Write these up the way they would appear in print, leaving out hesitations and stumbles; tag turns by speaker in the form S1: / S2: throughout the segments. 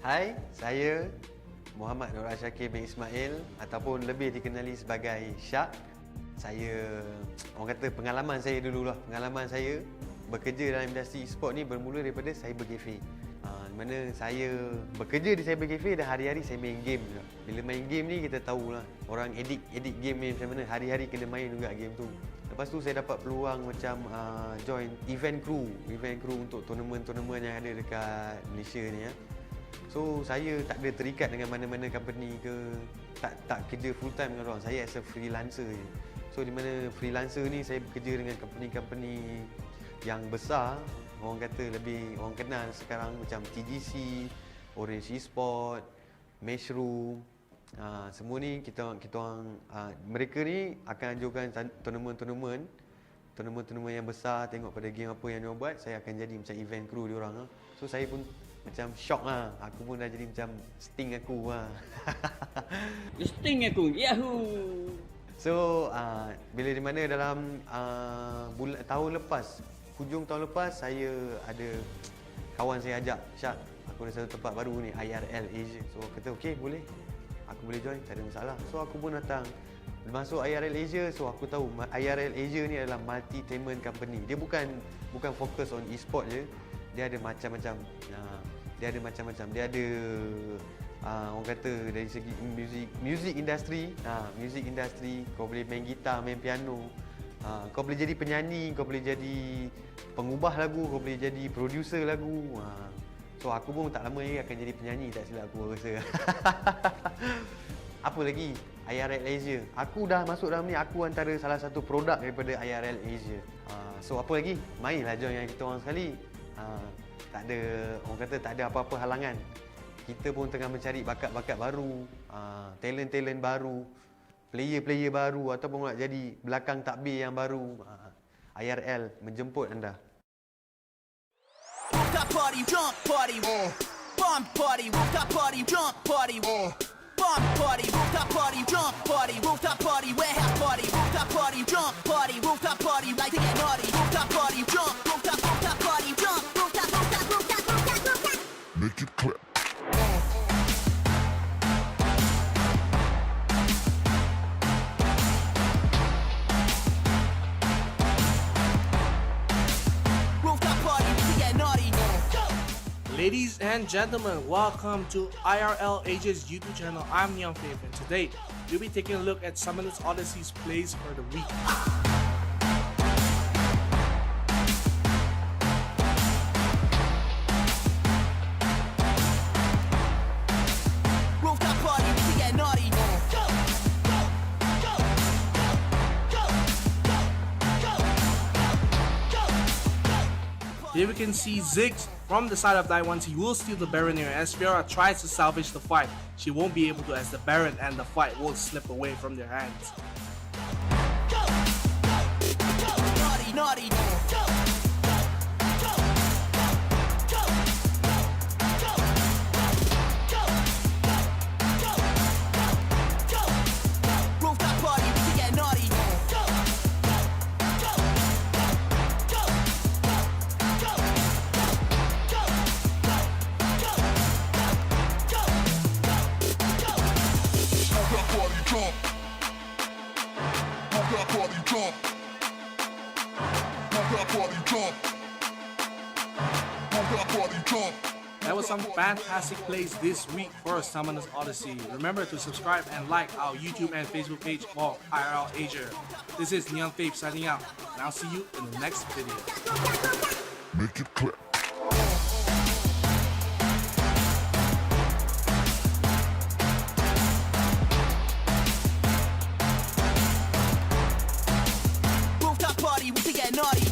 S1: Hai, saya Muhammad Nur Syakir bin Ismail ataupun lebih dikenali sebagai Syak. Saya, orang kata pengalaman saya dululah. Pengalaman saya bekerja dalam industri e-sport ni bermula daripada cyber cafe. Di mana saya bekerja di cyber cafe dan hari-hari saya main game juga. Bila main game ni kita tahulah orang edit game ni macam mana, hari-hari kena main juga game tu. Lepas tu saya dapat peluang macam join event crew untuk tournament yang ada dekat Malaysia ni ya. So saya tak ada terikat dengan mana-mana company ke, tak kerja full time dengan orang. Saya as a freelancer je. So di mana freelancer ni saya bekerja dengan company-company yang besar, orang kata lebih orang kenal sekarang macam TGC, Orange Esport, Mushroom. Semua ni kita orang mereka ni akan ajukan tournament yang besar, tengok pada game apa yang dia buat, saya akan jadi macam event crew dia orang. So saya pun macam shock lah. Aku pun dah jadi macam Sting aku lah.
S2: Sting aku, yahoo!
S1: So bila di mana dalam tahun lepas, hujung tahun lepas, saya ada kawan saya ajak, Syak, aku ada satu tempat baru ni, IRL Asia. So aku kata okey, boleh, aku boleh join, tak ada masalah. So aku pun datang masuk IRL Asia. So aku tahu IRL Asia ni adalah multi-tainment company. Dia bukan fokus on e-sport je. Dia ada macam-macam. Dia ada orang kata dari segi music industry. Music industry, kau boleh main gitar, main piano. Kau boleh jadi penyanyi, kau boleh jadi pengubah lagu, kau boleh jadi producer lagu. So aku pun tak lama lagi akan jadi penyanyi, tak silap aku rasa. Apa lagi? IRL Asia. Aku dah masuk dalam ni, aku antara salah satu produk daripada IRL Asia. So apa lagi? Mainlah join dengan kita orang sekali. Tak ada, orang kata tak ada apa-apa halangan. Kita pun tengah mencari bakat-bakat baru, talent-talent baru, player-player baru ataupun nak jadi belakang takbir yang baru. IRL menjemput anda.
S3: Rooftop party, jump party, bomb party, rooftop party, jump party, bomb party, rooftop party, jump party, rooftop party, warehouse party, rooftop party, jump party, rooftop party, like to get naughty, rooftop party, jump, rooftop party, jump, rooftop.
S4: Make it clap.
S5: Ladies and gentlemen, welcome to IRL Asia's YouTube channel. I'm NeonFaith, and today we'll be taking a look at Summoners Odysseys plays for the week. Here we can see Ziggs from the side of Taiwan. He will steal the Baron here as Fiora tries to salvage the fight. She won't be able to as the Baron and the fight will slip away from their hands. That was some fantastic plays this week for Summoners Odyssey. Remember to subscribe and like our YouTube and Facebook page for IRL Asia. This is NeonFaith signing out, and I'll see you in the next video.
S4: Make it clap.
S3: Rooftop party, we can get naughty.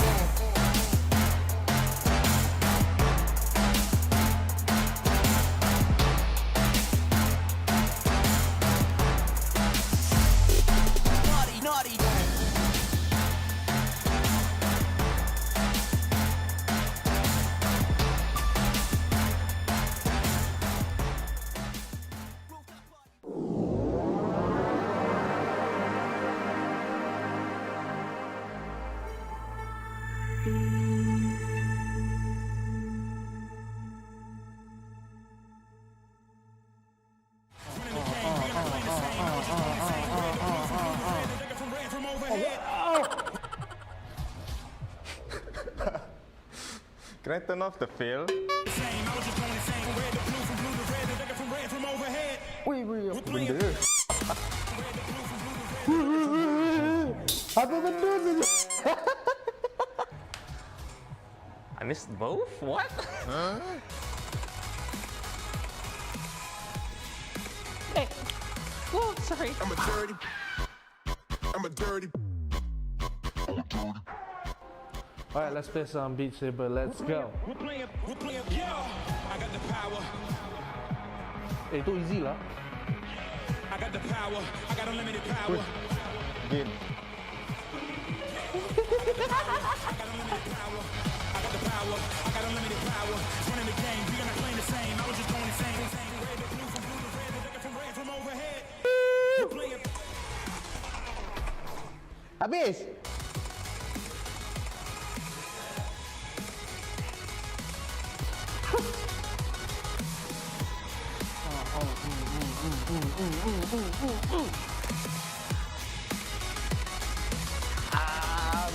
S6: Can I turn off the fail?
S7: Wait, apa benda? Apa benda tu?
S6: I missed both? What?
S8: Hey. Oh, sorry.
S4: I'm a dirty.
S5: Alright, let's play some Beat Saber. Let's go.
S3: We're playing, yeah. I got the power.
S5: Itu easy lah.
S3: I got the power. I got unlimited power.
S6: Again.
S3: I got unlimited power. I got the power. I got unlimited power. Running the game. We are not playing the same. I was just going insane. Red to blue from blue to red. Looking from red from overhead. We're playing.
S7: Habis.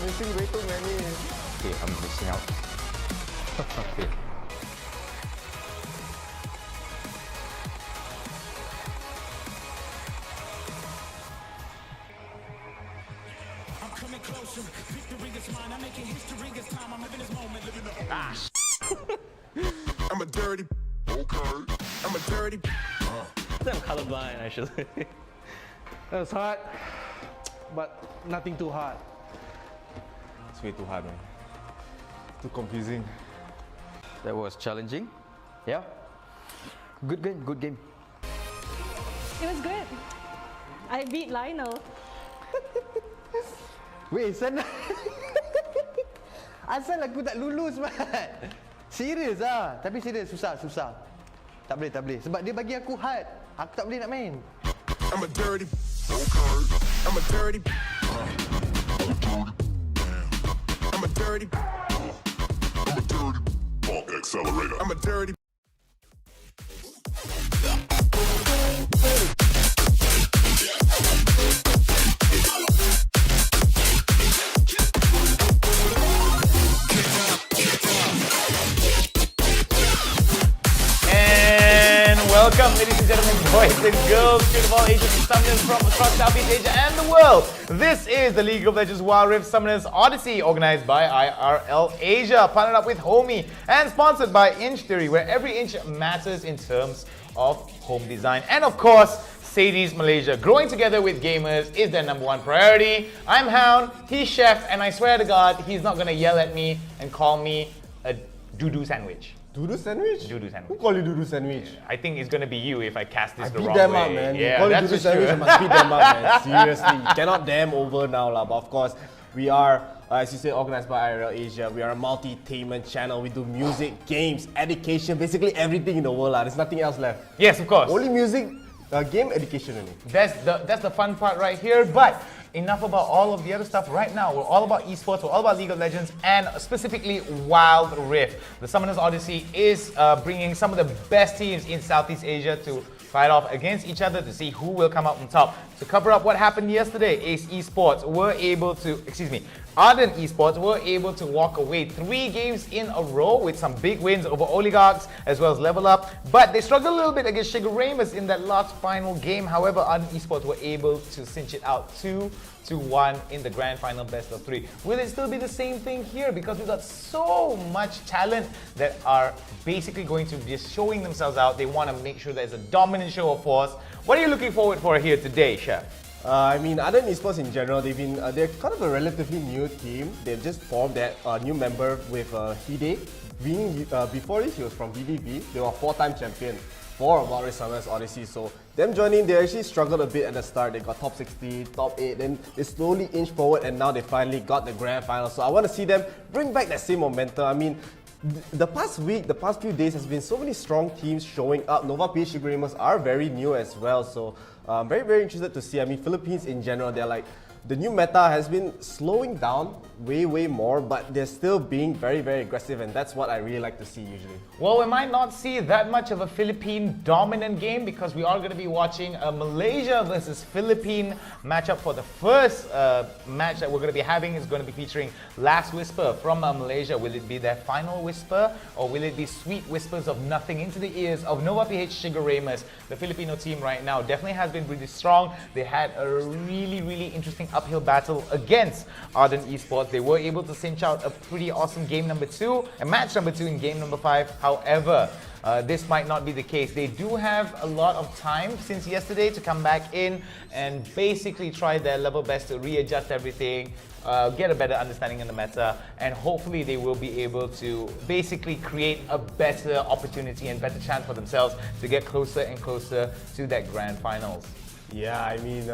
S6: Missing way too many. Okay, I'm missing out. Okay.
S3: I'm coming closer. Victory is mine. I'm making history. It's time. I'm living this moment. Living the
S4: I'm a dirty. Okay. I'm a dirty.
S6: I'm colorblind actually.
S5: That was hard, but nothing too hard.
S6: It's way too hard, man. Too confusing.
S1: That was challenging. Yeah. Good game, good game.
S8: It was good. I beat Lionel.
S1: Weh, sana. Asal aku tak lulus, Mat. Serius ah. Tapi serius, susah. Tak boleh. Sebab dia bagi aku hard. Aku tak boleh nak main.
S4: I'm a dirty. Okay. I'm a dirty. I'm a dirty. I'm a dirty. Accelerator. I'm a dirty.
S9: Welcome, ladies and gentlemen, boys and girls, children of all ages and summoners from across Southeast Asia and the world. This is the League of Legends Wild Rift Summoners Odyssey, organized by IRL Asia, partnered up with Homiee, and sponsored by Inch Theory, where every inch matters in terms of home design. And of course, Sadie's Malaysia. Growing together with gamers is their #1 priority. I'm Hound, he's Chef, and I swear to God, he's not gonna yell at me and call me a doo-doo sandwich.
S7: Doodoo sandwich?
S9: Doodoo sandwich.
S7: Who call you doodoo sandwich?
S9: I think it's gonna be you if I cast this
S7: I
S9: the
S7: beat
S9: wrong
S7: them
S9: way.
S7: up, man.
S9: Yeah,
S7: call you
S9: that's
S7: doodoo
S9: for
S7: sandwich,
S9: sure.
S7: you must beat them up, man. Seriously. You cannot damn over now, lah. But of course, we are, as you said, organized by IRL Asia. We are a multi-tainment channel. We do music, games, education, basically everything in the world, lah. There's nothing else left.
S9: Yes, of course.
S7: Only music, game, education only.
S9: That's the fun part right here. But enough about all of the other stuff right now. We're all about esports, we're all about League of Legends, and specifically Wild Rift. The Summoners Odyssey is bringing some of the best teams in Southeast Asia to fight off against each other to see who will come out on top. To cover up what happened yesterday, Ace Esports were able to, Ardent Esports were able to walk away 3 games in a row with some big wins over Oligarchs as well as Level Up. But they struggled a little bit against Sugar Ramus in that last final game. However, Ardent Esports were able to cinch it out 2-1 in the grand final best of 3. Will it still be the same thing here? Because we've got so much talent that are basically going to be showing themselves out. They want to make sure there's a dominant show of force. What are you looking forward for here today, Chef?
S7: I mean, other than esports in general, they're kind of a relatively new team. They've just formed that new member with Hide. Before this, he was from VVB. They were 4-time champion for Wild Rift Summoners Odyssey. So them joining, they actually struggled a bit at the start. They got top 60, top 8, then they slowly inched forward, and now they finally got the grand final. So I want to see them bring back that same momentum. I mean, the past week, the past few days has been so many strong teams showing up. Nova PH Sugar Ramus are very new as well. So very, very interested to see. I mean, Philippines in general, they're like the new meta has been slowing down way more, but they're still being very aggressive, and that's what I really like to see usually.
S9: Well, we might not see that much of a Philippine dominant game because we are going to be watching a Malaysia versus Philippine matchup for the first match that we're going to be having. Is going to be featuring Last Whisper from Malaysia. Will it be their final whisper, or will it be sweet whispers of nothing into the ears of Nova PH Sugar Raymers? The Filipino team right now definitely has been really strong. They had a really interesting uphill battle against Ardent Esports. They were able to cinch out a pretty awesome game number 2 and match number 2 in game number 5. However, this might not be the case. They do have a lot of time since yesterday to come back in and basically try their level best to readjust everything, get a better understanding of the meta, and hopefully they will be able to basically create a better opportunity and better chance for themselves to get closer and closer to that grand finals.
S7: Yeah, I mean,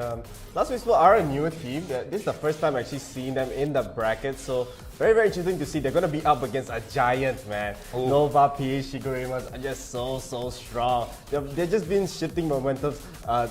S7: Last Whisper are a newer team. This is the first time actually seeing them in the bracket, so very interesting to see. They're going to be up against a giant, man.
S9: Ooh.
S7: Nova, PH, Shigurimas are just so strong. They've just been shifting momentum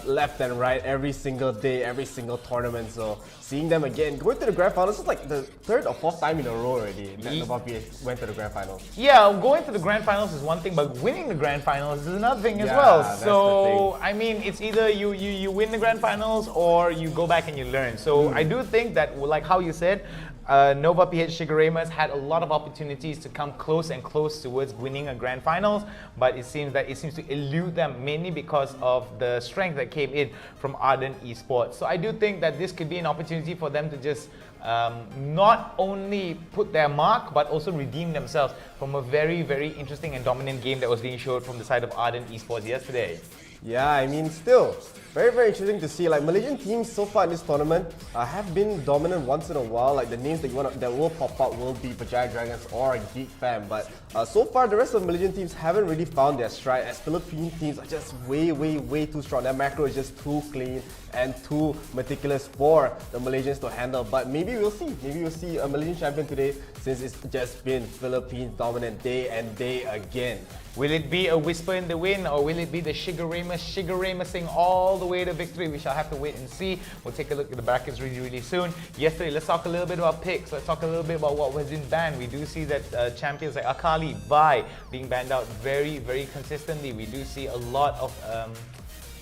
S7: left and right every single day, every single tournament. So seeing them again, going to the grand finals, is like the 3rd or 4th time in a row already that Nova PH went to the grand finals.
S9: Yeah, going to the grand finals is one thing, but winning the grand finals is another thing as
S7: Yeah,
S9: well.
S7: that's
S9: So, I mean, it's either you win the grand finals or you go back and you learn. So I do think that, like how you said, Nova PH Shiguremas had a lot of opportunities to come close and close towards winning a grand finals, but it seems to elude them mainly because of the strength that came in from Ardent Esports. So I do think that this could be an opportunity for them to just not only put their mark but also redeem themselves from a very interesting and dominant game that was being showed from the side of Ardent Esports yesterday.
S7: Yeah, I mean, still very interesting to see. Like, Malaysian teams so far in this tournament have been dominant once in a while. Like, the names that will pop up will be Vajaya Dragons or Geek Fam, but so far the rest of Malaysian teams haven't really found their stride, as Philippine teams are just way too strong. Their macro is just too clean and too meticulous for the Malaysians to handle. But maybe we'll see. Maybe we'll see a Malaysian champion today, since it's just been Philippines dominant day and day again.
S9: Will it be a whisper in the wind, or will it be the Shiguremasing all the way to victory? We shall have to wait and see. We'll take a look at the brackets really soon. Yesterday, let's talk a little bit about picks. Let's talk a little bit about what was in banned. We do see that champions like Akali, Vi being banned out very consistently. We do see a lot of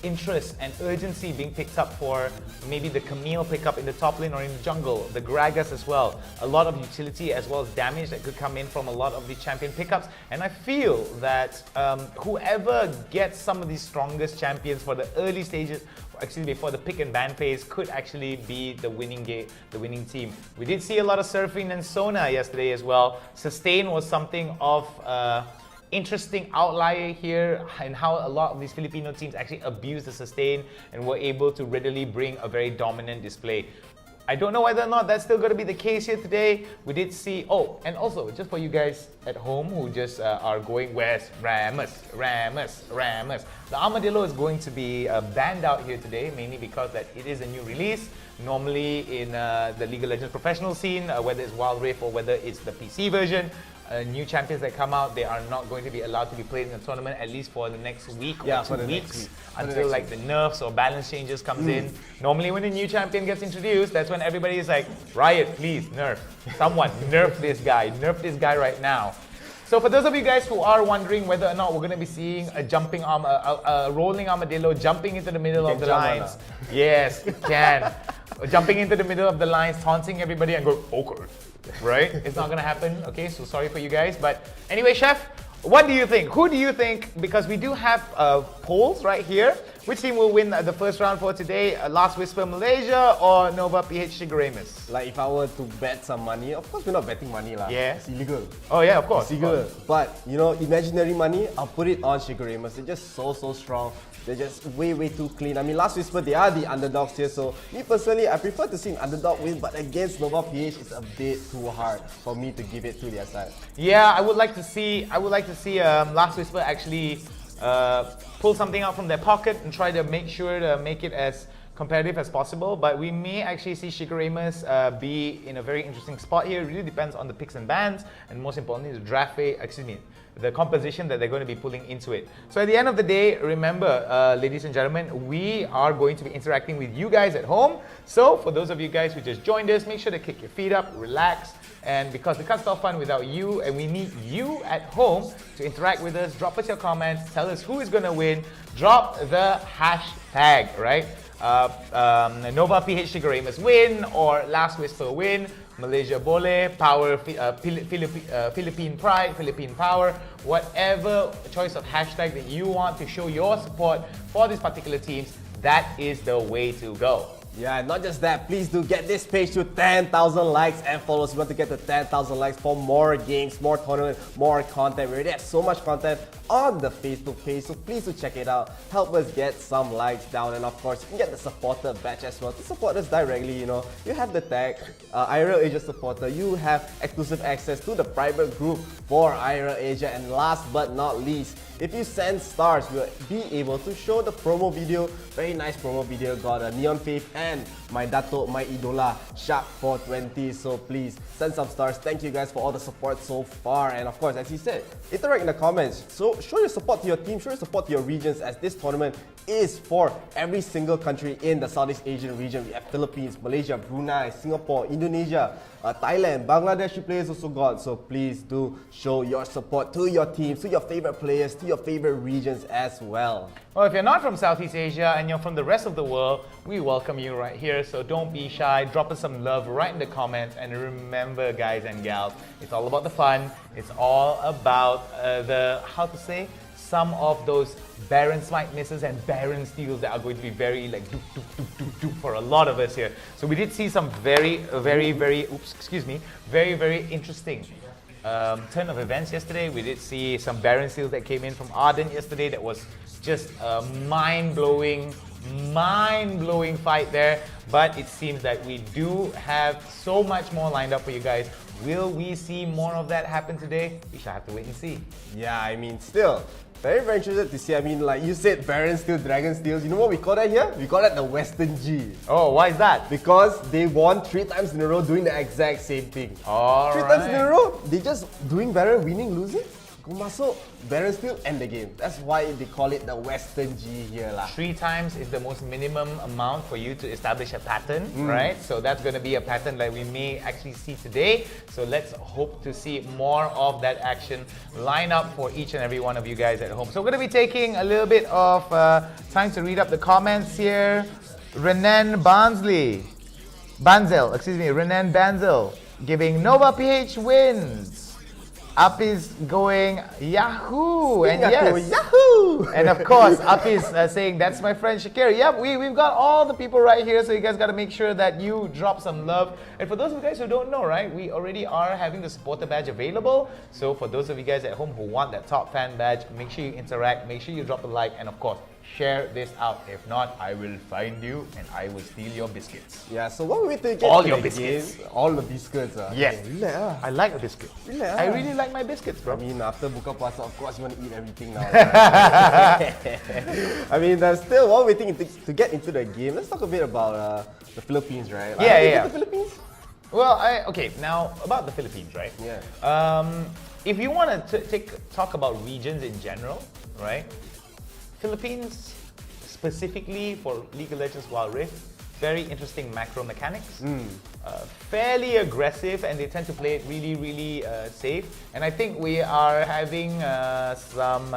S9: interest and urgency being picked up for maybe the Camille pickup in the top lane or in the jungle, the Gragas as well. A lot of utility as well as damage that could come in from a lot of the champion pickups. And I feel that whoever gets some of these strongest champions for the early stages, actually before the pick and ban phase, could actually be the winning team. We did see a lot of Surfing and Sona yesterday as well. Sustain was something of interesting outlier here, and how a lot of these Filipino teams actually abused the sustain and were able to readily bring a very dominant display. I don't know whether or not that's still going to be the case here today. We did see, and also just for you guys at home who just are going, where's Ramus? The Armadillo is going to be banned out here today, mainly because that it is a new release. Normally in the League of Legends professional scene, whether it's Wild Rift or whether it's the PC version, new champions that come out, they are not going to be allowed to be played in the tournament, at least for the next week or 2 weeks, until like the nerfs or balance changes comes in. Normally when a new champion gets introduced, that's when everybody is like, Riot, please nerf. Someone nerf this guy right now. So for those of you guys who are wondering whether or not we're going to be seeing a jumping a rolling armadillo jumping into the middle of the lines. Yes, it can. Jumping into the middle of the lines, taunting everybody and go, okay. Right? It's not gonna happen. Okay, so sorry for you guys. But anyway, Chef, what do you think? Who do you think? Because we do have polls right here. Which team will win the first round for today? Last Whisper Malaysia or Nova PH Shiguremas?
S7: Like, if I were to bet some money, of course we're not betting money lah.
S9: Yeah.
S7: It's illegal.
S9: Oh yeah, of course.
S7: It's illegal. But you know, imaginary money, I'll put it on Shiguremas. They're just so strong. They're just way too clean. I mean, Last Whisper, they are the underdogs here, so me personally, I prefer to see an underdog win, but against Nova PH, it's a bit too hard for me to give it to their side.
S9: Yeah, I would like to see Last Whisper actually pull something out from their pocket and try to make sure to make it as competitive as possible, but we may actually see Shigaramus be in a very interesting spot here. It really depends on the picks and bans, and most importantly, the composition that they're going to be pulling into it. So at the end of the day, remember, ladies and gentlemen, we are going to be interacting with you guys at home. So for those of you guys who just joined us, make sure to kick your feet up, relax, and because the cut's not fun without you, and we need you at home to interact with us, drop us your comments, tell us who is going to win, drop the hashtag, right? Nova PH Shigaramus win, or Last Whisper win, Malaysia Boleh, Power, Philippine Pride, Philippine Power, whatever choice of hashtag that you want to show your support for these particular teams, that is the way to go.
S7: Yeah, not just that, please do get this page to 10,000 likes and follows. We want to get to 10,000 likes for more games, more tournaments, more content. We already have so much content on the Facebook page, so please do check it out. Help us get some likes down, and of course, you can get the supporter badge as well to support us directly. You know, you have the tag IRL Asia supporter. You have exclusive access to the private group for IRL Asia, and last but not least, if you send stars, we'll be able to show the promo video. Very nice promo video, got a NeonFaith and my Dato, my Idola, Shark 420. So please send some stars. Thank you guys for all the support so far. And of course, as he said, interact in the comments. So show your support to your team, show your support to your regions, as this tournament is for every single country in the Southeast Asian region. We have Philippines, Malaysia, Brunei, Singapore, Indonesia, Thailand, Bangladeshi players also got. So please do show your support to your teams, to your favorite players, to your favorite regions as well.
S9: Well, if you're not from Southeast Asia and you're from the rest of the world, we welcome you right here. So don't be shy, drop us some love right in the comments. And remember, guys and gals, it's all about the fun. It's all about some of those Baron Smite misses and Baron steals that are going to be very like doop for a lot of us here. So we did see some very interesting turn of events yesterday. We did see some Baron steals that came in from Arden yesterday. That was just a mind-blowing fight there. But it seems that we do have so much more lined up for you guys. Will we see more of that happen today? We shall have to wait and see.
S7: Yeah, I mean, still very interested to see. I mean, like you said, Baron Steel, Dragon Steels. You know what we call that here? We call that the Western G.
S9: Oh, why is that?
S7: Because they won 3 times in a row doing the exact same thing.
S9: All
S7: 3 times in a row, they just doing Baron, winning, losing. Go masuk, Baron Steel, end the game. That's why they call it the Western G here lah.
S9: 3 times is the most minimum amount for you to establish a pattern, right? So that's going to be a pattern that we may actually see today. So let's hope to see more of that action line up for each and every one of you guys at home. So we're going to be taking a little bit of time to read up the comments here. Renan Banzel, giving Nova PH wins. Up is going Yahoo! And yes,
S7: Yahoo!
S9: And of course, Up is saying, that's my friend Shakir. Yep, we've got all the people right here, so you guys got to make sure that you drop some love. And for those of you guys who don't know, right, we already are having the supporter badge available. So for those of you guys at home who want that top fan badge, make sure you interact, make sure you drop a like, and of course, share this out. If not, I will find you and I will steal your biscuits.
S7: Yeah, so what we to get
S9: all
S7: to
S9: your
S7: the
S9: biscuits.
S7: Game, all the biscuits.
S9: Yes.
S7: Yeah.
S9: I like a biscuit. I really like my biscuits, bro.
S7: I mean, after buka puasa, of course, you want to eat everything now. I mean, still, while waiting to get into the game, let's talk a bit about the Philippines, right?
S9: Yeah.
S7: The Philippines?
S9: Well, okay, now about the Philippines, right?
S7: Yeah.
S9: If you want to talk about regions in general, right? Philippines, specifically for League of Legends Wild Rift, very interesting macro mechanics. Fairly aggressive, and they tend to play it really, really safe. And I think we are having some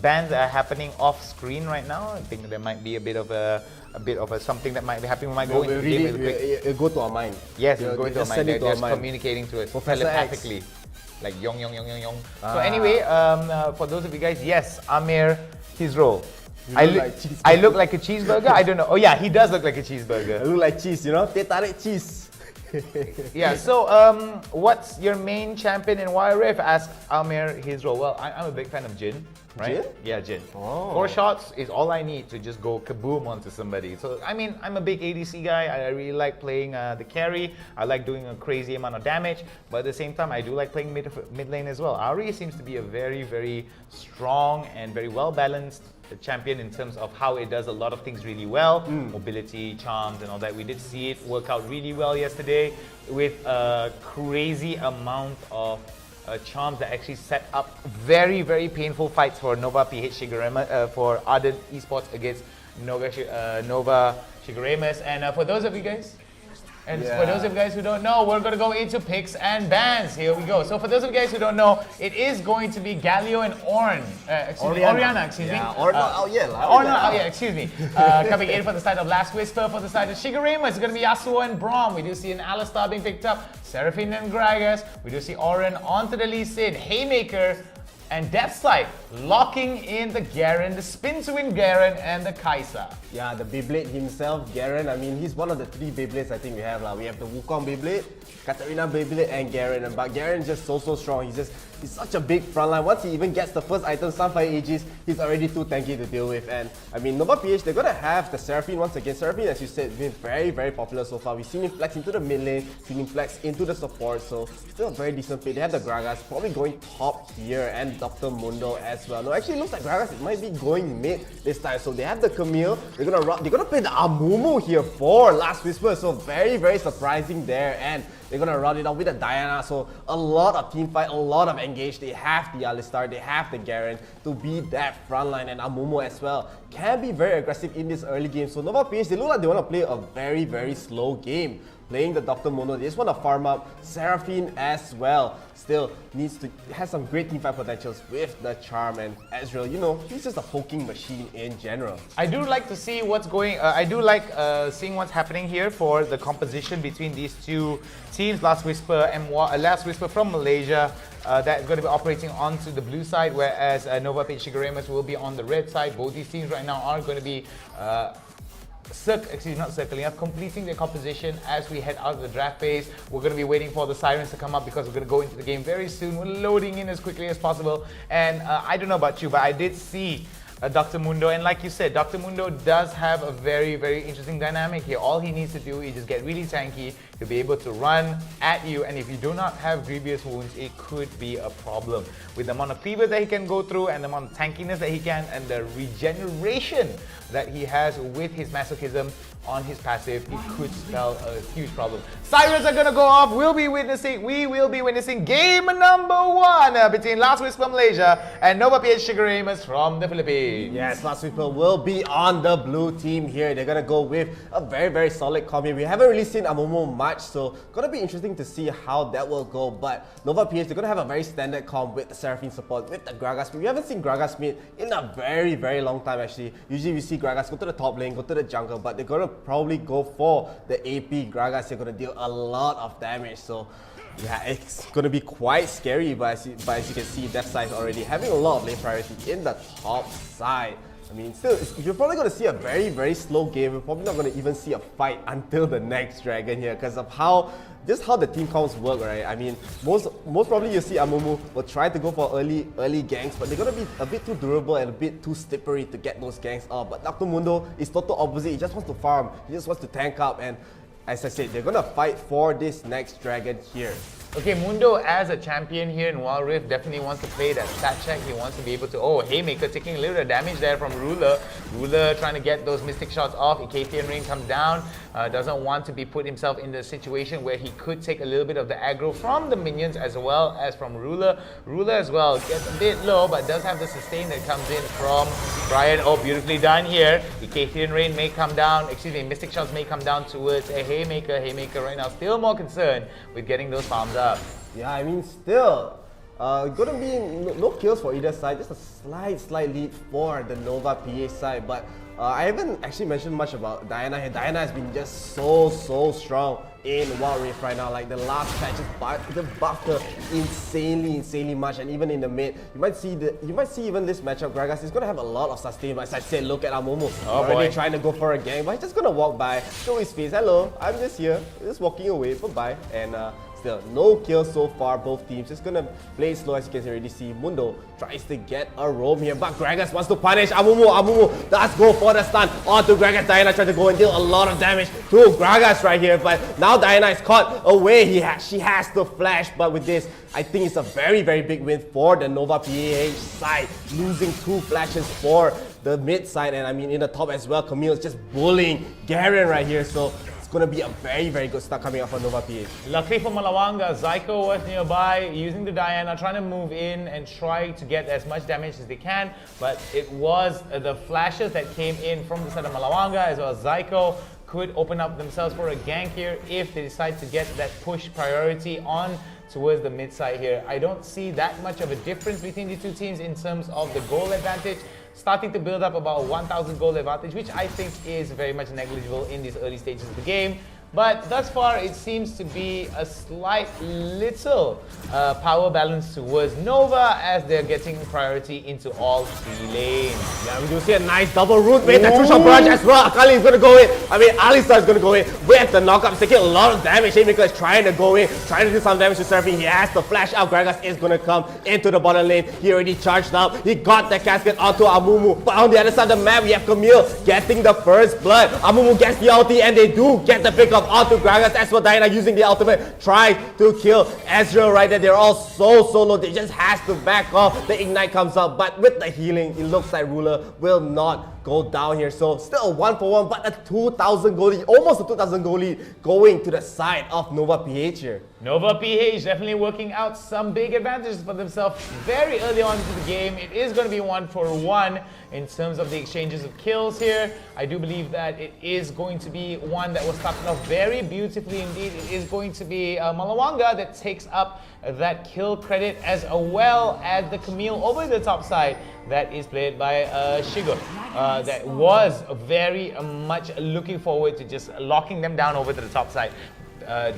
S9: bans that are happening off screen right now. I think there might be a bit of a something that might be happening. We might go into the game really quick.
S7: It'll go to our mind.
S9: Yes, it'll go into our mind. They're just
S7: mind.
S9: communicating to us
S7: Professor
S9: telepathically. Like yong. So anyway, for those of you guys, yes, Amir, his role. I look like a cheeseburger? I don't know. Oh yeah, he does look like a cheeseburger.
S7: I look like cheese, you know? Teh tarik cheese.
S9: Yeah, so what's your main champion in Wild Rift? Asked Amir his role. Well, I'm a big fan of Jin, right?
S7: Jin?
S9: Yeah, Jin.
S7: Oh.
S9: 4 shots is all I need to just go kaboom onto somebody. So, I mean, I'm a big ADC guy. I really like playing the carry. I like doing a crazy amount of damage. But at the same time, I do like playing mid lane as well. Ahri seems to be a very, very strong and very well-balanced champion in terms of how it does a lot of things really well, mobility, charms, and all that. We did see it work out really well yesterday with a crazy amount of charms that actually set up very, very painful fights for Nova PH Shigerema, for Ardent Esports against Nova Shigeremas. And for those of you guys, for those of you guys who don't know, we're going to go into picks and bans. Here we go. So for those of you guys who don't know, it is going to be Galio and Oriana, excuse me. Excuse me. Coming in for the side of Last Whisper, for the side of Shigerema, it's going to be Yasuo and Braum. We do see an Alistar being picked up, Seraphine and Gragas. We do see Oren onto the Lee Sin, Haymaker, and Deathsight locking in the Garen, the spin to win Garen, and the Kaisa.
S7: Yeah, the Beyblade himself, Garen. I mean, he's one of the 3 Beyblades I think we have. We have the Wukong Beyblade, Katarina Beyblade, and Garen. But Garen's just so strong. He's such a big frontline. Once he even gets the first item, Sunfire Aegis, he's already too tanky to deal with. And I mean, Nova PH, they're gonna have the Seraphine once again. Seraphine, as you said, been very, very popular so far. We've seen him flex into the mid lane, seen him flex into the support, so still a very decent pick. They have the Gragas, probably going top here, and Dr. Mundo as well. No, actually, it looks like Gragas it might be going mid this time. So they have the Camille. They're gonna play the Amumu here for Last Whisper. So very, very surprising there, and they're gonna run it off with the Diana. So a lot of team fight, a lot of engage. They have the Alistar, they have the Garen to be that frontline, and Amumu as well can be very aggressive in this early game. So Nova PH, they look like they want to play a very, very slow game. Playing the Dr. Mono, they just want to farm up. Seraphine as well still has some great teamfight potentials with the Charm, and Ezreal, you know, he's just a poking machine in general.
S9: I do like to see what's going, seeing what's happening here for the composition between these two teams. Last Whisper from Malaysia, that's going to be operating onto the blue side, whereas Nova PH Shigeremas will be on the red side. Both these teams right now are going to be completing their composition as we head out of the draft phase. We're going to be waiting for the sirens to come up because we're going to go into the game very soon. We're loading in as quickly as possible, and I don't know about you, but I did see Dr. Mundo, and like you said, Dr. Mundo does have a very, very interesting dynamic here. All he needs to do is just get really tanky to be able to run at you, and if you do not have grievous wounds, it could be a problem. With the amount of cleavers that he can go through, and the amount of tankiness that he can, and the regeneration that he has with his masochism on his passive, it could spell a huge problem. Sirens are gonna go off. We will be witnessing game number 1 between Last Whisper Malaysia and Nova PH Shigeremas from the Philippines.
S7: Yes, Last Whisper will be on the blue team here. They're gonna go with a very, very solid combi. We haven't really seen Amumu much, so gonna be interesting to see how that will go. But Nova PH, they're gonna have a very standard comp with the Seraphine support, with the Gragas. We haven't seen Gragas mid in a very, very long time actually. Usually we see Gragas go to the top lane, go to the jungle, but they're gonna probably go for the AP. Gragas are gonna deal a lot of damage, so yeah, it's gonna be quite scary. But as you can see, Deathsight already having a lot of lane priority in the top side. I mean, still, you're probably going to see a very, very slow game. We're probably not going to even see a fight until the next dragon here because of just how the team comps work, right? I mean, most probably you'll see Amumu will try to go for early ganks, but they're going to be a bit too durable and a bit too slippery to get those ganks off. But Dr. Mundo is total opposite. He just wants to farm. He just wants to tank up, and as I said, they're going to fight for this next dragon here.
S9: Okay, Mundo as a champion here in Wild Rift definitely wants to play that stat check. He wants to be able to, Haymaker taking a little bit of damage there from Ruler. Ruler trying to get those mystic shots off. Icathian Ring comes down. Doesn't want to be put himself in the situation where he could take a little bit of the aggro from the minions as well as from Ruler. Ruler as well gets a bit low, but does have the sustain that comes in from Brian. Oh, beautifully done here. Icathian Rain may come down, Mystic Shots may come down towards a Haymaker. Haymaker right now still more concerned with getting those farms up.
S7: Yeah, I mean, still, gonna be no kills for either side. Just a slight lead for the Nova PH side. But I haven't actually mentioned much about Diana here. Diana has been just so strong in Wild Rift right now. Like the last patch, they buffed her insanely much, and even in the mid, you might see even this matchup. Gragas is gonna have a lot of sustain. But as I said, look at Amumu. Already trying to go for a gang, but he's just gonna walk by, show his face. Hello, I'm just here, just walking away. Bye. And still, no kills so far, both teams. Just gonna play slow, as you can already see. Mundo tries to get a roam here, but Gragas wants to punish Amumu. Amumu does go for the stun onto Gragas. Diana tries to go and deal a lot of damage to Gragas right here, but now Diana is caught away. She has the flash, but with this, I think it's a very big win for the Nova PH side, losing 2 flashes for the mid side, and I mean in the top as well. Camille is just bullying Garen right here, so it's going to be a very, very good start coming up for Nova PH.
S9: Luckily for Malawanga, Zyko was nearby using the Diana, trying to move in and try to get as much damage as they can, but it was the flashes that came in from the side of Malawanga as well as Zyko could open up themselves for a gank here if they decide to get that push priority on towards the mid side here. I don't see that much of a difference between the two teams in terms of the goal advantage. Starting to build up about 1,000 goal advantage, which I think is very much negligible in these early stages of the game. But thus far, it seems to be a slight little power balance towards Nova as they're getting priority into all 3 lanes.
S7: Yeah, we do see a nice double root with the 2-shot barrage as well. Akali is going to go in. I mean, Alistar is going to go in with the knockup. He's taking a lot of damage. Haymaker is trying to go in, trying to do some damage to Seraphine. He has to flash out. Gragas is going to come into the bottom lane. He already charged up. He got the casket onto Amumu. But on the other side of the map, we have Camille getting the first blood. Amumu gets the ulti and they do get the pickup onto Gragas as well. Diana using the ultimate, tries to kill Ezreal right there. They're all so low. They just has to back off. The ignite comes up, but with the healing, it looks like Ruler will not go down here. So still a 1-for-1, but a 2,000 goal lead, almost a 2,000 goal lead going to the side of Nova PH here.
S9: Nova PH definitely working out some big advantages for themselves very early on into the game. It is going to be 1-for-1 in terms of the exchanges of kills here. I do believe that it is going to be one that was started off very beautifully indeed. It is going to be Malawanga that takes up that kill credit as well as the Camille over the top side that is played by Shigo. That was very much looking forward to just locking them down over to the top side.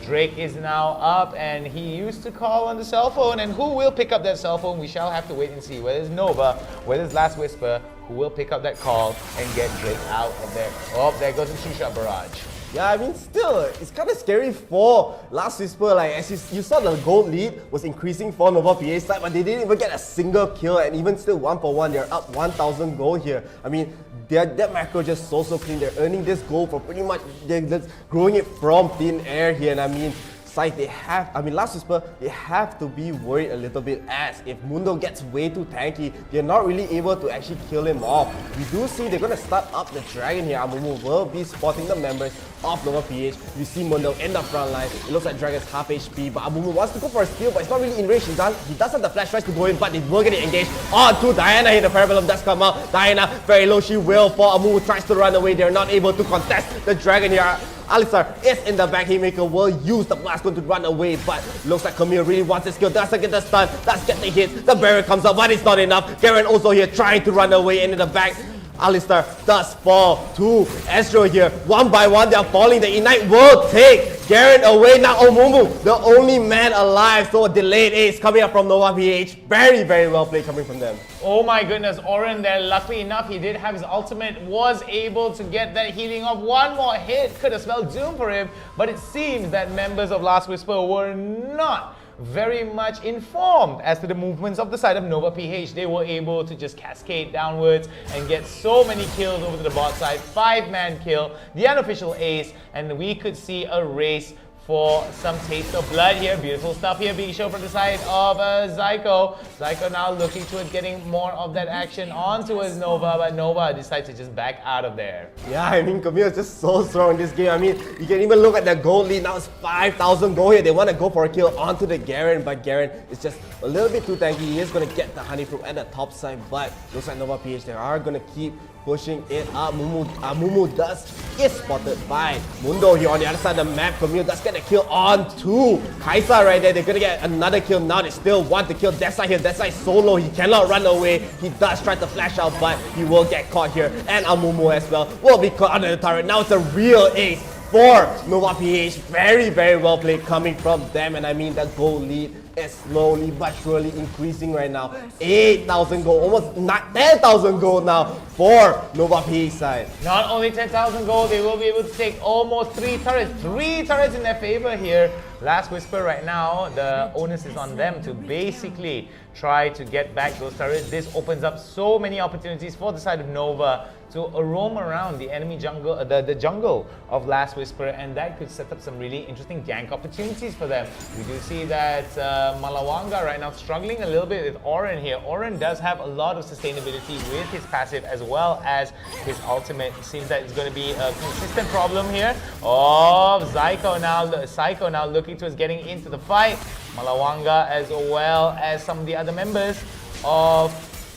S9: Drake is now up and he used to call on the cell phone, and who will pick up that cell phone? We shall have to wait and see. Whether it's Nova, whether it's Last Whisper, who will pick up that call and get Drake out of there. Oh, there goes the 2-shot barrage.
S7: Yeah, I mean, still, it's kind of scary for Last Whisper. Like, as you saw, the gold lead was increasing for Nova PH side, but they didn't even get a single kill, and even still 1-for-1, they're up 1,000 gold here. I mean, that macro just so clean. They're earning this gold for pretty much, they're just growing it from thin air here, and I mean, Last Whisper, they have to be worried a little bit, as if Mundo gets way too tanky, they're not really able to actually kill him off. We do see they're going to start up the dragon here. Amumu will be spotting the members of Nova PH. You see Mundo in the front line. It looks like Dragon's half HP, but Amumu wants to go for a steal, but it's not really in range. He does have the flash, tries to go in, but they will get it engaged onto Diana here. The Parabellum does come out. Diana very low, she will fall. Amumu tries to run away. They're not able to contest the dragon here. Alistar is in the back. Haymaker will use the blast gun to run away, but looks like Camille really wants this kill. Doesn't get the stun, does get the hit. The barrier comes up, but it's not enough. Garen also here trying to run away, and in the back, Alistar does fall to Ezreal here. One by one, they are falling. The Ignite will take Garen away. Now Amumu, the only man alive. So a delayed ace coming up from Nova PH. Very, very well played coming from them.
S9: Oh my goodness, Oren there, luckily enough, he did have his ultimate, was able to get that healing off. One more hit could have spelled doom for him, but it seems that members of Last Whisper were not very much informed as to the movements of the side of Nova PH. They were able to just cascade downwards and get so many kills over to the bot side. 5-man kill, the unofficial ace, and we could see a race for some taste of blood here. Beautiful stuff here being shown from the side of Zyko. Zyko now looking towards getting more of that action onto his Nova, but Nova decides to just back out of there.
S7: Yeah, I mean, Camille is just so strong in this game. I mean, you can even look at the gold lead. Now it's 5,000 gold here. They want to go for a kill onto the Garen, but Garen is just a little bit too tanky. He is going to get the honey fruit at the top side, but looks like Nova PH, they are going to keep pushing it up. Mumu is spotted by Mundo here on the other side of the map. Camille does get a kill on to Kaisa right there. They're gonna get another kill now. They still want to kill Desai here. Desai solo. He cannot run away. He does try to flash out, but he will get caught here. And Amumu as well will be caught under the turret. Now it's a real ace for Nova PH. Very, very well played coming from them. And I mean, that goal lead is slowly but surely increasing right now. 8,000 gold, almost 10,000 gold now for Nova PH side.
S9: Not only 10,000 gold, they will be able to take almost 3 turrets. 3 turrets in their favor here. Last Whisper right now, the onus is on them to basically try to get back those turrets. This opens up so many opportunities for the side of Nova to roam around the enemy jungle, the jungle of Last Whisper, and that could set up some really interesting gank opportunities for them. We do see that Malawanga right now struggling a little bit with Oren here. Oren does have a lot of sustainability with his passive as well as his ultimate. It seems that it's going to be a consistent problem here. Oh, Psycho now looking towards getting into the fight. Malawanga as well as some of the other members of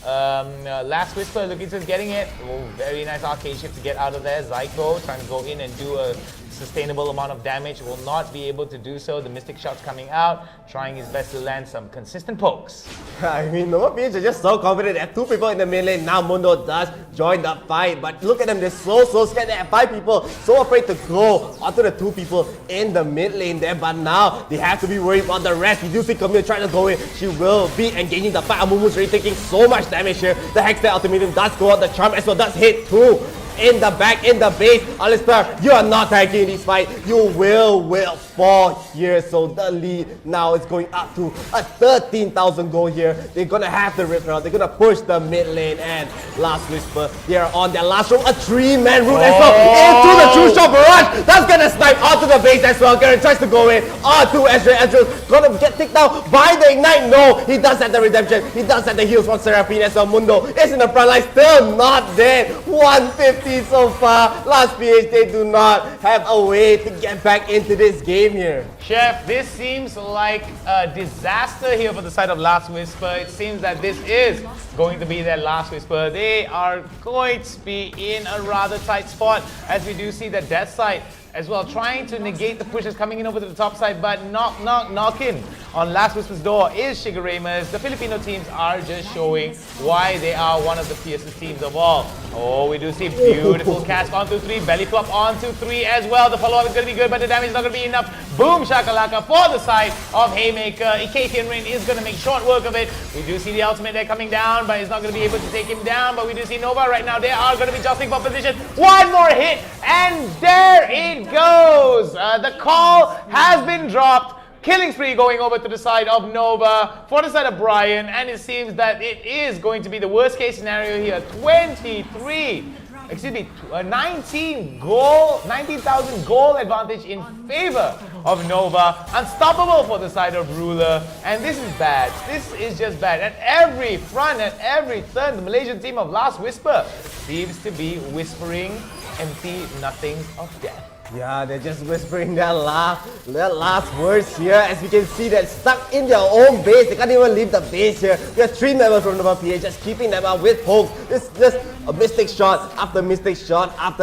S9: Last Whisper looking towards getting it. Oh, very nice arcade shift to get out of there. Psycho trying to go in and do a sustainable amount of damage, will not be able to do so. The Mystic Shot's coming out, trying his best to land some consistent pokes.
S7: I mean, NeonFaith are just so confident. They have 2 people in the mid lane. Now Mundo does join the fight, but look at them, they're so scared. They have 5 people, so afraid to go onto the 2 people in the mid lane there, but now they have to be worried about the rest. You do see Camille trying to go in. She will be engaging the fight. Amumu's already taking so much damage here. The Hextech Ultimatum does go out, the Charm as well does hit too. In the back, in the base, Alistair, you are not tanking this fight. You will fall here. So the lead now is going up to a 13,000 goal here. They're gonna have the rip round. They're gonna push the mid lane and Last Whisper. They are on their last row. A 3-man route as well into the true shot barrage. That's gonna snipe onto the base as well. Garen tries to go in onto Ezreal. Ezreal's gonna get ticked out by the ignite. No, he does have the redemption. He does have the heals from Seraphine as well. Mundo is in the front line, still not dead. 150 so far. Last PH, they do not have a way to get back into this game here.
S9: Chef, this seems like a disaster here for the side of Last Whisper. It seems that this is going to be their Last Whisper. They are going to be in a rather tight spot, as we do see the Death side as well, trying to negate the pushes coming in over to the top side, but knocking on Last Whisper's door is Shigeremas. The Filipino teams are just showing why they are one of the fiercest teams of all. Oh, we do see beautiful cast onto 3, belly flop onto 3 as well. The follow-up is going to be good, but the damage is not going to be enough. Boom shakalaka for the side of Haymaker. Icathian Rain is going to make short work of it. We do see the ultimate there coming down, but it's not going to be able to take him down. But we do see Nova right now. They are going to be jostling for position. One more hit, and there it goes. The call has been dropped. Killing spree going over to the side of Nova for the side of Brian, and it seems that it is going to be the worst case scenario here. 19,000 goal advantage in favor of Nova. Unstoppable for the side of Ruler, and this is bad. This is just bad. At every front, at every turn, the Malaysian team of Last Whisper seems to be whispering empty nothings of death.
S7: Yeah, they're just whispering their last words here. As we can see, they're stuck in their own base. They can't even leave the base here. We have 3 members from Nova PH just keeping them out with pokes. It's just a Mystic Shot after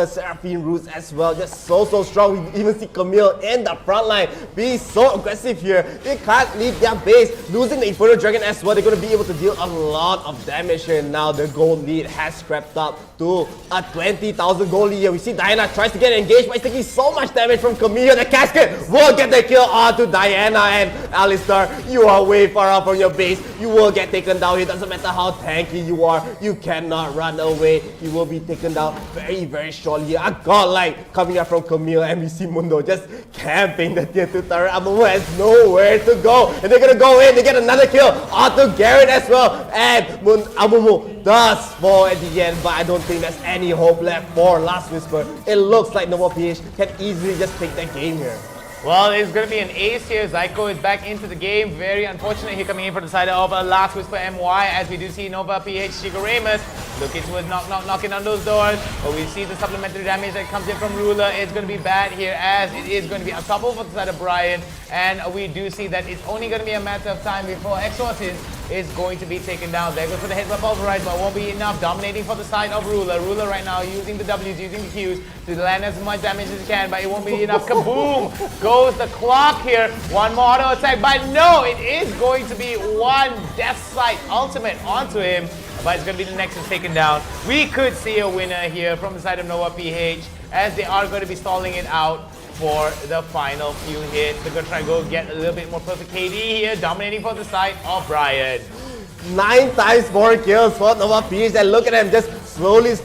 S7: Seraphine Roots as well. Just so strong. We even see Camille in the front line being so aggressive here. They can't leave their base. Losing the Inferno Dragon as well, they're going to be able to deal a lot of damage here. Now their gold lead has crept up to a 20,000 gold lead here. We see Diana tries to get engaged, but it's taking so much damage from Camille. The casket will get the kill onto Diana, and Alistair, you are way far out from your base. You will get taken down here. Doesn't matter how tanky you are, you cannot run away. You will be taken down very shortly. A godlike coming up from Camille, and we see Mundo just camping the tier 2 turret. Amumu has nowhere to go, and they're gonna go in. They get another kill onto Garrett as well, and Amumu does fall at the end, but I don't think there's any hope left for Last Whisper. It looks like Nova PH can easily just take that game here.
S9: Well, it's going to be an ace here. Zyko is back into the game. Very unfortunate here coming in for the side of Last Whisper MY, as we do see Nova PH Shigeremas looking towards knocking on those doors. But we see the supplementary damage that comes in from Ruler. It's going to be bad here, as it is going to be unstoppable for the side of Brian. And we do see that it's only going to be a matter of time before Exorcist is going to be taken down. There goes for the heads up pulverize, but won't be enough. Dominating for the side of Ruler. Ruler right now using the W's, using the Q's to land as much damage as he can, but it won't be enough. Kaboom! Goes the clock here. One more auto attack, but no, it is going to be one Death Sight ultimate onto him, but it's going to be the Nexus taken down. We could see a winner here from the side of Nova PH, as they are going to be stalling it out for the final few hits. They're going to try to go get a little bit more perfect KD here, dominating for the side of Brian.
S7: 9 times more kills for Nova PH, and look at them just slowly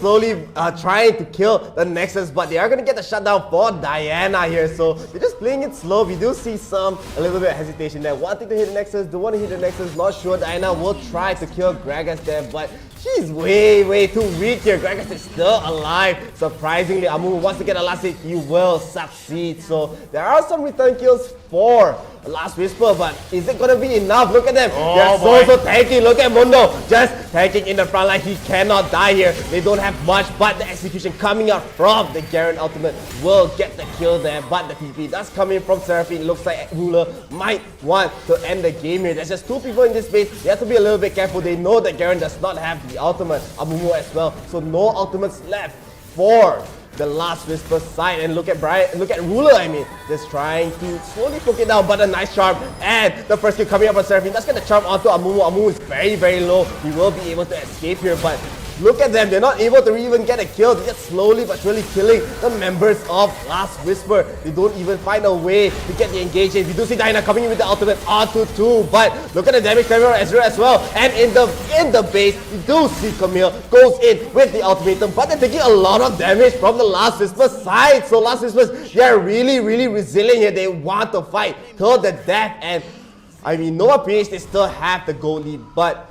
S7: trying to kill the Nexus, but they are going to get the shutdown for Diana here. So they're just playing it slow. We do see a little bit of hesitation there, wanting to hit the Nexus, don't want to hit the Nexus, not sure. Diana will try to kill Gragas there, but she's way too weak here. Gragas is still alive. Surprisingly, Amumu wants to get a last hit. He will succeed. So there are some return kills for Last Whisper, but is it gonna be enough? Look at them.
S9: Oh,
S7: They're so tanky. Look at Mundo just tanking in the front line. He cannot die here. They don't have much, but the execution coming out from the Garen ultimate will get the kill there. But the TP does come in from Seraphine. It looks like Ruler might want to end the game here. There's just 2 people in this space. They have to be a little bit careful. They know that Garen does not have the ultimate. Amumu as well. So no ultimates left for the Last Whisper side. And look at Ruler, I mean, just trying to slowly poke it down, but a nice charm. And the first kill coming up from Seraphine. That's gonna charm onto Amumu. Amumu is very, very low. He will be able to escape here, but look at them, they're not able to even get a kill. They're just slowly but surely killing the members of Last Whisper. They don't even find a way to get the engagement. We do see Diana coming in with the ultimate onto 2, but look at the damage coming from Ezreal as well. And in the base, we do see Camille goes in with the ultimatum, but they're taking a lot of damage from the Last Whisper side. So Last Whispers, they're really, really resilient here. They want to fight till the death. And I mean, NeonFaith, they still have the goal lead, but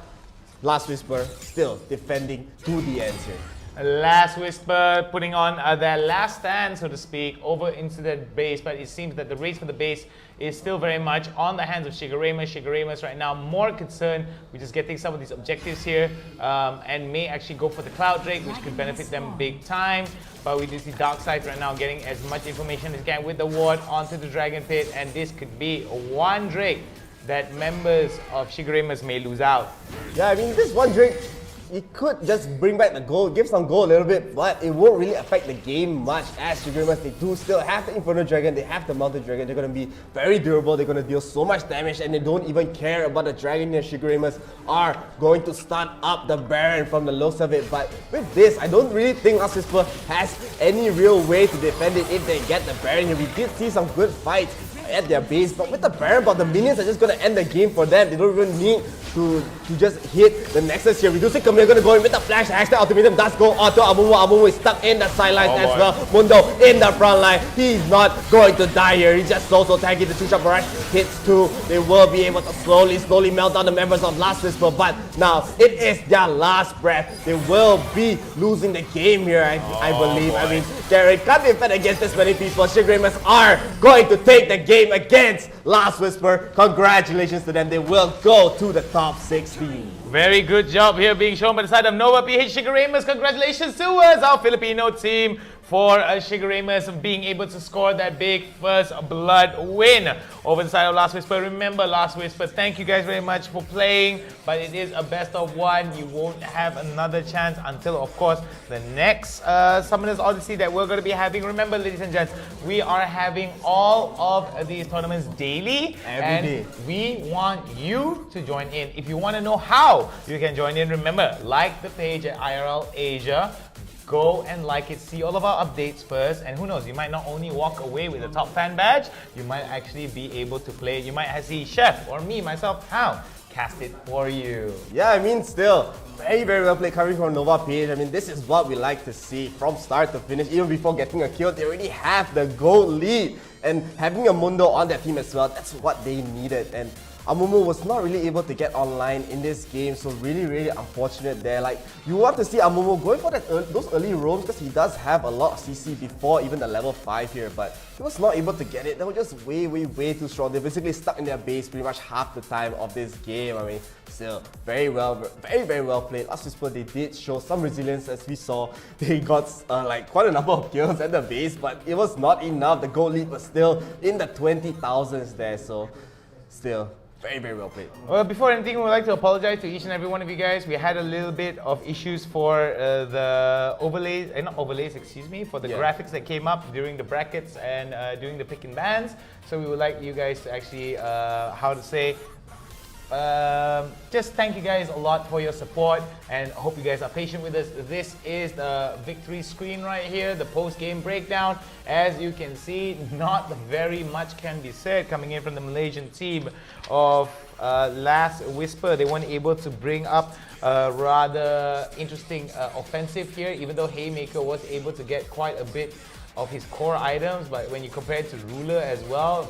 S7: Last Whisper still defending to the end here.
S9: Last Whisper putting on their last stand, so to speak, over into the base, but it seems that the race for the base is still very much on the hands of Shigeremus. Shigeremus right now more concerned with just getting some of these objectives here, and may actually go for the Cloud Drake, which could benefit them big time. But we do see Darkseid right now getting as much information as he can with the ward onto the Dragon Pit, and this could be one Drake that members of Shigeremus may lose out.
S7: Yeah, I mean, this one Drake, it could just bring back the goal, give some goal a little bit, but it won't really affect the game much as Shigeremus. They do still have the Inferno Dragon, they have the Mountain Dragon, they're going to be very durable, they're going to deal so much damage, and they don't even care about the Dragon here. Shigeremus are going to stun up the Baron from the looks of it, but with this, I don't really think Last Whisper has any real way to defend it if they get the Baron here. We did see some good fights at their base, but with the Baron, but the minions are just going to end the game for them. They don't even need to just hit the Nexus here. We do see Camille going to go in with the flash. Hashtag ultimatum does go onto Amumu. Amumu is stuck in the sidelines as well. Mundo in the front line. He's not going to die here. He's just so tanky. The 2-shot barrage hits 2. They will be able to slowly melt down the members of Last Whisper, but now it is their last breath. They will be losing the game here, I believe. I mean, Jared can't defend against this many people. Shigeremus are going to take the game against Last Whisper. Congratulations to them. They will go to the top 16.
S9: Very good job here being shown by the side of Nova PH Shigeremus. Congratulations to us, our Filipino team, for Shigeremus being able to score that big first blood win over the side of Last Whisper. Remember, Last Whisper, thank you guys very much for playing, but it is a best of 1. You won't have another chance until, of course, the next Summoners Odyssey that we're going to be having. Remember, ladies and gents, we are having all of these tournaments daily,
S7: every day.
S9: We want you to join in. If you want to know how you can join in, remember, like the page at IRL Asia. Go and like it, see all of our updates first, and who knows, you might not only walk away with a top fan badge, you might actually be able to play. You might see Chef or me, myself, how cast it for you.
S7: Yeah, I mean, still very well played coming from Nova PH. I mean, this is what we like to see from start to finish. Even before getting a kill, they already have the goal lead, and having a Mundo on their team as well, that's what they needed. And Amumu was not really able to get online in this game, so really unfortunate there. Like, you want to see Amumu going for those early roams because he does have a lot of CC before even the level 5 here, but he was not able to get it. They were just way too strong. They're basically stuck in their base pretty much half the time of this game. I mean, still very well played. Last Whisper, they did show some resilience as we saw. They got like quite a number of kills at the base, but it was not enough. The goal lead was still in the 20,000s there, so still very well played.
S9: Well, before anything, we would like to apologize to each and every one of you guys. We had a little bit of issues for the overlays, not overlays, excuse me, for the graphics that came up during the brackets and during the pick and bans. So we would like you guys to actually, just thank you guys a lot for your support, and hope you guys are patient with us. This is the victory screen right here, the post-game breakdown. As you can see, not very much can be said coming in from the Malaysian team of Last Whisper. They weren't able to bring up a rather interesting offensive here, even though Haymaker was able to get quite a bit of his core items, but when you compare it to Ruler as well,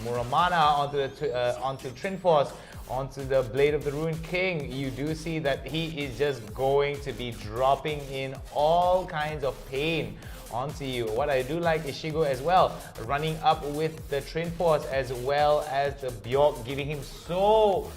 S9: Muramana onto Trinforce, onto the Blade of the Ruined King, you do see that he is just going to be dropping in all kinds of pain onto you. What I do like is Shigo as well, running up with the Train Force as well as the Bjork, giving him so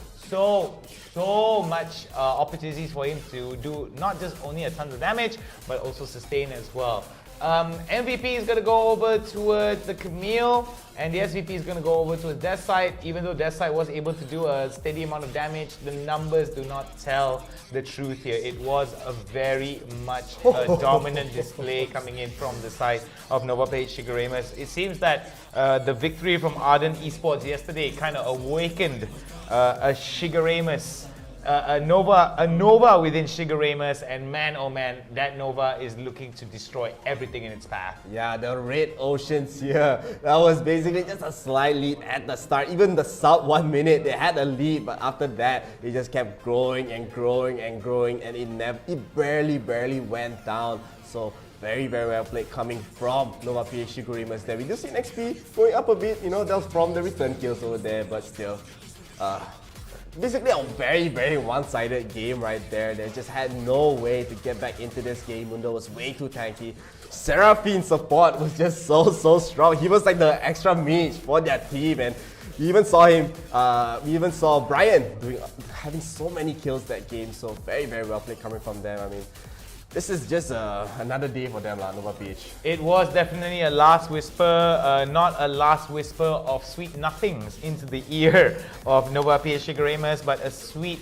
S9: much opportunities for him to do not just only a ton of damage, but also sustain as well. MVP is going to go over towards the Camille, and the SVP is going to go over towards Death Side. Even though Death Side was able to do a steady amount of damage, the numbers do not tell the truth here. It was a very much dominant display coming in from the side of NeonFaith Shigeremus. It seems that the victory from Ardent Esports yesterday kind of awakened a Shigeremus, a Nova within Shigeremus, and man oh man, that Nova is looking to destroy everything in its path.
S7: Yeah, the Red Oceans here. That was basically just a slight lead at the start. Even the sub 1 minute, they had a lead, but after that, it just kept growing and growing and growing, and it barely went down. So very well played coming from NeonFaith Shigeremus there. We do see an XP going up a bit, you know, that was from the return kills over there, but still. Basically a very one-sided game right there. They just had no way to get back into this game. Mundo was way too tanky. Seraphine's support was just so strong. He was like the extra mage for their team, and we even saw him, we even saw Brian having so many kills that game. So very well played coming from them. I mean, this is just another day for them, NeonFaith.
S9: It was definitely a last whisper, not a last whisper of sweet nothings into the ear of NeonFaith Shigeremus, but a sweet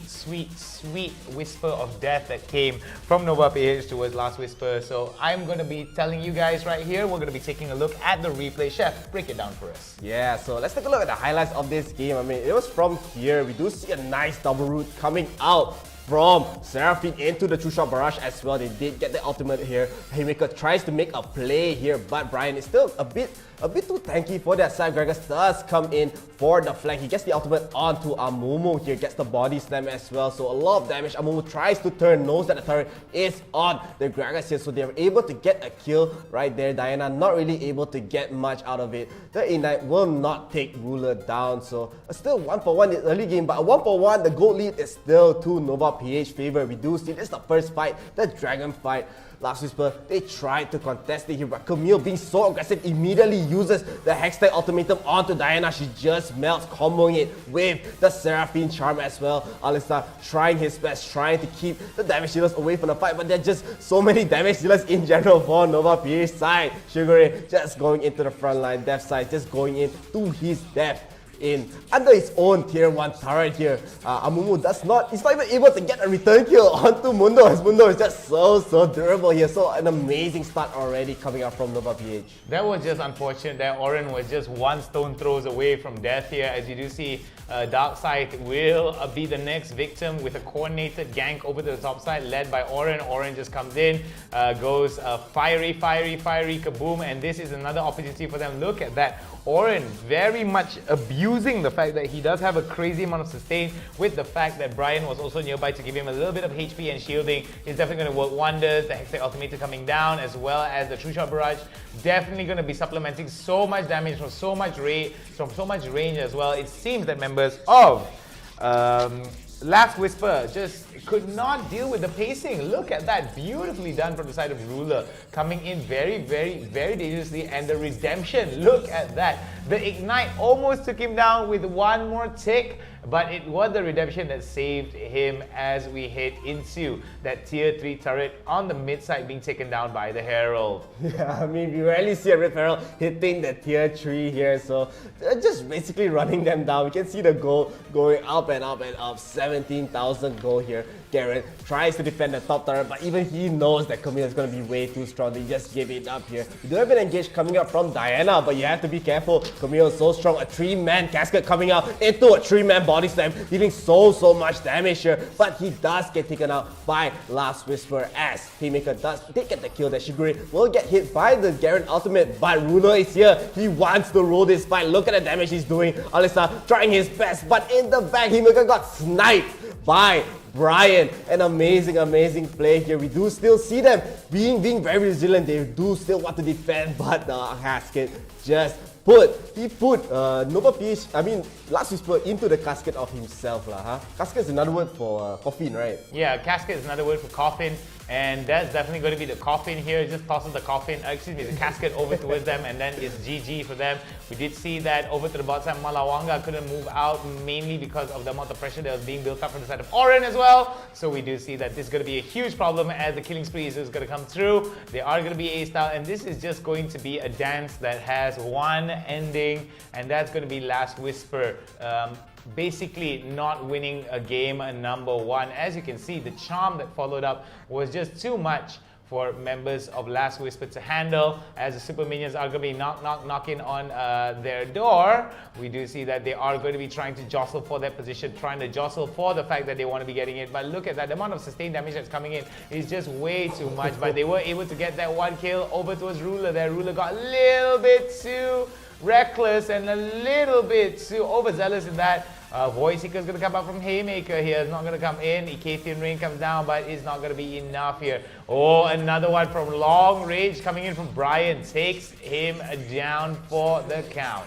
S9: whisper of death that came from NeonFaith towards last whisper. So I'm going to be telling you guys right here, we're going to be taking a look at the replay. Chef, break it down for us.
S7: Yeah, so let's take a look at the highlights of this game. I mean, it was from here. We do see a nice double root coming out from Seraphine into the two-shot barrage as well. They did get the ultimate here. Haymaker tries to make a play here, but Brian is still a bit too tanky for that side. Gragas does come in for the flank. He gets the ultimate onto Amumu here, gets the body slam as well. So a lot of damage. Amumu tries to turn, knows that the turret is on the Gragas here, so they're able to get a kill right there. Diana not really able to get much out of it. The Ignite will not take Ruler down, so still 1-for-1 in the early game, but 1-for-1, the gold lead is still to NeonFaith favor. We do see this is the first fight, the Dragon fight. Last Whisper, they tried to contest it here, but Camille, being so aggressive, immediately uses the Hextech Ultimatum onto Diana. She just melts, comboing it with the Seraphine Charm as well. Alistar trying his best, trying to keep the damage dealers away from the fight, but there are just so many damage dealers in general for NeonFaith side. Shigure just going into the front line, Death side just going in to his death. In under his own tier 1 turret here. Amumu he's not even able to get a return kill onto Mundo, as Mundo is just so durable here. So an amazing start already coming up from NeonFaith.
S9: That was just unfortunate that Oren was just one stone throws away from death here. As you do see, Darkside will be the next victim with a coordinated gank over to the top side led by Oren. Oren just comes in, goes fiery kaboom, and this is another opportunity for them. Look at that. Oren very much abusing the fact that he does have a crazy amount of sustain, with the fact that Brian was also nearby to give him a little bit of HP and shielding. Is definitely going to work wonders. The Hextech Ultimator coming down, as well as the True Shot Barrage, definitely going to be supplementing so much damage from so much range as well. It seems that members of Last Whisper just could not deal with the pacing. Look at that, beautifully done from the side of Ruler, coming in very dangerously, and the redemption, look at that. The Ignite almost took him down with one more tick, but it was the redemption that saved him as we head into that tier 3 turret on the mid side being taken down by the Herald.
S7: Yeah, I mean, we rarely see a Red Herald hitting the tier 3 here, so they're just basically running them down. We can see the gold going up and up and up, 17,000 gold here. Garen tries to defend the top turret, but even he knows that Camille is going to be way too strong. They just give it up here. We do have an engage coming up from Diana, but you have to be careful. Camille is so strong. A 3-man casket coming out into a 3-man body slam, dealing so much damage here. But he does get taken out by Last Whisper, as Haymaker does get the kill. That Shigure will get hit by the Garen ultimate, but Ruler is here. He wants to roll this fight. Look at the damage he's doing. Alistar trying his best, but in the back, Haymaker got sniped by Brian. An amazing play here. We do still see them being very resilient. They do still want to defend, but the casket just put NeonFaith, Last Whisper into the casket of himself. Casket is another word for coffin, right?
S9: Yeah, casket is another word for coffin. And that's definitely going to be the coffin here. Just tosses the coffin, the casket over towards them, and then it's GG for them. We did see that over to the bot side, Malawanga couldn't move out mainly because of the amount of pressure that was being built up from the side of Oren as well. So we do see that this is going to be a huge problem as the killing spree is going to come through. They are going to be aced out, and this is just going to be a dance that has one ending, and that's going to be Last Whisper. Basically not winning a game number one. As you can see, the charm that followed up was just too much for members of Last Whisper to handle, as the super minions are going to be knocking on their door. We do see that they are going to be trying to jostle for that position, trying to jostle for the fact that they want to be getting it. But look at that, the amount of sustained damage that's coming in is just way too much. But they were able to get that one kill over towards Ruler there. Ruler got a little bit too reckless and a little bit too overzealous in that. Voice Seeker is going to come out from Haymaker here. It's not going to come in. Icathian Rain comes down, but it's not going to be enough here. Oh, another one from long range coming in from Brian. Takes him down for the count.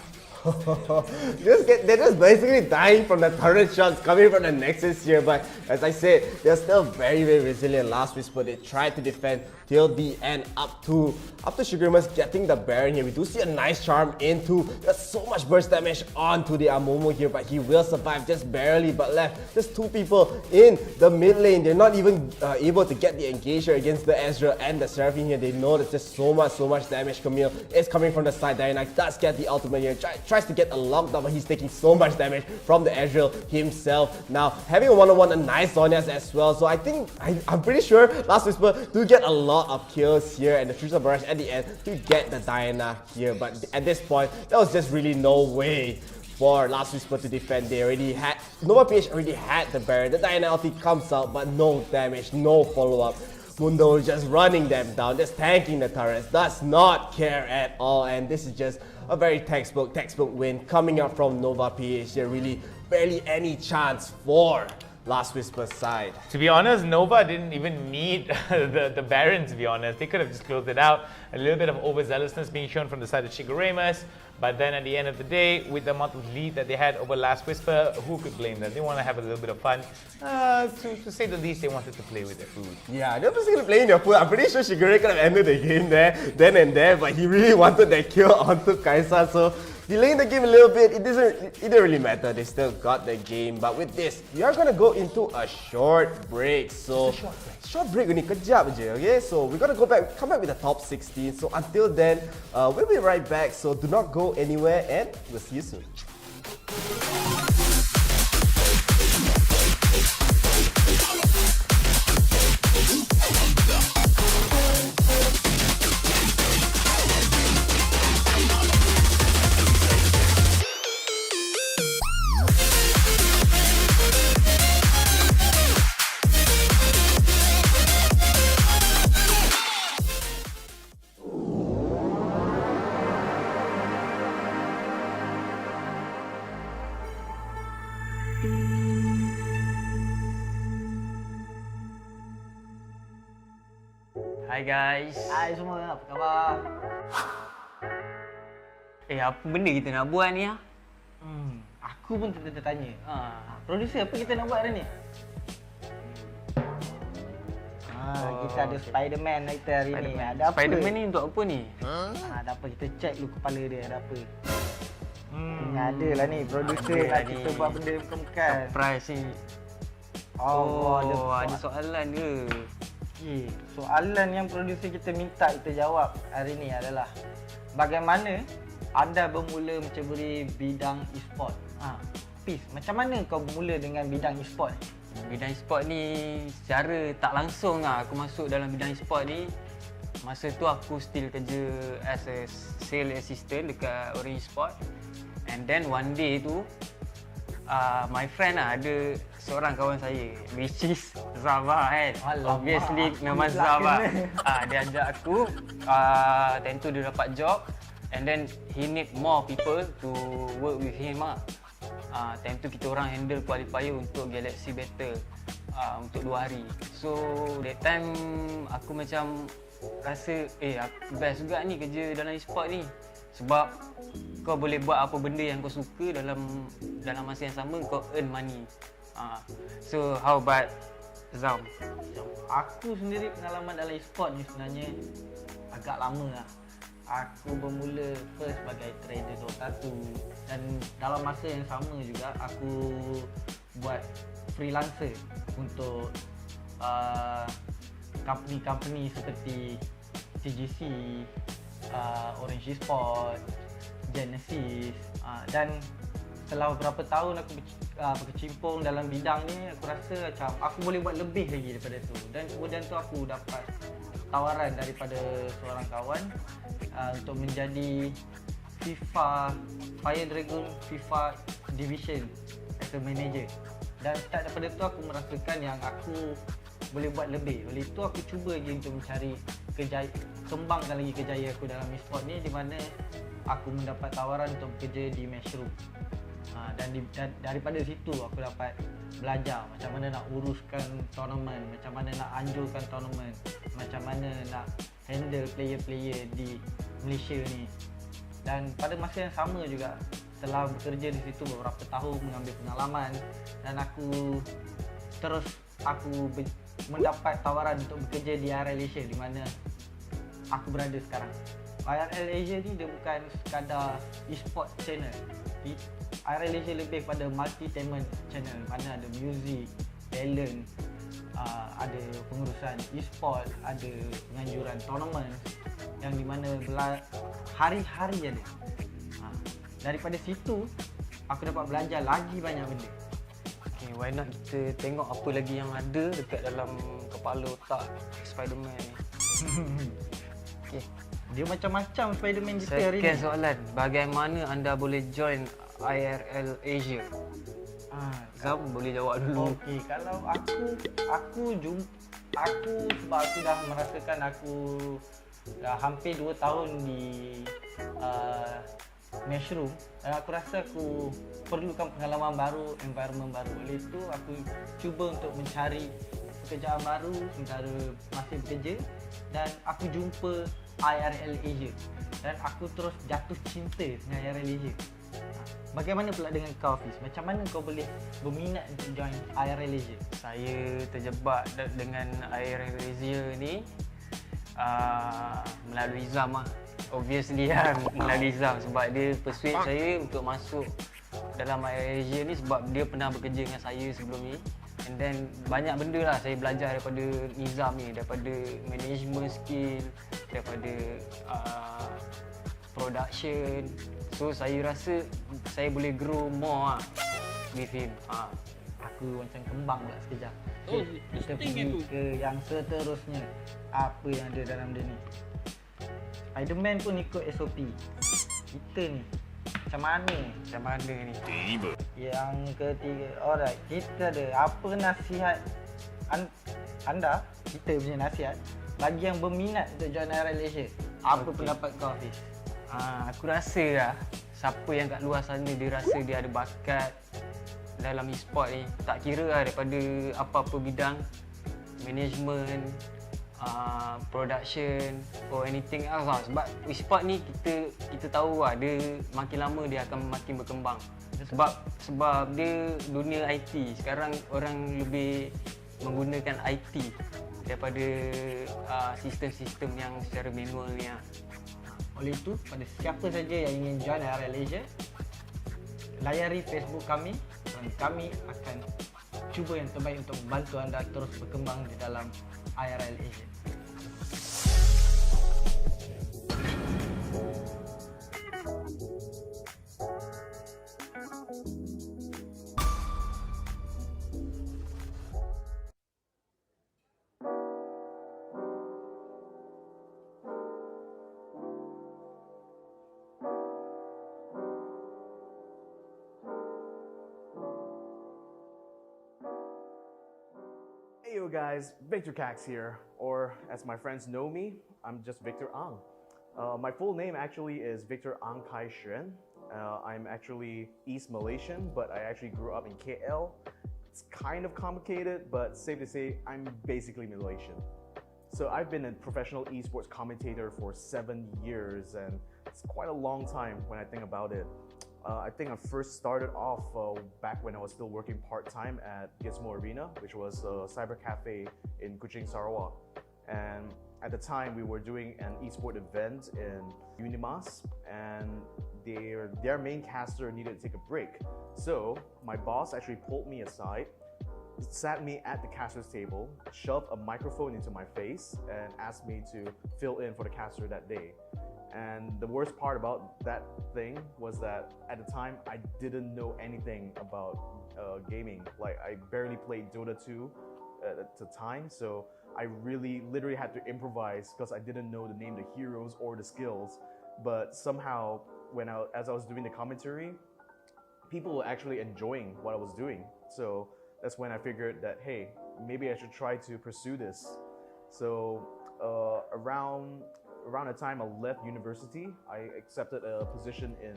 S7: They're just basically dying from the turret shots coming from the Nexus here, but as I said, they're still very, very resilient. Last Whisper, they tried to defend till the end up to Shigurima's getting the Baron here. We do see a nice charm into, there's so much burst damage onto the Amomo here, but he will survive just barely, but left just two people in the mid lane. They're not even able to get the engager against the Ezreal and the Seraphine here. They know there's just so much damage. Camille is coming from the side. Diana does get the ultimate here, tries to get a lockdown, but he's taking so much damage from the Ezreal himself. Now, having a one-on-one, a nice Zhonya's as well, so I think, I'm pretty sure Last Whisper do get a lot of kills here, and the Truce of Barrage at the end to get the Diana here. But at this point, there was just really no way for Last Whisper to defend. They already had, Nova PH already had the Baron. The Diana ulti comes out, but no damage, no follow-up. Mundo just running them down, just tanking the turrets, does not care at all, and this is just a very textbook win coming up from Nova PH. There really barely any chance for Last Whisper's side.
S9: To be honest, Nova didn't even need the Baron, to be honest. They could have just closed it out. A little bit of overzealousness being shown from the side of Shiguremas. But then at the end of the day, with the amount of lead that they had over Last Whisper, who could blame them? They want to have a little bit of fun. To say the least, they wanted to play with their food.
S7: Yeah, they're basically playing their food. I'm pretty sure Shigure could have ended the game then and there, but he really wanted that kill onto Kaisa, so delaying the game a little bit, it didn't really matter. They still got the game. But with this, we are gonna go into a short break. So short break only kejap je, okay? So we're gonna come back with the top 16. So until then, we'll be right back. So do not go anywhere, and we'll see you soon.
S2: Hai guys.
S10: Hai semua, apa khabar?
S2: Apa benda kita nak buat ni ah?
S10: Aku pun tertanya. Producer, apa kita nak buat hari ni? Kita ada Spiderman kita hari ni. Ada apa?
S2: Spiderman ni untuk apa ni?
S10: Ada apa, kita check dulu kepala dia ada apa. Ada lah ni, producer lah kita buat benda bukan-bukan.
S2: Surprise ni. Ada soalan ke?
S10: Soalan yang producer kita minta kita jawab hari ni adalah bagaimana anda bermula menceburi bidang e-sport? Peace, macam mana kau bermula dengan bidang e-sport?
S2: Bidang e-sport ni secara tak langsung aku masuk dalam bidang e-sport ni. Masa tu aku still kerja as a sales assistant dekat Orange Sport. And then one day tu my friend ada seorang kawan saya, which is Zava kan. Obviously nama Zava. Dia ajak aku, time tu dia dapat job, and then he need more people to work with him time tu kita orang handle qualifier untuk Galaxy Battle untuk 2 hari. So that time aku macam rasa best juga ni kerja dalam e-sport ni, sebab kau boleh buat apa benda yang kau suka dalam masa yang sama, kau earn money. So how about Zam.
S10: Aku sendiri pengalaman dalam e-sport ni sebenarnya agak lama lah. Aku bermula first sebagai trader Dota 2 dan dalam masa yang sama juga aku buat freelancer untuk company-company seperti TGC, Orange Sport, Genesis, dan setelah beberapa tahun aku berkecimpung dalam bidang ni, aku rasa macam aku boleh buat lebih lagi daripada tu. Dan kemudian tu aku dapat tawaran daripada seorang kawan untuk menjadi Fire Dragon FIFA Division as a manager. Dan start daripada tu aku merasakan yang aku boleh buat lebih. Oleh itu aku cuba lagi untuk mencari kembangkan lagi kejayaan aku dalam e-sport ni, di mana aku mendapat tawaran untuk bekerja di Matchroom. Dan daripada situ aku dapat belajar macam mana nak uruskan tournament, macam mana nak anjurkan tournament, macam mana nak handle player-player di Malaysia ni. Dan pada masa yang sama juga, setelah bekerja di situ beberapa tahun, mengambil pengalaman, dan aku mendapat tawaran untuk bekerja di IRL ASIA, di mana aku berada sekarang. IRL ASIA ni dia bukan sekadar e-sport channel. IRL ASIA lebih pada multi-talent channel, mana ada music, talent, ada pengurusan e-sport, ada penganjuran tournament yang di mana hari-hari ada. Daripada situ aku dapat belajar lagi banyak benda.
S2: Okay, why not kita tengok apa lagi yang ada dekat dalam kepala otak Spiderman ni. Okay.
S10: Dia macam-macam Spiderman kita hari ni.
S2: Second soalan, bagaimana anda boleh join IRL ASIA? Zam boleh jawab dulu.
S10: Okey, kalau aku sebab aku dah merasakan aku dah hampir 2 tahun di Matchroom, dan aku rasa aku perlukan pengalaman baru, environment baru. Oleh itu aku cuba untuk mencari pekerjaan baru sementara masih bekerja, dan aku jumpa IRL ASIA dan aku terus jatuh cinta dengan IRL ASIA. Bagaimana pula dengan kau, Fiz? Macam mana kau boleh berminat untuk join IRL ASIA?
S2: Saya terjebak dengan IRL ASIA ni melalui Zam lah. Obviously kan, melalui Zam, sebab dia persuade saya untuk masuk dalam IRL ASIA ni sebab dia pernah bekerja dengan saya sebelum ni. And then banyak benda lah saya belajar daripada Nizam ni, daripada management skill, daripada production. So saya rasa saya boleh grow more lah with him.
S10: Aku macam kembang pula sekejap. Okay, kita pergi ke yang seterusnya. Apa yang ada dalam dia ni? Spiderman pun ikut SOP. Kita ni macam mana?
S2: Macam mana ni?
S10: Yang ketiga, alright, kita ada apa nasihat anda, kita punya nasihat bagi yang berminat untuk join IRL ASIA? Apa pendapat kau, Hafiz?
S2: Aku rasa lah, siapa yang kat luar sana dia rasa dia ada bakat dalam e-sport ni, tak kira lah daripada apa-apa bidang, management, production or anything else lah. Sebab e-sport ni kita tahu lah, dia makin lama dia akan makin berkembang. Sebab dia dunia IT. Sekarang orang lebih menggunakan IT daripada sistem-sistem yang secara manual ni lah.
S10: Oleh itu, pada siapa saja yang ingin join IRL ASIA, layari Facebook kami dan kami akan cuba yang terbaik untuk membantu anda terus berkembang di dalam IRL ASIA.
S11: Hey yo guys, Victor Cax here, or as my friends know me, I'm just Victor Ang. My full name actually is Victor Ang Kai Xuan. I'm actually East Malaysian, but I actually grew up in KL. It's kind of complicated, but safe to say, I'm basically Malaysian. So I've been a professional esports commentator for 7 years, and it's quite a long time when I think about it. I think I first started off back when I was still working part-time at Gizmo Arena, which was a cyber cafe in Kuching, Sarawak. And at the time, we were doing an esport event in Unimas, and their main caster needed to take a break. So my boss actually pulled me aside, sat me at the caster's table, shoved a microphone into my face, and asked me to fill in for the caster that day. And the worst part about that thing was that at the time, I didn't know anything about gaming. Like, I barely played Dota 2 at the time, so I really literally had to improvise because I didn't know the name of the heroes or the skills. But somehow, as I was doing the commentary, people were actually enjoying what I was doing. So that's when I figured that, hey, maybe I should try to pursue this. So around the time I left university, I accepted a position in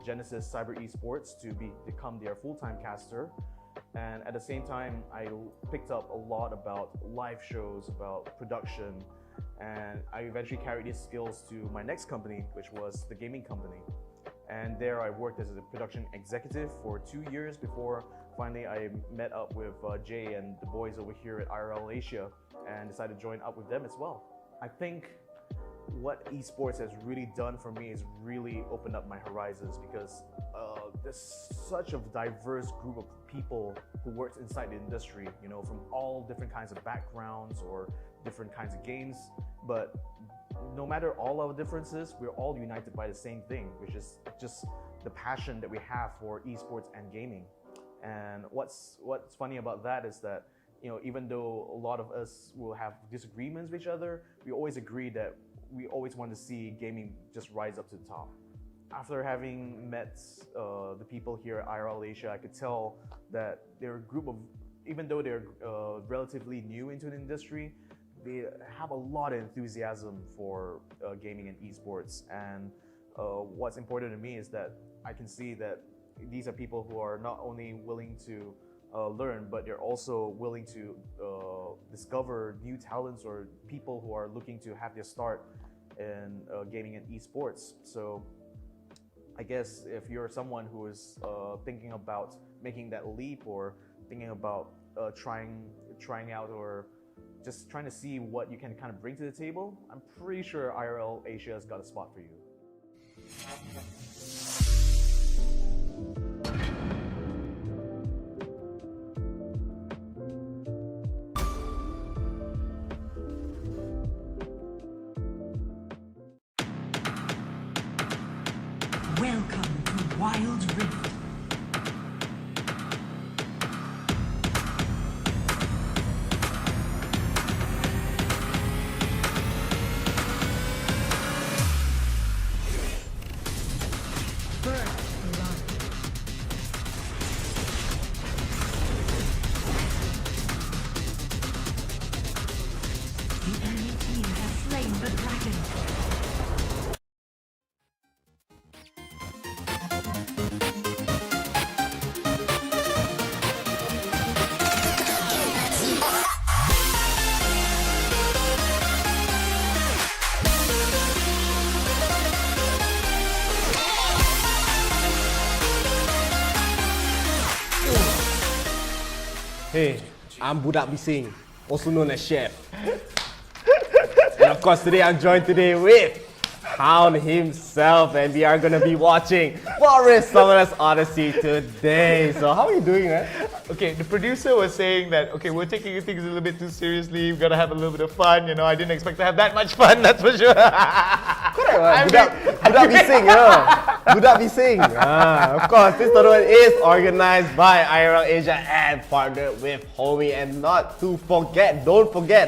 S11: Genesis Cyber Esports to become their full-time caster. And at the same time, I picked up a lot about live shows, about production, and I eventually carried these skills to my next company, which was the gaming company. And there I worked as a production executive for 2 years before finally I met up with Jay and the boys over here at IRL Asia and decided to join up with them as well. I think what esports has really done for me is really opened up my horizons, because there's such a diverse group of people who works inside the industry, you know, from all different kinds of backgrounds or different kinds of games. But no matter all our differences, we're all united by the same thing, which is just the passion that we have for esports and gaming. And what's funny about that is that, you know, even though a lot of us will have disagreements with each other, we always agree that we always want to see gaming just rise up to the top. After having met the people here at IRL Asia, I could tell that they're a group of, even though they're relatively new into the industry, they have a lot of enthusiasm for gaming and esports. And what's important to me is that I can see that these are people who are not only willing to learn, but they're also willing to discover new talents or people who are looking to have their start in gaming and esports. So I guess if you're someone who is thinking about making that leap, or thinking about trying out, or just trying to see what you can kind of bring to the table, I'm pretty sure IRL Asia has got a spot for you.
S3: Welcome to Wild Rift. The enemy team has slain the dragon.
S7: Hey, I'm Budak Bising, also known as Chef. And of course, today I'm joined with Hound himself, and we are gonna be watching Forest Summoners Odyssey today. So how are you doing, man?
S9: Okay, the producer was saying that, okay, we're taking things a little bit too seriously, we've got to have a little bit of fun, you know. I didn't expect to have that much fun, that's for sure.
S7: Correct, Budak Bising, Budak Bising. Of course, this tournament is organized by IRL Asia and partnered with Homiee. And not to forget, don't forget,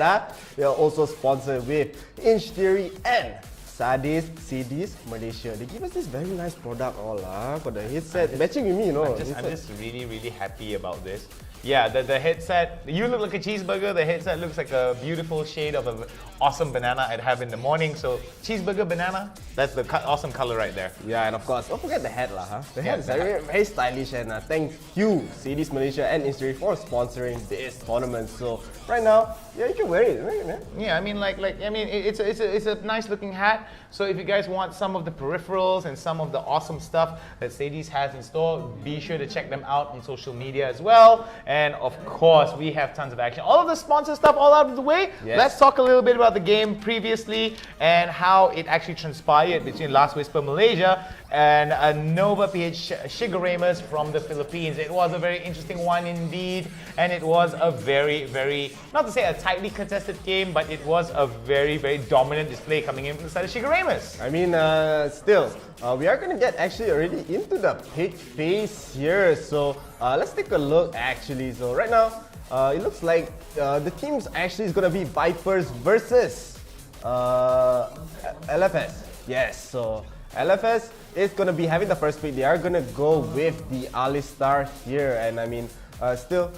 S7: we are also sponsored with Inch Theory and Sadis CDs Malaysia. They give us this very nice product all for the headset, matching with me, you know.
S12: I'm just really happy about this.
S9: Yeah, the headset, you look like a cheeseburger, the headset looks like a beautiful shade of an awesome banana I'd have in the morning. So cheeseburger, banana, that's the awesome color right there.
S7: Yeah, and of course, don't forget the hat lah, huh? The hat is very, very stylish, and thank you, Odysseys Malaysia and Insta for sponsoring this tournament. So right now, yeah, you can wear it, right, man?
S9: Yeah, I mean, it's a nice looking hat. So if you guys want some of the peripherals and some of the awesome stuff that Odysseys has in store, be sure to check them out on social media as well. And of course, we have tons of action. All of the sponsor stuff all out of the way.
S7: Yes.
S9: Let's talk a little bit about the game previously and how it actually transpired between Last Whisper Malaysia and Nova PH Shigaremas from the Philippines. It was a very interesting one indeed, and it was a very, very, not to say a tightly contested game, but it was a very, very dominant display coming in from the side of Shigaremas.
S7: I mean, still, we are going to get actually already into the pick phase here. So let's take a look actually. So right now, it looks like the teams actually is going to be Vipers versus LFS. Yes, so LFS is going to be having the first pick. They are going to go with the Alistar here. And I mean, still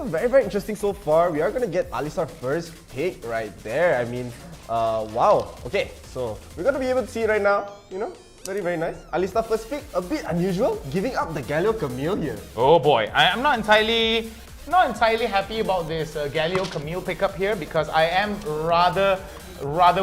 S7: very, very interesting so far. We are going to get Alistar first pick right there. I mean, wow. Okay, so we're going to be able to see right now, you know, very, very nice. Alistar first pick, a bit unusual, giving up the Galio Camille here.
S9: Oh boy, I'm not entirely happy about this Galio Camille pickup here, because I am rather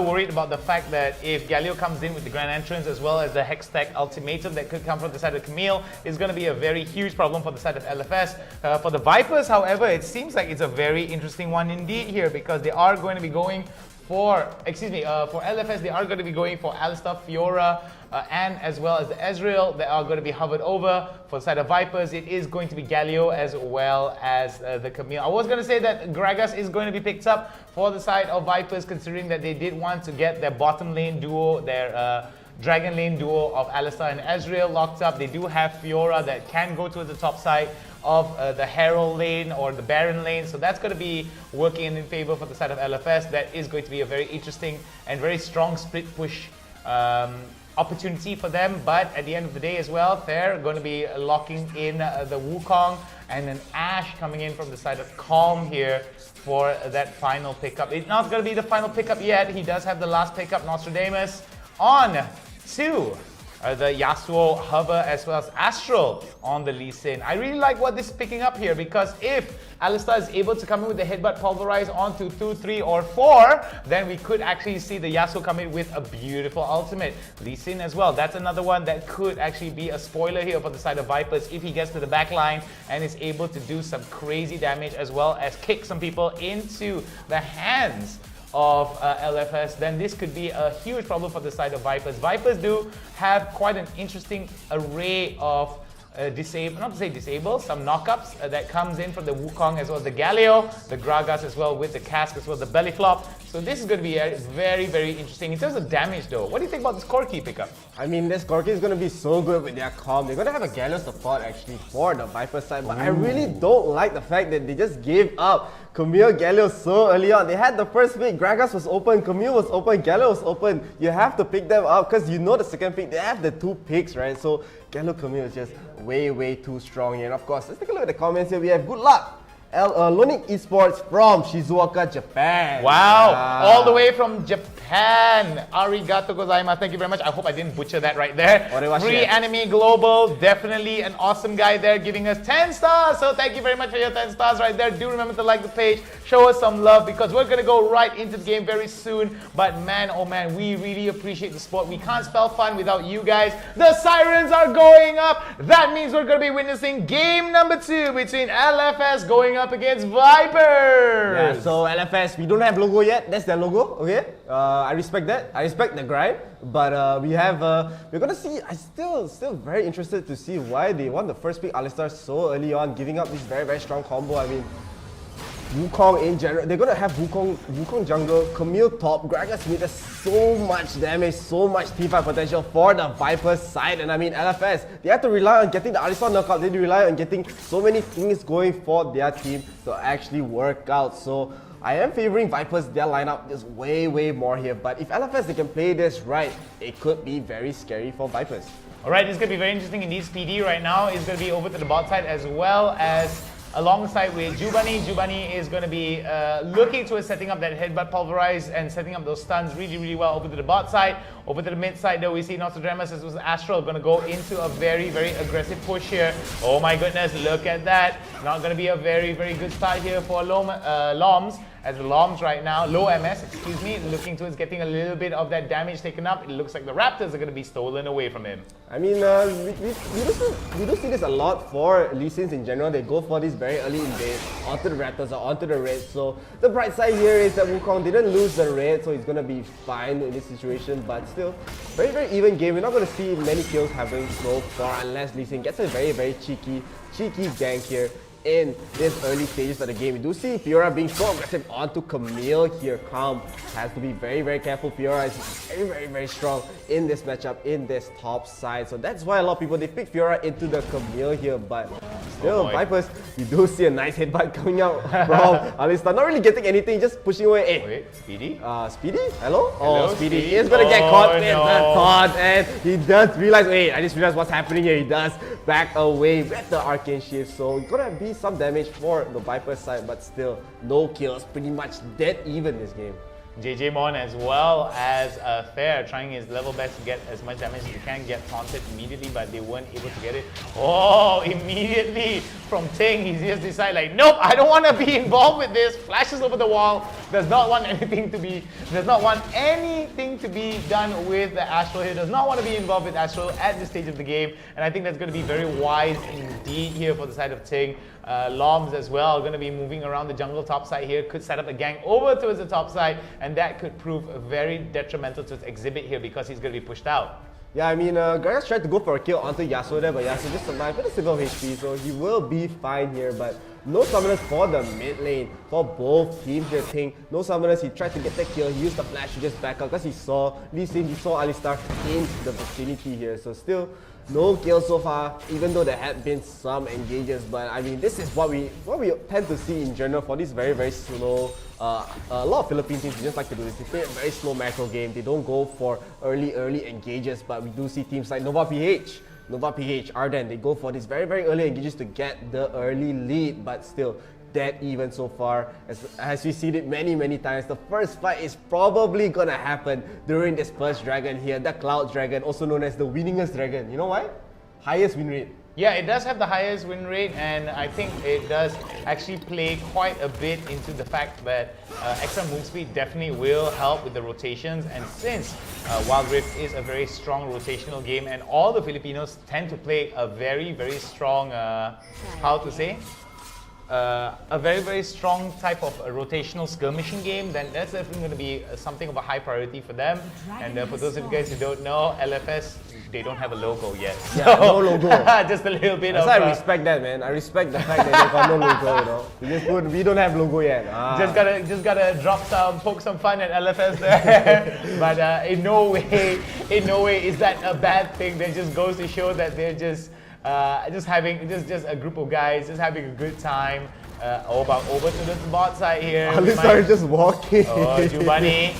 S9: worried about the fact that if Galio comes in with the Grand Entrance as well as the Hextech Ultimatum that could come from the side of Camille, is going to be a very huge problem for the side of LFS. For the Vipers, however, it seems like it's a very interesting one indeed here, because they are going to be going for, for LFS, they are going to be going for Alistar, Fiora, and as well as the Ezreal that are going to be hovered over. For the side of Vipers, it is going to be Galio as well as the Camille. I was going to say that Gragas is going to be picked up for the side of Vipers, considering that they did want to get their bottom lane duo, their Dragon lane duo of Alistar and Ezreal locked up. They do have Fiora that can go to the top side of the Herald lane or the Baron lane, so that's going to be working in favor for the side of LFS. That is going to be a very interesting and very strong split push opportunity for them, but at the end of the day as well, they're going to be locking in the Wukong and an Ashe coming in from the side of Calm here for that final pickup. It's not going to be the final pickup yet. He does have the last pickup, Nostradamus, on to the Yasuo hover as well as Astral on the Lee Sin. I really like what this is picking up here, because if Alistar is able to come in with the Headbutt Pulverize onto 2, 3, or 4, then we could actually see the Yasuo come in with a beautiful ultimate. Lee Sin as well, that's another one that could actually be a spoiler here for the side of Vipers if he gets to the back line and is able to do some crazy damage as well as kick some people into the hands of LFS, then this could be a huge problem for the side of Vipers. Vipers do have quite an interesting array of not to say disable, some knockups that comes in from the Wukong as well as the Galio, the Gragas as well with the Cask as well as the Belly Flop. So this is going to be very, very interesting. In terms of damage though, what do you think about this Corki pickup?
S7: I mean, this Corki is going to be so good with their Calm. They're going to have a Galio support actually for the Viper side, but I really don't like the fact that they just gave up Camille Galio so early on. They had the first pick, Gragas was open, Camille was open, Galio was open. You have to pick them up because you know the second pick, they have the 2 picks, right? So Galio Camille is just way, way too strong here. And of course, let's take a look at the comments here. We have good luck. Lonic Esports from Shizuoka, Japan.
S9: Wow, all the way from Japan. Arigato gozaimasu. Thank you very much. I hope I didn't butcher that right there. Free Anime Global, definitely an awesome guy there, giving us 10 stars. So thank you very much for your 10 stars right there. Do remember to like the page, show us some love, because we're going to go right into the game very soon. But man, oh man, we really appreciate the support. We can't spell fun without you guys. The sirens are going up. That means we're going to be witnessing game number 2 between LFS going up against Vipers.
S7: Yeah, so LFS, we don't have logo yet. That's their logo, okay? I respect that. I respect the grind. But we're gonna see. I'm still very interested to see why they want the first pick Alistar so early on, giving up this very, very strong combo. I mean, Wukong in general, they're gonna have Wukong jungle, Camille top, Gragas mid. There's so much damage, so much T5 potential for the Vipers side. And I mean, LFS, they have to rely on getting the Alistar knockout. They rely on getting so many things going for their team to actually work out. So I am favoring Vipers. Their lineup is way, way more here. But if LFS, they can play this right, it could be very scary for Vipers.
S9: Alright, this is going to be very interesting. Indeed, Speedy right now is going to be over to the bot side as well as alongside with Jubani. Jubani is going to be looking towards setting up that headbutt pulverize and setting up those stuns really well over to the bot side. Over to the mid side though, we see Nostradamus as well as Astral going to go into a very aggressive push here. Oh my goodness, look at that. Not going to be a very good start here for Loms. As the Loms right now, low MS, excuse me, looking towards getting a little bit of that damage taken up. It looks like the Raptors are going to be stolen away from him.
S7: I mean, we do see this a lot for Lee Sins in general. They go for this very early invade onto the Raptors or onto the Red. So the bright side here is that Wukong didn't lose the Red, so he's going to be fine in this situation. But still, very even game. We're not going to see many kills happening so far unless Lee Sin gets a very cheeky gank here in this early stages of the game. We do see Fiora being so aggressive onto Camille here. Calm has to be very careful. Fiora is very strong in this matchup, in this top side. So that's why a lot of people, they pick Fiora into the Camille here. But still, Vipers, you do see a nice headbutt coming out from Alistar. Not really getting anything, just pushing away. Hey,
S9: wait, Speedy?
S7: Speedy? Hello?
S9: Hello,
S7: Oh, Speedy
S9: Speedy.
S7: is gonna get caught with
S9: no.
S7: the taunt, and he does realize, wait, I just realized what's happening here. He does back away with the Arcane Shift. So gonna be some damage for the Viper side, but still no kills, pretty much dead even this game.
S9: JJ Mon as well as Fair trying his level best to get as much damage as he can, get taunted immediately, but they weren't able to get it. Oh, immediately from Ting, he just decided like, nope, I don't want to be involved with this. Flashes over the wall, does not want anything to be done with the Astral here, does not want to be involved with Astral at this stage of the game, and I think that's going to be very wise indeed here for the side of Ting. Loms as well going to be moving around the jungle top side here, could set up a gang over towards the top side, and that could prove very detrimental to his Exhibit here because he's going to be pushed out.
S7: Yeah, I mean, Gragas tried to go for a kill onto Yasuo there, but Yasuo just survived with a single HP, so he will be fine here. But no summoners for the mid lane for both teams here. Ting, no summoners, he tried to get the kill, he used the flash to just back up because he saw Lee Sin, he saw Alistar in the vicinity here. So still, no kills so far, even though there had been some engages. But I mean, this is what we tend to see in general for this very slow. A lot of Philippine teams just like to do this. They play a very slow macro game. They don't go for early engages. But we do see teams like Nova PH, Arden. They go for these very early engages to get the early lead. But still, dead even so far. As we've seen it many times, the first fight is probably gonna happen during this first dragon here, the Cloud Dragon, also known as the winningest dragon. You know why? Highest win rate.
S9: Yeah, it does have the highest win rate, and I think it does actually play quite a bit into the fact that extra move speed definitely will help with the rotations. And since Wild Rift is a very strong rotational game, and all the Filipinos tend to play a very strong, a very strong type of a rotational skirmishing game, then that's definitely going to be something of a high priority for them. And for those of you guys who don't know, LFS, they don't have a logo yet. So,
S7: yeah, no logo.
S9: Just a little bit
S7: That's
S9: of...
S7: why I respect that, man. I respect the fact that they got no logo, you know. We don't have logo yet.
S9: Just gotta poke some fun at LFS there. But in no way is that a bad thing. That just goes to show that they're just having just a group of guys just having a good time. Over to the bot side here.
S7: Alistar is just walking.
S9: Oh, Jubani.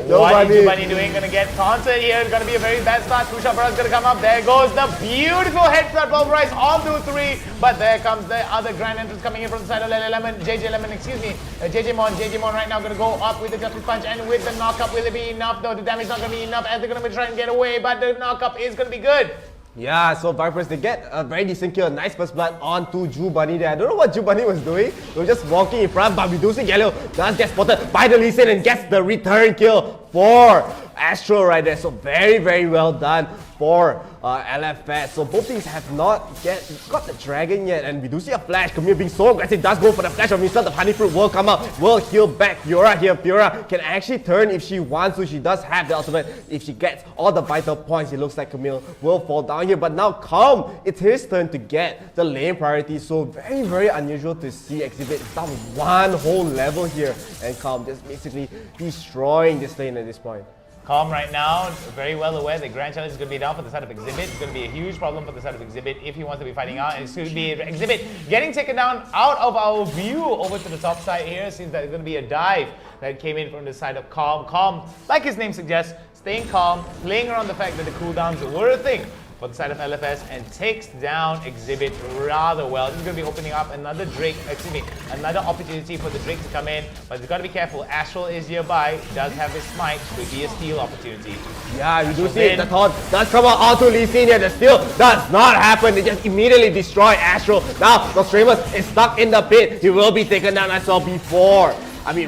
S9: What is Jubani doing? Gonna get taunted here. It's gonna be a very bad start. Kushabra's gonna come up. There goes the beautiful headshot pulverize on to 3. But there comes the other grand entrance coming in from the side of JJ Lemon, excuse me. JJ Mon right now gonna go up with the Justice Punch and with the knockup. Will it be enough? No, the damage not gonna be enough as they're gonna be trying to get away. But the knockup is gonna be good.
S7: Yeah, so Vipers, they get a very decent kill, nice first blood onto Jubani there. I don't know what Jubani was doing. They were just walking in front, but we do see Galileo does get spotted by the Lee Sin and gets the return kill for Astro right there. So very well done for LFS. So both teams have not yet got the dragon yet, and we do see a flash. Camille being so aggressive, does go for the flash of himself. The honey fruit will come out, will heal back Fiora here. Fiora can actually turn if she wants to. She does have the ultimate. If she gets all the vital points, it looks like Camille will fall down here. But now Calm, it's his turn to get the lane priority. So very unusual to see Exhibit down one whole level here, and Calm just basically destroying this lane at this point.
S9: Calm right now, very well aware that Grand Challenge is going to be down for the side of Exhibit. It's going to be a huge problem for the side of Exhibit if he wants to be fighting out. And it's going to be Exhibit getting taken down out of our view over to the top side here. Seems that it's going to be a dive that came in from the side of Calm. Calm, like his name suggests, staying calm, playing around the fact that the cooldowns were a thing for the side of LFS and takes down Exhibit rather well. This is going to be opening up another another opportunity for the Drake to come in, but you've got to be careful. Astral is nearby, does have his smite, could be a steal opportunity.
S7: Yeah, you do see it. The taunt does come out onto Lee Sin here. The steal does not happen. They just immediately destroy Astral. Now, Nostradamus is stuck in the pit. He will be taken down as well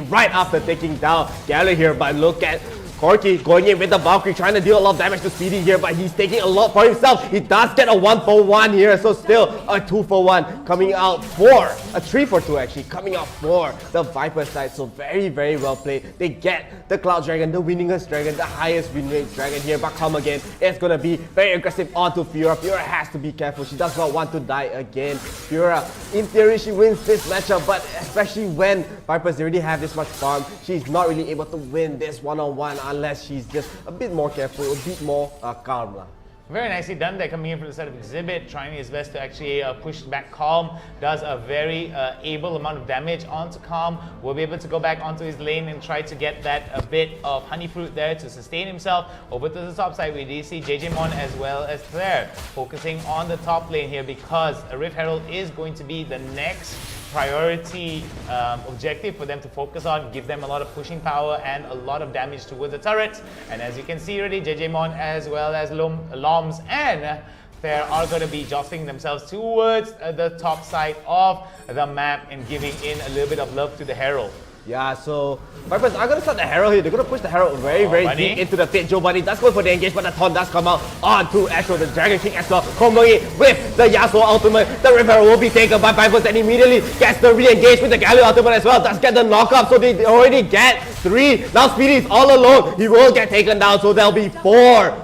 S7: right after taking down Galley here. But look at Corky going in with the Valkyrie, trying to deal a lot of damage to Speedy here, but he's taking a lot for himself. He does get a 1-for-1 here, so still a 2-for-1 coming out for, a 3-for-2 actually, coming out for the Viper side. So very, very well played. They get the Cloud Dragon, the winningest dragon, the highest win rate dragon here, but come again, it's gonna be very aggressive onto Fiora. Fiora has to be careful. She does not want to die again. Fiora, in theory, she wins this matchup, but especially when Vipers already have this much farm, she's not really able to win this one-on-one unless she's just a bit more careful, a bit more calm.
S9: Very nicely done there, coming in from the side of Exhibit, trying his best to actually push back Calm. Does a very able amount of damage onto Calm. Will be able to go back onto his lane and try to get that a bit of honey fruit there to sustain himself. Over to the top side, we do see JJ Mon as well as Claire focusing on the top lane here, because a Rift Herald is going to be the next priority objective for them to focus on, give them a lot of pushing power and a lot of damage towards the turrets. And as you can see already, JJ Mon as well as Loms and Fair are going to be jostling themselves towards the top side of the map and giving in a little bit of love to the Herald.
S7: Yeah, so Vipers are going to start the Herald here. They're going to push the Herald very, very deep into the pit. Joe Bunny does go for the engage, but the taunt does come out onto Astro, the Dragon King as well. Comboing it with the Yasuo ultimate. The Rift Herald will be taken by Vipers and immediately gets the re-engage with the Galio ultimate as well. Does get the knock-up, so they already get 3. Now Speedy is all alone. He will get taken down, so there'll be 4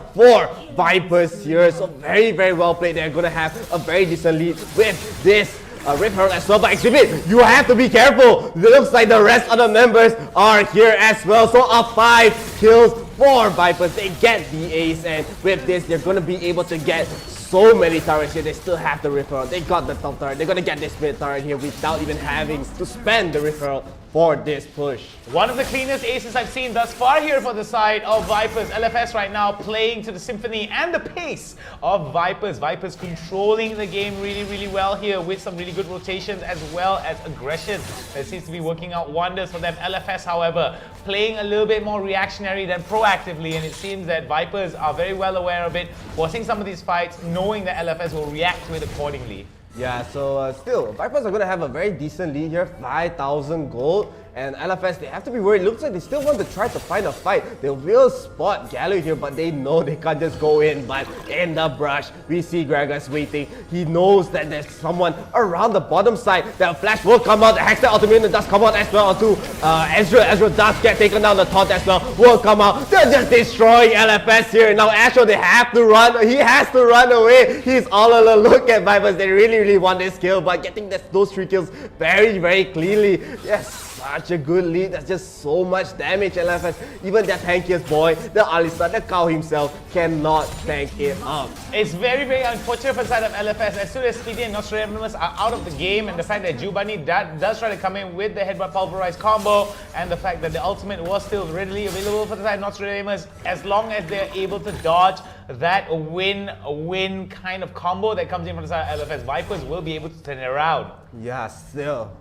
S7: Vipers here. So very, very well played. They're going to have a very decent lead with this Rift Herald as well, but Exhibit, you have to be careful. It looks like the rest of the members are here as well. So a 5 kills for Vipers. They get the ace, and with this, they're going to be able to get so many turrets here. They still have the Rift Herald. They got the top turret. They're going to get this mid turret here without even having to spend the Rift Herald for this push.
S9: One of the cleanest aces I've seen thus far here for the side of Vipers. LFS right now playing to the symphony and the pace of Vipers. Vipers controlling the game really, really well here with some really good rotations as well as aggression. That seems to be working out wonders for them. LFS, however, playing a little bit more reactionary than proactively, and it seems that Vipers are very well aware of it, watching some of these fights, knowing that LFS will react to it accordingly.
S7: Yeah, so still, Vipers are going to have a very decent lead here, 5,000 gold. And LFS, they have to be worried. Looks like they still want to try to find a fight. They will spot Gallo here, but they know they can't just go in. But in the brush, we see Gragas waiting. He knows that there's someone around the bottom side. The flash will come out. The Hextech ultimate does come out as well onto Ezreal. Ezreal does get taken down. The taunt as well will come out. They're just destroying LFS here. Now Astro, they have to run. He has to run away. He's all alone. Look at Vipers. They really, really want this kill, but getting those 3 kills very, very cleanly. Yes. Such a good lead. That's just so much damage. LFS, even their tankiest boy, the Alistar, the cow himself, cannot tank it up.
S9: It's very, very unfortunate for the side of LFS. As soon as Speedy and Nostradamus are out of the game, and the fact that Jubani does try to come in with the headbutt pulverize combo, and the fact that the ultimate was still readily available for the side of Nostradamus, as long as they're able to dodge that win kind of combo that comes in from the side of LFS, Vipers will be able to turn it around.
S7: Yeah, still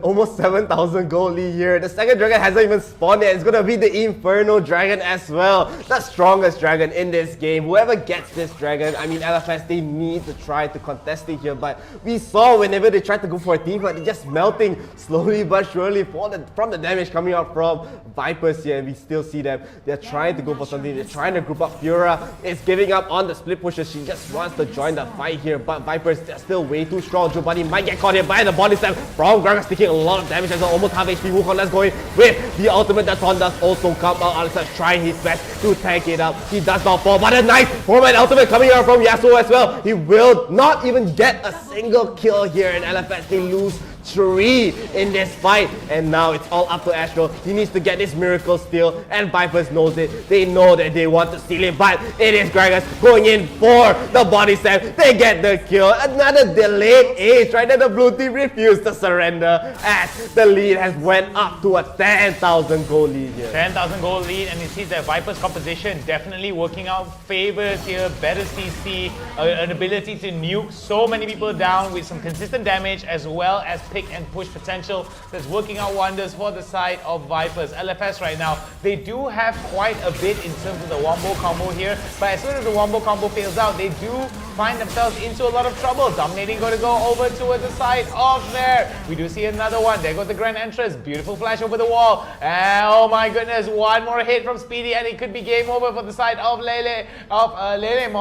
S7: almost 7,000 gold lead here. The second dragon hasn't even spawned yet. It's gonna be the Inferno Dragon as well. The strongest dragon in this game. Whoever gets this dragon, I mean LFS, they need to try to contest it here. But we saw whenever they tried to go for a team fight, they're just melting slowly but surely from the damage coming out from Vipers here. And we still see them. They're trying to go for something. They're trying to group up. Fiora is giving up on the split pushes. She just wants to join the fight here. But Vipers, they're still way too strong. Jobani might get caught here by the body slam from Gragas, taking a lot of damage as well. Almost half HP. Wukong, let's go in with the ultimate. That Taunt does also come out. Alistar trying his best to tank it up. He does not fall, but a nice 4-man ultimate coming out from Yasuo as well. He will not even get a single kill here, and LFS, they lose 3 in this fight. And now it's all up to Astro. He needs to get this miracle steal, and Vipers knows it. They know that they want to steal it, but it is Gragas going in for the body slam. They get the kill. Another delayed ace, right? And the blue team refused to surrender as the lead has went up to a 10,000 gold lead here.
S9: 10,000 gold lead, and you see that Viper's composition definitely working out favors here. Better CC, an ability to nuke so many people down with some consistent damage, as well as pick and push potential that's working out wonders for the side of Vipers. LFS right now, they do have quite a bit in terms of the wombo combo here, but as soon as the wombo combo fails out, they do find themselves into a lot of trouble. Dominating going to go over towards the side of there. We do see another one. There goes the grand entrance. Beautiful flash over the wall. And oh my goodness, one more hit from Speedy and it could be game over for the side of JJ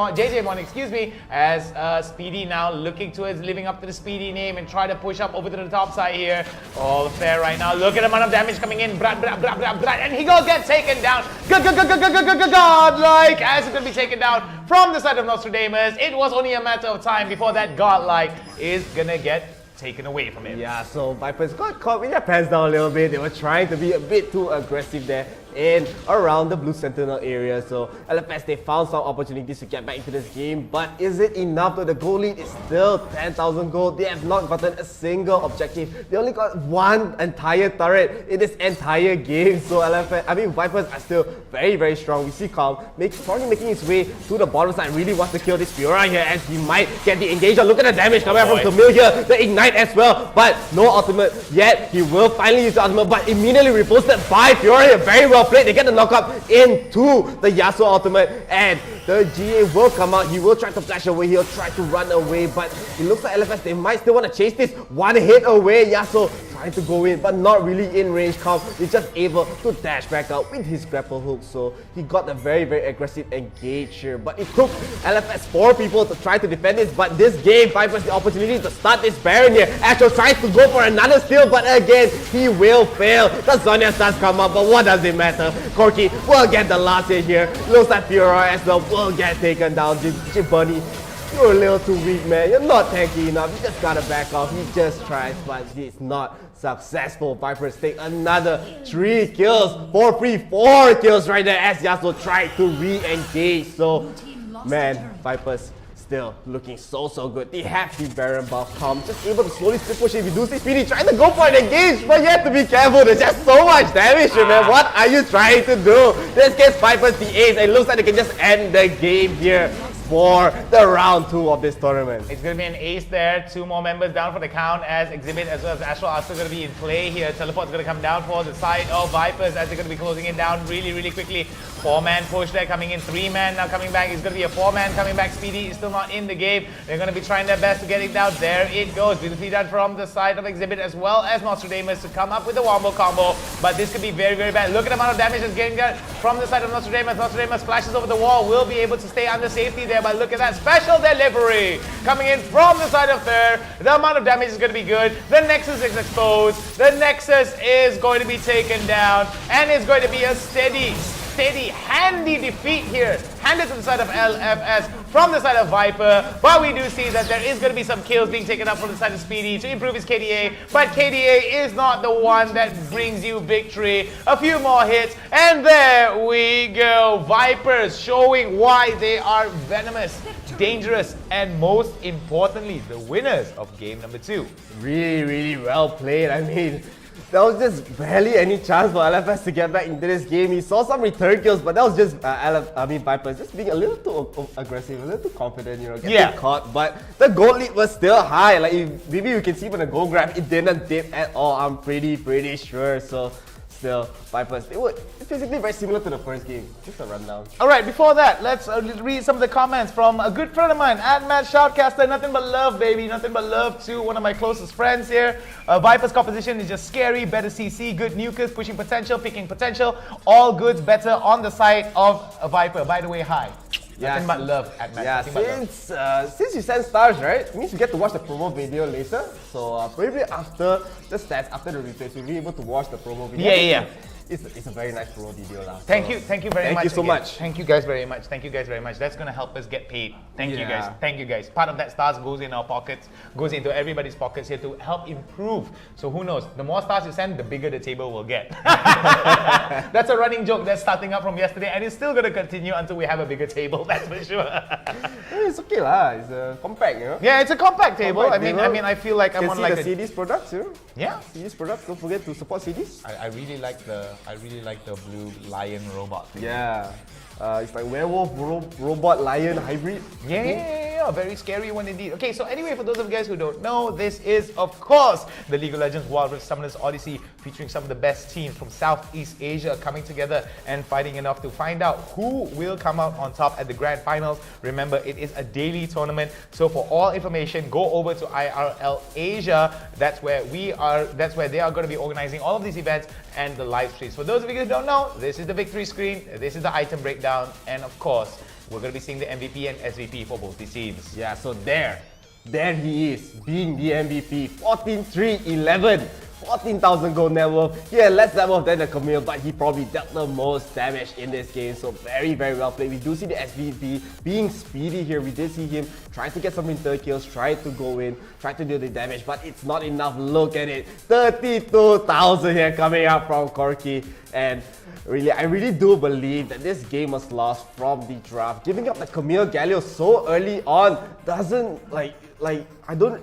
S9: Mon, excuse me, as Speedy now looking towards living up to the Speedy name and try to push up over to the top side here. All fair right now. Look at the amount of damage coming in. And he will get taken down. Godlike, as it will be taken down from the side of Nostradamus. It was only a matter of time before that Godlike is gonna get taken away from him.
S7: Yeah, so Vipers got caught with their pants down a little bit. They were trying to be a bit too aggressive there in around the Blue Sentinel area. So LFS, they found some opportunities to get back into this game, but is it enough? Though the gold lead is still 10,000 gold. They have not gotten a single objective. They only got one entire turret in this entire game. So Vipers are still very, very strong. We see Calm probably making his way to the bottom side. Really wants to kill this Fiora here, as he might get the engagement. Look at the damage coming from Camille here. The ignite as well, but no ultimate yet. He will finally use the ultimate, but immediately reposted by Fiora here. Very well played. They get the knockup into the Yasuo ultimate, and the GA will come out. He will try to flash away. He'll try to run away, but it looks like LFS, they might still want to chase this. One hit away. Yasuo trying to go in, but not really in range. Calm is just able to dash back out with his grapple hook, so he got a very, very aggressive engage here. But it took LFS 4 people to try to defend this, but this game, Vipers the opportunity to start this Baron here. Astro tries to go for another steal, but again, he will fail. The Zonias does come up, but what does it matter? Corki will get the last hit here. Looks like Fiora as well will get taken down. Bunny, you're a little too weak, man. You're not tanky enough. You just gotta back off. He just tries, but he's not successful. Vipers take another 3 kills. 4 kills right there as Yasuo tried to re-engage. So, man, Vipers still looking so good. They have the Baron buff. Calm just able to slowly split push. If you do see Speedy trying to go for an engage, but you have to be careful. There's just so much damage here, man. What are you trying to do? This gets Vipers the ace. It looks like they can just end the game here for the round 2 of this tournament.
S9: It's going to be an ace there. 2 more members down for the count, as Exhibit as well as Astral are still going to be in play here. Teleport's going to come down for the side of Vipers as they're going to be closing it down really quickly. 4-man push there coming in. 3-man now coming back. It's going to be a 4-man coming back. Speedy is still not in the game. They're going to be trying their best to get it down. There it goes. Beautifully done from the side of Exhibit as well as Nostradamus to come up with the wombo combo. But this could be very bad. Look at the amount of damage that's getting there from the side of Nostradamus. Nostradamus flashes over the wall. Will be able to stay under safety there, but look at that special delivery coming in from the side of there. The amount of damage is going to be good. The Nexus is exposed. The Nexus is going to be taken down, and it's going to be a steady, handy defeat here, handed to the side of LFS from the side of Viper. But we do see that there is going to be some kills being taken up from the side of Speedy to improve his KDA, but KDA is not the one that brings you victory. A few more hits, and there we go. Vipers showing why they are venomous, dangerous, and most importantly, the winners of game number 2.
S7: Really well played. I mean, there was just barely any chance for LFS to get back into this game. He saw some return kills, but that was just Vipers just being a little too aggressive, a little too confident, getting caught. But the gold lead was still high. Like, maybe you can see from the gold graph, it didn't dip at all. I'm pretty sure. So still, Vipers, they were physically very similar to the first game. Just a rundown.
S9: Alright, before that, let's read some of the comments from a good friend of mine, Matt Shoutcaster. Nothing but love, baby. Nothing but love to one of my closest friends here. Viper's composition is just scary, better CC, good nukers, pushing potential, picking potential. All goods better on the side of a Viper. By the way, hi. Nothing but love at Matt.
S7: Yeah, since you send stars, right, it means you get to watch the promo video later. So probably after the stats, after the replays, you'll be able to watch the promo video.
S9: Yeah.
S7: it's a very nice promo video lah.
S9: Thank you very much.
S7: Thank you so much.
S9: Thank you guys very much. Thank you guys very much. That's gonna help us get paid. Thank you guys. Thank you guys. Part of that stars goes in our pockets, goes into everybody's pockets here to help improve. So who knows? The more stars you send, the bigger the table will get. That's a running joke that's starting up from yesterday, and it's still gonna continue until we have a bigger table. That's for sure.
S7: It's okay lah. It's compact, you know.
S9: Yeah, it's a compact table.
S7: Compact
S9: I mean, I feel like I'm
S7: can
S9: on
S7: see
S9: like
S7: the CDs products, you know.
S9: Yeah.
S7: CDs products. Don't forget to support CDs.
S9: I really like the blue lion robot thing.
S7: Yeah. It's like werewolf, robot, lion hybrid.
S9: Yeah, very scary one indeed. Okay, so anyway, for those of you guys who don't know, this is, of course, the League of Legends Wild Rift Summoners Odyssey, featuring some of the best teams from Southeast Asia coming together and fighting enough to find out who will come out on top at the grand finals. Remember, it is a daily tournament, so for all information, go over to IRL Asia. That's where they are going to be organizing all of these events and the live streams. For those of you who don't know, this is the victory screen, this is the item breakdown, and of course, we're going to be seeing the MVP and SVP for both these teams.
S7: Yeah, so there he is, being the MVP, 14-3-11. 14,000 gold net worth. He had less net worth than the Camille, but he probably dealt the most damage in this game. So very, very well played. We do see the SVP being speedy here. We did see him trying to get some third kills, trying to go in, trying to do the damage, but it's not enough. Look at it. 32,000 here coming out from Corky. And really, I really do believe that this game was lost from the draft. Giving up the Camille Galio so early on doesn't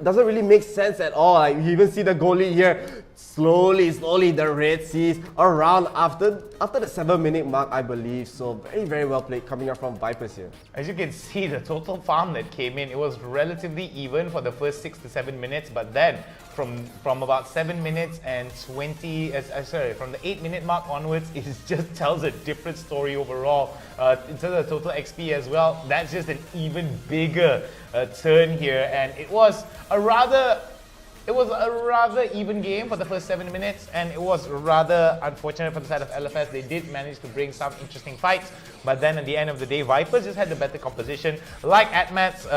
S7: doesn't really make sense at all. Like, you even see the goalie here. Slowly, the Red Seas around after the 7-minute mark, I believe. So very, very well played coming up from Vipers here.
S9: As you can see, the total farm that came in, it was relatively even for the first 6 to 7 minutes, but then from about 7 minutes and 20, from the 8-minute mark onwards, it just tells a different story overall. In terms of total XP as well, that's just an even bigger turn here, and it was a rather even game for the first 7 minutes, and it was rather unfortunate for the side of LFS. They did manage to bring some interesting fights, but then at the end of the day, Vipers just had the better composition. Like Atmat's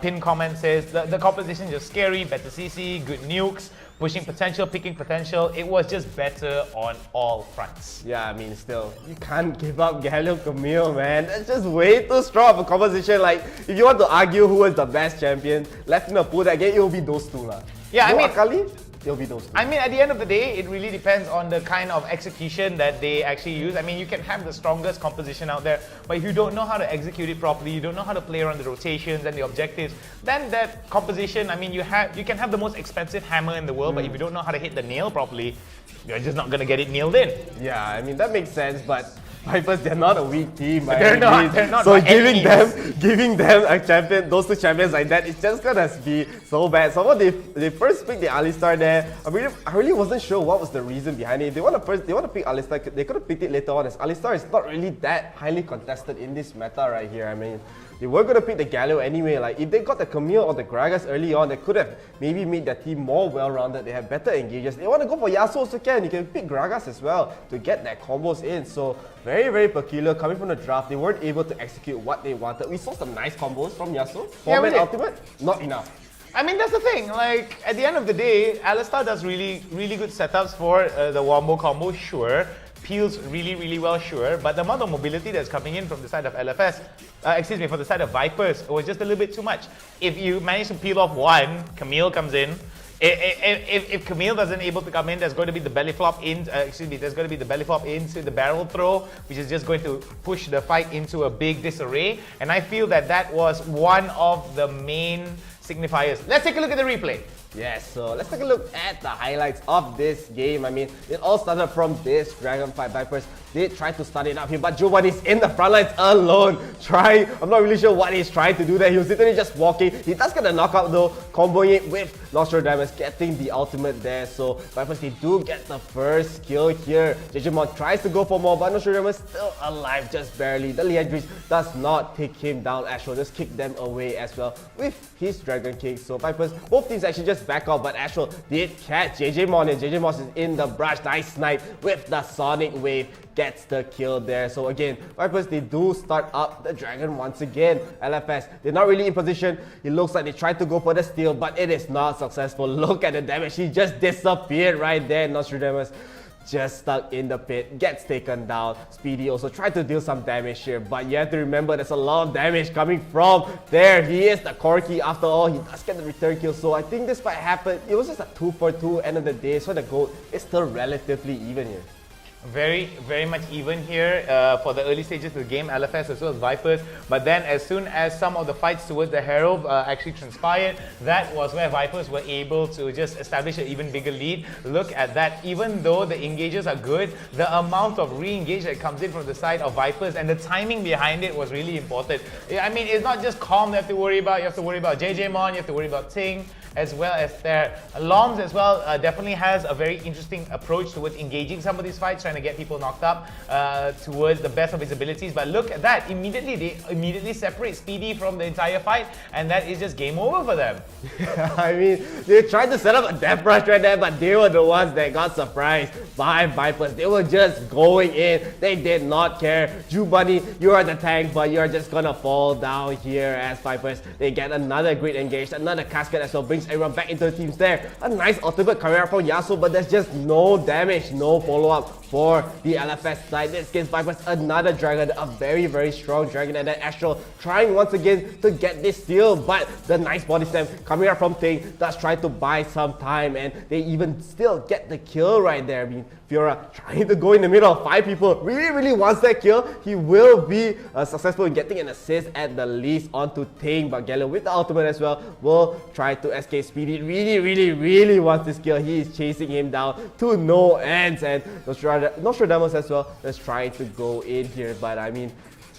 S9: pin comment says, the composition just scary, better CC, good nukes, pushing potential, picking potential. It was just better on all fronts.
S7: Yeah, I mean, still, you can't give up Galio Camille, man. That's just way too strong of a composition. Like, if you want to argue who was the best champion, left in the pool that game, it will be those two lah.
S9: Yeah, I mean,
S7: Akali, it'll be those two.
S9: I mean, at the end of the day, it really depends on the kind of execution that they actually use. I mean, you can have the strongest composition out there, but if you don't know how to execute it properly, you don't know how to play around the rotations and the objectives, then that composition, I mean, you can have the most expensive hammer in the world, but if you don't know how to hit the nail properly, you're just not gonna get it nailed in.
S7: Yeah, I mean, that makes sense, but Vipers, they're not a weak team.
S9: They're not.
S7: So giving them a champion, those two champions like that, it's just gonna be so bad. So they first picked the Alistar there. I really wasn't sure what was the reason behind it. They want to pick Alistar. They could have picked it later on, as Alistar is not really that highly contested in this meta right here. I mean, they were going to pick the Galio anyway. Like, if they got the Camille or the Gragas early on, they could have maybe made their team more well-rounded. They have better engages. They want to go for Yasuo also can. You can pick Gragas as well to get their combos in. So very, very peculiar coming from the draft. They weren't able to execute what they wanted. We saw some nice combos from Yasuo. 4-man ultimate, not enough.
S9: I mean, that's the thing. Like, at the end of the day, Alistar does really, really good setups for the Wombo combo, sure. Peels really, really well, sure, but the amount of mobility that's coming in from the side of LFS, from the side of Vipers, was just a little bit too much. If you manage to peel off one, Camille comes in. If Camille doesn't able to come in, there's going to be the belly flop into the barrel throw, which is just going to push the fight into a big disarray. And I feel that was one of the main signifiers. Let's take a look at the replay.
S7: Yes, so let's take a look at the highlights of this game. I mean, it all started from this Dragonfly. Vipers did try to start it up here, but Jovan is in the front lines alone, trying. I'm not really sure what he's trying to do there. He was literally just walking. He does get a knockout though, comboing it with Nostradamus, getting the ultimate there. So Vipers, they do get the first kill here. JJMon tries to go for more, but Nostradamus still alive, just barely. The Liandris does not take him down. Astro just kick them away as well with his Dragon Kick. So Vipers, both teams actually just back off, but Astro did catch JJMon, and JJMon is in the brush. Nice snipe with the Sonic Wave. Gets the kill there. So again, Vipers, they do start up the Dragon once again. LFS, they're not really in position. It looks like they tried to go for the steal, but it is not successful. Look at the damage. He just disappeared right there. Nostradamus just stuck in the pit, gets taken down. Speedy also tried to deal some damage here, but you have to remember there's a lot of damage coming from there. He is the Corki after all. He does get the return kill, so I think this fight happened. It was just a 2-for-2 end of the day, so the goal is still relatively even here.
S9: Very, very much even here for the early stages of the game, LFS as well as Vipers. But then as soon as some of the fights towards the Herald actually transpired, that was where Vipers were able to just establish an even bigger lead. Look at that. Even though the engages are good, the amount of re-engage that comes in from the side of Vipers and the timing behind it was really important. I mean, it's not just Calm that you have to worry about. You have to worry about JJ Mon, you have to worry about Ting, as well as their Loms as well. Definitely has a very interesting approach towards engaging some of these fights, trying to get people knocked up towards the best of his abilities. But look at that, they immediately separate Speedy from the entire fight, and that is just game over for them.
S7: I mean, they tried to set up a death rush right there, but they were the ones that got surprised by Vipers. They were just going in. They did not care. Ju Bunny, you are the tank, but you're just gonna fall down here as Vipers. They get another great engage, another cascade as well, brings everyone back into the teams there. A nice ultimate coming out from Yasuo, but there's just no damage, no follow-up for the LFS side. This gives Vipers another dragon, a very, very strong dragon, and then Astral trying once again to get this steal, but the nice body slam coming out from Ting does try to buy some time, and they even still get the kill right there. I mean, Fiora trying to go in the middle of 5 people, really wants that kill. He will be successful in getting an assist at the least onto Ting, but Galio with the ultimate as well will try to escape. Speedy really wants this kill. He is chasing him down to no ends, and Nostradamus as well is trying to go in here, but I mean,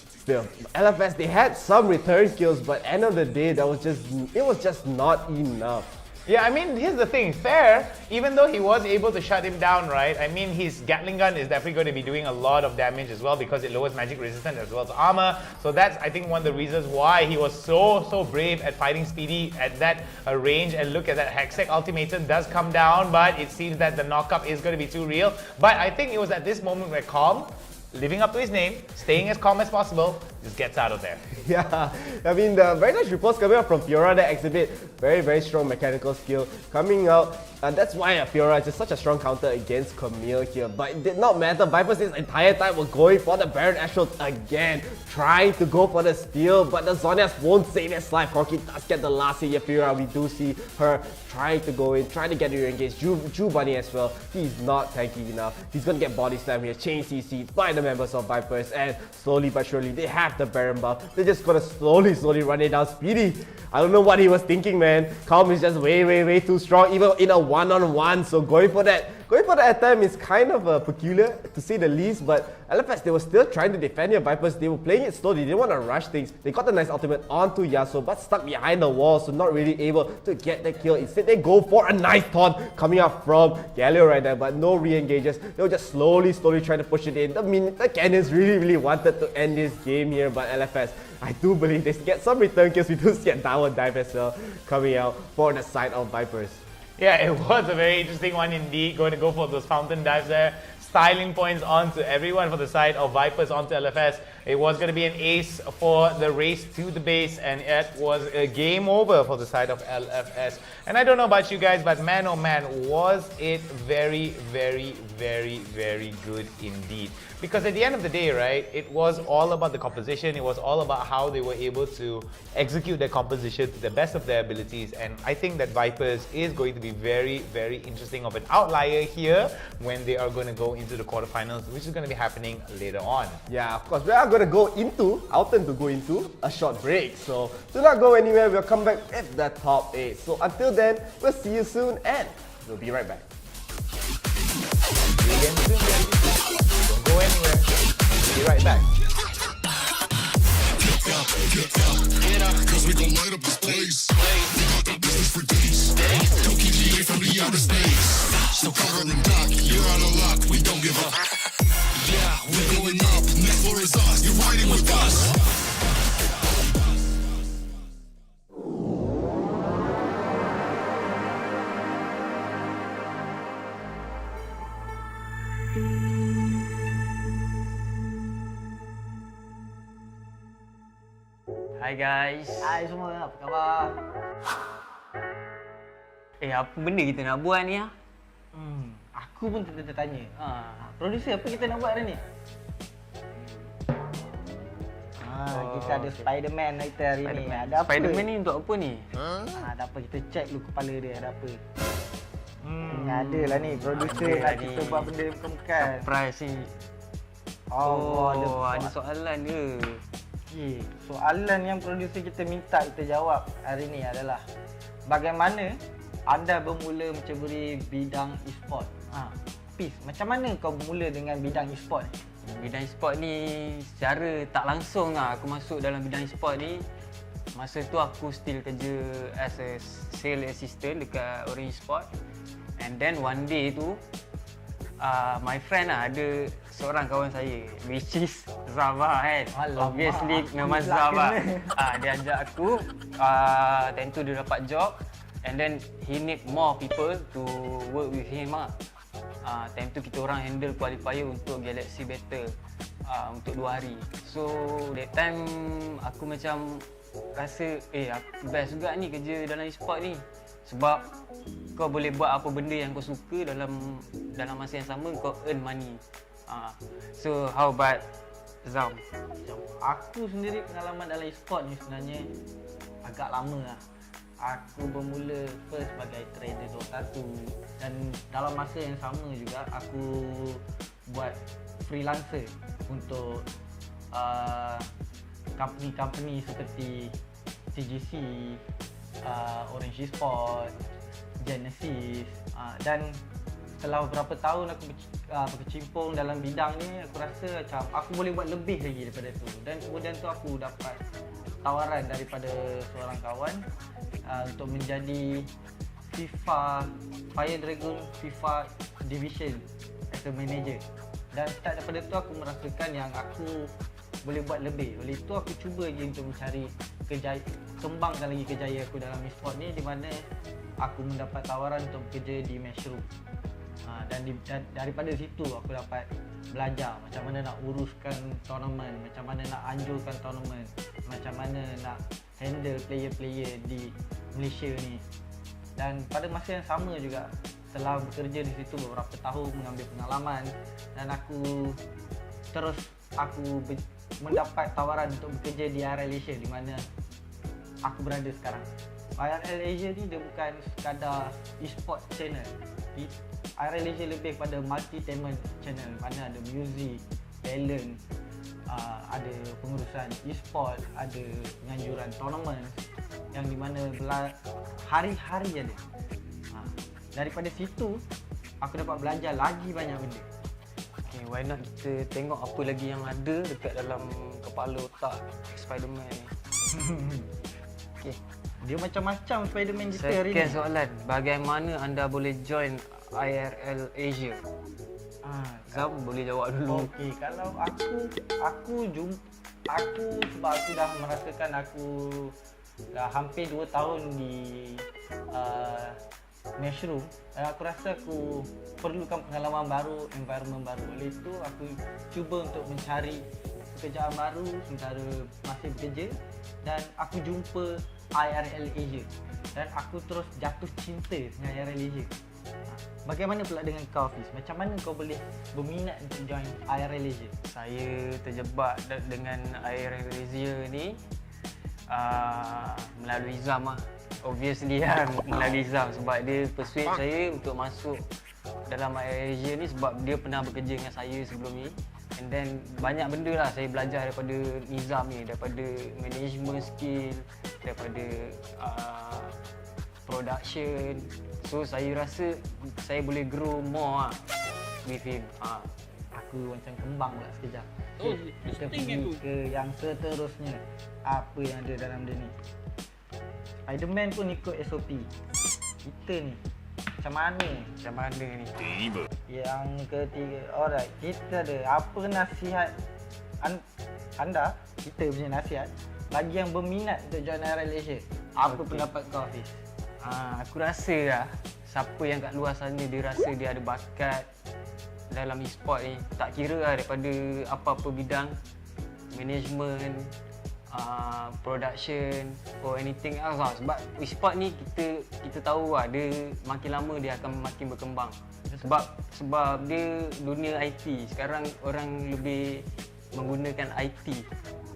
S7: still, LFS, they had some return kills, but end of the day, it was just not enough.
S9: Yeah, I mean, here's the thing, Fair, even though he was able to shut him down, right, I mean, his Gatling gun is definitely going to be doing a lot of damage as well because it lowers magic resistance as well as armor. So that's, I think, one of the reasons why he was so brave at fighting Speedy at that range. And look at that, Hextech ultimatum does come down, but it seems that the knockup is going to be too real. But I think it was at this moment where Calm, living up to his name, staying as calm as possible, just gets out of there.
S7: Yeah, I mean, the very nice reports coming out from Fiora that exhibit very strong mechanical skill coming out. And that's why Fiora is just such a strong counter against Camille here. But it did not matter. Vipers this entire time were going for the Baron Astral again, trying to go for the steal, but the Zonias won't save his life. Corki does get the last hit. Fiora, we do see her trying to go in, trying to get you engaged. Ju Bunny as well. He's not tanky enough. He's gonna get body slam here, chain CC by the members of Vipers, and slowly but surely they have the Baron buff. They're just gonna slowly run it down. Speedy, I don't know what he was thinking, man. Calm is just way too strong, even in a one-on-one. So going for that attempt is kind of peculiar to say the least. But LFS, they were still trying to defend your Vipers. They were playing it slowly. They didn't want to rush things. They got the nice ultimate onto Yasuo, but stuck behind the wall, so not really able to get the kill. Instead, they go for a nice taunt coming out from Galio right there, but no re-engages. They were just slowly trying to push it in. The Cannons really wanted to end this game here, but LFS, I do believe they get some return kills. We do see a downward dive as well coming out for the side of Vipers.
S9: Yeah, it was a very interesting one indeed, going to go for those fountain dives there. Styling points onto everyone for the side of Vipers onto LFS. It was going to be an ace for the race to the base, and it was a game over for the side of LFS. And I don't know about you guys, but man oh man, was it very good indeed. Because at the end of the day, right, it was all about the composition. It was all about how they were able to execute their composition to the best of their abilities. And I think that Vipers is going to be very interesting of an outlier here when they are going to go into the quarterfinals, which is going to be happening later on.
S7: Yeah, of course, we are going to go into, our turn to go into a short break. So do not go anywhere, we'll come back with the top 8. So until then, we'll see you soon and we'll be right back.
S9: Don't go anywhere. We'll be right back.
S4: Get up, cause we gon' light up this place. We got the business for days. Toki GA from the outer space. So cover and dock, you're out of luck, we don't give up. Yeah, we're going up, next floor is us, you're riding with us.
S2: Hi guys.
S10: Hai semua, apa khabar?
S2: Apa benda kita nak buat ni?
S10: Aku aku pun tertanya. Producer, apa kita nak buat hari ni? Kita ada Spiderman kita hari ni. Ada apa?
S2: Spiderman ni untuk apa ni?
S10: Ada apa? Kita check dulu kepala dia ada apa. Ada lah ni producer nak kita buat benda bukan.
S2: Surprise ni. Ada soalan ke?
S10: Okay. Soalan yang producer kita minta kita jawab hari ni adalah bagaimana anda bermula menceburi bidang e-sport? Peace, macam mana kau bermula dengan bidang e-sport ni?
S2: Bidang e-sport ni secara tak langsung aku masuk dalam bidang e-sport ni. Masa tu aku still kerja as a sales assistant dekat Orange Sport. And then one day tu my friend ada seorang kawan saya which is Zava kan. Obviously memang Zava. Dia ajak aku time tu dia dapat job and then he need more people to work with him time tu kita orang handle qualifier untuk Galaxy Battle untuk 2 hari. So that time aku macam rasa best juga ni kerja dalam e-sport ni. Sebab kau boleh buat apa benda yang kau suka dalam masa yang sama kau earn money. So how about Zam?
S10: Aku sendiri pengalaman dalam e-sport ni sebenarnya agak lama lah. Aku bermula first sebagai trader Dota 1 dan dalam masa yang sama juga aku buat freelancer untuk company-company seperti TGC, Orange Sport, Genesis dan setelah beberapa tahun aku berkecimpung dalam bidang ni, aku rasa macam aku boleh buat lebih lagi daripada tu. Dan kemudian tu aku dapat tawaran daripada seorang kawan untuk menjadi FIFA Fire Dragon FIFA Division as a manager. Dan start daripada tu aku merasakan yang aku boleh buat lebih. Oleh itu aku cuba lagi untuk mencari kembangkan lagi kejayaan aku dalam e-sport ni, di mana aku mendapat tawaran untuk bekerja di Matchroom. Dan daripada situ aku dapat belajar macam mana nak uruskan tournament, macam mana nak anjurkan tournament, macam mana nak handle player-player di Malaysia ni. Dan pada masa yang sama juga setelah bekerja di situ beberapa tahun, mengambil pengalaman, dan aku mendapat tawaran untuk bekerja di IRL ASIA, di mana aku berada sekarang. IRL ASIA ni dia bukan sekadar e-sport channel. IRL ASIA lebih pada multi-tainment channel, mana ada music, talent, ada pengurusan e-sport, ada penganjuran tournament yang di mana hari-hari ada. Daripada situ aku dapat belajar lagi banyak benda.
S2: Okay, why not kita tengok apa lagi yang ada dekat dalam kepala otak Spiderman ni. Okay.
S10: Dia macam-macam Spiderman kita hari ni.
S2: Second soalan, bagaimana anda boleh join IRL ASIA? Zam boleh jawab dulu.
S10: Okey, kalau aku sebab aku dah merasakan aku dah hampir 2 tahun di Matchroom, dan aku rasa aku perlukan pengalaman baru, environment baru. Oleh itu aku cuba untuk mencari pekerjaan baru sementara masih bekerja, dan aku jumpa IRL ASIA dan aku terus jatuh cinta dengan IRL ASIA. Bagaimana pula dengan kau, Fiz? Macam mana kau boleh berminat untuk join IRL ASIA?
S2: Saya terjebak dengan IRL ASIA ni melalui Zam lah. Obviously kan, melalui Zam sebab dia persuade saya untuk masuk dalam IRL ASIA ni sebab dia pernah bekerja dengan saya sebelum ni. And then banyak benda lah saya belajar daripada Nizam ni, daripada management skill, daripada production. So saya rasa saya boleh grow more lah with him.
S10: Aku macam kembang pula sekejap. Kita pergi ke yang seterusnya. Apa yang ada dalam dia ni? Spiderman pun ikut SOP. Kita ni macam mana ni? Yang ketiga, alright, kita ada apa nasihat anda, kita punya nasihat bagi yang berminat untuk join IRL ASIA? Apa pendapat kau, Hafiz?
S2: Aku rasa lah, siapa yang kat luar sana dia rasa dia ada bakat dalam e-sport ni, tak kira lah daripada apa-apa bidang, management, production or anything else lah. Sebab e-sport ni kita tahu lah, dia makin lama dia akan makin berkembang. Sebab dia dunia IT. Sekarang orang lebih menggunakan IT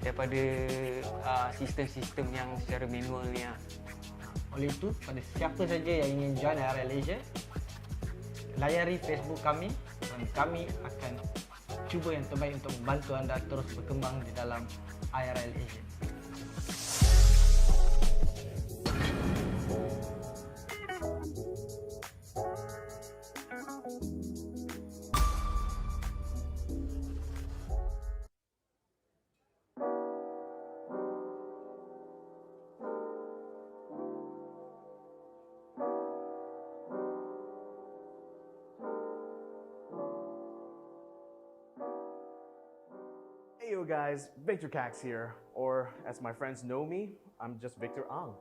S2: daripada sistem-sistem yang secara manual ni.
S10: Oleh itu, pada siapa saja yang ingin join IRL Asia, layari Facebook kami dan kami akan cuba yang terbaik untuk membantu anda terus berkembang di dalam IRL Asia.
S11: Hey yo guys, Victor Cax here, or as my friends know me, I'm just Victor Ang.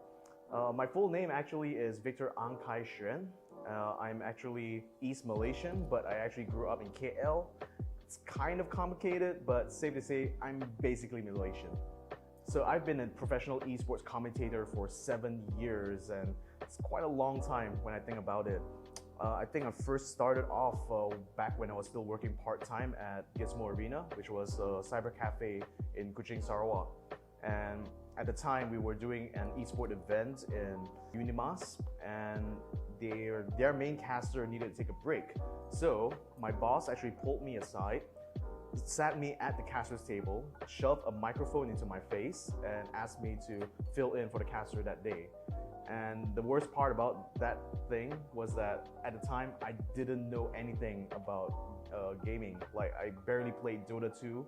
S11: My full name actually is Victor Ang Kai Xuan. I'm actually East Malaysian, but I actually grew up in KL. It's kind of complicated, but safe to say, I'm basically Malaysian. So I've been a professional esports commentator for 7 years, and it's quite a long time when I think about it. I think I first started off back when I was still working part-time at Gizmo Arena, which was a cyber cafe in Kuching, Sarawak. And at the time, we were doing an esport event in Unimas, and their main caster needed to take a break. So my boss actually pulled me aside, sat me at the caster's table, shoved a microphone into my face, and asked me to fill in for the caster that day. And the worst part about that thing was that at the time, I didn't know anything about gaming. Like, I barely played Dota 2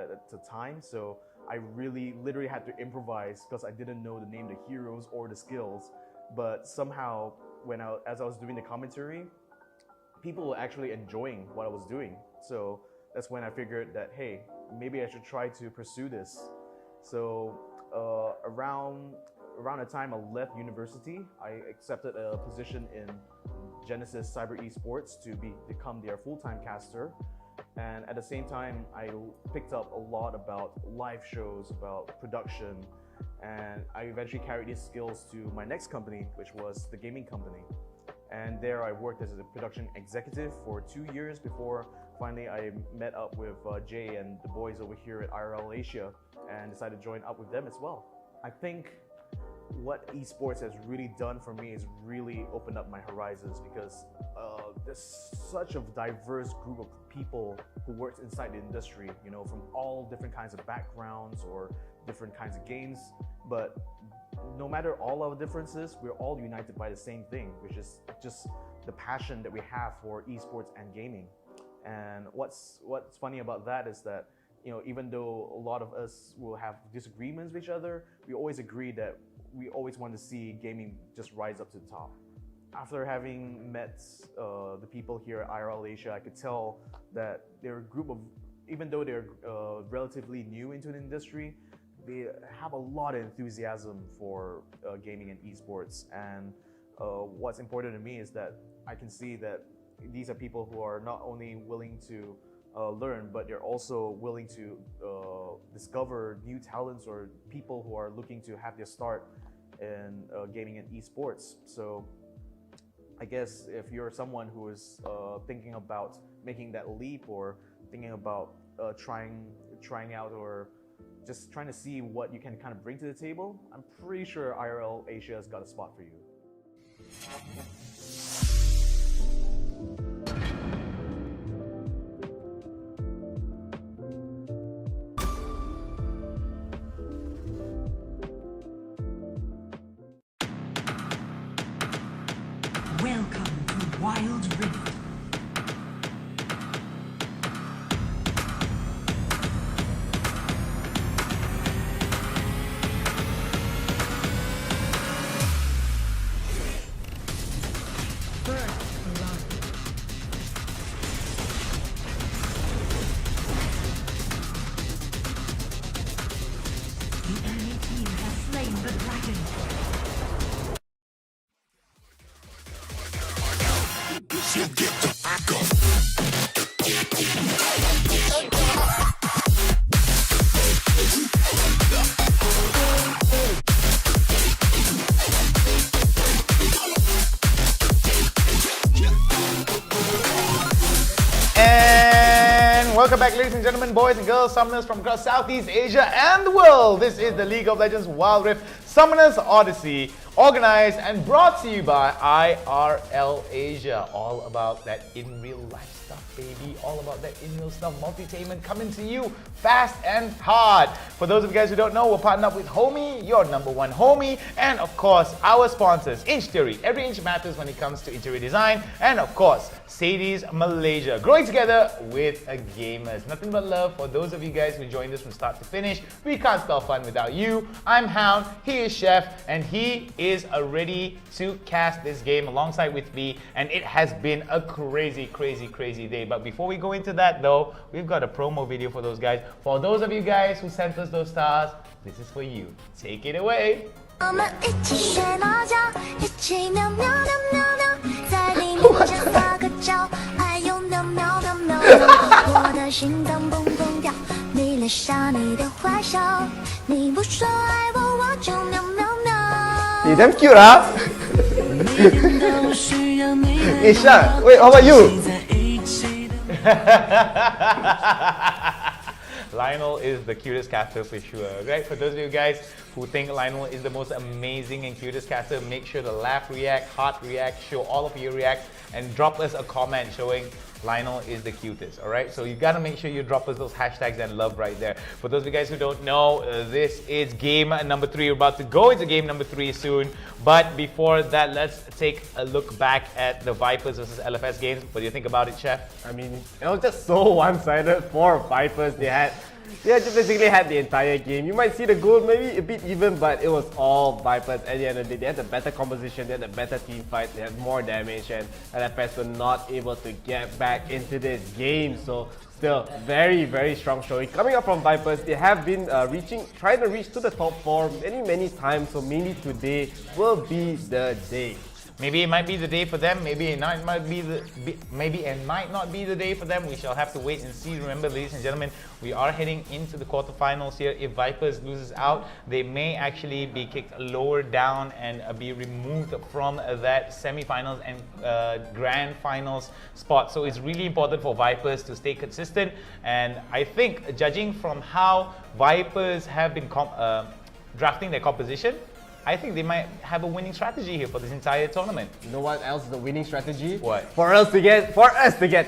S11: at the time, so I literally had to improvise because I didn't know the name of the heroes or the skills. But somehow, as I was doing the commentary, people were actually enjoying what I was doing. So that's when I figured that, hey, maybe I should try to pursue this. So around the time I left university, I accepted a position in Genesis Cyber Esports to become their full-time caster. And at the same time, I picked up a lot about live shows, about production, and I eventually carried these skills to my next company, which was the gaming company. And there I worked as a production executive for 2 years before finally I met up with Jay and the boys over here at IRL Asia and decided to join up with them as well. I think what esports has really done for me is really opened up my horizons, because there's such a diverse group of people who works inside the industry, you know, from all different kinds of backgrounds or different kinds of games. But no matter all our differences, we're all united by the same thing, which is just the passion that we have for esports and gaming. And what's funny about that is that, you know, even though a lot of us will have disagreements with each other, we always agree that we always want to see gaming just rise up to the top. After having met the people here at IRL Asia, I could tell that they're a group of, even though they're relatively new into the industry, they have a lot of enthusiasm for gaming and esports. And what's important to me is that I can see that these are people who are not only willing to learn, but they're also willing to discover new talents or people who are looking to have their start in gaming and esports. So I guess if you're someone who is thinking about making that leap, or thinking about trying out, or just trying to see what you can kind of bring to the table, I'm pretty sure IRL Asia has got a spot for you.
S3: Welcome to Wild Rift. The enemy team has slain the dragon.
S9: welcome back, ladies and gentlemen, boys and girls, summoners from across Southeast Asia and the world. This is the League of Legends Wild Rift Summoners Odyssey, organized and brought to you by IRL Asia. All about that in real life stuff, baby. All about that in real stuff. Multitainment coming to you fast and hard. For those of you guys who don't know, we're partnered up with Homiee, your #1 Homiee, and of course, our sponsors, Inch Theory. Every inch matters when it comes to interior design, and of course, Sadie's Malaysia. Growing together with gamers. Nothing but love for those of you guys who joined us from start to finish. We can't spell fun without you. I'm Hound, he is Chef, and he is ready to cast this game alongside with me, and it has been a crazy day. But before we go into that though, we've got a promo video for those guys. For those of you guys who sent us those stars, this is for you. Take it away.
S7: Hey, damn cute, huh? Hey, Shah, wait, how about you?
S9: Lionel is the cutest caster for sure, right? For those of you guys who think Lionel is the most amazing and cutest caster, make sure to laugh react, heart react, show all of your reacts, and drop us a comment showing Lionel is the cutest, alright? So you gotta make sure you drop us those hashtags and love right there. For those of you guys who don't know, this is game number 3. We're about to go into game number 3 soon. But before that, let's take a look back at the Vipers versus LFS games. What do you think about it, Chef?
S7: I mean, it was just so one-sided for Vipers. They just basically had the entire game. You might see the goal maybe a bit even, but it was all Vipers at the end of the day. They had a better composition, they had a better team fight, they had more damage, and LFS were not able to get back into this game. So still, very strong showing. Coming up from Vipers, they have been trying to reach to the top 4 many times, so mainly today will be the day.
S9: Maybe it might be the day for them, maybe it might not be the day for them. We shall have to wait and see. Remember, ladies and gentlemen, we are heading into the quarterfinals here. If Vipers loses out, they may actually be kicked lower down and be removed from that semi-finals and grand finals spot. So it's really important for Vipers to stay consistent, and I think judging from how Vipers have been drafting their composition, I think they might have a winning strategy here for this entire tournament.
S7: You know what else is the winning strategy?
S9: What?
S7: For us to get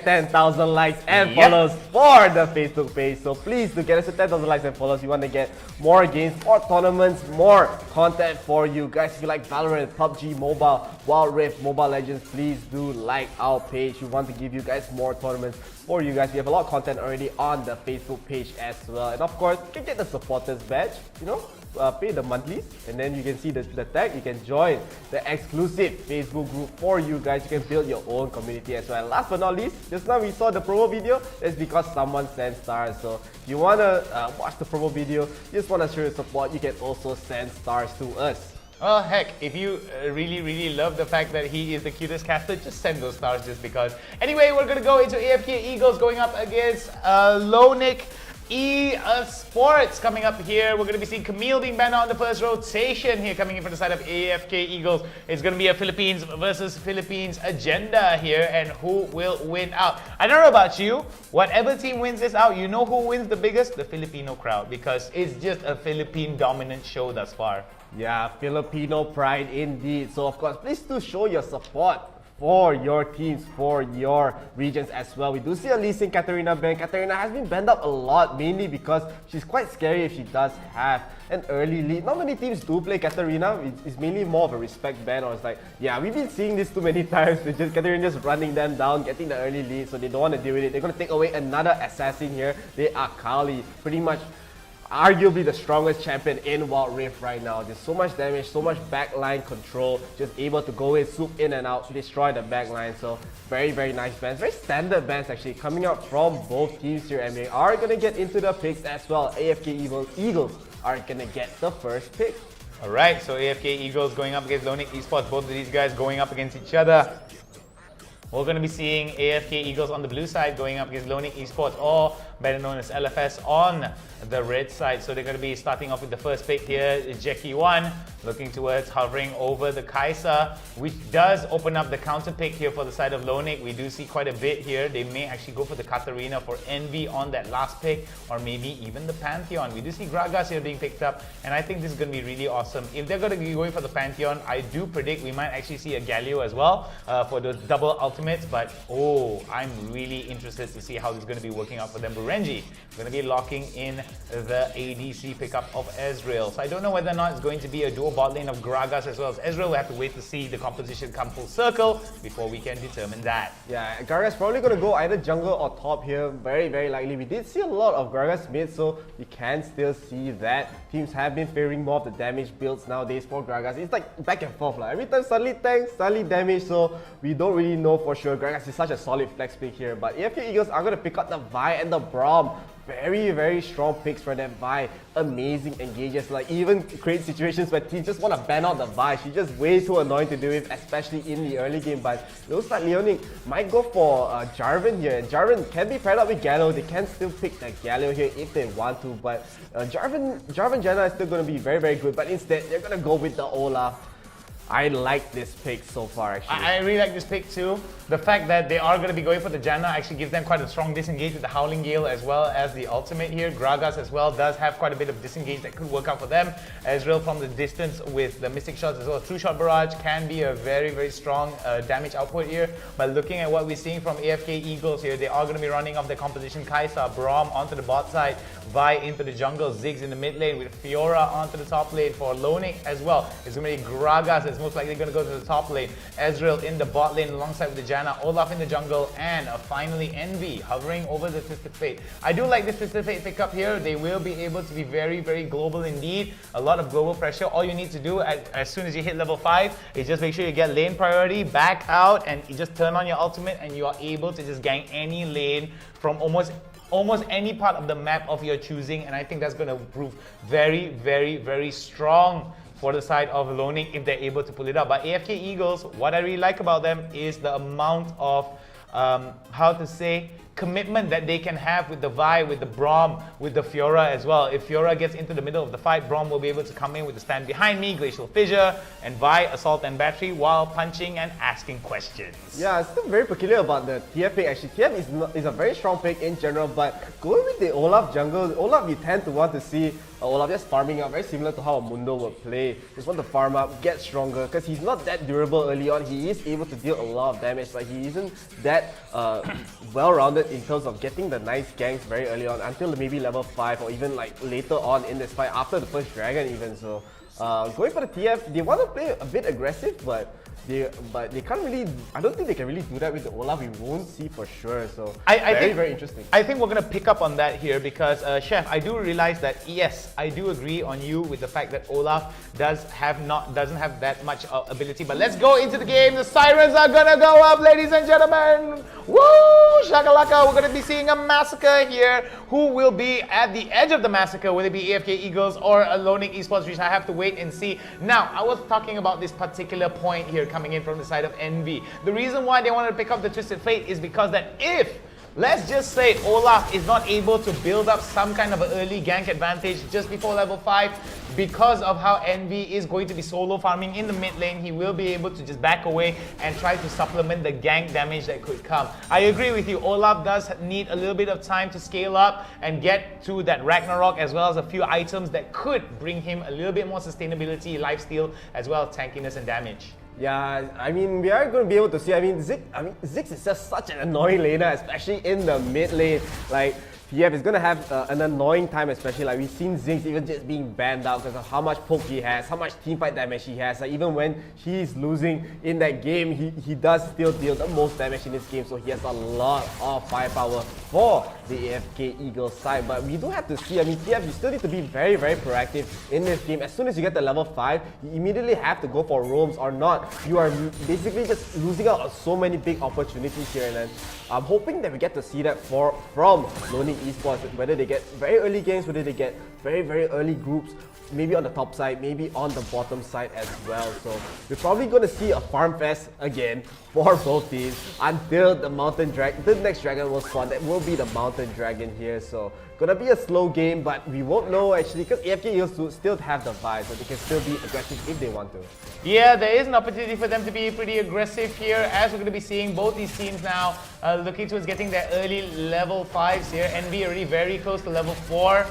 S7: 10,000 likes and follows for the Facebook page. So please do get us to 10,000 likes and follows. We want to get more games, more tournaments, more content for you guys. If you like Valorant, PUBG Mobile, Wild Rift, Mobile Legends, please do like our page. We want to give you guys more tournaments for you guys. We have a lot of content already on the Facebook page as well. And of course, you can get the supporters badge, you know. Pay the monthlies, and then you can see the tag. You can join the exclusive Facebook group for you guys. You can build your own community as well. Last but not least, just now we saw the promo video. It's because someone sent stars. So if you want to watch the promo video, you just want to show your support, you can also send stars to us.
S9: Oh heck, if you really love the fact that he is the cutest caster, just send those stars just because. Anyway, we're going to go into AFK Eagles going up against Lonic Sports coming up here. We're going to be seeing Camille being banned on the first rotation here, coming in from the side of AFK Eagles. It's going to be a Philippines versus Philippines agenda here, and who will win out. I don't know about you, whatever team wins this out, you know who wins the biggest? The Filipino crowd, because it's just a Philippine dominant show thus far.
S7: Yeah, Filipino pride indeed. So of course, please do show your support for your teams, for your regions as well. We do see a Lee Sin Katarina ban. Katarina has been banned up a lot, mainly because she's quite scary if she does have an early lead. Not many teams do play Katarina. It's mainly more of a respect ban, or it's like, yeah, we've been seeing this too many times. Katarina just running them down, getting the early lead, so they don't want to deal with it. They're going to take away another assassin here. They are Kali, pretty much arguably the strongest champion in Wild Rift right now. There's so much damage, so much backline control, just able to go in, swoop in and out, destroy the backline. So very nice bans, very standard bans actually coming out from both teams here, and we are going to get into the picks as well. AFK Eagles are going to get the first pick.
S9: Alright, so AFK Eagles going up against Lonic Esports, both of these guys going up against each other. we're going to be seeing AFK Eagles on the blue side going up against Lonik Esports, or better known as LFS, on the red side. So they're going to be starting off with the first pick here, Jackie 1, looking towards hovering over the Kai'Sa, which does open up the counter pick here for the side of Lonik. We do see quite a bit here. They may actually go for the Katarina for Envy on that last pick, or maybe even the Pantheon. We do see Gragas here being picked up, and I think this is going to be really awesome. If they're going to be going for the Pantheon, I do predict we might actually see a Galio as well for the double ultimates, but I'm really interested to see how this is going to be working out for them. Burenji going to be locking in the ADC pickup of Ezreal. So I don't know whether or not it's going to be a dual bot lane of Gragas as well as Ezreal. We'll have to wait to see the composition come full circle before we can determine that.
S7: Yeah, Gragas probably going to go either jungle or top here, very, very likely. We did see a lot of Gragas mid, so you can still see that. Teams have been favoring more of the damage builds nowadays for Gragas. It's like back and forth. Every time suddenly tank, suddenly damage, so we don't really know for sure. Gragas is such a solid flex pick here, but AFK Eagles are going to pick up the Vi and the Braum. Very, very strong picks for them. Vi, amazing engages, like even create situations where teams just want to ban out the Vi. She's just way too annoying to deal with, especially in the early game. But looks like Leonic might go for Jarvan here, and Jarvan can be paired up with Galio. They can still pick the Galio here if they want to, but Jarvan Janna is still going to be very, very good, but instead they're going to go with the Olaf. I like this pick so far, actually.
S9: I really like this pick too. The fact that they are going to be going for the Janna actually gives them quite a strong disengage with the Howling Gale as well as the ultimate here. Gragas as well does have quite a bit of disengage that could work out for them. Ezreal from the distance with the Mystic Shots as well. True Shot Barrage can be a very, very strong damage output here. But looking at what we're seeing from AFK Eagles here, they are going to be running off the composition. Kai'Sa, Braum onto the bot side, Vi into the jungle, Ziggs in the mid lane with Fiora onto the top lane for Lonik as well. It's going to be Gragas that's most likely going to go to the top lane. Ezreal in the bot lane alongside with the Janna, Olaf in the jungle, and finally Envy hovering over the Twisted Fate. I do like this Twisted Fate pickup here. They will be able to be very, very global indeed. A lot of global pressure. All you need to do as soon as you hit level 5 is just make sure you get lane priority, back out, and you just turn on your ultimate, and you are able to just gank any lane from almost any part of the map of your choosing, and I think that's going to prove very, very, very strong for the side of Lonik if they're able to pull it up. But AFK Eagles, what I really like about them is the amount of, commitment that they can have with the Vi, with the Braum, with the Fiora as well. If Fiora gets into the middle of the fight, Braum will be able to come in with the stand behind me, Glacial Fissure, and Vi, Assault and Battery while punching and asking questions.
S7: Yeah, it's still very peculiar about the TF pick actually. TF is a very strong pick in general, but going with the Olaf jungle, Olaf you tend to want to see Olaf just farming up, very similar to how a Mundo would play. Just want to farm up, get stronger, because he's not that durable early on. He is able to deal a lot of damage, but he isn't that well-rounded in terms of getting the nice ganks very early on until maybe level 5 or even like later on in this fight after the first dragon even. So going for the TF, they want to play a bit aggressive, but they can't really. I don't think they can really do that with the Olaf. We won't see for sure. So very interesting.
S9: I think we're gonna pick up on that here because Chef, I do realize that yes, I do agree on you with the fact that Olaf doesn't have that much ability. But let's go into the game. The sirens are gonna go up, ladies and gentlemen. Woo! Shakalaka! We're gonna be seeing a massacre here. Who will be at the edge of the massacre? Will it be AFK Eagles or Lonik Esports? Which I have to wait and see. Now, I was talking about this particular point here coming in from the side of Envy. The reason why they wanted to pick up the Twisted Fate is because that if, let's just say, Olaf is not able to build up some kind of an early gank advantage just before level 5, because of how Envy is going to be solo farming in the mid lane, he will be able to just back away and try to supplement the gank damage that could come. I agree with you, Olaf does need a little bit of time to scale up and get to that Ragnarok, as well as a few items that could bring him a little bit more sustainability, lifesteal, as well as tankiness and damage.
S7: Yeah, I mean, we are going to be able to see. Ziggs is just such an annoying laner, especially in the mid lane. Like, TF is going to have an annoying time, especially like we've seen Ziggs even just being banned out because of how much poke he has, how much teamfight damage he has. Like, even when he's losing in that game, he does still deal the most damage in this game, so he has a lot of firepower for the AFK Eagles side. But we do have to see, I mean, TF, you still need to be very, very proactive in this game. As soon as you get to level 5, you immediately have to go for roams, or not, you are basically just losing out on so many big opportunities here. And then I'm hoping that we get to see that from Lonik Esports, whether they get very early games, whether they get very, very early groups, maybe on the top side, maybe on the bottom side as well. So we're probably going to see a farm fest again for both teams until the next dragon will spawn. That will be the mountain dragon here. So gonna be a slow game, but we won't know actually because AFK Eagles still have the vibe, so they can still be aggressive if they want to.
S9: Yeah, there is an opportunity for them to be pretty aggressive here, as we're going to be seeing both these teams now looking towards getting their early level 5s here. NV already very close to level 4,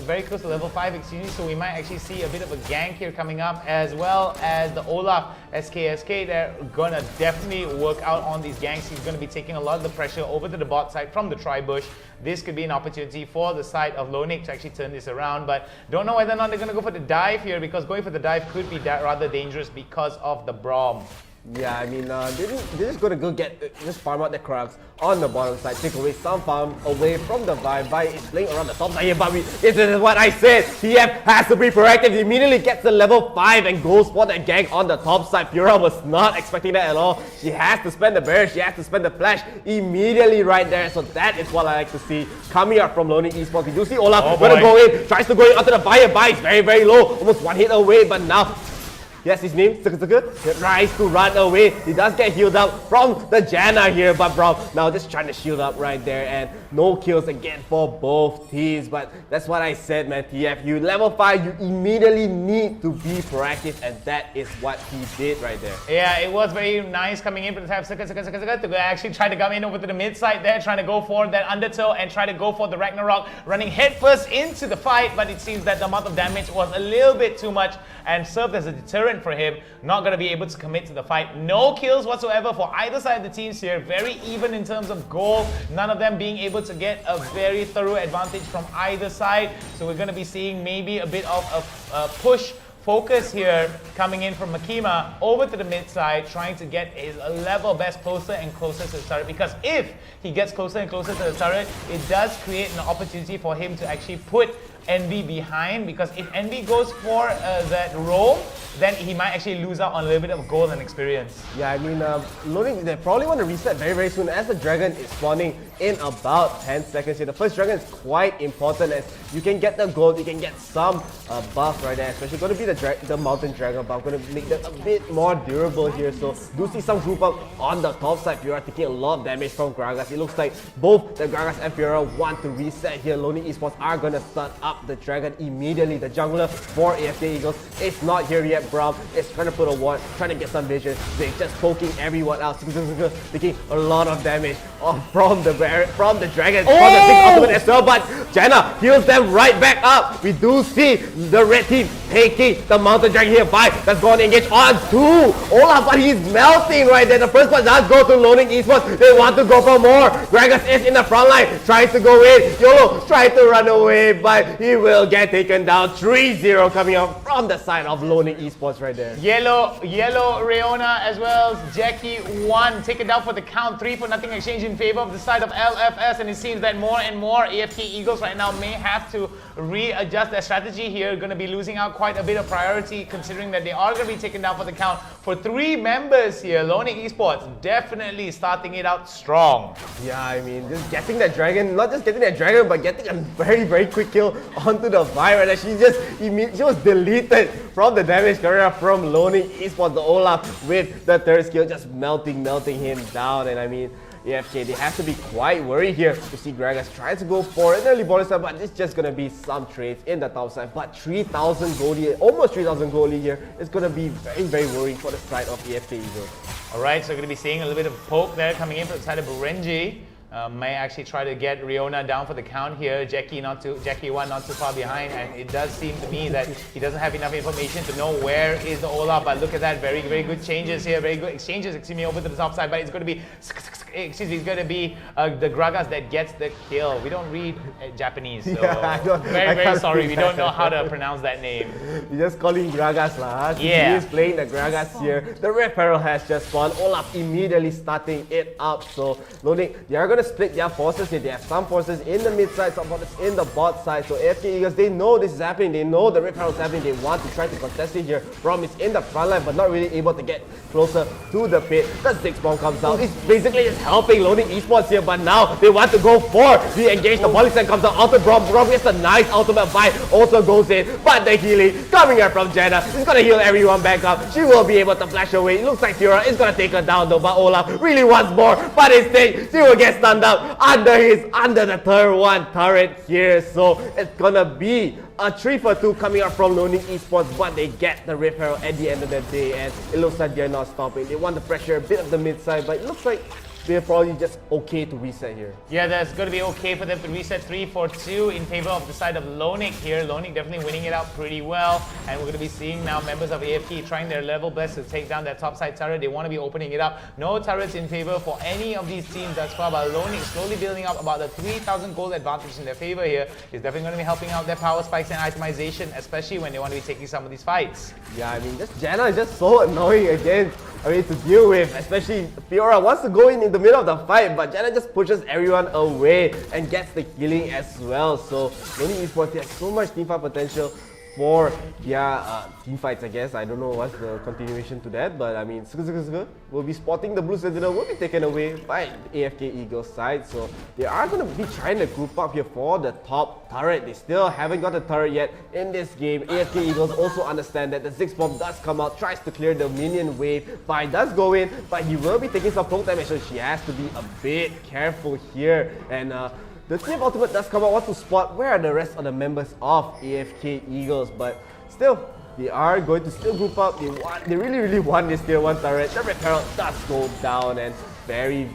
S9: very close to level 5, excuse me, so we might actually see a bit of a gank here coming up, as well as the Olaf SKSK. They're going to definitely work out on these ganks. He's going to be taking a lot of the pressure over to the bot side from the tri-bush. This could be an opportunity for the side of Lonik to actually turn this around, but don't know whether or not they're going to go for the dive here, because going for the dive could be rather dangerous because of the Braum.
S7: Yeah, I mean, they're just gonna go just farm out the Krugs on the bottom side, take away some farm away from the vibe. Vi is playing around the top side here, but this is what I said. TF has to be proactive. He immediately gets the level 5 and goes for that gank on the top side. Pura was not expecting that at all. She has to spend the barrier, she has to spend the flash immediately right there. So that is what I like to see coming up from Lonely Esports. You do see Olaf gonna go in, tries to go in onto the fire. Vi is very, very low, almost one hit away, but now yes, his name, he tries to run away. He does get healed up from the Janna here, but bro, now just trying to shield up right there, and no kills again for both teams. But that's what I said, man, TF. You level 5, you immediately need to be proactive, and that is what he did right there.
S9: Yeah, it was very nice coming in for the type to actually try to come in over to the mid side there, trying to go for that undertow and try to go for the Ragnarok, running headfirst into the fight, but it seems that the amount of damage was a little bit too much and served as a deterrent for him, not going to be able to commit to the fight. No kills whatsoever for either side of the teams here, very even in terms of goal, none of them being able to get a very thorough advantage from either side. So we're going to be seeing maybe a bit of a push focus here coming in from Makima over to the mid side, trying to get his level best closer and closer to the turret, because if he gets closer and closer to the turret, it does create an opportunity for him to actually put NV behind, because if NV goes for that roam, then he might actually lose out on a little bit of gold and experience.
S7: Yeah, I mean, loading, they probably want to reset very, very soon as the dragon is spawning in about 10 seconds here. The first dragon is quite important, as you can get the gold, you can get some buff right there, especially going to be the mountain dragon buff, going to make them a bit more durable here. So do see some group up on the top side. Pura taking a lot of damage from Gragas. It looks like both the Gragas and Pura want to reset here. Lonely Esports are going to start up the dragon immediately. The jungler for AFK Eagles is not here yet. Braum is trying to put a ward, trying to get some vision. They're just poking everyone else, taking a lot of damage from the dragon, from the big ultimate as well. But Janna heals them right back up. We do see the red team taking the mountain dragon here. That's going to engage on 2 Olaf, but he's melting right there. The first one does go to Loading Esports. They want to go for more. Gragas is in the front line, tries to go in. YOLO tries to run away, but he will get taken down. 3-0 coming up from the side of Loading Esports right there.
S9: Yellow Reona as well as Jackie 1 taken down for the count. 3-0 exchange in favor of the side of LFS, and it seems that more and more AFK Eagles right now may have to readjust their strategy here. Going to be losing out quite a bit of priority, considering that they are going to be taken down for the count for 3 members here. Loading Esports definitely starting it out strong.
S7: Yeah, I mean, just getting that dragon, not just getting that dragon, but getting a very, very quick kill onto the Vi right there. She was deleted from the damage career from Loading Esports. The Olaf with the third skill just melting him down. And I mean, AFK, they have to be quite worried here to see Gragas trying to go for an early bonus side, but it's just going to be some trades in the top side. But 3,000 goldie, almost 3,000 goldie here is going to be very, very worrying for the side of AFK Eagles.
S9: Alright, so we're going to be seeing a little bit of poke there coming in from the side of Burenji. May actually try to get Riona down for the count here. Jackie 1 not too far behind, and it does seem to me that he doesn't have enough information to know where is the Olaf. But look at that, very, very good changes here, very good exchanges, over to the top side. But it's going to be, it's going to be the Gragas that gets the kill. We don't read Japanese, so very sorry, we don't know how to pronounce that name.
S7: You just call him Gragas lah.
S9: Yeah.
S7: He is playing the Gragas here. The red peril has just spawned. Olaf immediately starting it up. So Loading, they are going to gonna split their forces here. They have some forces in the mid side, some forces in the bot side. So AFK Eagles, they know this is happening. They know the Rip Herald is happening. They want to try to contest it here. Braum is in the front line, but not really able to get closer to the pit. The 6 bomb comes down. It's basically just helping Loading Esports here, but now they want to go for the engage. The volley send comes out. Ultimate Braum. Braum gets a nice ultimate fight. Also goes in, but the healing coming here from Jenna is gonna heal everyone back up. She will be able to flash away. It looks like Fiora is gonna take her down though, but Olaf really wants more. But instead, she will get stunned up under the third one turret here. So it's gonna be a 3-for-2 coming up from Loading Esports, but they get the Rip Herald at the end of the day, and it looks like they're not stopping. They want to pressure a bit of the mid side, but it looks like they're probably just okay to reset here.
S9: Yeah, that's going to be okay for them to reset 3-4-2 in favor of the side of Lonic here. Lonic definitely winning it out pretty well, and we're going to be seeing now members of AFK trying their level best to take down that top side turret. They want to be opening it up. No turrets in favor for any of these teams thus far, but Lonic slowly building up about the 3,000 gold advantage in their favor here. Is definitely going to be helping out their power spikes and itemization, especially when they want to be taking some of these fights.
S7: Yeah, I mean, just Janna is just so annoying again. I mean, to deal with, especially Fiora wants to go in the middle of the fight, but Janna just pushes everyone away and gets the killing as well. So Loading Esports has so much teamfight potential for their team fights, I guess. I don't know what's the continuation to that, but I mean, we'll be spotting the Blue Sentinel will be taken away by AFK Eagles side. So they are going to be trying to group up here for the top turret. They still haven't got a turret yet in this game. AFK Eagles also understand that the Ziggs bomb does come out, tries to clear the minion wave. Bai does go in, but he will be taking some poke damage, so she has to be a bit careful here. And the team ultimate does come out, wants to spot where are the rest of the members of AFK Eagles, but still, they are going to still group up. They really want this tier 1 turret. The Rip Herald does go down, and very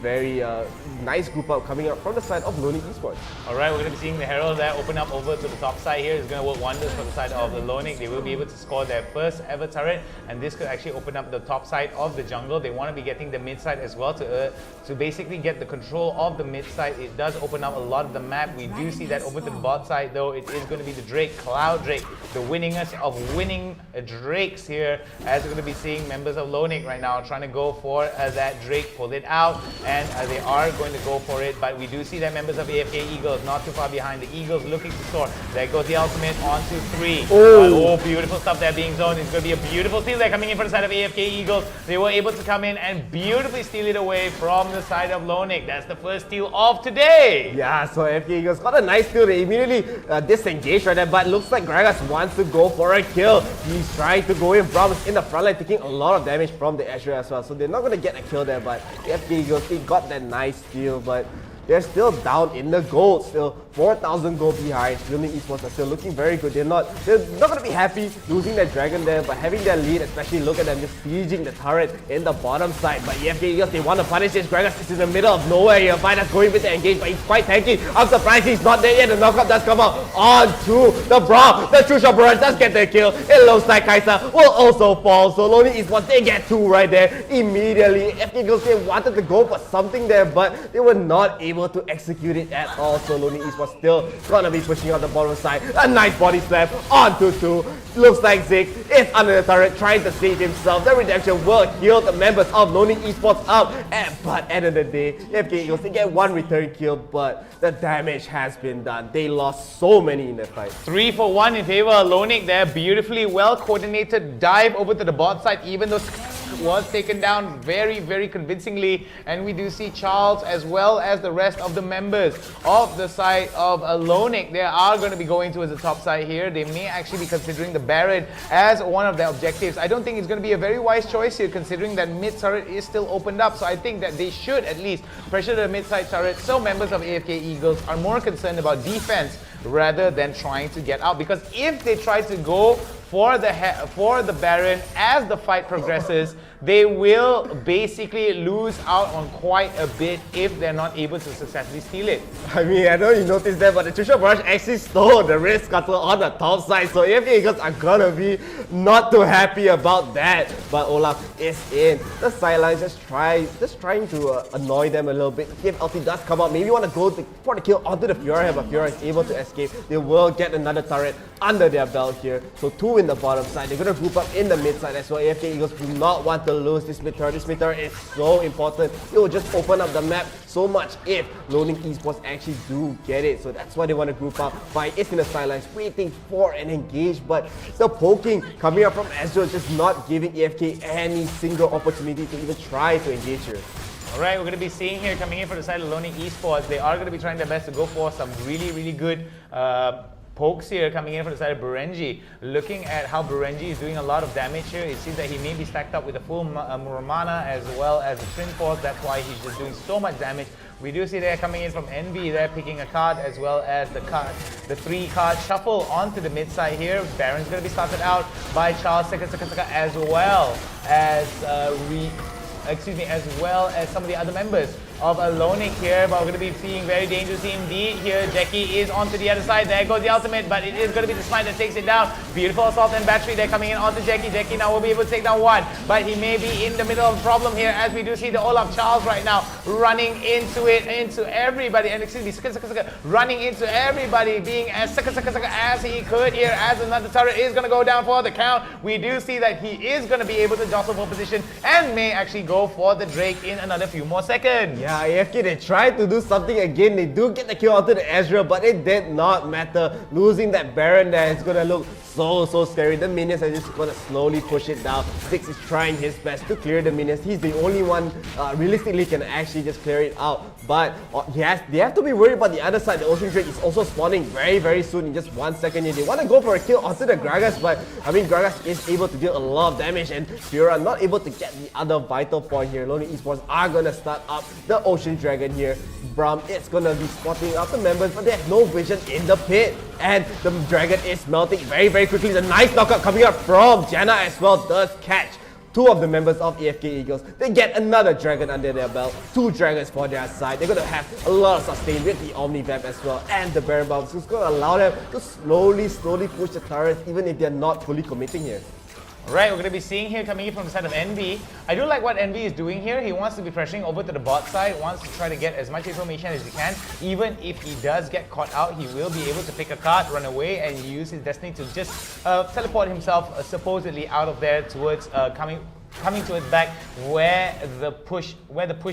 S7: nice group up coming up from the side of Loading Esports.
S9: Alright, we're going to be seeing the Herald there open up over to the top side here. It's going to work wonders for the side of the Lonic. They will be able to score their first ever turret, and this could actually open up the top side of the jungle. They want to be getting the mid side as well to basically get the control of the mid side. It does open up a lot of the map. We do see that over to the bot side though. It is going to be the Drake, Cloud Drake, the winningest of winning Drakes here, as we're going to be seeing members of Lonic right now trying to go for that Drake, pull it out, and they are going to go for it. But we do see that members of AFK Eagles not too far behind. The Eagles looking to score. There goes the ultimate onto 3. Oh, beautiful stuff there being zoned. It's going to be a beautiful steal there coming in from the side of AFK Eagles. They were able to come in and beautifully steal it away from the side of Lonic. That's the first steal of today.
S7: Yeah, so AFK Eagles got a nice steal. They immediately disengaged right there, but looks like Gragas wants to go for a kill. He's trying to go in. Braum is in the front line taking a lot of damage from the Azure as well, so they're not going to get a kill there, but AFK Eagles, they got that nice steal, but they're still down in the gold, still 4,000 gold behind. Loading Esports are still looking very good. They're not going to be happy losing that dragon there, but having their lead, especially look at them just sieging the turret in the bottom side. But AFK Eagles, they want to punish this. Gragas is in the middle of nowhere here. Vidas going with the engage, but he's quite tanky. I'm surprised he's not there yet. The knockup does come out onto the Braum. The True Shot Barrage does get the kill. It looks like Kaisa will also fall. So Loading Esports, they get 2 right there immediately. AFK Eagles, they wanted to go for something there, but they were not able to execute it at all. So Loading Esports still gonna be pushing out the bottom side. A nice body slam onto 2. Looks like Ziggs is under the turret trying to save himself. The redemption will heal the members of Loading Esports up. But at the end of the day, AFK Eagles, they get 1 return kill, but the damage has been done. They lost so many in that fight.
S9: 3-for-1 in favor of Lonic there. Beautifully well coordinated dive over to the bot side, even though was taken down very convincingly. And we do see Charles as well as the rest of the members of the side of Lonic. They are going to be going towards the top side here. They may actually be considering the Baron as one of their objectives. I don't think it's going to be a very wise choice here, considering that mid turret is still opened up. So I think that they should at least pressure the mid side turret, so members of AFK Eagles are more concerned about defense rather than trying to get out. Because if they try to go for the Baron as the fight progresses, they will basically lose out on quite a bit if they're not able to successfully steal it.
S7: I mean, I know you noticed that, but the True Shot Barrage actually stole the Wrist Scuttle on the top side, so AFK Eagles are gonna be not too happy about that. But Olaf is in the sideline, just trying to annoy them a little bit. If ulti does come out, maybe want to go for the kill onto the Fiora, but Fiora is able to escape. They will get another turret under their belt here. So 2 in the bottom side. They're gonna group up in the mid side as well. AFK Eagles do not want to to lose this mid turret. This mid turret is so important. It will just open up the map so much if Loning Esports actually do get it. So that's why they want to group up. Vi is in the sidelines waiting for an engage, but the poking coming up from Ezreal just not giving AFK any single opportunity to even try to engage here.
S9: Alright, we're going to be seeing here coming in from the side of Loning Esports. They are going to be trying their best to go for some really good pokes here coming in from the side of Berenji. Looking at how Berenji is doing a lot of damage here, it seems that he may be stacked up with a full Muramana as well as the Twin Force. That's why he's just doing so much damage. We do see they're coming in from Envy. They're picking a card as well as the 3-card shuffle onto the mid side here. Baron's going to be started out by Charles Saka as well as as well as some of the other members of Loning here, but we're going to be seeing very dangerous indeed here. Jackie is onto the other side. There goes the ultimate, but it is going to be the smite that takes it down. Beautiful assault and battery. They're coming in onto Jackie. Jackie now will be able to take down one, but he may be in the middle of a problem here as we do see the Olaf Charles right now running into everybody, and running into everybody, being as as he could here, as another turret is going to go down for the count. We do see that he is going to be able to jostle for position and may actually go for the Drake in another few more seconds.
S7: Yeah, AFK, they tried to do something again. They do get the kill onto the Ezreal, but it did not matter. Losing that Baron there is gonna look so scary. The minions are just gonna slowly push it down. Six is trying his best to clear the minions. He's the only one realistically can actually just clear it out. But they have to be worried about the other side. The Ocean Drake is also spawning very soon in just 1 second here. They want to go for a kill onto the Gragas, but I mean Gragas is able to deal a lot of damage, and Fiora not able to get the other vital point here. Loning Esports are gonna start up the Ocean Dragon here. Braum is gonna be spotting out the members, but they have no vision in the pit. And the dragon is melting very quickly. The nice knockout coming up from Janna as well does catch 2 of the members of AFK Eagles. They get another dragon under their belt. 2 dragons for their side. They're gonna have a lot of sustain with the Omni Vamp as well, and the Baron Bombs, who's gonna allow them to slowly push the turrets even if they're not fully committing here.
S9: Right, we're going to be seeing here coming in from the side of Envy. I do like what Envy is doing here. He wants to be pressuring over to the bot side, wants to try to get as much information as he can. Even if he does get caught out, he will be able to pick a card, run away, and use his destiny to just teleport himself supposedly out of there towards coming to his back where the push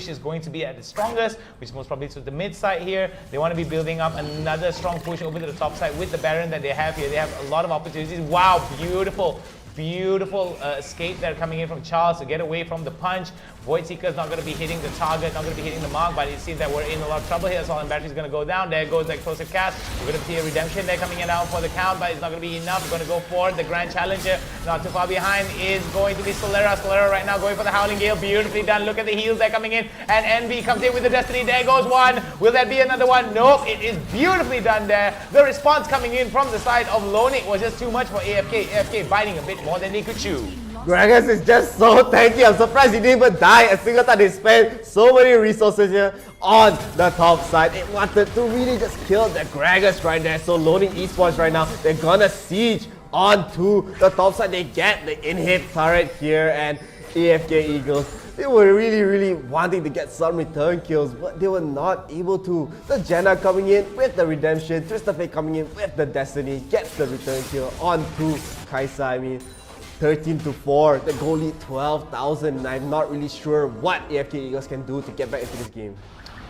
S9: is going to be at its strongest, which is most probably to the mid side here. They want to be building up another strong push over to the top side with the Baron that they have here. They have a lot of opportunities. Wow, beautiful escape there coming in from Charles to get away from the punch. Void Seeker is not going to be hitting the target, not going to be hitting the mark, but it seems that we're in a lot of trouble here. Assault and Battery is going to go down. There goes the explosive cast. We're going to see a redemption there coming in out for the count, but it's not going to be enough. We're going to go for the Grand Challenger. Not too far behind is going to be Solera. Solera right now going for the Howling Gale. Beautifully done. Look at the heals there coming in. And Envy comes in with the Destiny. There goes one. Will that be another one? Nope. It is beautifully done there. The response coming in from the side of Loning was just too much for AFK. AFK biting a bit more than they could chew.
S7: Gragas is just so tanky. I'm surprised he didn't even die a single time. They spent so many resources here on the top side. It wanted to really just kill the Gragas right there. So Loning Esports right now, they're gonna siege onto the top side. They get the inhib turret here, and AFK Eagles, they were really wanting to get some return kills, but they were not able to. The Janna coming in with the redemption, Tristafay coming in with the Destiny, gets the return kill onto Kaisa. I mean, 13-4, the goal lead 12,000, and I'm not really sure what AFK Eagles can do to get back into this game.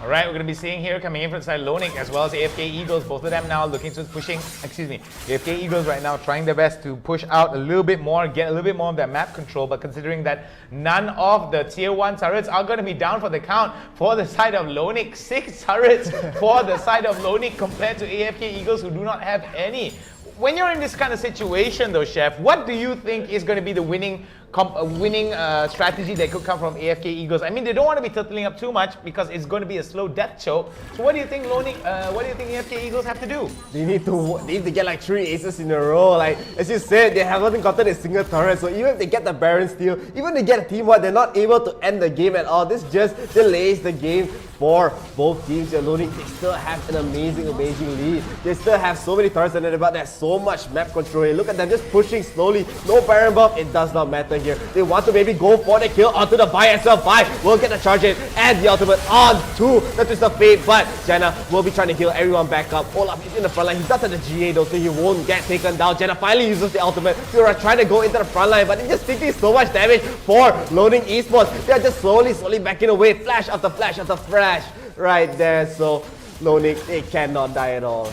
S9: Alright, we're going to be seeing here coming in from the side Loning as well as AFK Eagles, both of them now looking to pushing, AFK Eagles right now trying their best to push out a little bit more, get a little bit more of their map control, but considering that none of the tier 1 turrets are going to be down for the count for the side of Loning, 6 turrets for the side of Loning compared to AFK Eagles who do not have any. When you're in this kind of situation though, Chef, what do you think is going to be the winning strategy that could come from AFK Eagles? I mean, they don't want to be turtling up too much because it's going to be a slow death choke. So what do you think AFK Eagles have to do?
S7: They need to get like 3 aces in a row. Like, as you said, they haven't gotten a single turret. So even if they get the Baron steal, even if they get a team wipe, they're not able to end the game at all. This just delays the game for both teams. They're loading. They still have an amazing lead. They still have so many turrets under the belt. There's so much map control here. Look at them just pushing slowly. No Baron buff. It does not matter. monster here. They want to maybe go for the kill onto the Vi as well. Vi will get the charge in and the ultimate onto the Twist of Fate, but Jenna will be trying to heal everyone back up. Olaf is in the front line. He does have the GA though, so he won't get taken down. Jenna finally uses the ultimate. They are trying to go into the front line, but it's just taking so much damage for Loading Esports. They are just slowly backing away. Flash after flash after flash right there. So Loading, they cannot die at all.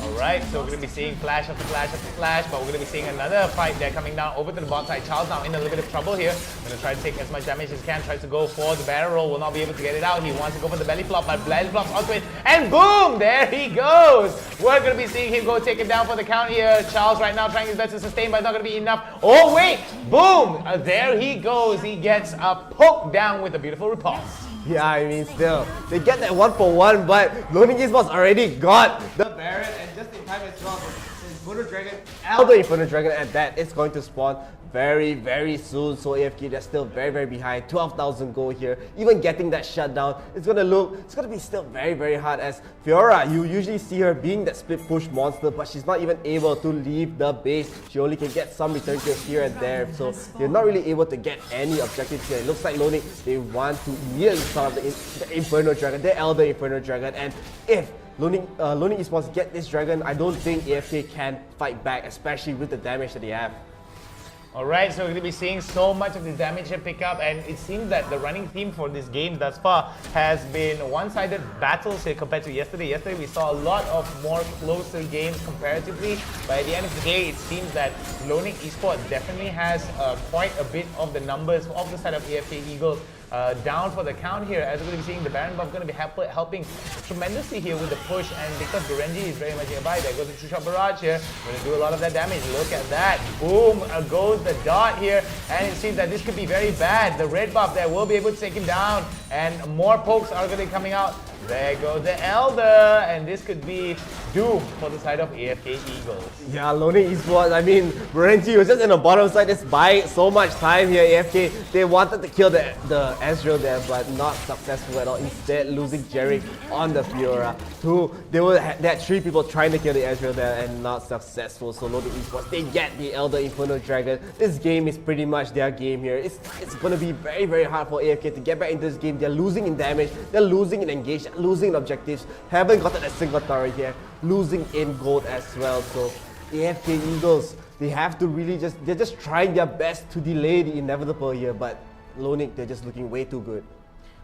S9: Alright, so we're going to be seeing flash after flash after flash, but we're going to be seeing another fight there coming down over to the bot side. Charles now in a little bit of trouble here. Going to try to take as much damage as he can, tries to go for the barrel roll, will not be able to get it out. He wants to go for the belly flop, but belly flops onto it, and boom! There he goes! We're going to be seeing him go take it down for the count here. Charles right now trying his best to sustain, but it's not going to be enough. Oh wait! Boom! There he goes. He gets poked down with a beautiful repulse.
S7: Yeah, I mean, still, they get that 1-for-1, but Loading Esports already got the Baron, and just in time as well, Inferno Dragon, Elder Inferno Dragon at that, is going to spawn very soon. So AFK, they're still very behind. 12,000 gold here. Even getting that shutdown, it's gonna be still very hard, as Fiora, you usually see her being that split push monster, but she's not even able to leave the base. She only can get some return kills here and there, so they're not really able to get any objectives here. It looks like Loading, they want to immediately start the Inferno Dragon, the Elder Inferno Dragon, and if Loading Esports get this dragon, I don't think AFK can fight back, especially with the damage that they have.
S9: Alright, so we're going to be seeing so much of the damage here pick up, and it seems that the running theme for this game thus far has been one-sided battles here compared to yesterday. Yesterday we saw a lot of more closer games comparatively, but at the end of the day it seems that Loading Esports definitely has quite a bit of the numbers of the side of AFK Eagles. Down for the count here, as we're going to be seeing the Baron buff going to be helping tremendously here with the push, and because Berenji is very much nearby, there goes the True Shot Barrage here, going to do a lot of that damage. Look at that, boom, goes the dot here, and it seems that this could be very bad. The red buff there will be able to take him down, and more pokes are going to be coming out. There goes the Elder, and this could be doom for the side of AFK Eagles.
S7: Yeah, Loading Esports, I mean, Berenji was just in the bottom side, just buying so much time here. AFK, they wanted to kill the Ezreal there, but not successful at all. Instead, losing Jerick on the Fiora. They had 3 people trying to kill the Ezreal there and not successful. So Loading Esports, they get the Elder Inferno Dragon. This game is pretty much their game here. It's going to be very hard for AFK to get back into this game. They're losing in damage, they're losing in engage, losing in objectives, haven't gotten a single turret here, losing in gold as well. So AFK Eagles, they have to really they're just trying their best to delay the inevitable here, but Loading, they're just looking way too good.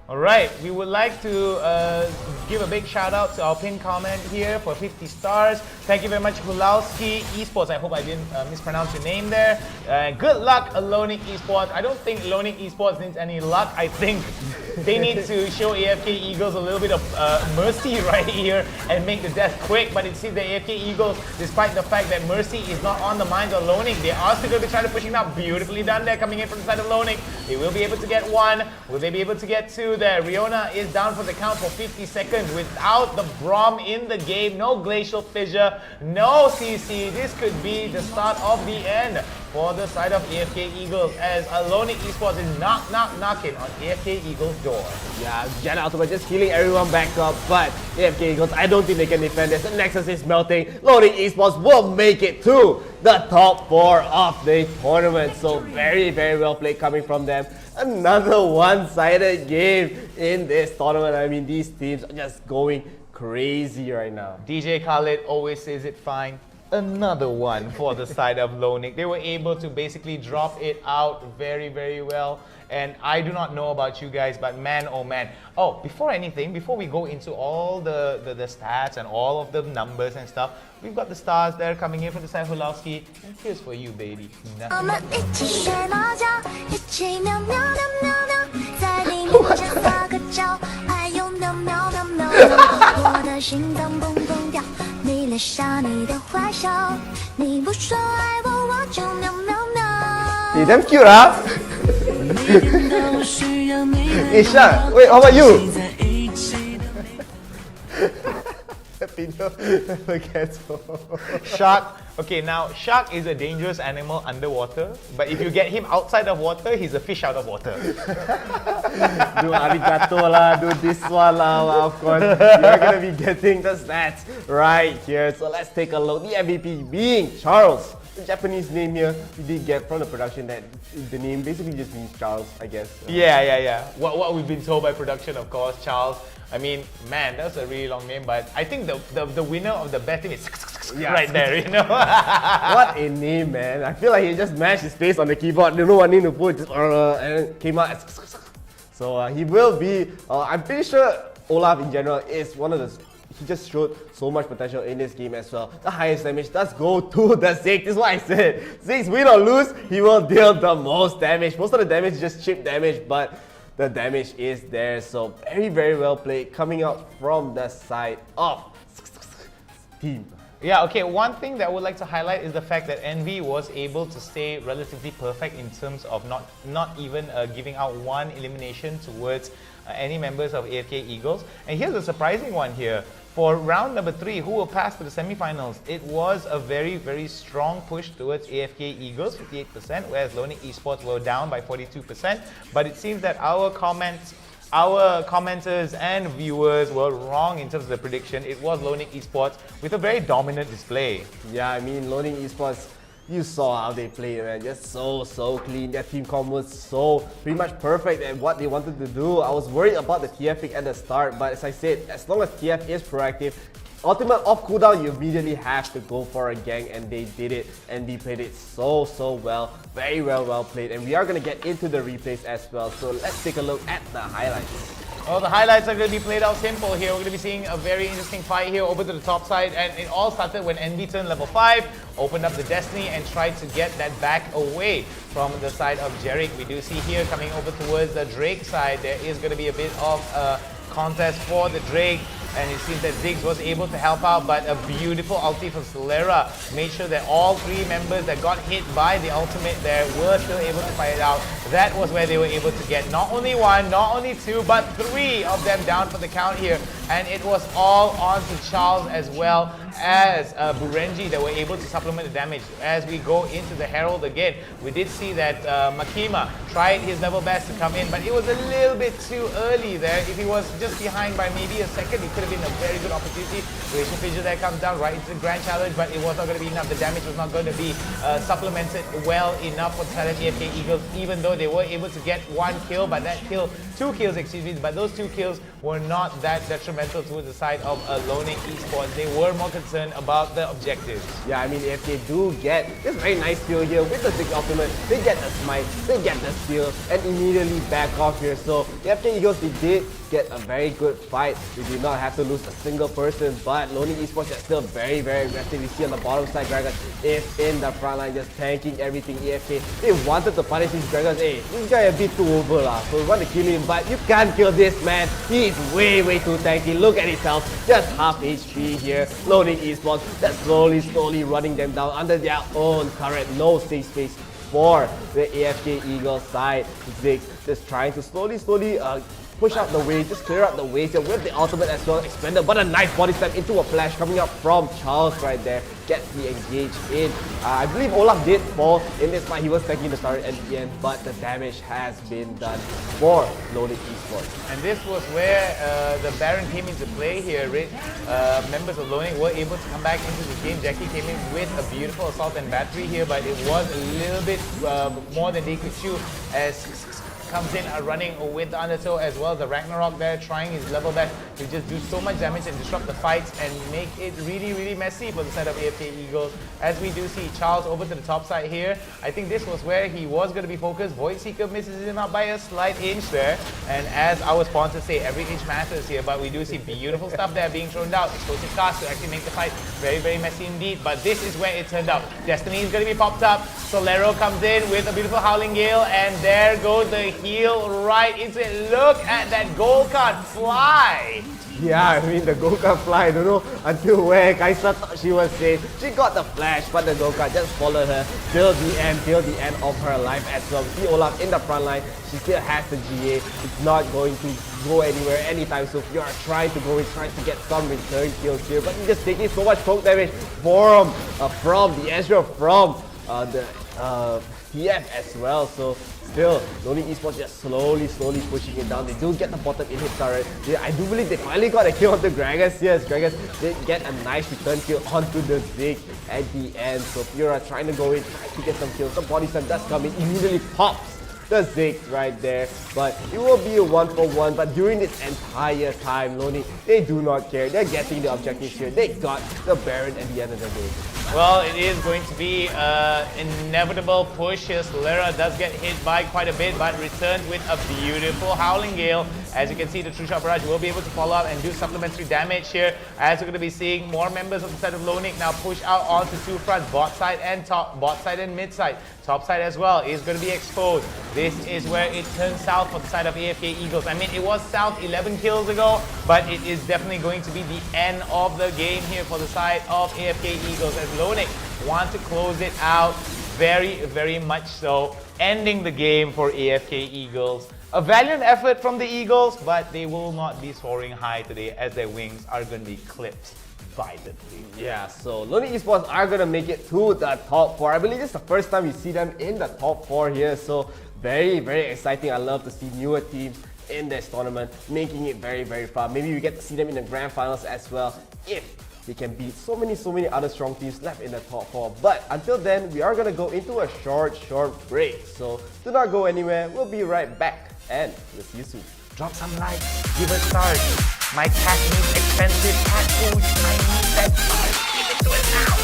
S9: Alright, we would like to give a big shout out to our pinned comment here for 50 stars. Thank you very much, Hulowski Esports. I hope I didn't mispronounce your name there. Good luck, Loading Esports. I don't think Loading Esports needs any luck. I think they need to show AFK Eagles a little bit of mercy right here and make the death quick. But it seems that AFK Eagles, despite the fact that mercy is not on the minds of Loading, they are still going to try to push him out. Beautifully done there, coming in from the side of Loading. They will be able to get 1. Will they be able to get 2 there? Riona is down for the count for 50 seconds without the Braum in the game. No Glacial Fissure, no CC. This could be the start of the end for the side of AFK Eagles, as Loading Esports is knocking on AFK Eagles' door.
S7: Yeah, Jen Ultimate just healing everyone back up, but AFK Eagles, I don't think they can defend this. The Nexus is melting. Loading Esports will make it to the top 4 of the tournament. So very well played coming from them. Another one-sided game in this tournament. I mean, these teams are just going crazy right now.
S9: DJ Khaled always says it fine. Another one for the side of Loading. They were able to basically drop it out very well. And I do not know about you guys, but man, oh man. Oh, before we go into all the stats and all of the numbers and stuff, we've got the stars there coming in from the side of Hulowski. And here's for you, baby.
S7: Hey, damn cute, huh? Hey, Shark, wait, how about you?
S9: Shark. Okay, now Shark is a dangerous animal underwater, but if you get him outside of water, he's a fish out of water.
S7: Do arigato lah, do this one lah, of course. You're gonna be getting the stats right here. So let's take a look. The MVP being Charles. the Japanese name here, we did get from the production that the name basically just means Charles, I guess.
S9: Yeah. What we've been told by production, of course, Charles. I mean, man, that's a really long name, but I think the winner of the best team is right there, you know?
S7: What a name, man. I feel like he just mashed his face on the keyboard, didn't know what name to put, just and it came out as so he will be, I'm pretty sure Olaf in general is one of the, he just showed so much potential in this game as well. The highest damage does go to the Ziggs. This is what I said. Ziggs, win or lose, he will deal the most damage. Most of the damage is just chip damage, but the damage is there. So very well played coming out from the side of team.
S9: Yeah, okay, one thing that I would like to highlight is the fact that Envy was able to stay relatively perfect in terms of not even giving out one elimination towards any members of AFK Eagles. And here's a surprising one here. For round number 3, who will pass to the semi-finals, it was a very strong push towards AFK Eagles, 58%, whereas Loning Esports were down by 42%. But it seems that our commenters and viewers were wrong in terms of the prediction. It was Loning Esports with a very dominant display.
S7: Yeah, I mean, Loning Esports, you saw how they played, man. Just so clean. Their team comp was so pretty much perfect at what they wanted to do. I was worried about the TF pick at the start, but as I said, as long as TF is proactive, ultimate off cooldown, you immediately have to go for a gang, and they did it, and they played it so well. Very well played, and we are going to get into the replays as well. So let's take a look at the highlights.
S9: Well, the highlights are going to be played out simple here. We're going to be seeing a very interesting fight here over to the top side, and it all started when Envy turned level 5, opened up the Destiny and tried to get that back away from the side of Jerick. We do see here coming over towards the Drake side, there is going to be a bit of a contest for the Drake. And it seems that Ziggs was able to help out, but a beautiful ulti from Solera made sure that all 3 members that got hit by the ultimate there were still able to fight it out. That was where they were able to get not only 1, not only 2, but 3 of them down for the count here. And it was all on to Charles as well as Burenji that were able to supplement the damage. As we go into the Herald again, we did see that Makima tried his level best to come in, but it was a little bit too early there. If he was just behind by maybe a second, it could have been a very good opportunity. Relation Fissure there comes down right into the Grand Challenge, but it was not going to be enough. The damage was not going to be supplemented well enough for the side of AFK Eagles, even though they were able to get 1 kill, but that kill, 2 kills, excuse me, but those 2 kills were not that detrimental towards the side of Loning Esports. They were more concerned about the objectives.
S7: Yeah, I mean, if they do get this very nice steal here with the Ziggs ultimate, they get the smite, they get the steal, and immediately back off here. So the AFK Eagles, they did get a very good fight. They did not have to lose a single person, but Loning Esports is still very aggressive. You see on the bottom side, Gragas is in the front line just tanking everything. AFK, they wanted to punish these Gragas. Hey, this guy a bit too over lah, so we want to kill him, but you can't kill this man. He is way too tanky. Look at his health, just half HP here. Loning Esports, that's slowly running them down under their own turret. No safe space for the AFK Eagles side. Ziggs just trying to slowly push out the way, just clear out the ways here with the ultimate as well, expended, but a nice body slam into a flash coming up from Charles right there, gets the engage in. I believe Olaf did fall in this fight. He was taking the start at the end, but the damage has been done for Loning Esports.
S9: And this was where the Baron came into play here. Members of Loning were able to come back into the game. Jackie came in with a beautiful assault and battery here, but it was a little bit more than they could chew as comes in running with the Undertow as well. The Ragnarok there trying his level best to just do so much damage and disrupt the fights and make it really messy for the side of AFK Eagles. As we do see Charles over to the top side here, I think this was where he was going to be focused. Void Seeker misses him out by a slight inch there, and as our sponsors say, every inch matters here, but we do see beautiful stuff there being thrown out. Explosive cast to actually make the fight very messy indeed, but this is where it turned out. Destiny is going to be popped up. Solero comes in with a beautiful Howling Gale, and there goes the heal right into it. Look at that gold card fly.
S7: Yeah, I mean the gold card fly, I don't know until where Kaisa thought she was safe. She got the flash, but the gold card just followed her till the end of her life as well. See Olaf in the front line, she still has the GA. It's not going to go anywhere anytime soon. You are trying to go in, trying to get some return kills here, but you're just taking so much poke damage from the Ezreal, from TF as well. So still, Lonely Esports just slowly pushing it down. They do get the bottom inhib turret. I do believe they finally got a kill onto Gragas. Yes, Gragas did get a nice return kill onto the Zig at the end. So Fiora trying to go in, trying to get some kills. The body slam does come in, immediately pops the Zig right there, but it will be a 1-for-1. But during this entire time, Lonely, they do not care. They're getting the objectives here. They got the Baron at the end of the day.
S9: Well, it is going to be an inevitable push here. Solera does get hit by quite a bit, but returned with a beautiful Howling Gale. As you can see, the True Shot Barrage will be able to follow up and do supplementary damage here, as we're going to be seeing more members of the side of Lonic now push out onto two fronts, bot side and mid side. Top side as well is going to be exposed. This is where it turns south for the side of AFK Eagles. I mean, it was south 11 kills ago, but it is definitely going to be the end of the game here for the side of AFK Eagles, as Lonic want to close it out very much so, ending the game for AFK Eagles. A valiant effort from the Eagles, but they will not be soaring high today, as their wings are going to be clipped violently.
S7: Yeah, so Lonely Esports are going to make it to the top 4. I believe this is the first time we see them in the top 4 here, so very exciting. I love to see newer teams in this tournament making it very far. Maybe we get to see them in the grand finals as well, if they can beat so many other strong teams left in the top 4. But until then, we are going to go into a short break. So do not go anywhere. We'll be right back, and we'll see you soon.
S9: Drop some likes, give a start. My cat needs expensive cat food. I need that start. Give it to us now.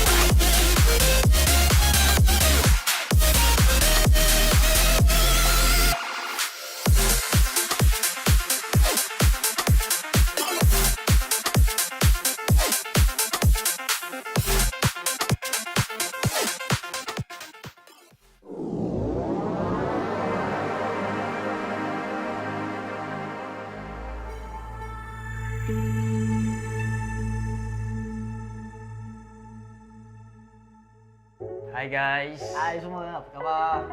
S2: Hai guys.
S10: Hai semua, apa khabar?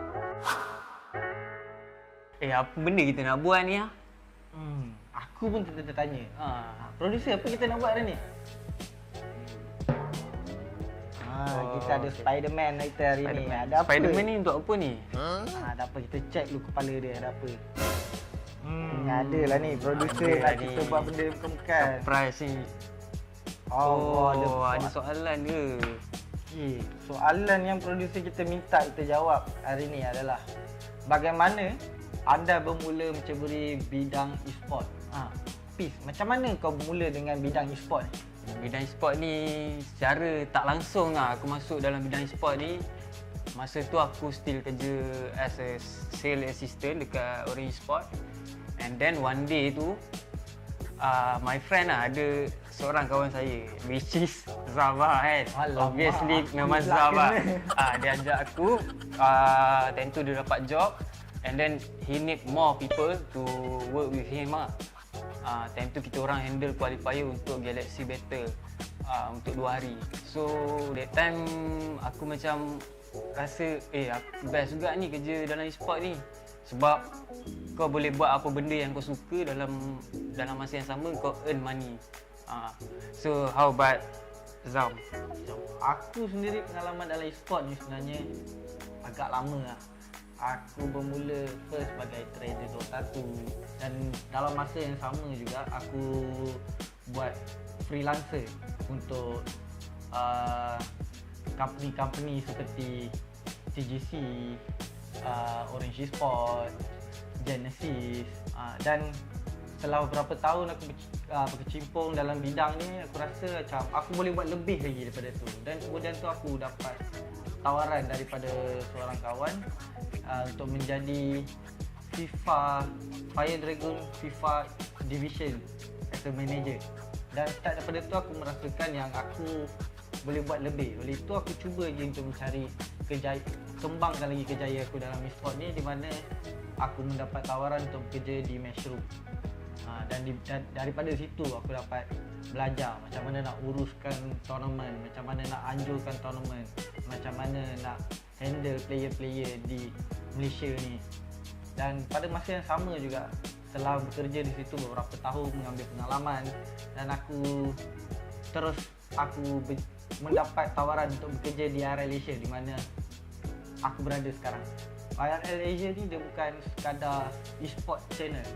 S2: Apa benda kita nak buat ni?
S10: Aku pun tertanya. Producer, apa kita nak buat hari ni? Kita ada Spiderman kita hari ni. Ada apa?
S2: Spiderman ni untuk apa ni?
S10: Ada apa? Kita check dulu kepala dia ada apa. Ada lah ni, producer nak kita buat benda bukan-bukan.
S2: Surprise ni. Ada soalan ke?
S10: Soalan yang producer kita minta kita jawab hari ni adalah bagaimana anda bermula menceburi bidang e-sport? Peace, macam mana kau bermula dengan bidang e-sport ni?
S2: Bidang e-sport ni secara tak langsung aku masuk dalam bidang e-sport ni. Masa tu aku still kerja as a sales assistant dekat Orange Sport. And then one day tu my friend ada seorang kawan saya, which is Zava kan. Obviously memang Zava. Dia ajak aku, time tu dia dapat job, and then he need more people to work with him time tu kita orang handle qualifier untuk Galaxy Battle untuk 2 hari. So that time aku macam rasa best juga ni kerja dalam e-sport ni, sebab kau boleh buat apa benda yang kau suka dalam masa yang sama, kau earn money. So how about Zam?
S10: Aku sendiri pengalaman dalam e-sport ni sebenarnya agak lama lah. Aku bermula first sebagai trader Dota 1, dan dalam masa yang sama juga aku buat freelancer untuk company-company seperti TGC, Orange Sport, Genesis, dan setelah beberapa tahun aku berkecimpung dalam bidang ni, aku rasa macam aku boleh buat lebih lagi daripada tu. Dan kemudian tu aku dapat tawaran daripada seorang kawan untuk menjadi Fire Dragon FIFA Division as a manager. Dan start daripada tu aku merasakan yang aku boleh buat lebih. Oleh itu aku cuba lagi untuk mencari kembangkan lagi kejayaan aku dalam e-sport ni, di mana aku mendapat tawaran untuk bekerja di Matchroom. Dan daripada situ aku dapat belajar macam mana nak uruskan tournament, macam mana nak anjurkan tournament, macam mana nak handle player-player di Malaysia ni. Dan pada masa yang sama juga, setelah bekerja di situ beberapa tahun, mengambil pengalaman, dan aku mendapat tawaran untuk bekerja di IRL Asia, di mana aku berada sekarang. IRL Asia ni dia bukan sekadar e-sport channel.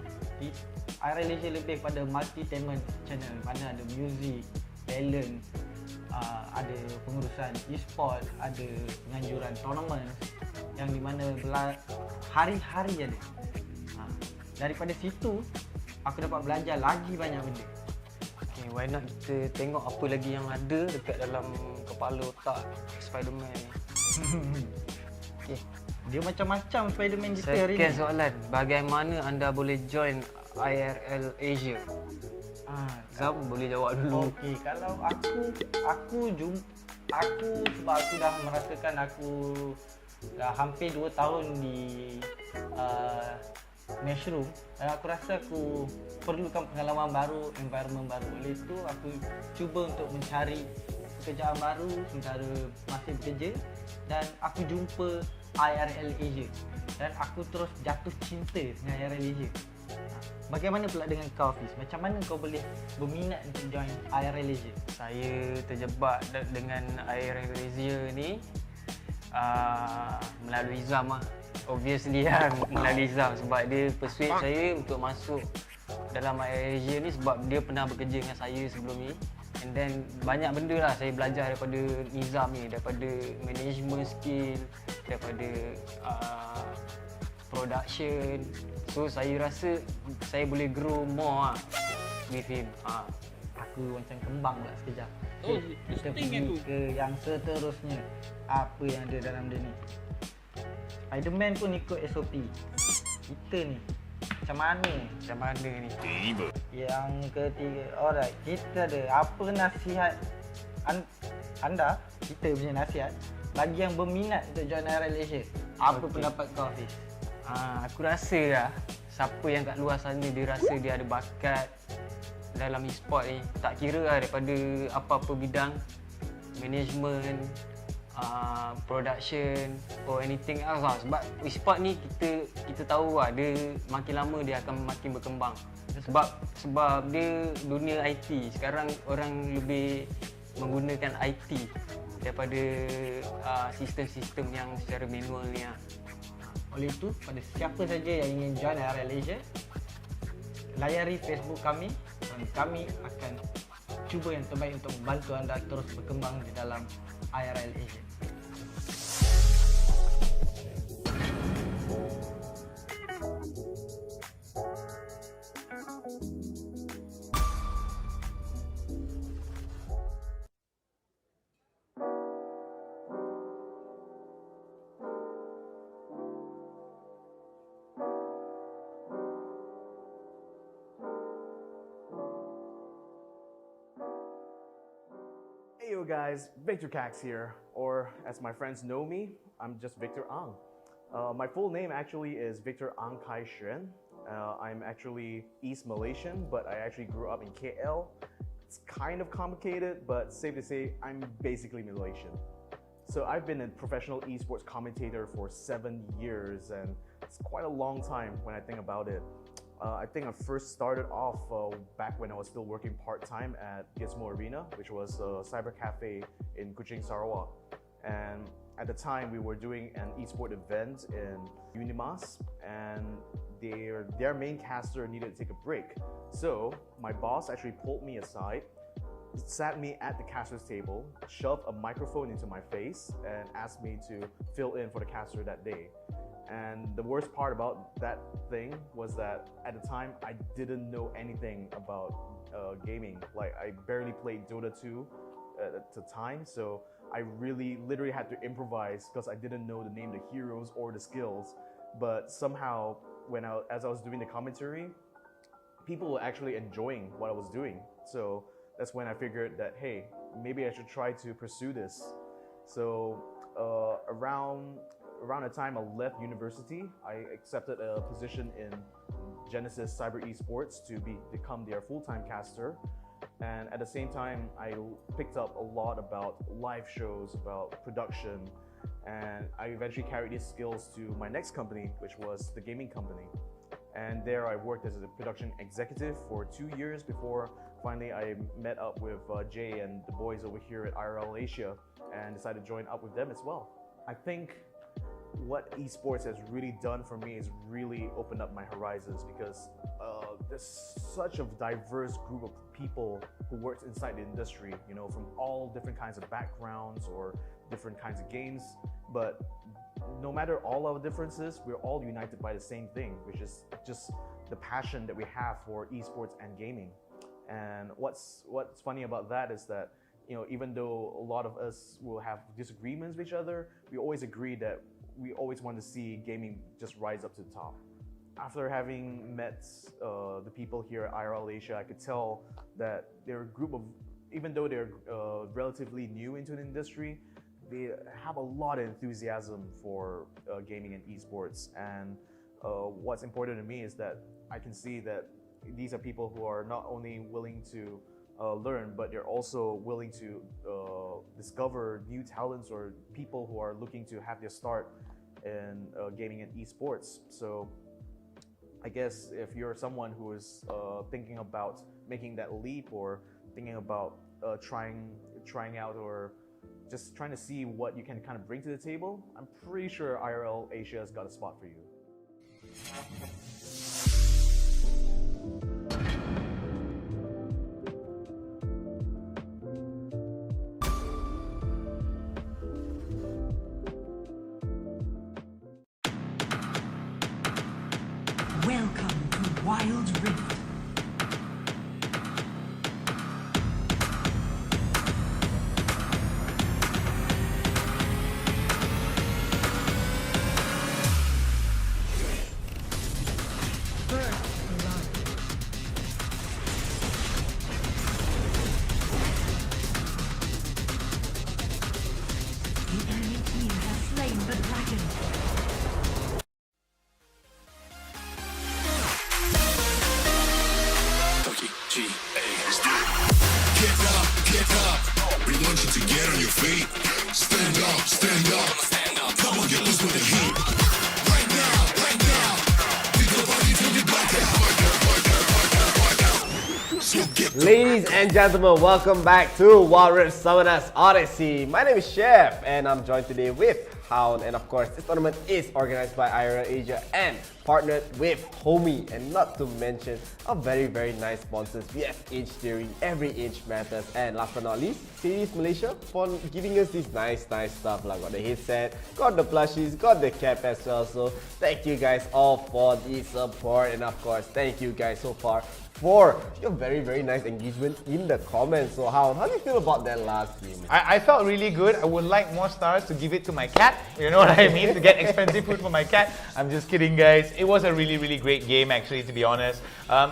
S10: IRL Asia lebih pada multi-tainment channel, mana ada music, talent, ada pengurusan e-sport, ada penganjuran tournament yang di mana hari-hari ada. Daripada situ aku dapat belajar lagi banyak benda.
S2: Okay, why not kita tengok apa lagi yang ada dekat dalam kepala otak Spiderman ni.
S10: Okay. Dia macam-macam Spiderman kita hari ni.
S2: Second soalan, bagaimana anda boleh join IRL Asia? Zam boleh jawab dulu.
S10: Okey, kalau aku sebab aku dah merasakan aku dah hampir 2 tahun di Matchroom, dan aku rasa aku perlukan pengalaman baru, environment baru. Oleh itu aku cuba untuk mencari pekerjaan baru sementara masih bekerja, dan aku jumpa IRL Asia dan aku terus jatuh cinta dengan IRL Asia. Bagaimana pula dengan kau, Fiz? Macam mana kau boleh berminat untuk join IRL Asia?
S2: Saya terjebak dengan IRL Asia ni melalui Zam lah. Obviously lah melalui Zam, sebab dia persuade saya untuk masuk dalam IRL Asia ni sebab dia pernah bekerja dengan saya sebelum ni. And then banyak benda lah saya belajar daripada Nizam ni, daripada management skill, daripada production. So saya rasa saya boleh grow more lah with him.
S10: Aku macam kembang pula sekejap. Kita pergi ke yang seterusnya. Apa yang ada dalam dia ni? Spiderman pun ikut SOP. Kita ni macam mana?
S2: Macam mana ni?
S10: Yang ketiga, alright, kita ada apa nasihat anda, kita punya nasihat bagi yang berminat untuk join IRL Asia? Apa pendapat kau, Fiz?
S2: Aku rasa lah, siapa yang kat luar sana dia rasa dia ada bakat dalam e-sport ni, tak kira lah daripada apa-apa bidang, management, production or anything else lah. Sebab e-sport ni kita tahu lah, dia makin lama dia akan makin berkembang. Sebab dia dunia IT. Sekarang orang lebih menggunakan IT daripada sistem-sistem yang secara manual ni lah.
S10: Oleh itu, pada siapa saja yang ingin join IRL Asia, layari Facebook kami dan kami akan cuba yang terbaik untuk membantu anda terus berkembang di dalam IRL Asia.
S11: Hey yo guys, Victor Cax here, or as my friends know me, I'm just Victor Ang. My full name actually is Victor Ang Kai Xuan. I'm actually East Malaysian, but I actually grew up in KL. It's kind of complicated, but safe to say, I'm basically Malaysian. So I've been a professional esports commentator for 7 years, and it's quite a long time when I think about it. I think I first started off back when I was still working part-time at Gizmo Arena, which was a cyber cafe in Kuching, Sarawak. And at the time, we were doing an esport event in Unimas, and their main caster needed to take a break. So my boss actually pulled me aside, sat me at the caster's table, shoved a microphone into my face, and asked me to fill in for the caster that day. And the worst part about that thing was that at the time, I didn't know anything about gaming. Like, I barely played Dota 2 at the time, so I literally had to improvise because I didn't know the name of the heroes or the skills. But somehow, as I was doing the commentary, people were actually enjoying what I was doing. So that's when I figured that, hey, maybe I should try to pursue this. So around the time I left university, I accepted a position in Genesis Cyber Esports to become their full-time caster. And at the same time, I picked up a lot about live shows, about production, and I eventually carried these skills to my next company, which was the gaming company. And there I worked as a production executive for 2 years before finally I met up with Jay and the boys over here at IRL Asia and decided to join up with them as well. I think what esports has really done for me is really opened up my horizons, because there's such a diverse group of people who works inside the industry, you know, from all different kinds of backgrounds or different kinds of games. But no matter all our differences, we're all united by the same thing, which is just the passion that we have for esports and gaming. And what's funny about that is that, you know, even though a lot of us will have disagreements with each other, we always agree that we always want to see gaming just rise up to the top. After having met the people here at IRL Asia, I could tell that they're a group of, even though they're relatively new into the industry, they have a lot of enthusiasm for gaming and esports. And what's important to me is that I can see that these are people who are not only willing to learn, but they're also willing to discover new talents or people who are looking to have their start in gaming and esports. So I guess if you're someone who is thinking about making that leap, or thinking about trying out, or just trying to see what you can kind of bring to the table, I'm pretty sure IRL Asia has got a spot for you.
S3: Welcome to Wild Rift. The enemy team has slain the dragon.
S4: Get up. We want you to get on your feet. Stand up, stand up. Come on, get loose with the heat. Right now. Pick your body till you black out. So get
S7: Ladies and gentlemen, welcome back to Wild Rift Summoners Odyssey. My name is Chef, and I'm joined today with Hound. And of course, this tournament is organized by IRL Asia and partnered with Homiee. And not to mention our very, very nice sponsors. We have Inch Theory, Every Inch Matters, and last but not least, Series Malaysia for giving us this nice stuff. Like got the headset, got the plushies, got the cap as well. So thank you guys all for the support, and of course, thank you guys so far for your very, very nice engagement in the comments. So how do you feel about that last game?
S9: I felt really good. I would like more stars to give it to my cat. You know what I mean? To get expensive food for my cat. I'm just kidding, guys. It was a really, really great game, actually, to be honest.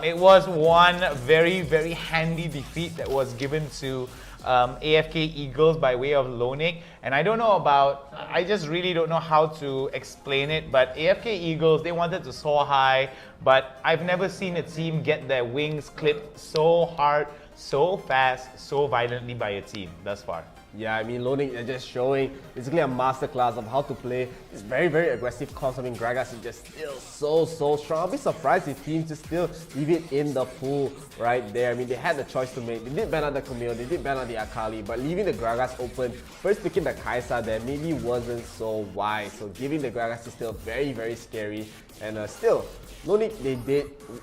S9: It was one very, very handy defeat that was given to AFK Eagles by way of Lonik. And I don't know about, I just really don't know how to explain it, but AFK Eagles, they wanted to soar high, but I've never seen a team get their wings clipped so hard, so fast, so violently by a team thus far.
S7: Yeah, I mean, Lonik is just showing basically a masterclass of how to play this very, very aggressive comps. I mean, Gragas is just still so strong. I'll be surprised if teams just still leave it in the pool right there. I mean, they had the choice to make. They did ban out the Camille, they did ban out the Akali, but leaving the Gragas open, first picking the Kai'Sa there maybe wasn't so wise. So giving the Gragas is still very, very scary. And still, Lonik,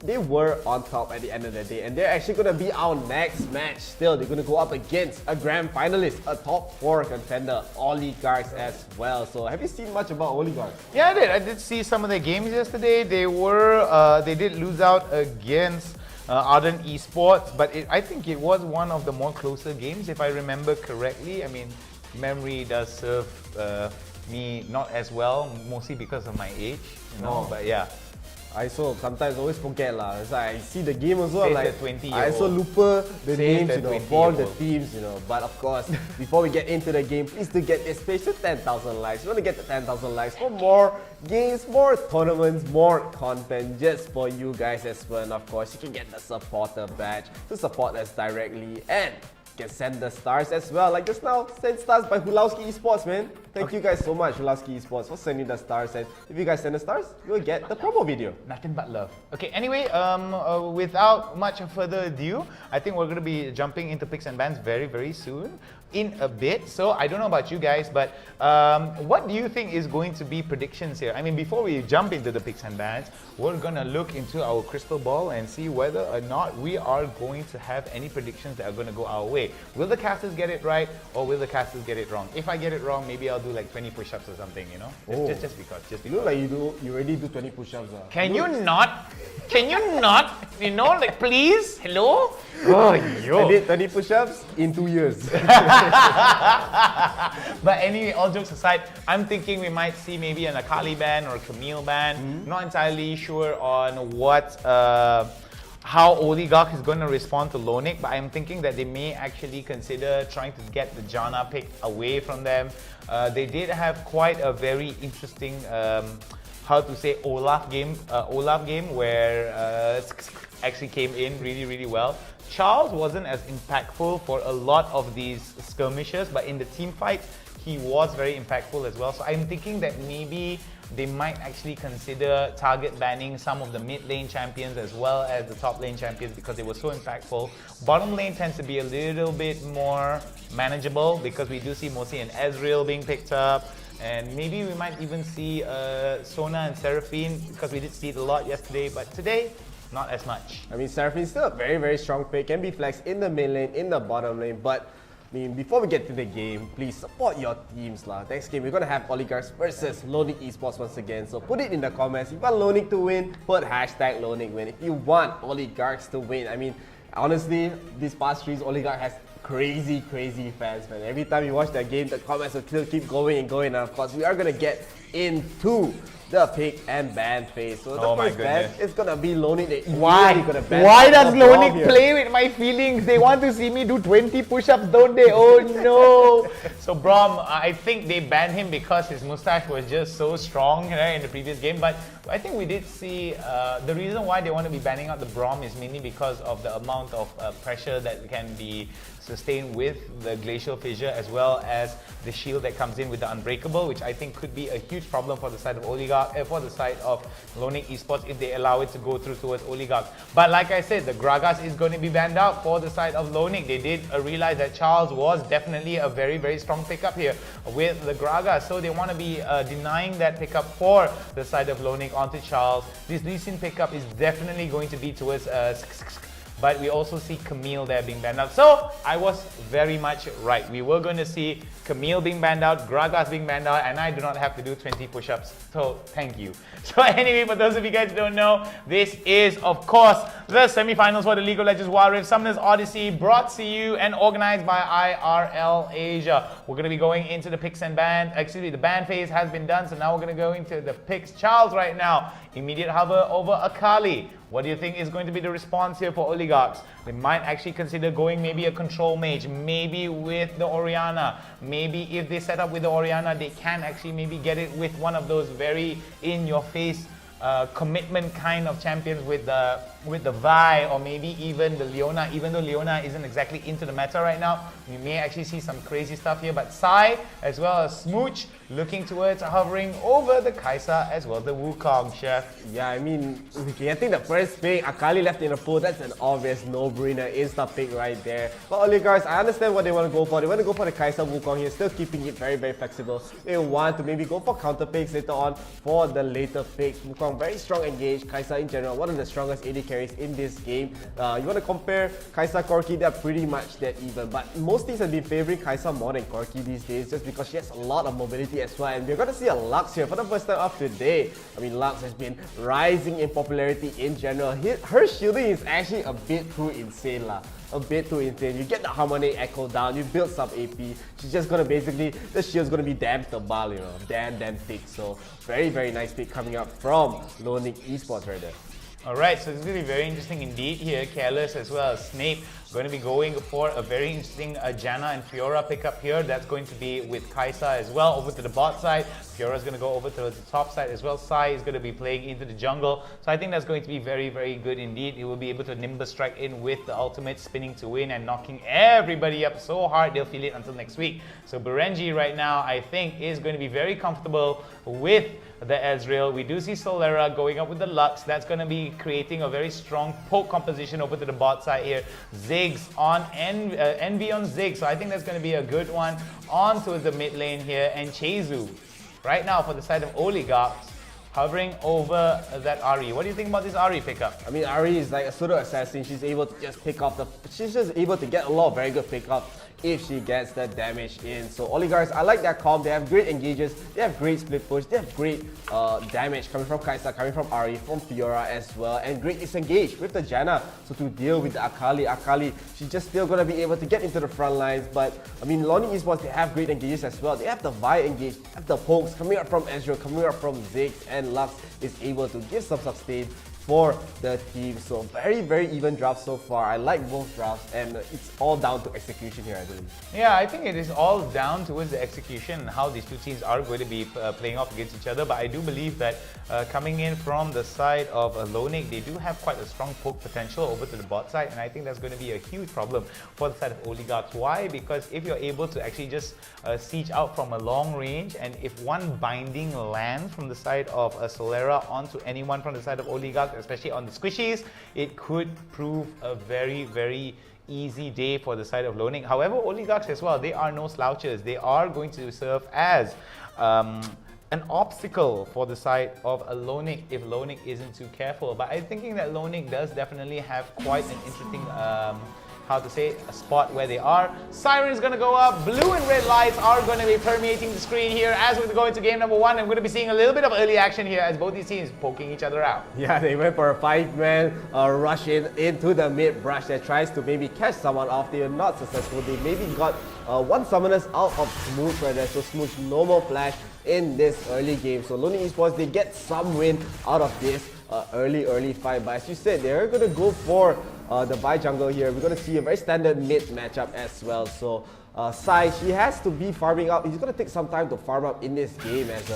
S7: they were on top at the end of the day, and they're actually going to be our next match. Still, they're going to go up against a grand finalist, a top 4 contender, Oligarchs as well. So have you seen much about Oligarchs?
S9: Yeah, I did. I did see some of their games yesterday. They did lose out against Ardent Esports, but I think it was one of the more closer games, if I remember correctly. I mean, memory does serve me not as well, mostly because of my age, you know. But yeah.
S7: I so sometimes always forget lah. It's like I see the game also, I'm like
S9: 20
S7: I also lupa the names, you know, for the teams, you know. But of course, before we get into the game, please do get this page to 10,000 likes. We want to get to 10,000 likes for more games, more tournaments, more content just for you guys as well. And of course, you can get the supporter badge to support us directly, and you can send the stars as well. Like just now, send stars by Hulowski Esports, man. Thank you guys so much, Hulowski Esports, for sending the stars. And if you guys send the stars, you'll get the promo video.
S9: Nothing but love. Okay, anyway, without much further ado, I think we're going to be jumping into picks and bans very, very soon. in a bit. So I don't know about you guys, but what do you think is going to be predictions here? I mean, before we jump into the picks and bans, we're gonna look into our crystal ball and see whether or not we are going to have any predictions that are gonna go our way. Will the casters get it right, or will the casters get it wrong? If I get it wrong, maybe I'll do like 20 push-ups or something, you know? Just because.
S7: You look like you already do 20 push-ups.
S9: Can you not? Can you not? You know, like, please? Hello? Oh, yo.
S7: I did 20 push-ups in 2 years.
S9: But anyway, all jokes aside, I'm thinking we might see maybe an Akali ban or a Camille ban. Not entirely sure on what, how Oligarch is going to respond to Lonic, but I'm thinking that they may actually consider trying to get the Janna pick away from them. They did have quite a very interesting, how to say, Olaf game where actually came in really well. Charles wasn't as impactful for a lot of these skirmishes, but in the team fight, he was very impactful as well. So I'm thinking that maybe they might actually consider target banning some of the mid lane champions as well as the top lane champions because they were so impactful. Bottom lane tends to be a little bit more manageable because we do see mostly an Ezreal being picked up. And maybe we might even see Sona and Seraphine because we did see it a lot yesterday, but today, not as much.
S7: I mean, Seraphine's still a very strong pick, can be flexed in the mid lane, in the bottom lane, but I mean, before we get to the game, please support your teams lah. Next game, we're gonna have Oligarchs versus Lonic Esports once again. So put it in the comments. If you want Lonic to win, put hashtag LonicWin. If you want Oligarchs to win, I mean, honestly, these past streams, Oligarch has crazy fans, man. Every time you watch that game, the comments will still keep going and going. And of course, we are gonna get into the pick and ban phase. So the first ban is gonna be Lonic.
S9: Why does Lonic play with my feelings? They want to see me do 20 push-ups, don't they? Oh no! So Braum, I think they banned him because his mustache was just so strong, right, in the previous game. But I think we did see the reason why they want to be banning out the Braum is mainly because of the amount of pressure that can be sustained with the glacial fissure as well as the shield that comes in with the unbreakable, which I think could be a huge problem for the side of Oligarch, for the side of Lonic Esports if they allow it to go through towards Oligarch. But like I said, the Gragas is going to be banned out for the side of Lonic. They did realize that Charles was definitely a very strong pickup here with the Gragas, so they want to be denying that pickup for the side of Lonic onto Charles. This Lee Sin pickup is definitely going to be towards but we also see Camille there being banned out. So I was very much right. We were going to see Camille being banned out, Gragas being banned out, and I do not have to do 20 push-ups. So thank you. So anyway, for those of you guys who don't know, this is, of course, the semi-finals for the League of Legends Wild Rift Summoners Odyssey, brought to you and organized by IRL Asia. We're going to be going into the picks and ban. Actually, the ban phase has been done, so now we're going to go into the picks. Charles right now, immediate hover over Akali. What do you think is going to be the response here for Oligarchs? They might actually consider going maybe a control mage, maybe with the Orianna. Maybe if they set up with the Orianna, they can actually maybe get it with one of those very in-your-face commitment kind of champions with the Vi, or maybe even the Leona. Even though Leona isn't exactly into the meta right now, we may actually see some crazy stuff here. But Sai as well as Smooch looking towards hovering over the Kai'Sa as well the Wukong, Chef.
S7: Yeah, I mean, okay, I think the first pick, Akali left in the pool, that's an obvious no-brainer, insta pick right there. But Oligarchs, I understand what they want to go for. They want to go for the Kai'Sa Wukong here, still keeping it very flexible. They want to maybe go for counter picks later on for the later picks. Wukong very strong engaged, Kai'Sa in general, one of the strongest AD carries in this game. You want to compare Kai'Sa Corki, they're pretty much dead even. But most teams have been favoring Kai'Sa more than Corki these days just because she has a lot of mobility as well. And we're going to see a Lux here for the first time of today. I mean, Lux has been rising in popularity in general. Her shielding is actually a bit too insane lah. A bit too insane. You get the Harmonic Echo down, you build some AP. She's just gonna basically, the shield's gonna be damn stable, you know, damn thick. So very nice pick coming up from Lonic Esports right there.
S9: Alright, so it's going to be very interesting indeed here. Careless as well as Snape going to be going for a very interesting Janna and Fiora pickup here. That's going to be with Kai'Sa as well over to the bot side. Fiora's going to go over to the top side as well. Sai is going to be playing into the jungle. So I think that's going to be very good indeed. He will be able to Nimbus strike in with the ultimate, spinning to win and knocking everybody up so hard they'll feel it until next week. So Berenji right now I think is going to be very comfortable with the Ezreal. We do see Solera going up with the Lux. That's going to be creating a very strong poke composition over to the bot side here. Zay Ziggs on Envy on Ziggs. So I think that's going to be a good one. On to the mid lane here, and Chezu right now for the side of Oligarchs, hovering over that Ahri. What do you think about this Ahri pickup?
S7: I mean, Ahri is like a pseudo assassin. She's able to just pick off she's just able to get a lot of very good pickup if she gets the damage in. So Oligarchs, I like that comp. They have great engages, they have great split push, they have great damage coming from Kai'Sa, coming from Ahri, from Fiora as well, and great disengage with the Janna. So to deal with the Akali, she's just still gonna be able to get into the front lines. But I mean, Lonnie Esports, they have great engages as well. They have the Vi engage, they have the pokes coming up from Ezreal, coming up from Ziggs, and Lux is able to give some sustain for the team. So very even drafts so far. I like both drafts, and it's all down to execution here, I believe.
S9: Yeah, I think it is all down towards the execution and how these two teams are going to be playing off against each other. But I do believe that coming in from the side of Lonik, they do have quite a strong poke potential over to the bot side, and I think that's going to be a huge problem for the side of Oligarchs. Why? Because if you're able to actually just siege out from a long range, and if one binding lands from the side of Solera onto anyone from the side of Oligarchs, especially on the squishies, it could prove a very easy day for the side of Lonik. However, Oligarchs as well, they are no slouches. They are going to serve as an obstacle for the side of a Lonik if Lonik isn't too careful. But I'm thinking that Lonik does definitely have quite an interesting a spot where they are. Siren is going to go up. Blue and red lights are going to be permeating the screen here as we go into game number 1. I'm going to be seeing a little bit of early action here as both these teams poking each other out.
S7: Yeah, they went for a 5-man rush into the mid brush that tries to maybe catch someone off. They are not successful. They maybe got one summoners out of Smooth right there. So Smooth, no more flash in this early game. So Lonely Esports, they get some win out of this early fight. But as you said, they're going to go for the Vi jungle here. We're going to see a very standard mid matchup as well. So Sai, she has to be farming up. He's going to take some time to farm up in this game, as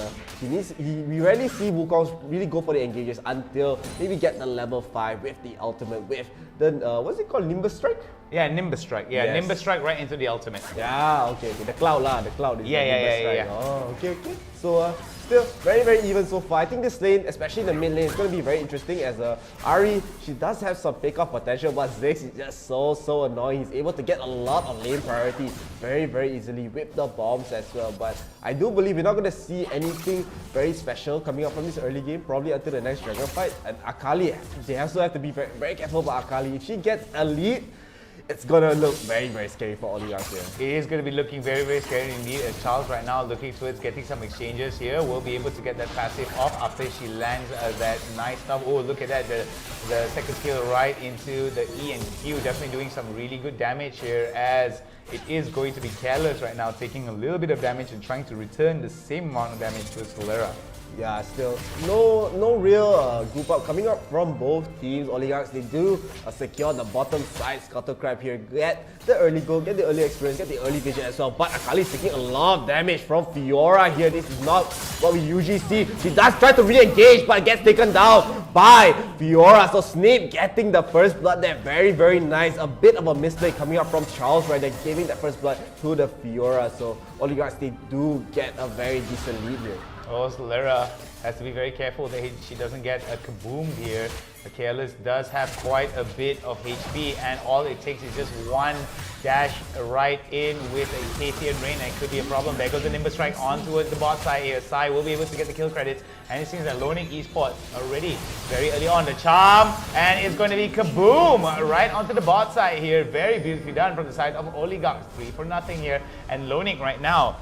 S7: we rarely see Wukongs really go for the engages until maybe get the level 5 with the ultimate, with the what's it called, Nimbus Strike?
S9: Yeah, Nimbus Strike. Yeah, yes. Nimbus Strike right into the ultimate.
S7: Yeah, okay. The cloud lah. The cloud is
S9: Nimbus Strike.
S7: Oh, okay. So still very even so far. I think this lane, especially in the mid lane, is going to be very interesting as Ahri, she does have some pick-off potential, but Ziggs is just so annoying. He's able to get a lot of lane priority very easily with the bombs as well. But I do believe we're not going to see anything very special coming up from this early game, probably until the next Dragon fight. And Akali, they also have to be very careful about Akali. If she gets a lead, it's gonna look very scary for Oligarchs here.
S9: It is going to be looking very scary indeed, as Charles right now looking towards getting some exchanges here. Will be able to get that passive off after she lands that nice stuff. Oh, look at that, the second skill right into the E and Q, definitely doing some really good damage here, as it is going to be Careless right now taking a little bit of damage and trying to return the same amount of damage to Solera.
S7: Yeah, still no real group up coming up from both teams. Oligarchs, they do secure the bottom side Scuttle Crab here, get the early goal, get the early experience, get the early vision as well. But Akali is taking a lot of damage from Fiora here. This is not what we usually see. She does try to re-engage but gets taken down by Fiora. So Snape getting the first blood there, very nice. A bit of a misplay coming up from Charles right there, giving that first blood to the Fiora. So Oligarchs, they do get a very decent lead here.
S9: Oh, Solera has to be very careful that she doesn't get a kaboom here. Careless does have quite a bit of HP, and all it takes is just one dash right in with a Kathian Rain, and it could be a problem. There goes the Nimbus Strike on towards the bot side here. Sai will be able to get the kill credits, and it seems that Lonik Esports already very early on. The charm, and it's going to be kaboom right onto the bot side here. Very beautifully done from the side of Oligarchs. 3-0 here, and Lonik right now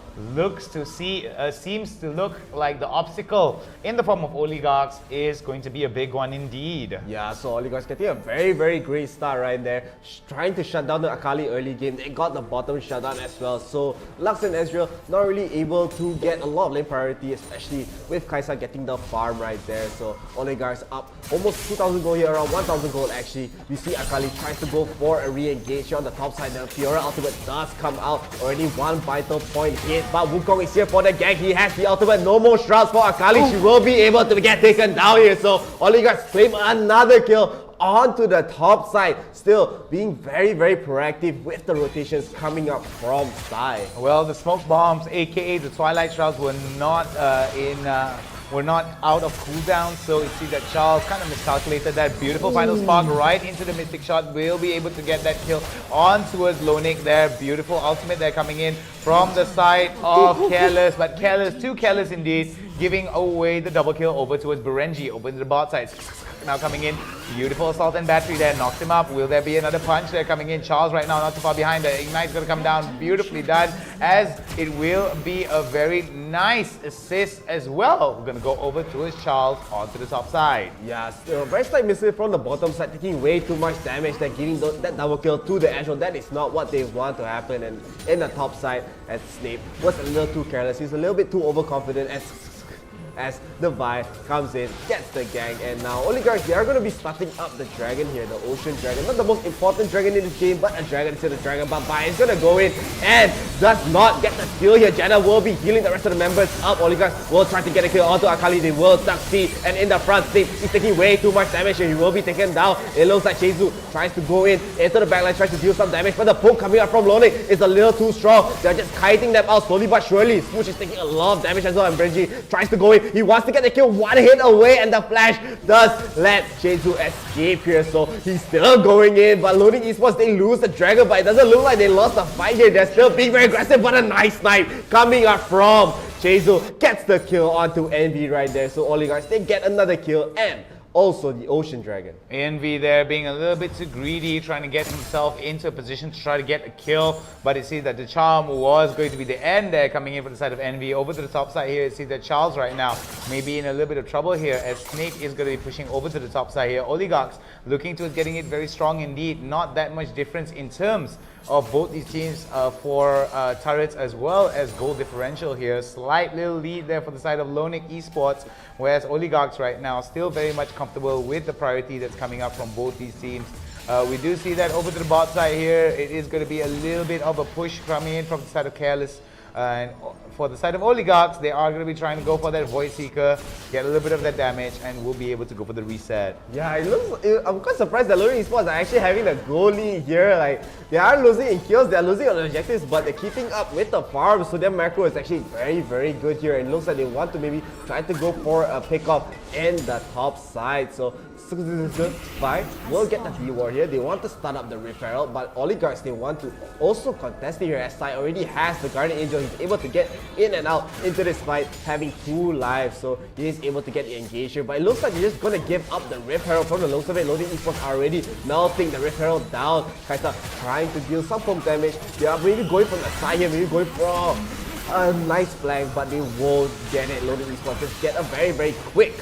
S9: seems to look like the obstacle in the form of Oligarchs is going to be a big one indeed.
S7: Yeah, so Oligarchs getting a very great start right there, trying to shut down the Akali early game. They got the bottom shutdown as well. So Lux and Ezreal not really able to get a lot of lane priority, especially with Kai'Sa getting the farm right there. So Oligarchs up almost 2,000 gold here, around 1,000 gold actually. You see Akali tries to go for a re-engage here on the top side. The Fiora ultimate does come out, already one vital point hit, but Wukong is here for the gank. He has the ultimate, no more shrouds for Akali. She will be able to get taken down here. So Oligarchs claim another kill onto the top side, still being very proactive with the rotations coming up from side.
S9: Well, the smoke bombs, aka the Twilight Shrouds, were not were not out of cooldown, so it seems that Charles kind of miscalculated that. Beautiful final spark right into the Mystic Shot. Will be able to get that kill on towards Lonik there. Beautiful ultimate there coming in from the side of Careless, but Careless, too careless indeed, giving away the double kill over towards Berenji, over to the bot side. Now coming in, beautiful assault and battery there, knocked him up. Will there be another punch there coming in? Charles right now not too far behind. The Ignite's going to come down, beautifully done, as it will be a very nice assist as well. We're going to go over towards Charles onto the top side.
S7: Yeah, still very slight missile from the bottom side, taking way too much damage. They're giving that double kill to the Ashwell. That is not what they want to happen. And in the top side, as Snape was a little too careless, he's a little bit too overconfident as the Vi comes in, gets the gang, and now Oligarchs, they are going to be starting up the dragon here, the Ocean Dragon. Not the most important dragon in this game, but a dragon instead of the dragon. But Vi is going to go in and does not get the kill here. Jenna will be healing the rest of the members up. Oligarchs will try to get a kill onto Akali. They will succeed, and in the front, Snape is taking way too much damage here. He will be taken down. It looks like Sheizu tries to go in into the backline, tries to deal some damage, but the poke coming up from Lonik is a little too strong. They're just kiting them out slowly but surely. Smooch is taking a lot of damage as well, and Brenji tries to go in. He wants to get the kill, one hit away, and the flash does let Sheizu escape here, so he's still going in. But Loading Esports, they lose the dragon, but it doesn't look like they lost the fight here. They're still being very aggressive, but a nice snipe coming up from Sheizu gets the kill onto Envy right there. So Oligarchs, they get another kill, and also the Ocean Dragon.
S9: Envy there being a little bit too greedy, trying to get himself into a position to try to get a kill, but it seems that the charm was going to be the end there, coming in from the side of Envy. Over to the top side here, it seems that Charles right now may be in a little bit of trouble here, as Snake is going to be pushing over to the top side here. Oligarchs looking towards getting it very strong indeed. Not that much difference in terms of both these teams for turrets as well as goal differential here. Slight little lead there for the side of Lonik Esports, whereas Oligarchs right now still very much comfortable with the priority that's coming up from both these teams. We do see that over to the bot side here, it is going to be a little bit of a push coming in from the side of Careless. And for the side of Oligarchs, they are going to be trying to go for that Void Seeker, get a little bit of that damage, and will be able to go for the reset.
S7: Yeah, I'm quite surprised that Loading Esports are actually having the goal lead here. Like, they are losing in kills, they are losing on objectives, but they're keeping up with the farm, so their macro is actually very, very good here. And it looks like they want to maybe try to go for a pickup in the top side. So Vi will get the D-Ward here. They want to start up the Rift Herald, but Oligarchs, they want to also contest it here, as Sai already has the Guardian Angel. He's able to get in and out into this fight, having 2 lives, so he is able to get the engage here. But it looks like they're just going to give up the Rift Herald from the looks of it. Loading Esports are already melting the Rift Herald down, kind of trying to deal some foam damage. They are maybe going from the side here, maybe going for a nice flank, but they won't get it. Loading Esports just get a very, very quick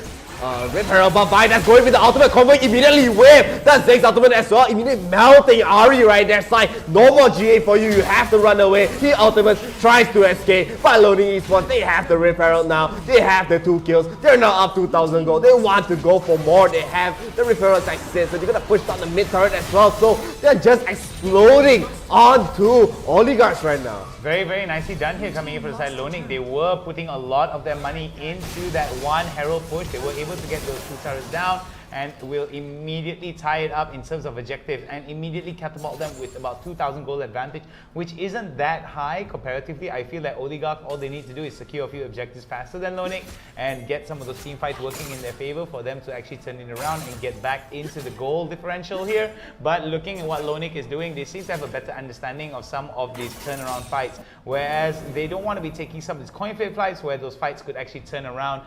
S7: Rift Herald, but Vi that's going with the ultimate combo, immediately whip the Ziggs ultimate as well, immediately melting Ari right there. Side, no more GA for you, you have to run away. The ultimate tries to escape, but Loading Esports, they have the Rift Herald now, they have the 2 kills, they're now up 2,000 gold, they want to go for more, they have the Rift Herald side sit, so they're gonna push down the mid turret as well, so they're just exploding onto Oligarchs right now.
S9: Very, very nicely done here coming in for the side Lonik. They were putting a lot of their money into that one Herald push. They were able to get those 2 turrets down and will immediately tie it up in terms of objectives and immediately catapult them with about 2,000 gold advantage, which isn't that high comparatively. I feel that Oligarch, all they need to do is secure a few objectives faster than Lonik and get some of those team fights working in their favor for them to actually turn it around and get back into the goal differential here. But looking at what Lonik is doing, they seem to have a better understanding of some of these turnaround fights, whereas they don't want to be taking some of these coin flip fights where those fights could actually turn around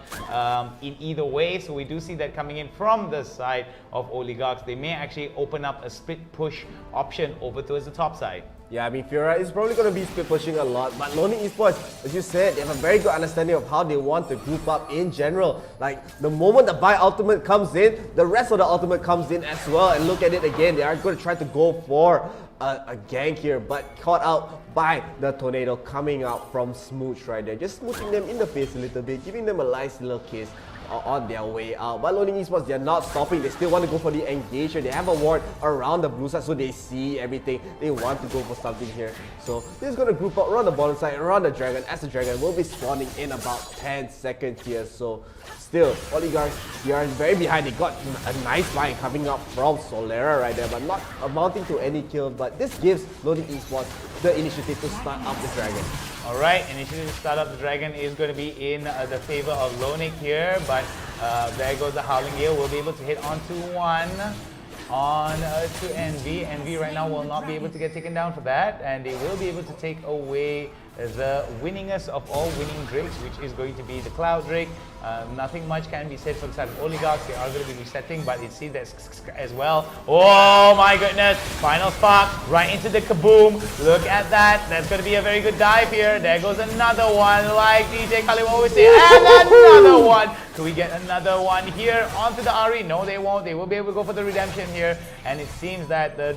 S9: in either way. So we do see that coming in from the side of Oligarchs. They may actually open up a split push option over towards the top side.
S7: Yeah, I mean, Fiora is probably going to be split pushing a lot, but Loading Esports, as you said, they have a very good understanding of how they want to group up in general. Like, the moment the Vi ultimate comes in, the rest of the ultimate comes in as well, and look at it again, they are going to try to go for a gank here, but caught out by the tornado coming out from Smooch right there, just smooching them in the face a little bit, giving them a nice little kiss on their way out. But Loading Esports, they're not stopping. They still want to go for the engagement. They have a ward around the blue side, so they see everything. They want to go for something here. So they're just going to group up around the bottom side, around the dragon, as the dragon will be spawning in about 10 seconds here. So still, Oligarchs, they are very behind. They got a nice fight coming up from Solera right there, but not amounting to any kill. But this gives Loading Esports the initiative to start up the dragon.
S9: Alright, initially the start of the Dragon is going to be in the favor of Lonic here, but there goes the Howling Gale. We'll be able to hit onto one. On to Envy. Envy right now will not be able to get taken down for that, and they will be able to take away the winningest of all winning Drakes, which is going to be the Cloud Drake. Nothing much can be said for the side of Oligarchs. They are going to be resetting, but it seems that as well. Oh my goodness! Final spark right into the kaboom. Look at that. That's going to be a very good dive here. There goes another one, like DJ Khalid always say, and another one. Can we get another one here onto the Ari? No, they won't. They will be able to go for the redemption here, and it seems that the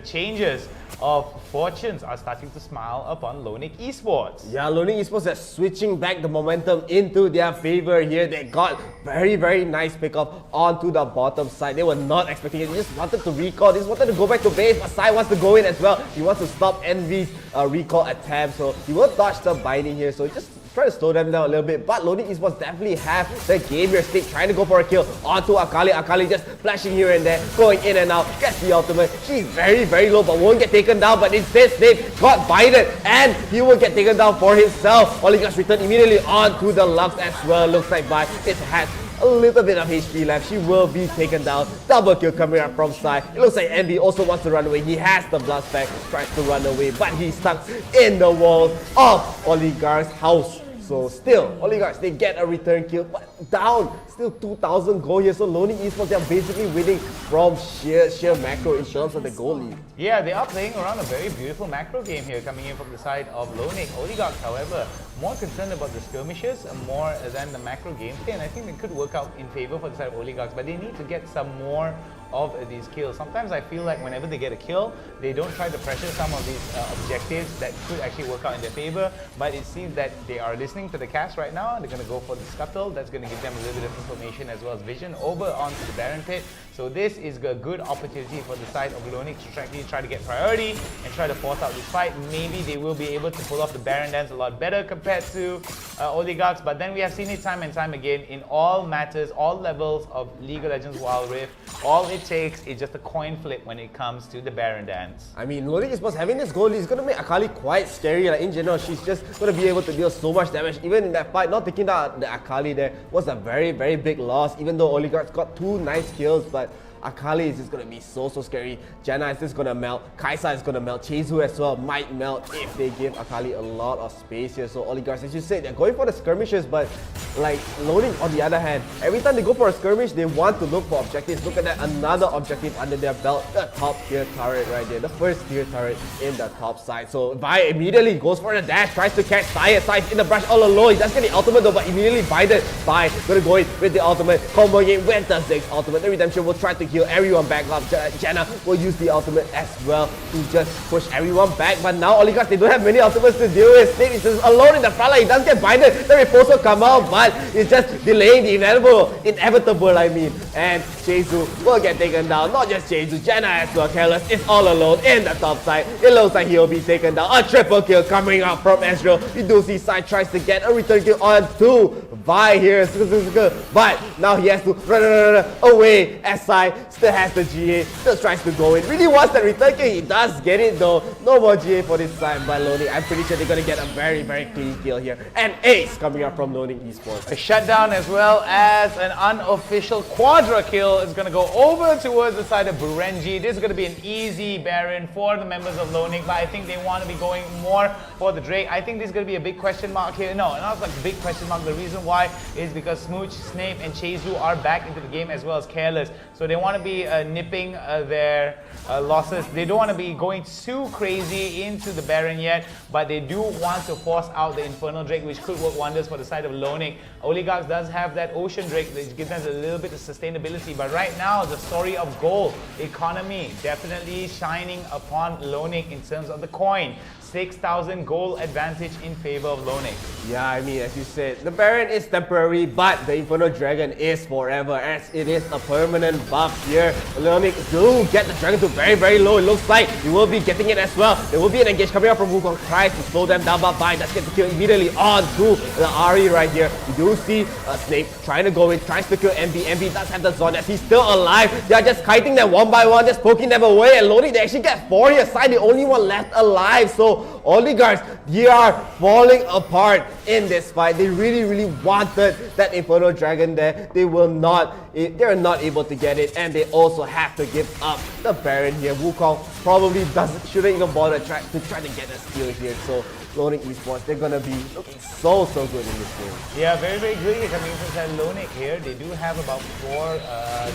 S9: changes of fortunes are starting to smile upon Lonic Esports.
S7: Yeah, Lonic Esports are switching back the momentum into their favor here. They got very nice pickup onto the bottom side. They were not expecting it. They just wanted to recall. They just wanted to go back to base, but Sai wants to go in as well. He wants to stop Envy's recall attempt, so he will dodge the binding here. So just try to slow them down a little bit, but Lonic Esports definitely have the game here stick, trying to go for a kill onto Akali. Akali just flashing here and there, going in and out, gets the ultimate. She's very low, but won't get taken down, but instead Snape got binded, and he will get taken down for himself. Oligarchs return immediately onto the Lux as well. Looks like Bai has a little bit of HP left. She will be taken down. Double kill coming up from side. It looks like Envy also wants to run away. He has the blood spec, tries to run away, but he's stuck in the walls of Oligarch's house. So still, Oligarchs, they get a return kill, but down. Still 2,000 gold here. So Lonic Esports, they're basically winning from sheer macro in terms of the goal lead.
S9: Yeah, they are playing around a very beautiful macro game here coming in from the side of Lonic. Oligarchs, however, more concerned about the skirmishes more than the macro gameplay, and I think it could work out in favor for the side of Oligarchs, but they need to get some more of these kills. Sometimes I feel like whenever they get a kill, they don't try to pressure some of these objectives that could actually work out in their favor, but it seems that they are listening to the cast right now. They're going to go for the scuttle. That's going to give them a little bit of information as well as vision over onto the Baron pit. So this is a good opportunity for the side of Lonic to try to get priority and try to force out this fight. Maybe they will be able to pull off the Baron dance a lot better compared to Oligarchs, but then we have seen it time and time again in all matters, all levels of League of Legends Wild Rift. All it takes is just a coin flip when it comes to the Baron dance.
S7: I mean, Lonic Esports having this goal lead is going to make Akali quite scary. Like in general, she's just going to be able to deal so much damage. Even in that fight, not taking out the Akali there was a very big loss, even though Oligarchs got 2 nice kills, but Akali is just going to be so scary. Janna is just going to melt. Kaisa is going to melt. Chezu as well might melt if they give Akali a lot of space here. So Oligarchs, as you said, they're going for the skirmishes, but like Lonic on the other hand, every time they go for a skirmish, they want to look for objectives. Look at that, another objective under their belt. The top tier turret right there. The first tier turret in the top side. So Vi immediately goes for the dash, tries to catch Sai. Sai's in the brush all alone. He does get the ultimate though, but immediately binded. Vi gonna go in with the ultimate, comboing in with the Ziggs ultimate. The redemption will try to heal everyone back up. Janna will use the ultimate as well to just push everyone back. But now Oligarchs, they don't have many ultimates to deal with. Snape is just alone in the front line. He doesn't get binded. The repulse will come out, but it's just delaying the inevitable, I mean. And Chezu will get taken down. Not just Chezu, Janna as well. Careless is all alone in the top side. It looks like he'll be taken down. A triple kill coming out from Ezreal. You do see Sai tries to get a return kill on to Vi here. But now he has to run away as Sai still has the GA. Still tries to go in. Really wants that return kill. He does get it though. No more GA for this time by Lonic. I'm pretty sure they're going to get a very clean kill here. And ace coming up from Lonic Esports.
S9: A shutdown as well as an unofficial quadra kill is going to go over towards the side of Burenji. This is going to be an easy Baron for the members of Lonic, but I think they want to be going more for the Drake. I think this is going to be a big question mark here. No, not like a big question mark. The reason why is because Smooch, Snape and Chezu are back into the game as well as Careless. So they want to be nipping their losses. They don't want to be going too crazy into the Baron yet, but they do want to force out the Infernal Drake, which could work wonders for the side of Lonic. Oligarchs does have that Ocean Drake, which gives them a little bit of sustainability, but right now the story of gold economy definitely shining upon Lonic in terms of the coin. 6,000 gold advantage in favor of Lonic.
S7: Yeah, I mean, as you said, the Baron is temporary, but the Infernal Dragon is forever, as it is a permanent buff here. Lonic do get the Dragon to very low. It looks like he will be getting it as well. There will be an engage coming up from Wukong, tries to slow them down, but Vi does get the kill immediately on to the Ari right here. You do see Snape trying to go in, tries to kill Envy. Envy does have the Zone as he's still alive. They are just kiting them one by one, just poking them away, and Lonely, they actually get 4 here side, the only one left alive. So Oligarchs, they are falling apart in this fight. They really wanted that Inferno Dragon there. They are not able to get it, and they also have to give up the Baron here. Wukong probably shouldn't even bother to try to get a steal here. So Lonik Esports, they're gonna be looking so good in this game.
S9: Yeah, very good coming from side Lonik here. They do have about 4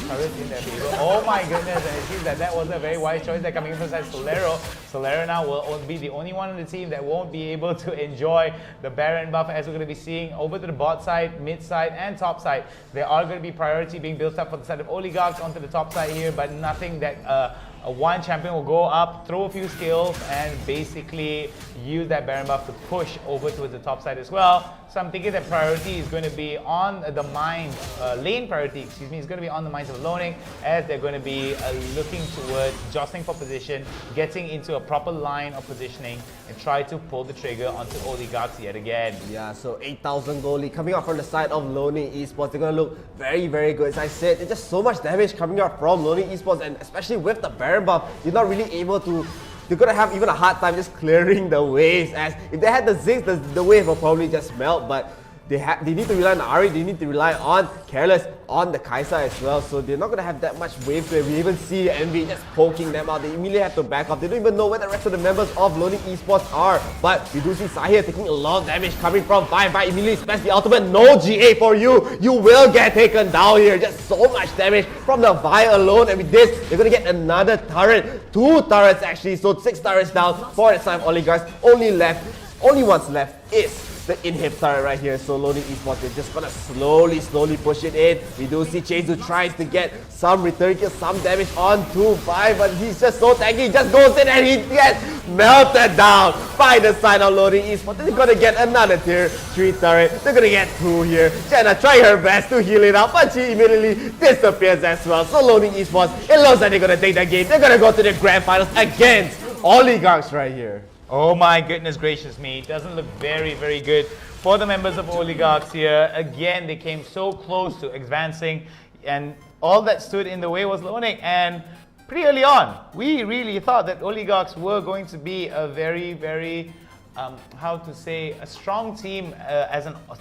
S9: turrets in their favor. Oh my goodness, and it seems that was a very wise choice. They're coming from side Solero. Solero now will be the only one on the team that won't be able to enjoy the Baron buff, as we're going to be seeing over to the bot side, mid side, and top side. There are going to be priority being built up for the side of Oligarchs onto the top side here, but nothing that one champion will go up, throw a few skills, and basically use that Baron buff to push over towards the top side as well. So I'm thinking that priority is going to be on the mind, lane priority, excuse me, is going to be on the minds of Loning, as they're going to be looking towards jostling for position, getting into a proper line of positioning, and try to pull the trigger onto Oligarchs yet again.
S7: Yeah, so 8,000 goalie coming out from the side of Loning Esports. They're going to look very good. As I said, there's just so much damage coming out from Loning Esports, and especially with the Baron buff, you're not really able to. They're gonna have even a hard time just clearing the waves, as if they had the Ziggs, the wave will probably just melt, but they need to rely on Ari, they need to rely on Careless, on the Kai'Sa as well, so they're not gonna have that much wave play. We even see Envy just poking them out. They immediately have to back off. They don't even know where the rest of the members of Loning Esports are, but we do see Sahir taking a lot of damage coming from Fire. Immediately spends the ultimate. No GA for you. You will get taken down here. Just so much damage from the Vi alone, and with this, they're gonna get another turret. 2 turrets actually, so 6 turrets down for the side of Oligarchs. Only one's left is the inhib turret right here. So Loning Esports, they're just gonna slowly push it in. We do see Chase tries to get some return kill, some damage on 2-5, but he's just so tanky. He just goes in and he gets melted down by the side of Loning Esports. They're gonna get another tier 3 turret. They're gonna get 2 here. Jenna try her best to heal it out, but she immediately disappears as well. So Loning Esports, it looks like they're gonna take that game. They're gonna go to the grand finals against Oligarchs right here.
S9: Oh my goodness gracious me, it doesn't look very good for the members of Oligarchs here. Again, they came so close to advancing, and all that stood in the way was Loning. And pretty early on, we really thought that Oligarchs were going to be a very a strong team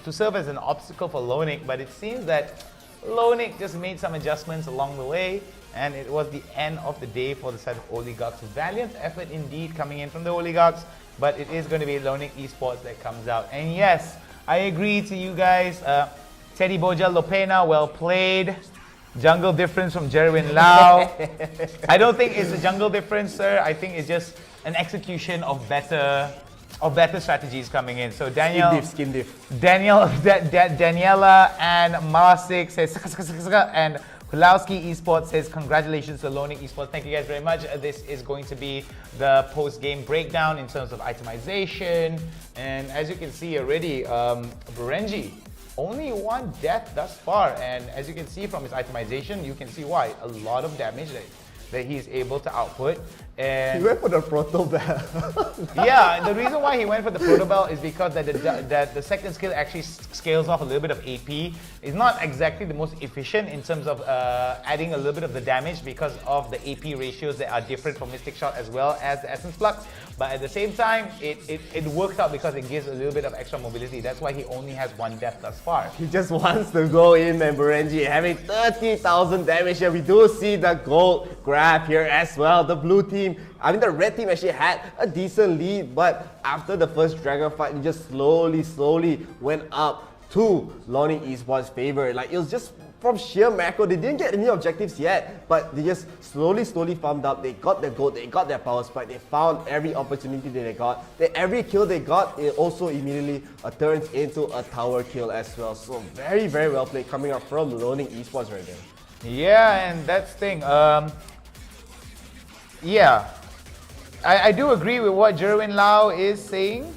S9: to serve as an obstacle for Loning, but it seems that Loning just made some adjustments along the way, and it was the end of the day for the side of Oligarchs. Valiant effort indeed coming in from the Oligarchs, but it is going to be Loning Esports that comes out. And yes, I agree to you guys. Teddy Boja Lopena, well played. Jungle difference from Jerwin Lau. I don't think it's a jungle difference, sir. I think it's just an execution of better strategies coming in. So Daniel,
S7: skin diff.
S9: Daniela and Marasik says and Kulowski Esports says congratulations to Loning Esports. Thank you guys very much. This is going to be the post-game breakdown in terms of itemization, and as you can see already, Berenji only 1 death thus far, and as you can see from his itemization, you can see why. A lot of damage that he's able to output. And
S7: he went for the Proto Bell.
S9: Yeah, the reason why he went for the Proto Bell is because that the second skill actually scales off a little bit of AP. It's not exactly the most efficient in terms of adding a little bit of the damage because of the AP ratios that are different from Mystic Shot as well as the Essence Flux. But at the same time, it works out because it gives a little bit of extra mobility. That's why he only has 1 death thus far.
S7: He just wants to go in, man. Berenji having 30,000 damage here. We do see the gold grab here as well. The blue team, I mean the red team actually had a decent lead, but after the first dragon fight, it just slowly went up to Loning Esports' favor. Like, it was just from sheer macro. They didn't get any objectives yet, but they just slowly farmed up. They got their gold, they got their power spike, they found every opportunity that they got. Every kill they got, it also immediately turns into a tower kill as well. So very well played coming up from Loning Esports right there.
S9: Yeah, and that's the thing. Yeah, I do agree with what Jerwin Lau is saying,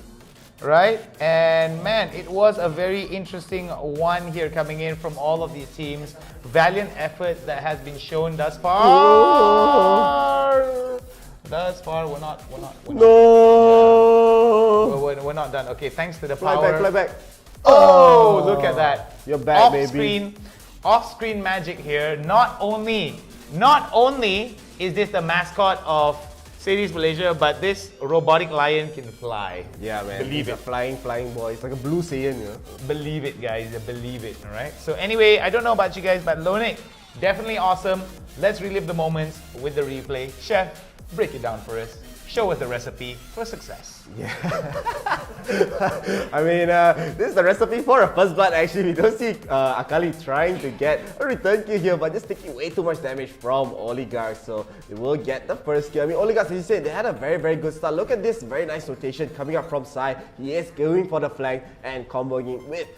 S9: right? And man, it was a very interesting one here coming in from all of these teams. Valiant effort that has been shown thus far.
S7: Ooh.
S9: Thus far, we're not
S7: no.
S9: We're not done. Okay, thanks to the power.
S7: Fly back.
S9: Oh, look at that.
S7: You're back,
S9: Off
S7: baby.
S9: screen, off-screen magic here. Not only is this the mascot of Series Malaysia, but this robotic lion can fly.
S7: Yeah, man.
S9: Believe
S7: He's
S9: it.
S7: a flying boy. It's like a blue Saiyan, you know.
S9: Believe it, guys. Believe it. All right. So anyway, I don't know about you guys, but Lonik, definitely awesome. Let's relive the moments with the replay. Chef, break it down for us. Show us the recipe for success.
S7: Yeah. I mean, this is the recipe for a first blood. Actually, we don't see Akali trying to get a return kill here, but just taking way too much damage from Oligarchs. So they will get the first kill. I mean, Oligarchs, as you said, they had a very good start. Look at this very nice rotation coming up from side. He is going for the flank and comboing with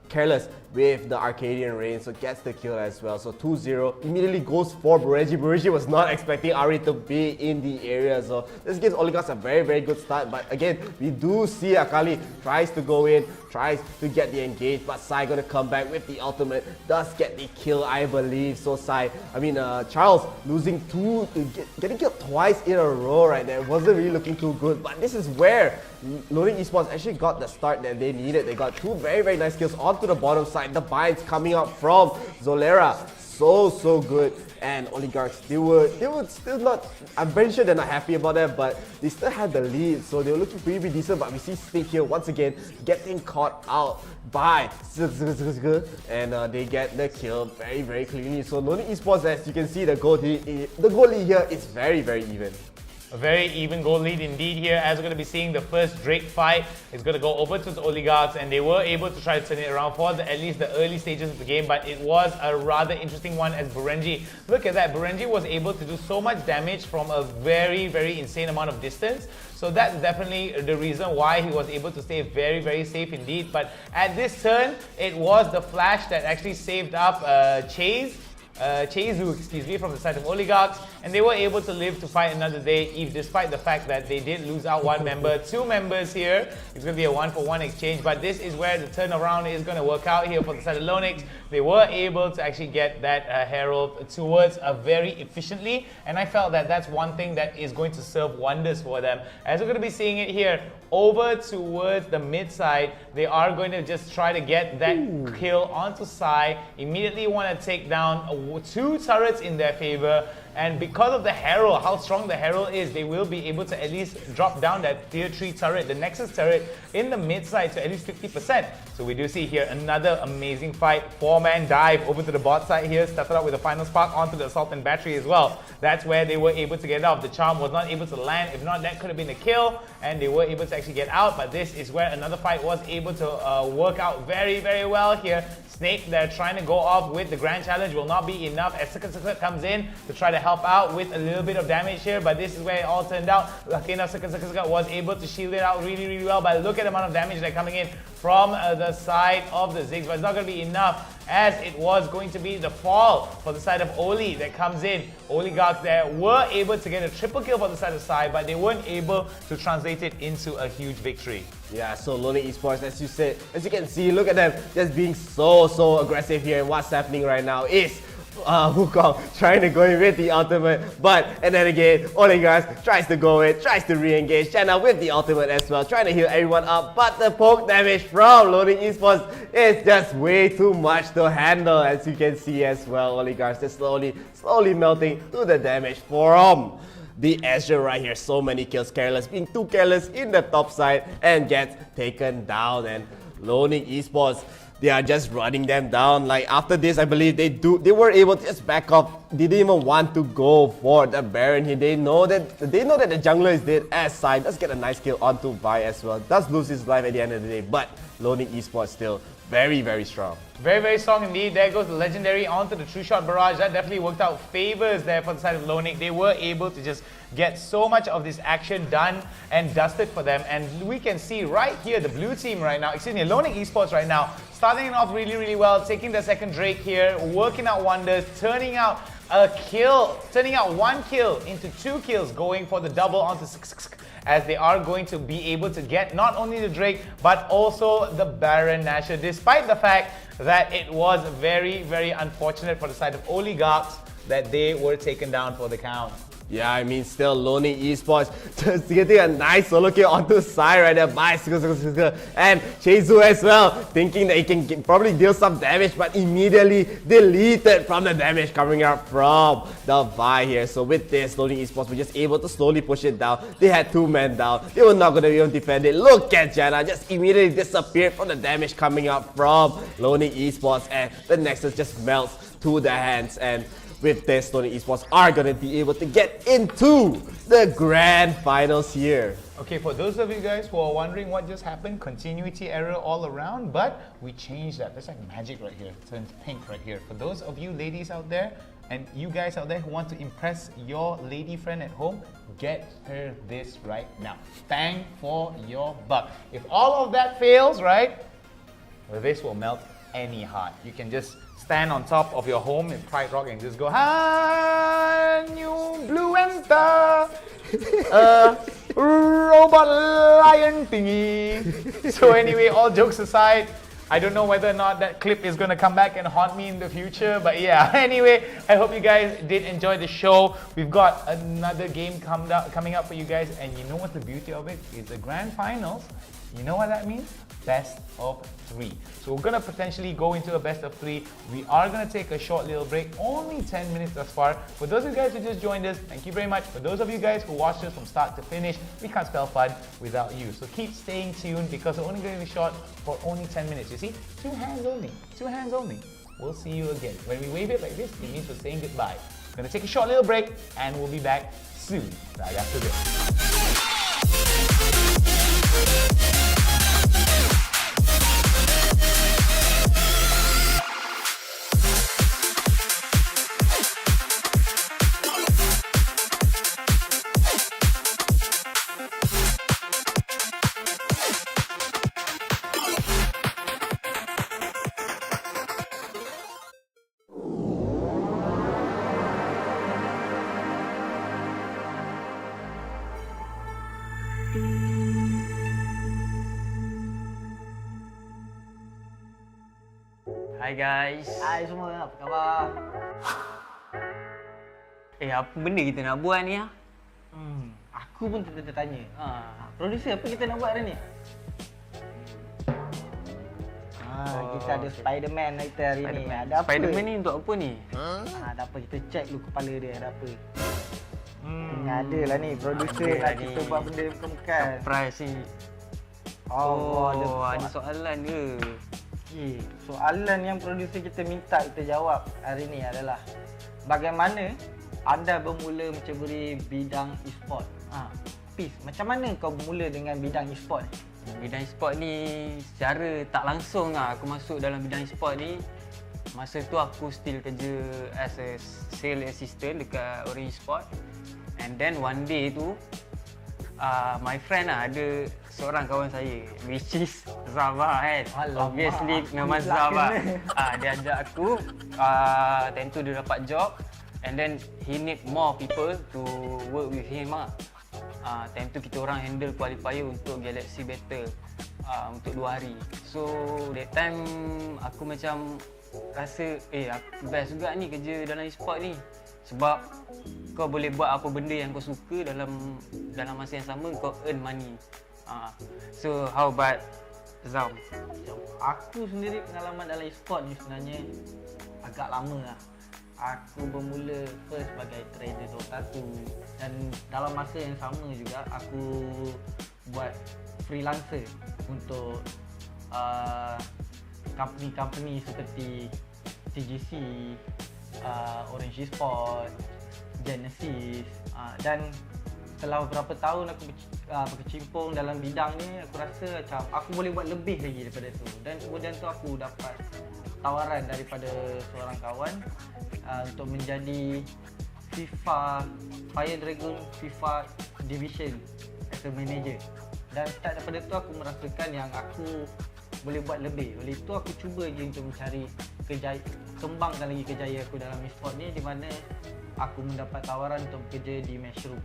S7: Careless with the Arcadian Rain, so gets the kill as well. So 2-0, immediately goes for Bureji. Bureji was not expecting Ari to be in the area, so this gives Oligarchs a very good start. But again, we do see Akali tries to go in, tries to get the engage, but Sai gonna come back with the ultimate, does get the kill, I believe. So Charles losing getting killed twice in a row right there. Wasn't really looking too good, but this is where Loading Esports actually got the start that they needed. They got two very nice kills onto the bottom side. The binds coming up from Zolera, so good. And Oligarchs, they were still not, I'm very sure they're not happy about that, but they still had the lead, so they were looking pretty decent. But we see Snake here once again getting caught out by and they get the kill very cleanly. So Loading Esports, as you can see, the goal lead here is very even.
S9: A very even goal lead indeed here, as we're going to be seeing the first Drake fight is going to go over to the Oligarchs, and they were able to try to turn it around for at least the early stages of the game, but it was a rather interesting one as Burenji. Look at that, Burenji was able to do so much damage from a very insane amount of distance. So that's definitely the reason why he was able to stay very safe indeed. But at this turn, it was the flash that actually saved up Chezu, excuse me, from the side of Oligarchs, and they were able to live to fight another day, despite the fact that they did lose out one member. Two members here. It's going to be a 1-for-1 exchange, but this is where the turnaround is going to work out here for the side of Lonix. They were able to actually get that Herald towards very efficiently, and I felt that that's one thing that is going to serve wonders for them. As we're going to be seeing it here, over towards the mid side, they are going to just try to get that kill onto Sai. Immediately want to take down two turrets in their favor, and because of the Herald, how strong the Herald is, they will be able to at least drop down that tier 3 turret, the Nexus turret, in the mid side to at least 50%. So we do see here another amazing fight. 4-man dive over to the bot side here, started out with a final spark onto the Assault and Battery as well. That's where they were able to get off. The charm was not able to land. If not, that could have been a kill, and they were able to actually get out. But this is where another fight was able to work out very well here. Snake, they're trying to go off with the Grand Challenge, will not be enough as Suka comes in to try to help out with a little bit of damage here, but this is where it all turned out. Lucky enough, Suka was able to shield it out really well, but look at the amount of damage that's coming in from the side of the Ziggs, but it's not going to be enough, as it was going to be the fall for the side of Oli that comes in. Oligarchs there were able to get a triple kill for the side of Sai, but they weren't able to translate it into a huge victory.
S7: Yeah, so Loading Esports, as you can see, look at them just being so aggressive here, and what's happening right now is Wukong trying to go in with the ultimate, and then again, Oligarchs tries to go in, tries to re-engage Channel with the ultimate as well, trying to heal everyone up, but the poke damage from Loading Esports is just way too much to handle, as you can see as well. Oligarchs just slowly melting through the damage from the Azure right here. So many kills, Careless being too careless in the top side and gets taken down, and Loading Esports, they are just running them down. Like after this, I believe they were able to just back off. They didn't even want to go for the Baron here. They know that the jungler is dead, as Sai does get a nice kill onto Vi as well. Does lose his life at the end of the day, but Loading Esports still very strong.
S9: Very strong indeed. There goes the Legendary onto the True Shot Barrage. That definitely worked out favors there for the side of Lonik. They were able to just get so much of this action done and dusted for them. And we can see right here, the blue team right now, Lonik Esports right now, starting it off really well, taking the second Drake here, working out wonders, turning out one kill into 2 kills, going for the double onto 6, as they are going to be able to get not only the Drake, but also the Baron Nashor, despite the fact that it was very unfortunate for the side of Oligarchs that they were taken down for the count.
S7: Yeah, I mean, still Lonely Esports just getting a nice solo kill onto side right there by Skr, and Chezu as well, thinking that he can probably deal some damage, but immediately deleted from the damage coming out from the Vi here. So with this, Lonely Esports were just able to slowly push it down. They had 2 men down. They were not going to be able to defend it. Look at Janna, just immediately disappeared from the damage coming out from Lonely Esports, and the Nexus just melts to the hands. And with this, Lonely Esports are going to be able to get into the grand finals here.
S9: Okay, for those of you guys who are wondering what just happened, continuity error all around, but we changed that. That's like magic right here. It turns pink right here. For those of you ladies out there, and you guys out there who want to impress your lady friend at home, get her this right now. Bang for your buck. If all of that fails, right, this will melt any heart. You can just stand on top of your home in Pride Rock and just go, "Ha, new blue enter, robot lion thingy." So anyway, all jokes aside, I don't know whether or not that clip is going to come back and haunt me in the future, but yeah. Anyway, I hope you guys did enjoy the show. We've got another game coming up for you guys, and you know what the beauty of it is? The grand finals. You know what that means? Best of 3. So we're going to potentially go into a best of 3. We are going to take a short little break, only 10 minutes thus far. For those of you guys who just joined us, thank you very much. For those of you guys who watched us from start to finish, we can't spell fun without you. So keep staying tuned because we're only going to be short for only 10 minutes. You see? 2 hands only. 2 hands only. We'll see you again. When we wave it like this, it means we're saying goodbye. We're going to take a short little break and we'll be back soon, right after this.
S2: Hai guys.
S10: Hai semua, apa khabar?
S2: Apa benda kita nak buat ni ah?
S10: Aku pun tertanya. Producer, apa kita nak buat hari ni? Kita ada Spiderman kita hari ni. Ada apa?
S2: Spiderman ni untuk apa ni?
S10: Ada apa? Kita check dulu kepala dia ada apa. Ada lah ni, producer nak kita buat benda bukan-bukan.
S2: Surprise ni. Ada soalan ke?
S10: Soalan yang producer kita minta kita jawab hari ni adalah bagaimana anda bermula menceburi bidang e-sport? Peace, macam mana kau bermula dengan bidang e-sport?
S2: Bidang e-sport ni secara tak langsung aku masuk dalam bidang e-sport ni. Masa tu aku still kerja as a sales assistant dekat Orange Sport. And then one day tu my friend ada seorang kawan saya which is Zava kan. Obviously nama Zava. Dia ajak aku, time tu dia dapat job and then he need more people to work with him time tu kita orang handle qualifier untuk Galaxy Battle untuk 2 hari. So that time aku macam rasa aku best juga ni kerja dalam e-sport ni. Sebab kau boleh buat apa benda yang kau suka dalam masa yang sama kau earn money. So how about Zam?
S10: Aku sendiri pengalaman dalam e-sport ni sebenarnya agak lama lah. Aku bermula first sebagai trader Dota 2 dan dalam masa yang sama juga aku buat freelancer untuk company-company seperti TGC, Orange Sport, Genesis, dan setelah beberapa tahun aku berkecimpung dalam bidang ni, aku rasa macam aku boleh buat lebih lagi daripada tu. Dan kemudian tu aku dapat tawaran daripada seorang kawan untuk menjadi FIFA Fire Dragon FIFA Division as a manager. Dan start daripada tu aku merasakan yang aku boleh buat lebih. Oleh itu aku cuba je untuk mencari kembangkan lagi kejayaan aku dalam e-sport ni, di mana aku mendapat tawaran untuk bekerja di Matchroom.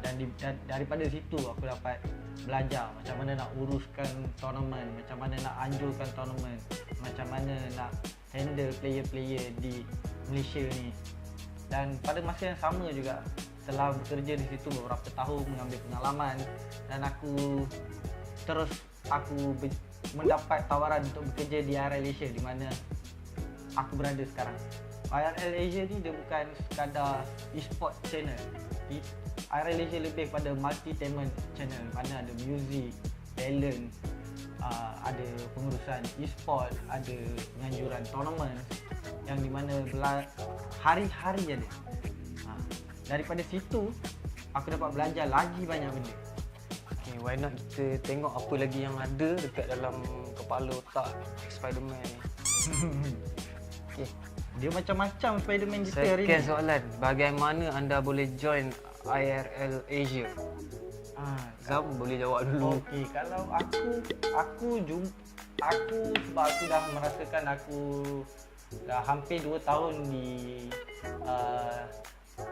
S10: Dan daripada situ aku dapat belajar macam mana nak uruskan tournament, macam mana nak anjurkan tournament, macam mana nak handle player-player di Malaysia ni. Dan pada masa yang sama juga setelah bekerja di situ beberapa tahun, mengambil pengalaman, dan aku mendapat tawaran untuk bekerja di IRL Asia di mana aku berada sekarang. IRL Asia ni dia bukan sekadar e-sport channel. IRL Asia lebih pada multi-tainment channel, mana ada music, talent, ada pengurusan e-sport, ada penganjuran tournament yang di mana hari-hari ada. Daripada situ aku dapat belajar lagi banyak benda.
S2: Okay, why not kita tengok apa lagi yang ada dekat dalam kepala otak Spiderman ni.
S10: Okay. Dia macam-macam Spiderman kita hari ni.
S2: Second soalan, bagaimana anda boleh join IRL Asia? Zam boleh jawab dulu.
S10: Okey, kalau aku sebab aku dah merasakan aku dah hampir 2 tahun di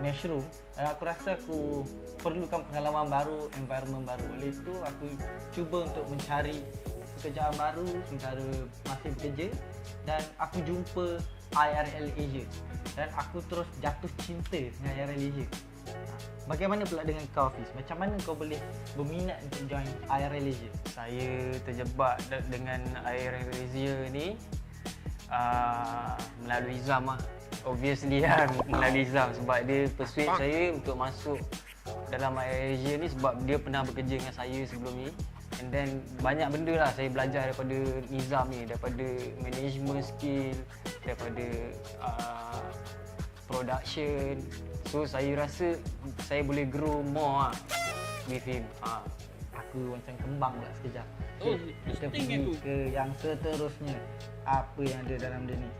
S10: Mushroom, dan aku rasa aku perlukan pengalaman baru, environment baru. Oleh itu aku cuba untuk mencari pekerjaan baru sementara masih bekerja, dan aku jumpa IRL Asia dan aku terus jatuh cinta dengan IRL Asia. Bagaimana pula dengan kau, Hafiz? Macam mana kau boleh berminat untuk join IRL Asia?
S2: Saya terjebak dengan IRL Asia ni melalui Zam lah. Obviously lah melalui Zam, sebab dia persuade saya untuk masuk dalam IRL Asia ni sebab dia pernah bekerja dengan saya sebelum ni. And then banyak benda lah saya belajar daripada Nizam ni, daripada management skill, daripada production. So saya rasa saya boleh grow more lah with him.
S10: Aku macam kembang pula sekejap. Okay, kita pergi ke yang seterusnya. Apa yang ada dalam dia ni?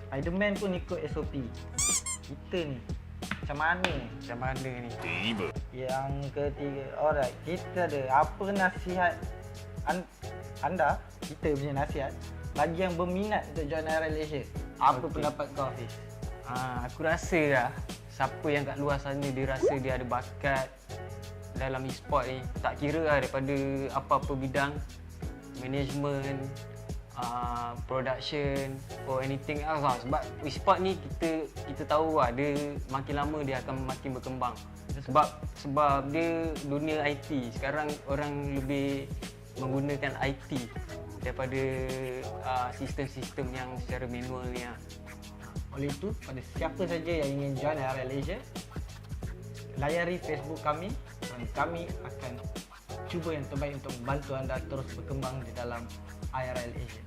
S10: Spiderman pun ikut SOP. Kita ni macam mana?
S2: Macam mana ni?
S10: Yang ketiga, alright, kita ada apa nasihat anda, kita punya nasihat bagi yang berminat untuk join IRL Asia? Apa pendapat kau, Hafiz?
S2: Aku rasa lah, siapa yang kat luar sana dia rasa dia ada bakat dalam e-sport ni, tak kira lah daripada apa-apa bidang, management, production or anything else lah. Sebab e-sport ni kita tahu lah, dia makin lama dia akan makin berkembang. Sebab dia dunia IT. Sekarang orang lebih menggunakan IT daripada sistem-sistem yang secara manual ni lah.
S10: Oleh itu, pada siapa saja yang ingin join IRL Asia, layari Facebook kami dan kami akan cuba yang terbaik untuk membantu anda terus berkembang di dalam IRL Asia.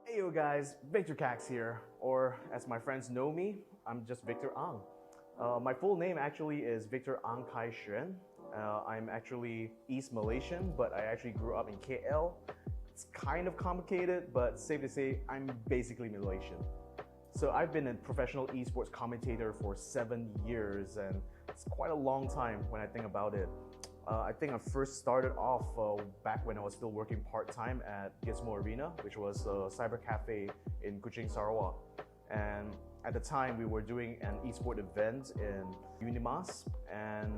S11: Hey yo guys, Victor Cax here, or as my friends know me, I'm just Victor Ang. My full name actually is Victor Ang Kai Xuan. I'm actually East Malaysian, but I actually grew up in KL. It's kind of complicated, but safe to say, I'm basically Malaysian. So I've been a professional esports commentator for 7 years, and it's quite a long time when I think about it. I think I first started off back when I was still working part-time at Gizmo Arena, which was a cyber cafe in Kuching, Sarawak. And at the time, we were doing an esport event in Unimas, and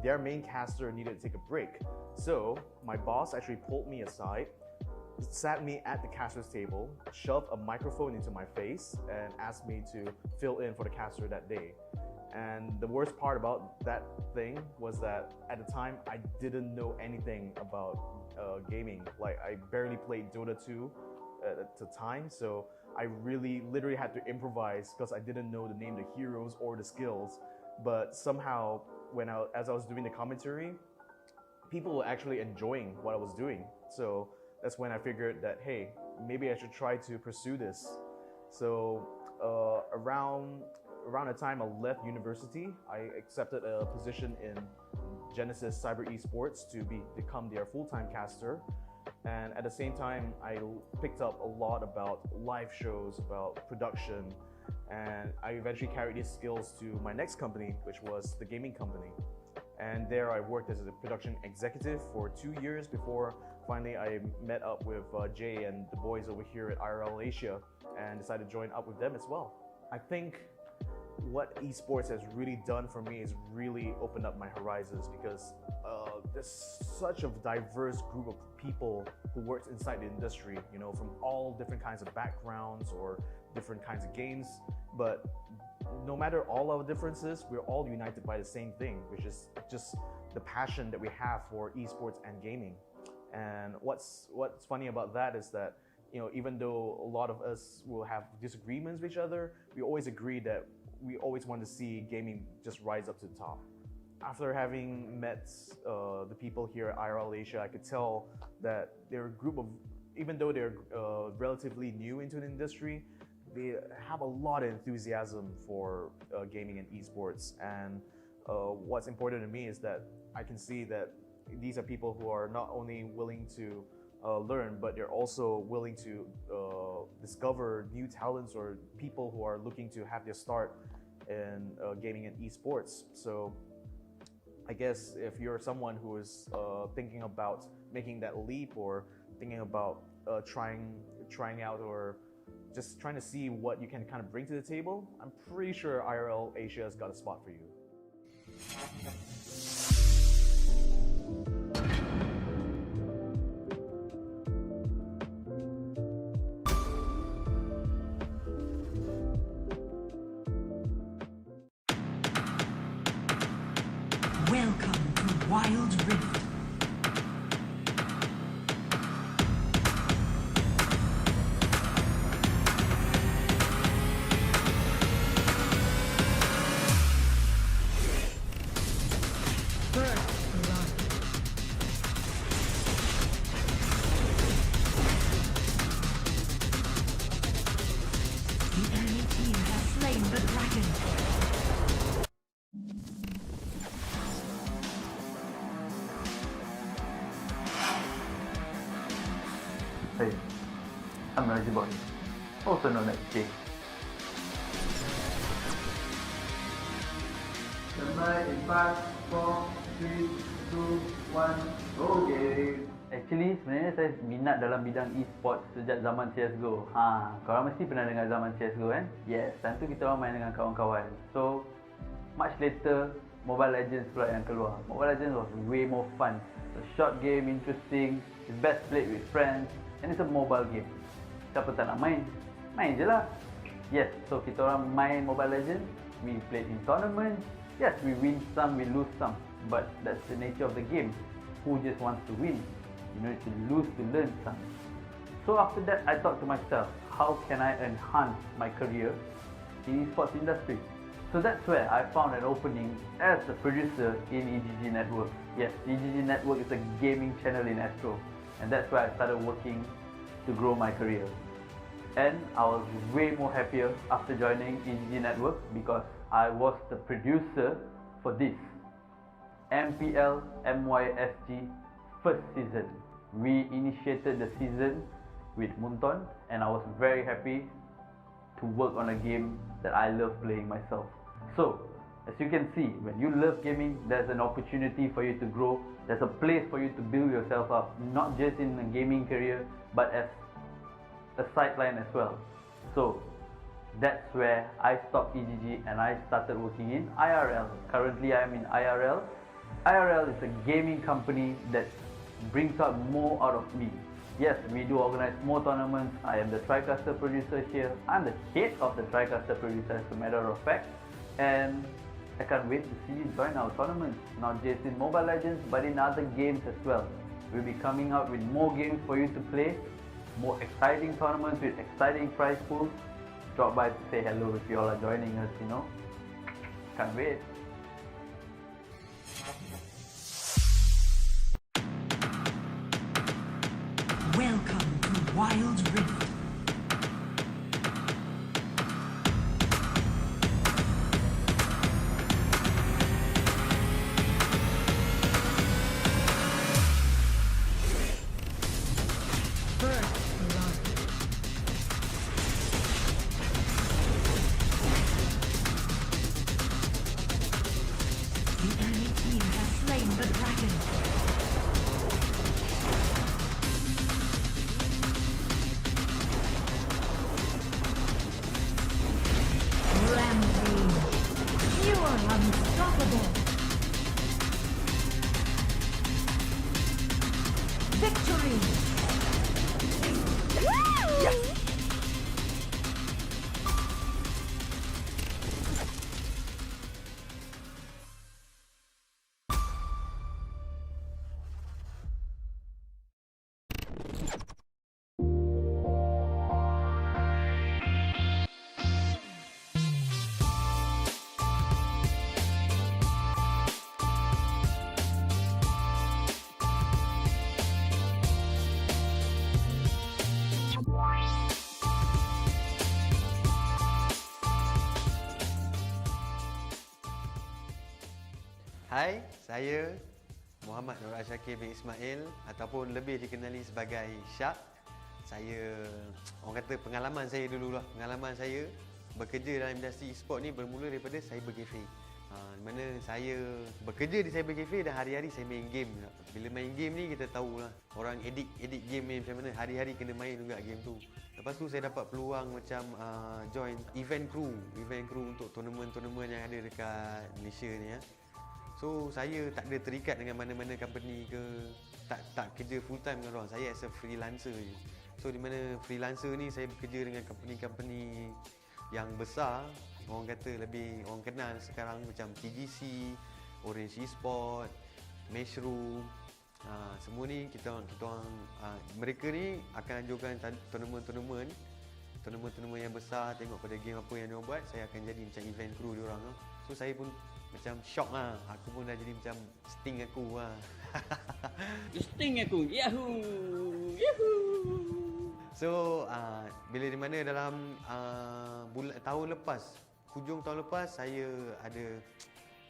S11: their main caster needed to take a break. So my boss actually pulled me aside, sat me at the caster's table, shoved a microphone into my face, and asked me to fill in for the caster that day. And the worst part about that thing was that at the time, I didn't know anything about gaming. Like, I barely played Dota 2 at the time, so I literally had to improvise because I didn't know the name of the heroes or the skills. But somehow, as I was doing the commentary, people were actually enjoying what I was doing. So that's when I figured that, hey, maybe I should try to pursue this. So around the time I left university, I accepted a position in Genesis Cyber Esports to become their full-time caster. And at the same time, I picked up a lot about live shows, about production, and I eventually carried these skills to my next company, which was the gaming company. And there I worked as a production executive for 2 years before finally I met up with Jay and the boys over here at IRL Asia and decided to join up with them as well. I think what esports has really done for me is really opened up my horizons because there's such a diverse group of people who works inside the industry, you know, from all different kinds of backgrounds or different kinds of games. But no matter all our differences, we're all united by the same thing, which is just the passion that we have for esports and gaming. And what's funny about that is that, you know, even though a lot of us will have disagreements with each other, we always agree that we always want to see gaming just rise up to the top. After having met the people here at IRL Asia, I could tell that they're a group of, even though they're relatively new into the industry, they have a lot of enthusiasm for gaming and esports. And what's important to me is that I can see that these are people who are not only willing to learn, but they're also willing to discover new talents or people who are looking to have their start in gaming and esports. So I guess if you're someone who is thinking about making that leap or thinking about trying out or just trying to see what you can kind of bring to the table, I'm pretty sure IRL Asia has got a spot for you.
S3: Welcome to Wild Rift. The enemy team has slain the dragon.
S12: Hey, I'm Raji Boy, also known as Jay. Standby in 5, 4, 3, 2, 1, okay. Actually, sebenarnya saya minat dalam bidang e-sport sejak zaman CSGO. Korang mesti pernah dengar zaman CSGO kan? Yes, time tu kita orang main dengan kawan-kawan. So, much later, Mobile Legends pula yang keluar. Mobile Legends was way more fun. It's a short game, interesting, it's best played with friends. And it's a mobile game. Siapa tak nak main? Main je lah. Yes, so kita orang main Mobile Legends. We played in tournaments. Yes, we win some, we lose some. But that's the nature of the game. Who just wants to win? You need to lose to learn some. So after that, I thought to myself, how can I enhance my career in esports industry? So that's where I found an opening as a producer in EGG Network. Yes, EGG Network is a gaming channel in Astro. And that's where I started working to grow my career. And I was way more happier after joining EGG Network because I was the producer for this MPL MYSG first season. We initiated the season with Munton and I was very happy to work on a game that I love playing myself. So, as you can see, when you love gaming, there's an opportunity for you to grow. There's a place for you to build yourself up, not just in a gaming career, but as a sideline as well. So, that's where I stopped EGG and I started working in IRL. Currently, I'm in IRL. IRL is a gaming company that brings out more out of me. Yes, we do organize more tournaments. I am the TriCaster producer here. I'm the head of the TriCaster producer as a matter of fact. And I can't wait to see you join our tournaments, not just in Mobile Legends, but in other games as well. We'll be coming out with more games for you to play, more exciting tournaments with exciting prize pools. Drop by to say hello if you all are joining us, you know. Can't wait.
S3: Welcome to Wild Rift. The enemy team has Unstoppable. Victory. Yes.
S1: Hai, saya Muhammad Nur Syakir bin Ismail ataupun lebih dikenali sebagai Syak. Saya, orang kata pengalaman saya dululah. Pengalaman saya bekerja dalam industri e-sport ni bermula daripada cyber cafe. Di mana saya bekerja di cyber cafe dan hari-hari saya main game. Bila main game ni kita tahulah orang edit game ni macam mana, hari-hari kena main juga game tu. Lepas tu saya dapat peluang macam join event crew untuk tournament-tournament yang ada dekat Malaysia ni ya. So saya tak ada terikat dengan mana-mana company ke, tak kerja full time dengan orang. Saya as a freelancer je. So di mana freelancer ni saya bekerja dengan company-company yang besar, orang kata lebih orang kenal sekarang macam TGC, Orange Esport, Mushroom. Semua ni kita orang mereka ni akan anjurkan tournament yang besar, tengok pada game apa yang dia buat, saya akan jadi macam event crew dia orang. So saya pun macam shock lah. Aku pun dah jadi macam sting aku lah.
S2: Sting aku, yahoo!
S1: So, bila di mana dalam tahun lepas, hujung tahun lepas, saya ada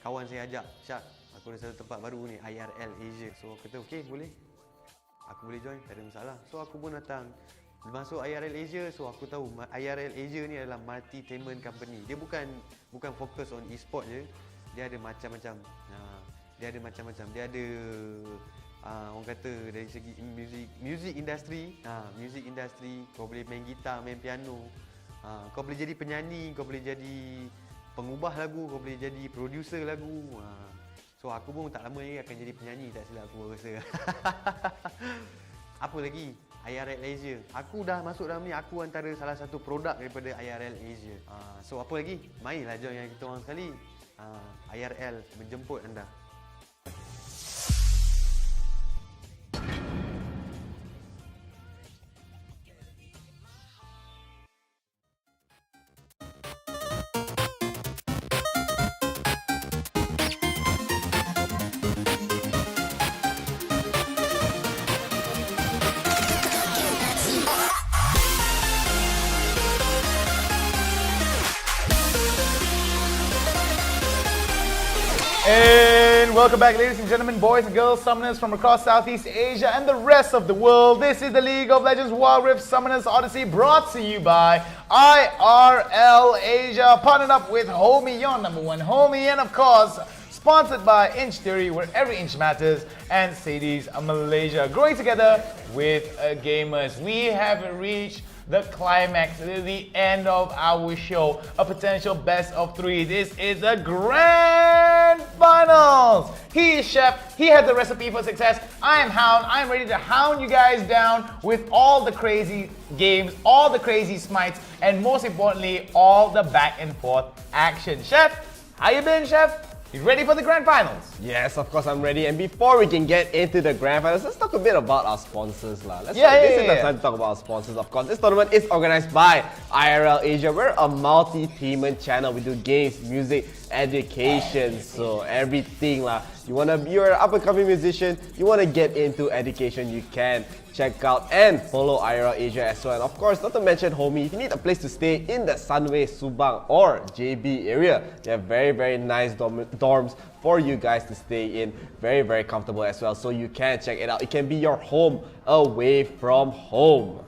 S1: kawan saya ajak, Syak, aku ada satu tempat baru ni, IRL Asia. So, aku kata, okay, boleh. Aku boleh join, tak ada masalah. So, aku pun datang. Masuk IRL Asia, so aku tahu IRL Asia ni adalah multi-tainment company. Dia bukan fokus on e-sport je. Dia ada macam-macam. Dia ada orang kata dari segi music industry. Music industry, kau boleh main gitar, main piano. Kau boleh jadi penyanyi, kau boleh jadi pengubah lagu, kau boleh jadi producer lagu. So aku pun tak lama lagi akan jadi penyanyi, tak silap aku rasa. Apa lagi? IRL Asia. Aku dah masuk dalam ni, aku antara salah satu produk daripada IRL Asia. So apa lagi? Mainlah join yang kita orang sekali. IRL menjemput anda.
S9: And welcome back, ladies and gentlemen, boys and girls, summoners from across Southeast Asia and the rest of the world. This is the League of Legends Wild Rift Summoners Odyssey, brought to you by IRL Asia, partnered up with Homiee, your number one homie, and of course, sponsored by Inch Theory, where every inch matters, and Sadie's Malaysia, growing together with gamers. We have reached the climax, the end of our show, a potential best of three. This is the grand finals. He is Chef, he has the recipe for success. I am Hound, I am ready to hound you guys down with all the crazy games, all the crazy smites, and most importantly, all the back and forth action. Chef, how you been, Chef? You ready for the grand finals?
S7: Yes, of course I'm ready. And before we can get into the grand finals, let's talk a bit about our sponsors. This is the time to talk about our sponsors, of course. This tournament is organized by IRL Asia. We're a multi-teamment channel. We do games, music, education, so everything lah. You're an up-and-coming musician, you want to get into education, you can check out and follow IRL Asia as well. And of course, not to mention Homiee, if you need a place to stay in the Sunway, Subang or JB area, they have very, very nice dorms for you guys to stay in. Very, very comfortable as well, so you can check it out. It can be your home away from home.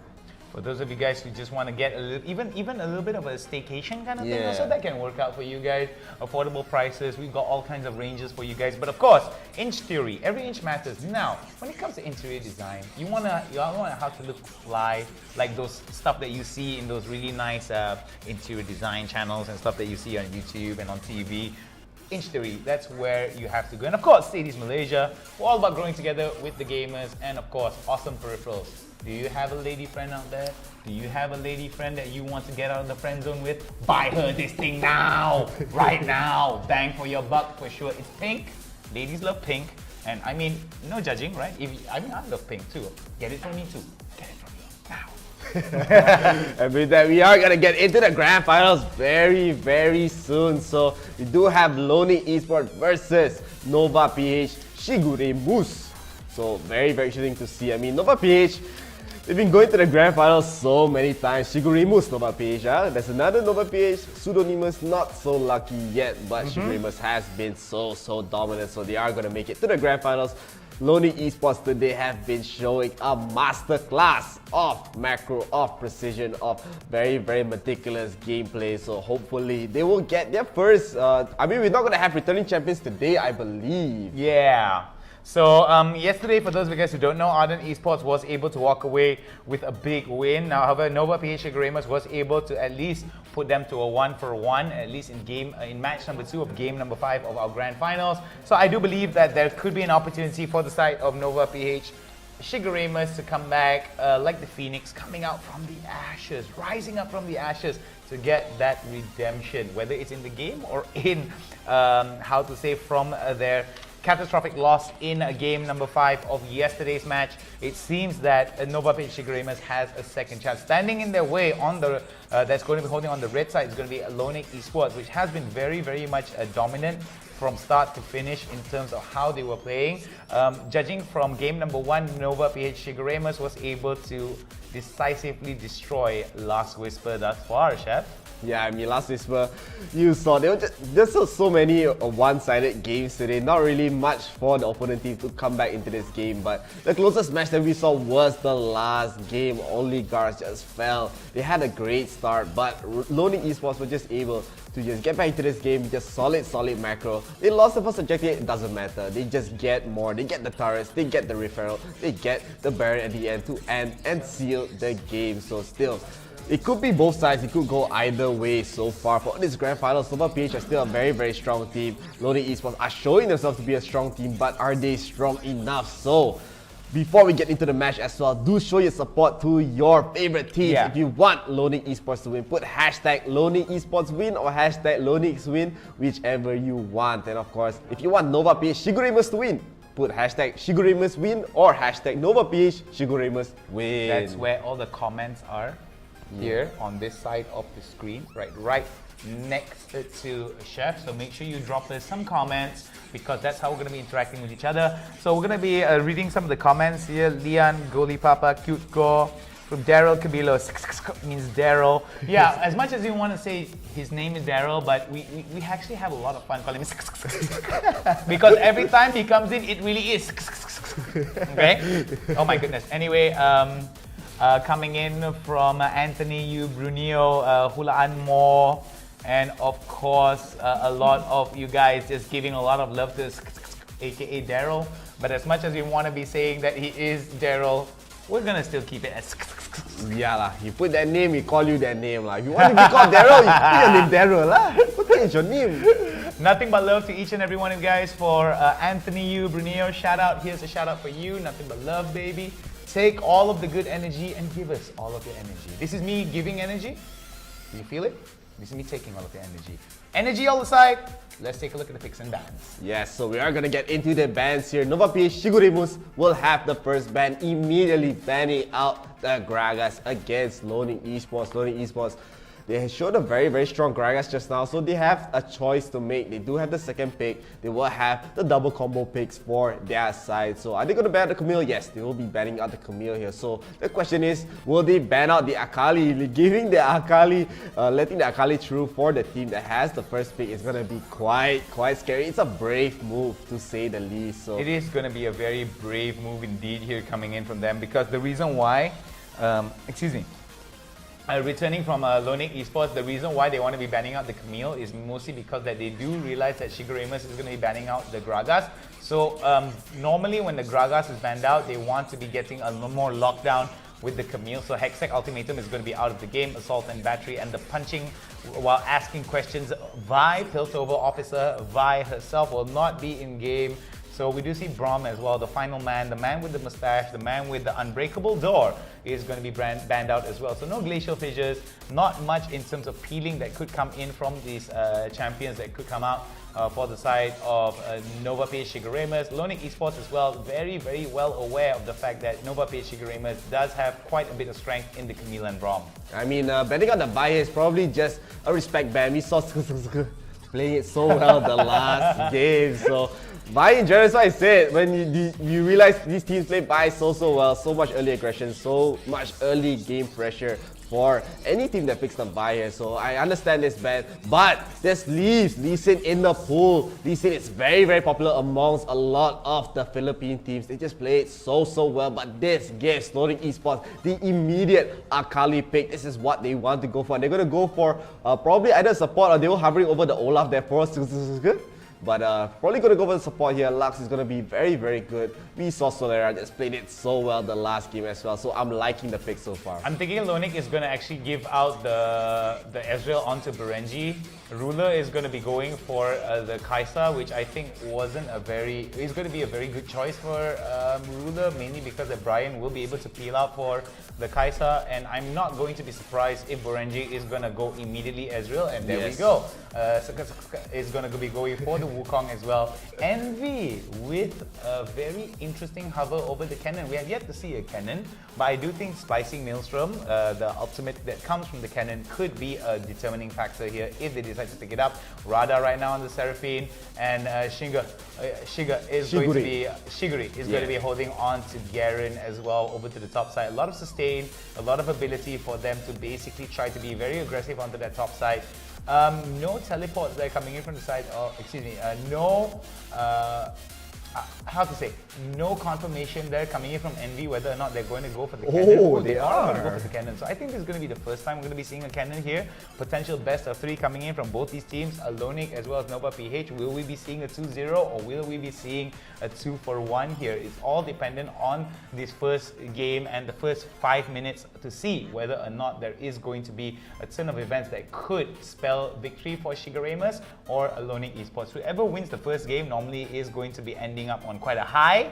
S9: For those of you guys who just want to get a little, even a little bit of a staycation kind of thing, also that can work out for you guys. Affordable prices, we've got all kinds of ranges for you guys. But of course, Inch Theory, every inch matters. Now, when it comes to interior design, you want how to look fly, like those stuff that you see in those really nice interior design channels and stuff that you see on YouTube and on TV. Inch Theory. That's where you have to go. And of course, Cities Malaysia. We're all about growing together with the gamers, and of course, awesome peripherals. Do you have a lady friend out there? Do you have a lady friend that you want to get out of the friend zone with? Buy her this thing now, right now. Bang for your buck for sure. It's pink. Ladies love pink. And I mean, no judging, right? I love pink too. Get it from me too. Get it from me now.
S7: And with that, we are gonna get into the grand finals very, very soon. So we do have Lonely Esports versus Nova PH Shigure Moose. So very, very interesting to see. I mean, Nova PH, they've been going to the grand finals so many times. Shigure Moose, Nova PH. There's another Nova PH, Pseudonymous, not so lucky yet, but Shigure Moose has been so dominant. So they are gonna make it to the grand finals. Lonely Esports today have been showing a masterclass of macro, of precision, of very, very meticulous gameplay. So hopefully they will get their first. I mean, we're not gonna have returning champions today, I believe.
S9: Yeah. So yesterday, for those of you guys who don't know, Ardent Esports was able to walk away with a big win. Now, however, Nova PH Gamers was able to at least put them to a 1-for-1, at least in match number 2 of game number 5 of our grand finals. So I do believe that there could be an opportunity for the side of Nova PH Shigeremas to come back like the Phoenix, coming out from the ashes, rising up from the ashes to get that redemption, whether it's in the game or in, from their catastrophic loss in game number 5 of yesterday's match. It seems that Nova PH Shigeremas has a second chance. Standing in their way on the that's going to be holding on the red side is going to be Lonic Esports, which has been very, very much dominant from start to finish in terms of how they were playing. Judging from game number 1, Nova PH Shigeremas was able to decisively destroy Last Whisper thus far, Chef.
S7: Yeah, I mean, Last Whisper, you saw there's so many one-sided games today. Not really much for the opponent team to come back into this game, but the closest match that we saw was the last game. Only Guards just fell. They had a great start, but Lonely Esports were just able to just get back into this game, just solid macro. They lost the first objective, it doesn't matter. They just get more. They get the turrets, they get the referral, they get the Baron at the end to end and seal the game. So still, it could be both sides, it could go either way so far. For this grand finals, Nova PH are still a very, very strong team. Lonely Esports are showing themselves to be a strong team, but are they strong enough? So, before we get into the match as well, do show your support to your favorite teams.
S9: Yeah.
S7: If you want Lonely Esports to win, put hashtag Lonely Esports win or hashtag Lonix win, whichever you want. And of course, if you want Nova PH Shigeremas to win, put hashtag Shigeremas win or hashtag Nova PH Shigeremas win.
S9: That's where all the comments are. Here on this side of the screen, right next to Chef. So make sure you drop us some comments because that's how we're going to be interacting with each other. So we're going to be reading some of the comments here. Leon, Goli Papa, Cute Go, from Daryl Kabilo, means Daryl. Yeah, as much as we want to say his name is Daryl, but we actually have a lot of fun calling him because every time he comes in, it really is. Okay? Oh my goodness. Anyway, coming in from Anthony Yu, Brunio, Hulaan Mo, and of course a lot of you guys just giving a lot of love to aka Daryl. But as much as we want to be saying that he is Daryl, we're gonna still keep it as
S7: yeah lah. You put that name, we call you that name lah. If you want to be called Daryl, you put your name Daryl lah. What is your name?
S9: Nothing but love to each and every one of you guys. For Anthony Yu, Brunio, shout out. Here's a shout out for you. Nothing but love, baby. Take all of the good energy and give us all of your energy. This is me giving energy. Do you feel it? This is me taking all of your energy. Energy all aside, let's take a look at the picks and bans.
S7: Yes, so we are going to get into the bans here. Nova PH Shigeremas will have the first ban, immediately banning out the Gragas against Lonely Esports. Lonely Esports, they showed a very, very strong Gragas just now, so they have a choice to make. They do have the second pick. They will have the double combo picks for their side. So are they going to ban out the Camille? Yes, they will be banning out the Camille here. So the question is, will they ban out the Akali? Giving the Akali, letting the Akali through for the team that has the first pick is going to be quite scary. It's a brave move to say the least. So
S9: it is going to be a very brave move indeed here coming in from them, because the reason why, returning from Lonic Esports, the reason why they want to be banning out the Camille is mostly because that they do realize that Shigeremas is going to be banning out the Gragas. So normally when the Gragas is banned out, they want to be getting a little more lockdown with the Camille. So Hextech Ultimatum is going to be out of the game. Assault and Battery and the punching while asking questions. Vi, Piltover Officer, Vi herself will not be in game. So we do see Braum as well, the final man, the man with the mustache, the man with the unbreakable door is going to be banned out as well. So no glacial fissures, not much in terms of peeling that could come in from these champions that could come out for the side of Nova PH Shigeremas. Lonic Esports as well, very, very well aware of the fact that Nova PH Shigeremas does have quite a bit of strength in the Camille and Braum.
S7: I mean, betting on the buy is probably just a respect ban. We saw playing it so well the last game. So buy in general, so I said, when you realize these teams play buy so well, so much early aggression, so much early game pressure for any team that picks up buy here. So I understand this ban, but this leaves Lee Sin in the pool. Lee Sin is very, very popular amongst a lot of the Philippine teams. They just play it so well, but this gives Lonic Esports the immediate Akali pick. This is what they want to go for. They're going to go for probably either support, or they were hovering over the Olaf there for us. But probably going to go for the support here. Lux is going to be very, very good. We saw Solera just played it so well the last game as well. So I'm liking the pick so far.
S9: I'm thinking Lonic is going to actually give out the Ezreal onto Berenji. Ruler is going to be going for the Kaisa, which I think is going to be a very good choice for Ruler, mainly because Brian will be able to peel out for the Kaisa, and I'm not going to be surprised if Berenji is going to go immediately Ezreal, and there we go. Is going to be going for the Wukong as well. Envy with a very interesting hover over the cannon. We have yet to see a cannon, but I do think spicing Maelstrom, the ultimate that comes from the cannon, could be a determining factor here if they decide to pick it up. Rada right now on the Seraphine, and Shiguri is going to be holding on to Garen as well over to the top side. A lot of sustain, a lot of ability for them to basically try to be very aggressive onto that top side. No teleports that are coming in from the side, no confirmation there coming in from Envy whether or not they're going to go for the cannon.
S7: Oh, they are
S9: going to go for the cannon. So I think this is going to be the first time we're going to be seeing a cannon here. Potential best of 3 coming in from both these teams, Lonic as well as Nova PH. Will we be seeing a 2-0 or will we be seeing a 2-for-1 here? It's all dependent on this first game and the first 5 minutes to see whether or not there is going to be a ton of events that could spell victory for Shigeremas or Lonic Esports. Whoever wins the first game normally is going to be ending up on quite a high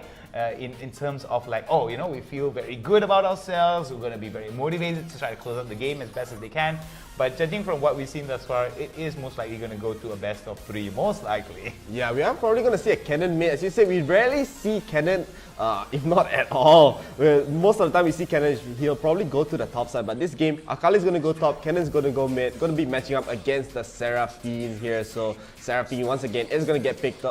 S9: in terms of like, oh, you know, we feel very good about ourselves, we're going to be very motivated to try to close out the game as best as they can. But judging from what we've seen thus far, it is most likely going to go to a best of 3, most likely.
S7: Yeah, we are probably going to see a cannon mid. As you said, we rarely see cannon, if not at all. Most of the time we see cannon, he'll probably go to the top side. But this game, Akali's going to go top, cannon's going to go mid. Going to be matching up against the Seraphine here. So Seraphine, once again, is going to get picked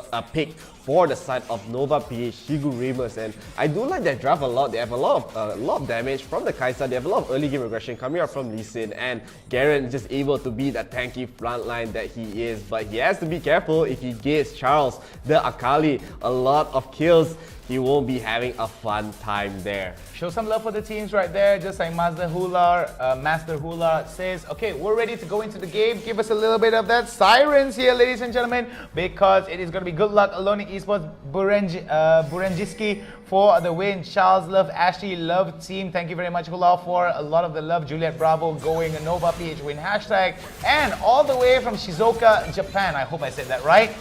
S7: for the side of Nova PH Shigeremas. And I do like their draft a lot. They have a lot of damage from the Kaisa. They have a lot of early game aggression coming up from Lee Sin, and Garen just able to be that tanky frontline that he is. But he has to be careful. If he gives Charles the Akali a lot of kills, he won't be having a fun time there.
S9: Show some love for the teams right there, just like Master Hular says, okay, we're ready to go into the game. Give us a little bit of that sirens here, ladies and gentlemen, because it is going to be good luck. Lonic Esports, Burenjiski for the win. Charles Love, Ashley Love team, thank you very much, Hular, for a lot of the love. Juliet Bravo going a Nova PH win hashtag, and all the way from Shizuoka, Japan, I hope I said that right,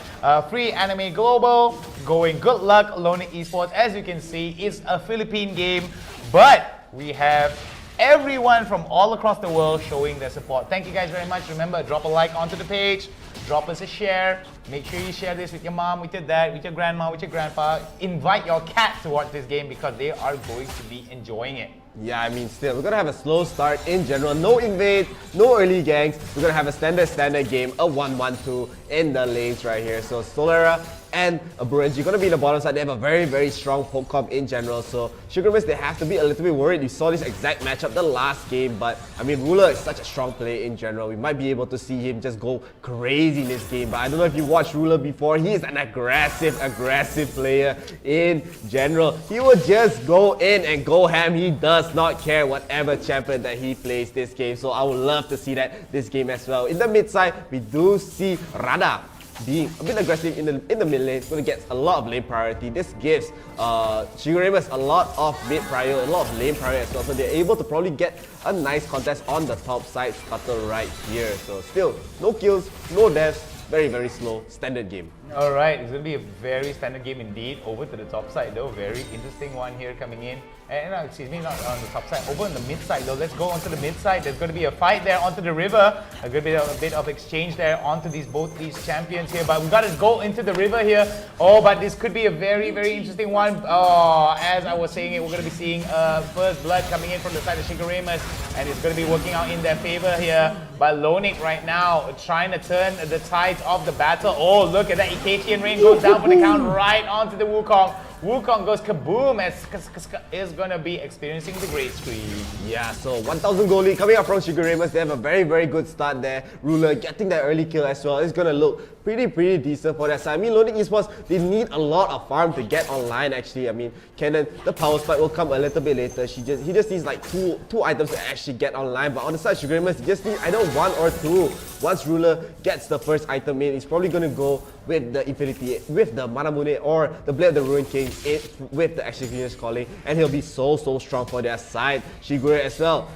S9: Free Anime Global going good luck. Lonic Esports, as you can see, it's a Philippine game, but we have everyone from all across the world showing their support. Thank you guys very much. Remember, drop a like onto the page, drop us a share. Make sure you share this with your mom, with your dad, with your grandma, with your grandpa. Invite your cat to watch this game because they are going to be enjoying it.
S7: Yeah, I mean, still, we're going to have a slow start in general. No invade, no early ganks. We're going to have a standard game, a 1-1-2 in the lanes right here. So Solera and Burenji going to be in the bottom side. They have a very, very strong poke comp in general. So Shigeremas, they have to be a little bit worried. You saw this exact matchup the last game, but I mean, Ruler is such a strong player in general. We might be able to see him just go crazy in this game, but I don't know if you watched Ruler before. He is an aggressive player in general. He will just go in and go ham. He does not care whatever champion that he plays this game. So I would love to see that this game as well. In the mid side, we do see Rada being a bit aggressive in the mid lane. It's going to get a lot of lane priority. This gives Shiguremas a lot of mid prior, a lot of lane prior as well. So they're able to probably get a nice contest on the top side scuttle right here. So still, no kills, no deaths, very, very slow, standard game.
S9: Alright, it's going to be a very standard game indeed. Over to the top side though, very interesting one here coming in. And excuse me, not on the top side, over on the mid side though. Let's go onto the mid side. There's going to be a fight there onto the river. A bit of exchange there onto both these champions here. But we got to go into the river here. Oh, but this could be a very, very interesting one. Oh, as I was saying it, we're going to be seeing first blood coming in from the side of Shiguremas. And it's going to be working out in their favor here. But Lonik right now trying to turn the tides of the battle. Oh, look at that. Ikatian Rain goes down for the count right onto the Wukong. Wukong goes kaboom as is going to be experiencing the great screen.
S7: Yeah, so 1000 gold lead coming up from Shiguremas. They have a very, very good start there. Ruler getting that early kill as well. It's going to look pretty decent for their side. I mean, Lonik Esports, they need a lot of farm to get online actually. I mean, Cannon, the power spike will come a little bit later. He just needs like two items to actually get online. But on the side of Shiguremas, he just needs either one or two. Once Ruler gets the first item in, he's probably going to go with the Infinity, with the Manamune or the Blade of the Ruined King with the Executioner's Calling, and he'll be so strong for their side. Shigure as well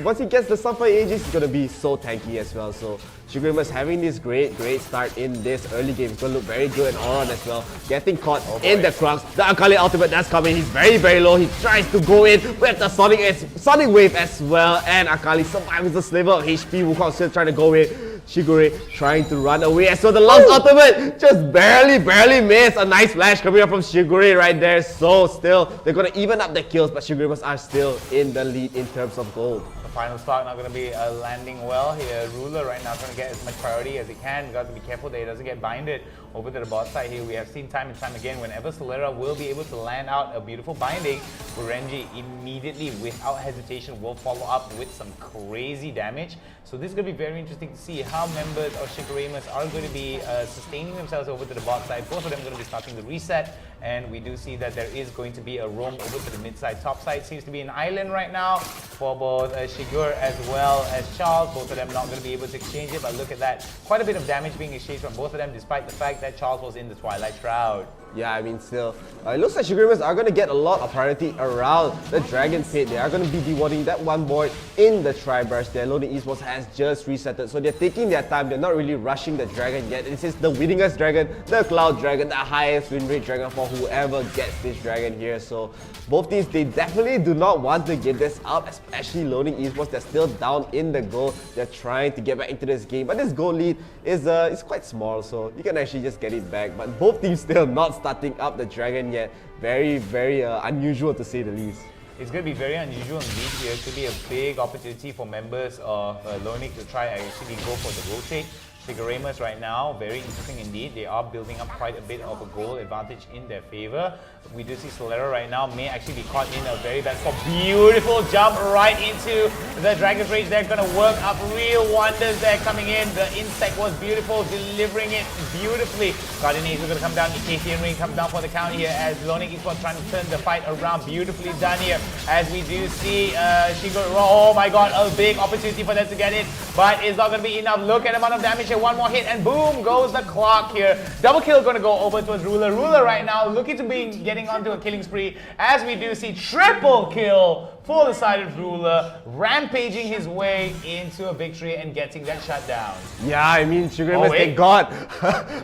S7: once he gets the Sunfire Aegis, he's gonna be so tanky as well. So Shiguremas having this great start in this early game. It's gonna look very good and all on as well. Getting caught in the crux. The Akali ultimate that's coming. He's very low. He tries to go in with the Sonic Wave as well, and Akali survives the sliver of HP. Wukong still trying to go in. Shigure trying to run away. So the last ultimate just barely missed. A nice flash coming up from Shigure right there. So still, they're going to even up the kills, but Shiguremas are still in the lead in terms of gold.
S9: The final stock not going to be landing well here. Ruler right now trying to get as much priority as he can. Got to be careful that he doesn't get binded. Over to the bot side here, we have seen time and time again, whenever Solera will be able to land out a beautiful binding, Renji immediately, without hesitation, will follow up with some crazy damage. So this is going to be very interesting to see how members of Shiguremas are going to be sustaining themselves over to the bot side. Both of them are going to be starting the reset, and we do see that there is going to be a roam over to the mid side. Top side seems to be an island right now for both Shigur as well as Charles. Both of them not going to be able to exchange it, but look at that. Quite a bit of damage being exchanged from both of them, despite the fact that Charles was in the Twilight Shroud.
S7: Yeah, I mean, still, it looks like Shiguremas are going to get a lot of priority around the Dragon Pit. They are going to be dewarding that one board in the Tri-Burst. Their Loading Esports has just resetted, so they're taking their time. They're not really rushing the Dragon yet. This is the winningest Dragon, the Cloud Dragon, the highest win rate Dragon for whoever gets this Dragon here. So both teams, they definitely do not want to give this up, especially Loading Esports. They're still down in the goal. They're trying to get back into this game, but this goal lead is quite small, so you can actually just get it back. But both teams still not starting up the Dragon yet. Very unusual to say the least.
S9: It's going to be very unusual indeed here. It could be a big opportunity for members of Lonik to try actually go for the rotate. Shiguremas right now, very interesting indeed. They are building up quite a bit of a goal advantage in their favor. We do see Solera right now may actually be caught in a very bad spot. Beautiful jump right into the Dragon's Rage. They're going to work up real wonders there coming in. The insect was beautiful, delivering it beautifully. Guardian Ace is going to come down. Ikatian Ring comes down for the count here as Lonik is trying to turn the fight around. Beautifully done here as we do see Shigur. Oh my god, a big opportunity for them to get it, but it's not going to be enough. Look at the amount of damage here. One more hit and boom goes the clock here. Double kill going to go over towards Ruler. Ruler right now looking to be getting onto a killing spree as we do see triple kill for the side of Ruler, rampaging his way into a victory and getting that shutdown.
S7: Yeah, I mean, Shiguremas, they got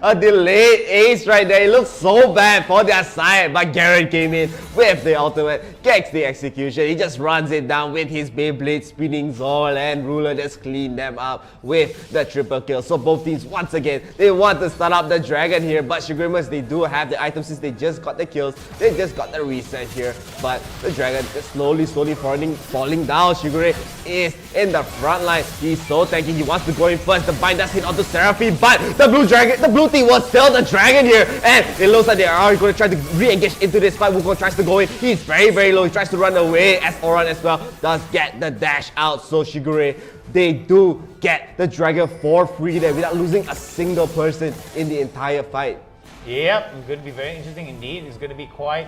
S7: a delayed ace right there. It looks so bad for their side, but Garrett came in with the ultimate, gets the execution. He just runs it down with his Beyblade spinning Zol, and Ruler just cleaned them up with the triple kill. So both teams, once again, they want to start up the Dragon here, but Shiguremas, they do have the items since they just got the kills. They just got the reset here, but the Dragon is slowly falling down. Shigure is in the front line. He's so tanky. He wants to go in first. The bind does hit onto Seraphine, but the blue team was still the Dragon here, and it looks like they are going to try to re-engage into this fight. Wukong tries to go in. He's very low. He tries to run away as Oran as well does get the dash out. So Shigure, they do get the Dragon for free there without losing a single person in the entire fight.
S9: Yep, it's going to be very interesting indeed. It's going to be quite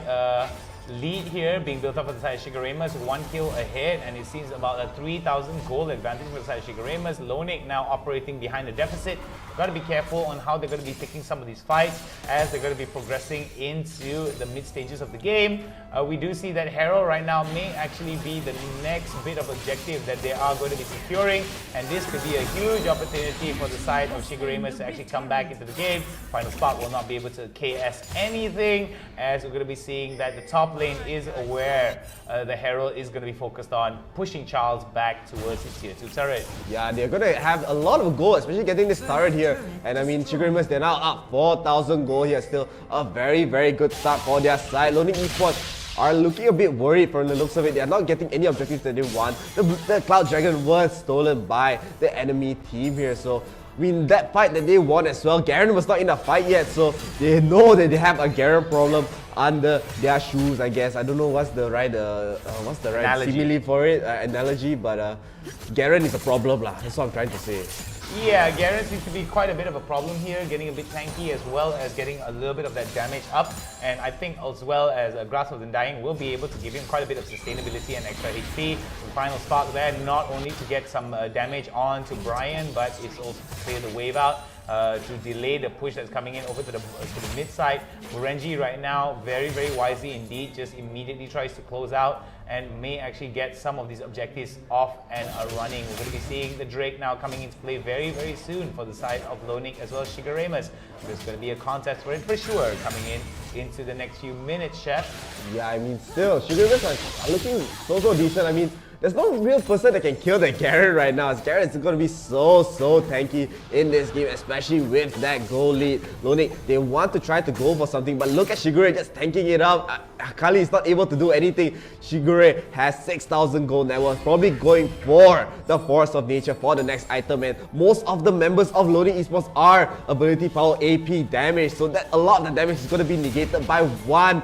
S9: lead here being built up for the side of Shigeremas, 1 kill ahead, and it seems about a 3,000 gold advantage for the side of Shigeremas. Lonic now operating behind the deficit. Got to be careful on how they're going to be picking some of these fights as they're going to be progressing into the mid stages of the game. We do see that Herald right now may actually be the next bit of objective that they are going to be securing, and this could be a huge opportunity for the side of Shigeremas to actually come back into the game. Final Spark will not be able to KS anything, as we're going to be seeing that the top lane is aware the Herald is going to be focused on pushing Charles back towards his tier 2 turret.
S7: Yeah, they're going to have a lot of gold, especially getting this turret here. And I mean, Shigeremas, they're now up 4,000 gold here. Still a very, very good start for their side. Lonic Esports are looking a bit worried from the looks of it. They are not getting any objectives that they want. The Cloud Dragon was stolen by the enemy team here. So, I mean, that fight that they won as well, Garen was not in the fight yet. So, they know that they have a Garen problem under their shoes, I guess. I don't know what's the right simile for it, analogy, but Garen is a problem lah. That's what I'm trying to say.
S9: Yeah, Garen seems to be quite a bit of a problem here, getting a bit tanky as well as getting a little bit of that damage up. And I think as well as Grasp of Undying will be able to give him quite a bit of sustainability and extra HP. The Final Spark there, not only to get some damage onto Brian, but it's also to clear the wave out. To delay the push that's coming in over to the mid side. Renji right now, very, very wisely indeed, just immediately tries to close out and may actually get some of these objectives off and are running. We're going to be seeing the Drake now coming into play very, very soon for the side of Lonic as well as Shigeremas. There's going to be a contest for it for sure coming into the next few minutes, Chef.
S7: Yeah, I mean, still, Shigeremas are looking so decent. I mean, there's no real person that can kill the Garen right now. Garen is going to be so tanky in this game, especially with that goal lead. Lonic, they want to try to go for something, but look at Shigure just tanking it up. Akali is not able to do anything. Shigure has 6,000 gold net worth, probably going for the Force of Nature for the next item, and most of the members of Lonic Esports are ability power AP damage, so that a lot of the damage is going to be negated by one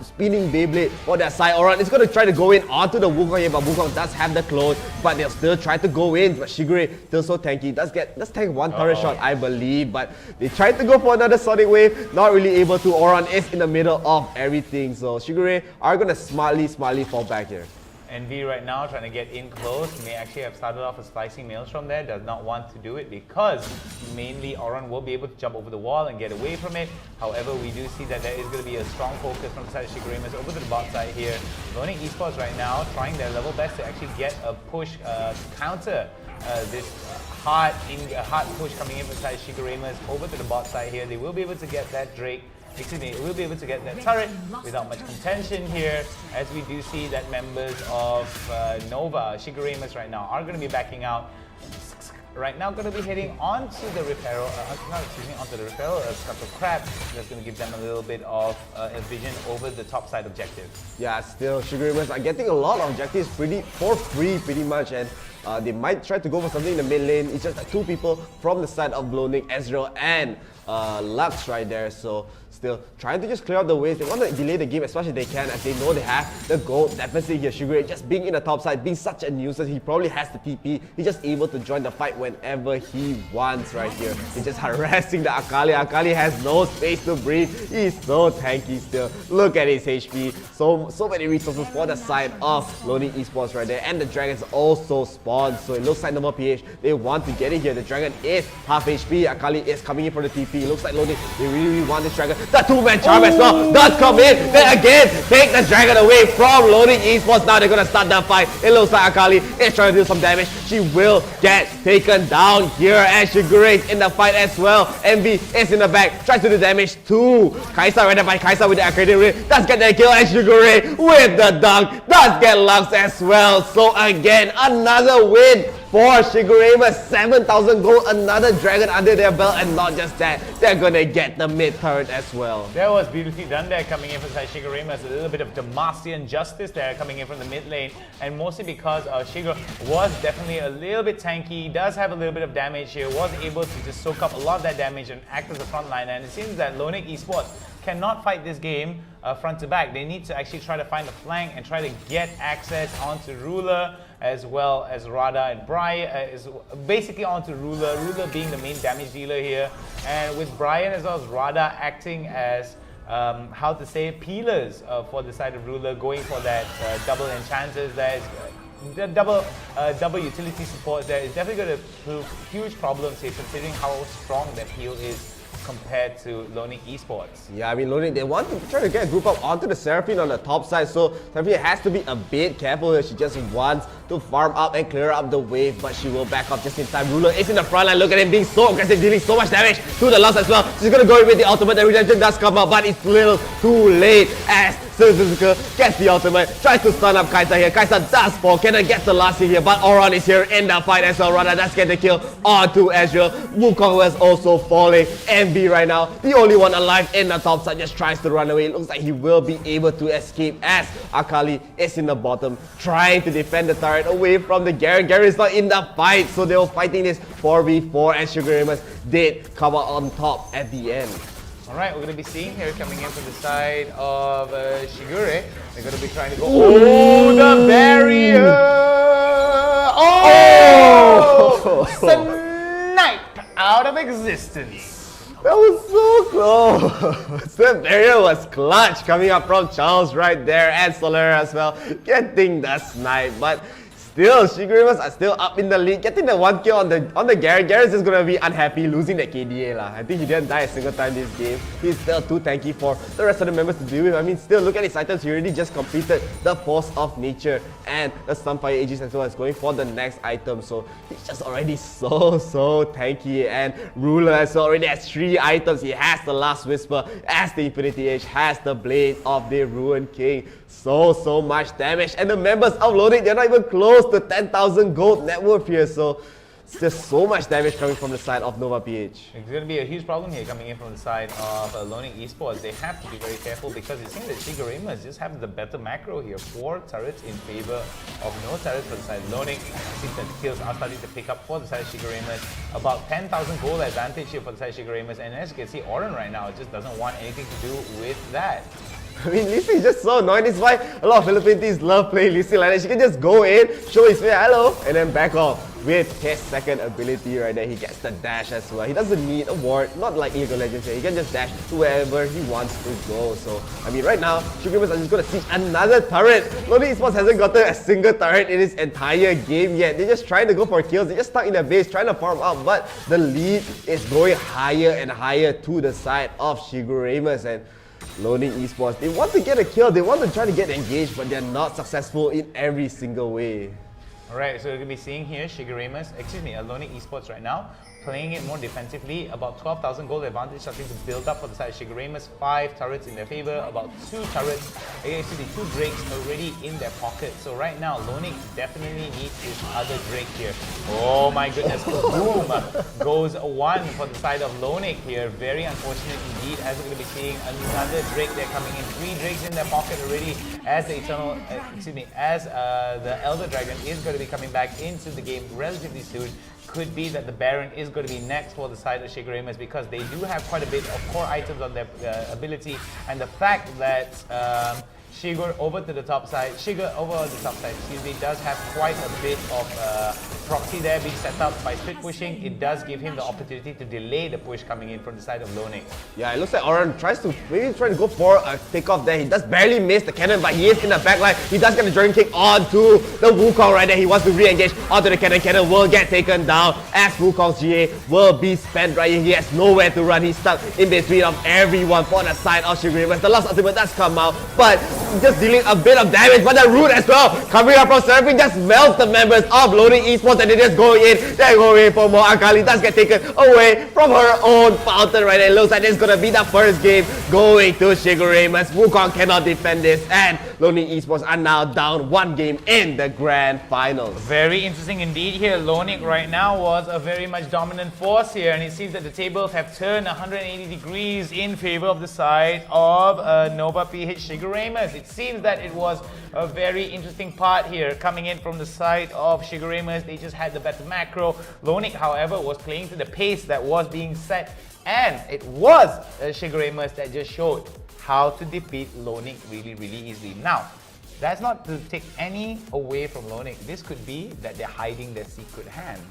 S7: spinning Beyblade for their side. Oran is going to try to go in onto the Wukong here, but Wukong does have the clone, but they'll still try to go in. But Shigure still so tanky. Does take one turret shot, I believe, but they tried to go for another Sonic Wave, not really able to. Oran is in the middle of everything, so Shigure are gonna smartly fall back here.
S9: NV right now trying to get in close, may actually have started off a spicy maelstrom there, does not want to do it because mainly Oran will be able to jump over the wall and get away from it. However, we do see that there is going to be a strong focus from the side of Shigeremas over to the bot side here. Lonic Esports right now trying their level best to actually get a push to counter this hard push coming in from the side of Shigeremas over to the bot side here. They will be able to get that Drake. We'll be able to get that turret without much contention here, as we do see that members of Nova, Shigeremas right now, are going to be backing out. Right now, going to be heading onto the Reparo, onto the Reparo, a Scuttle Crab. That's going to give them a little bit of a vision over the top side objective.
S7: Yeah, still, Shigeremas are getting a lot of objectives for free pretty much, and they might try to go for something in the mid lane. It's just like two people from the side of Lonic, Ezreal and Lux right there, so still trying to just clear out the waves. They want to delay the game as much as they can, as they know they have the gold deficit here. Shigure just being in the top side, being such a nuisance. He probably has the TP. He's just able to join the fight whenever he wants right here. He's just harassing the Akali. Akali has no space to breathe. He's so tanky still. Look at his HP. So many resources for the side of Lonic Esports right there. And the Dragons also spawned, so it looks like number PH, they want to get in here. The Dragon is half HP. Akali is coming in for the TP. It looks like Lonic, they really want this Dragon. The two-man charm as well does come in. Then again, take the Dragon away from Lonic Esports. Now they're going to start that fight. It looks like Akali is trying to do some damage. She will get taken down here, and Shigure is in the fight as well. Envy is in the back, tries to do damage to Kaisa right there, by Kaisa with the Arcadian Ring. Does get that kill, and Shigure with the dunk does get Lux as well. So again, another win for Shigeremas, 7,000 gold, another Dragon under their belt, and not just that, they're gonna get the mid turret as well.
S9: That was beautifully done there, coming in from Shigeremas. A little bit of Demacian justice there coming in from the mid lane, and mostly because Shigure was definitely a little bit tanky, does have a little bit of damage here, was able to just soak up a lot of that damage and act as a frontliner, and it seems that Lonic Esports cannot fight this game front to back. They need to actually try to find a flank and try to get access onto Ruler, as well as Radha and Brian, is basically onto Ruler being the main damage dealer here, and with Brian as well as Radha acting as how to say, peelers for the side of Ruler, going for that double enchanters. There's the double utility support there is definitely going to prove huge problems here, considering how strong that peel is compared to Lonic Esports.
S7: Yeah, I mean, Lonic, they want to try to get a group up onto the Seraphine on the top side, so Seraphine has to be a bit careful here. She just wants to farm up and clear up the wave, but she will back up just in time. Ruler is in the front line. Look at him being so aggressive, dealing so much damage to the loss as well. She's going to go in with the ultimate. The redemption does come out, but it's a little too late as Suzuka gets the ultimate, tries to stun up Kaisa here. Kaisa does fall, cannot get the last hit here, but Auron is here in the fight as well. Rana does get the kill onto Ezreal. Wukong was also falling. MB right now, the only one alive in the top side, just tries to run away. It looks like he will be able to escape as Akali is in the bottom, trying to defend the turret away from the Garen. Garen is not in the fight, so they were fighting this 4v4, and Sugar Amos did come out on top at the end.
S9: Alright, we're going to be seeing here coming in from the side of Shigure. They're going to be trying to go. Oh, the barrier! Oh! Sniped out of existence.
S7: That was so close. The barrier was clutch coming up from Charles right there, and Soler as well, getting the snipe. But still, Shigurimas are still up in the lead, getting the 1 kill on the Garen. Garen's just gonna be unhappy losing that KDA lah. I think he didn't die a single time this game. He's still too tanky for the rest of the members to deal with. I mean, still look at his items. He already just completed the Force of Nature and the Sunfire Aegis as well as going for the next item. So he's just already so tanky, and Ruler as well already has 3 items. He has the Last Whisper, has the Infinity Edge, has the Blade of the Ruined King. So much damage, and the members of Lonic, they're not even close to 10,000 gold net worth here, so it's just so much damage coming from the side of Nova PH.
S9: It's going to be a huge problem here coming in from the side of Lonic Esports. They have to be very careful because it seems that Shigurimas just have the better macro here. 4 turrets in favor of no turrets for the side of Lonic. It seems that the kills are starting to pick up for the side of Shigurimas. About 10,000 gold advantage here for the side of Shigurimas, and as you can see, Auron right now just doesn't want anything to do with that.
S7: I mean, Lissy is just so annoying. This is why a lot of Philippine teams love playing Lissy like that. She can just go in, show his face, hello, and then back off with his second ability right there. He gets the dash as well. He doesn't need a ward, not like League of Legends here. He can just dash to wherever he wants to go. So, I mean, right now, Shigurimas are just going to siege another turret. Lonic Esports hasn't gotten a single turret in this entire game yet. They're just trying to go for kills. They're just stuck in their base, trying to farm up, but the lead is going higher and higher to the side of Shigurimas. And Lonic Esports, they want to get a kill, they want to try to get engaged, but they're not successful in every single way.
S9: Alright, so we're going to be seeing here Lonic Esports right now playing it more defensively. About 12,000 gold advantage starting to build up for the side of Shigurimas. 5 turrets in their favor, about 2 turrets, actually 2 drakes already in their pocket. So right now, Lonic definitely needs his other drake here. Oh my goodness, boom! Goes 1 for the side of Lonic here. Very unfortunate indeed, as we're going to be seeing another drake there coming in. 3 drakes in their pocket already, as the the Elder Dragon is going to be coming back into the game relatively soon. Could be that the Baron is going to be next for the side of Shigurimas, because they do have quite a bit of core items on their ability, and the fact that Shigur over to the top side, does have quite a bit of proxy there being set up by split pushing. It does give him the opportunity to delay the push coming in from the side of Lonic.
S7: Yeah, it looks like Auron tries to go for a takeoff there. He does barely miss the cannon, but he is in the backline. He does get the Dragon Kick onto the Wukong right there. He wants to re-engage onto the cannon. Cannon will get taken down as Wukong's GA will be spent right here. He has nowhere to run. He's stuck in between of everyone for the side of Shigurimas. The last ultimate does come out, but just dealing a bit of damage, but the root as well coming up from Seraphine just melts the members of Lonic Esports, and they're just going in. They're going in for more. Akali does get taken away from her own fountain right there. It looks like this is going to be the first game going to Shigurimas. Wukong cannot defend this, and Lonic Esports are now down 1 game in the grand finals.
S9: Very interesting indeed here. Lonic right now was a very much dominant force here, and it seems that the tables have turned 180 degrees in favor of the side of Nova PH Shigurimas. It seems that it was a very interesting part here coming in from the side of Shigurimas. They just had the better macro. Lonic, however, was playing to the pace that was being set, and it was Shigurimas that just showed how to defeat Lonic really easily. Now, that's not to take any away from Lonic. This could be that they're hiding their secret hand.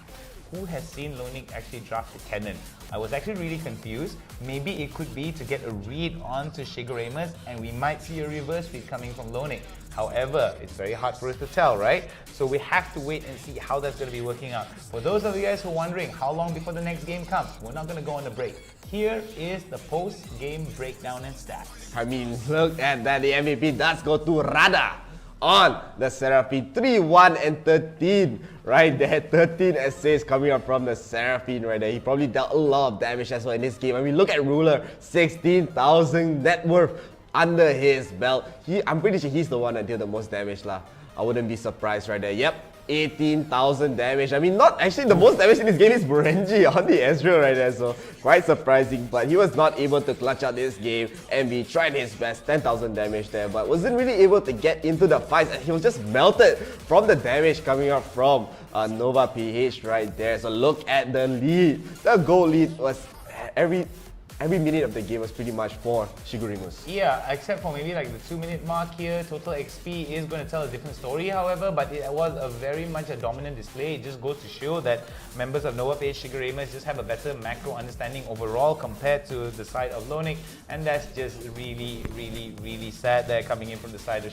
S9: who has seen Lonic actually draft the cannon? I was actually really confused. Maybe it could be to get a read onto Shigeremus, and we might see a reverse read coming from Lonic. However, it's very hard for us to tell, right? So we have to wait and see how that's going to be working out. For those of you guys who are wondering how long before the next game comes, we're not going to go on a break. Here is the post-game breakdown and stats.
S7: I mean, look at that. The MVP does go to Rada on the Seraphine. 3-1 and 13 right there. 13 assists coming up from the Seraphine right there. He probably dealt a lot of damage as well in this game. I mean, look at Ruler. 16,000 net worth under his belt. I'm pretty sure he's the one that did the most damage lah. I wouldn't be surprised right there. Yep, 18,000 damage. I mean, not actually the most damage in this game is Burenji on the Ezreal right there, so quite surprising. But he was not able to clutch out this game. MB tried his best, 10,000 damage there, but wasn't really able to get into the fight. He was just melted from the damage coming up from Nova PH right there. So look at the lead. The goal lead was every minute of the game was pretty much for Shigeremus.
S9: Yeah, except for maybe like the 2-minute mark here. Total XP is going to tell a different story, however, but it was a very much a dominant display. It just goes to show that members of Nova PH Shigeremus just have a better macro understanding overall compared to the side of Lonic, and that's just really sad there coming in from the side of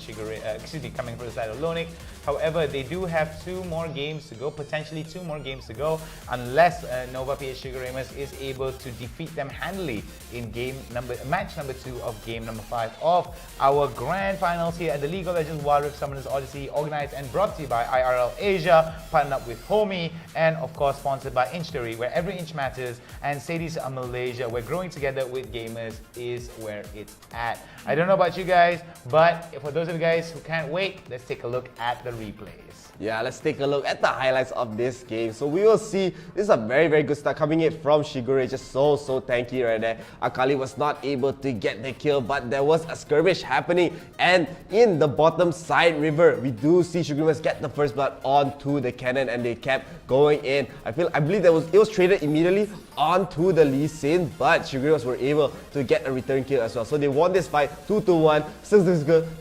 S9: coming from the side of Lonic. However, they do have 2 more games to go, potentially 2 more games to go, unless Nova PH Shigeremus is able to defeat them handily in match number 2 of game number 5 of our grand finals here at the League of Legends Wild Rift Summoners Odyssey, organized and brought to you by IRL Asia, partnered up with Homiee, and of course sponsored by Inchtory, where every inch matters, and Sadie's Malaysia, where growing together with gamers is where it's at. I don't know about you guys, but for those of you guys who can't wait, let's take a look at the replays.
S7: Yeah, let's take a look at the highlights of this game. So we will see, this is a very good start coming in from Shigure, just so tanky right there. Akali was not able to get the kill, but there was a skirmish happening, and in the bottom side river, we do see Shigure get the first blood onto the cannon, and they kept going in. I believe it was traded immediately onto the Lee Sin, but Shigure were able to get a return kill as well. So they won this fight 2-1,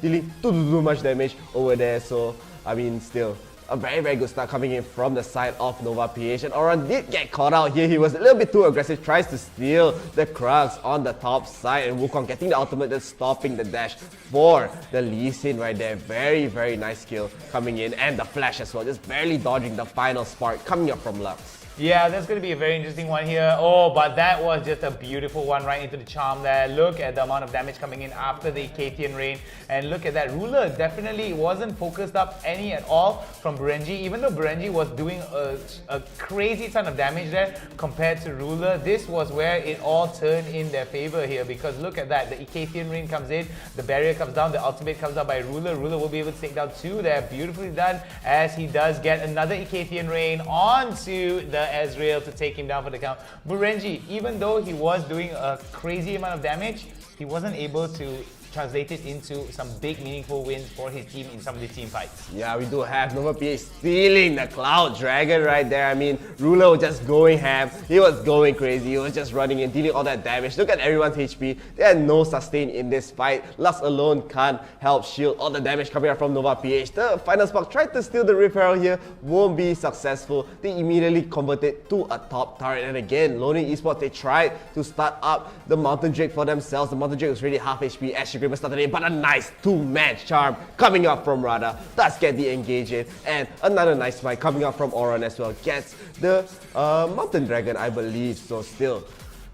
S7: dealing too much damage over there. So I mean, still a very good start coming in from the side of Nova PH, and Oran did get caught out here. He was a little bit too aggressive, tries to steal the Krugs on the top side, and Wukong getting the ultimate, then stopping the dash for the Lee Sin right there. Very nice kill coming in, and the flash as well, just barely dodging the final spark coming up from Lux.
S9: Yeah, that's going to be a very interesting one here. Oh, but that was just a beautiful one right into the charm there. Look at the amount of damage coming in after the Icathian Rain. And look at that. Ruler definitely wasn't focused up any at all from Burenji. Even though Burenji was doing a crazy ton of damage there compared to Ruler, this was where it all turned in their favor here. Because look at that. The Icathian Rain comes in, the barrier comes down, the ultimate comes out by Ruler. Ruler will be able to take down 2 there. Beautifully done, as he does get another Icathian Rain onto the Ezreal to take him down for the count. Burenji, even though he was doing a crazy amount of damage, he wasn't able to translate it into some big meaningful wins for his team in some of the team fights.
S7: Yeah, we do have Nova PH stealing the Cloud Dragon right there. I mean, Ruler was just going ham. He was going crazy. He was just running and dealing all that damage. Look at everyone's HP. They had no sustain in this fight. Lux alone can't help shield all the damage coming out from Nova PH. The final spark tried to steal the Rift Herald here. Won't be successful. They immediately converted to a top turret. And again, Lonely Esports, they tried to start up the Mountain Drake for themselves. The Mountain Drake was really half HP as Shigure started in, but a nice 2-man charm coming up from Rada does get the engage in, and another nice fight coming up from Oran as well, gets the Mountain Dragon, I believe. So still,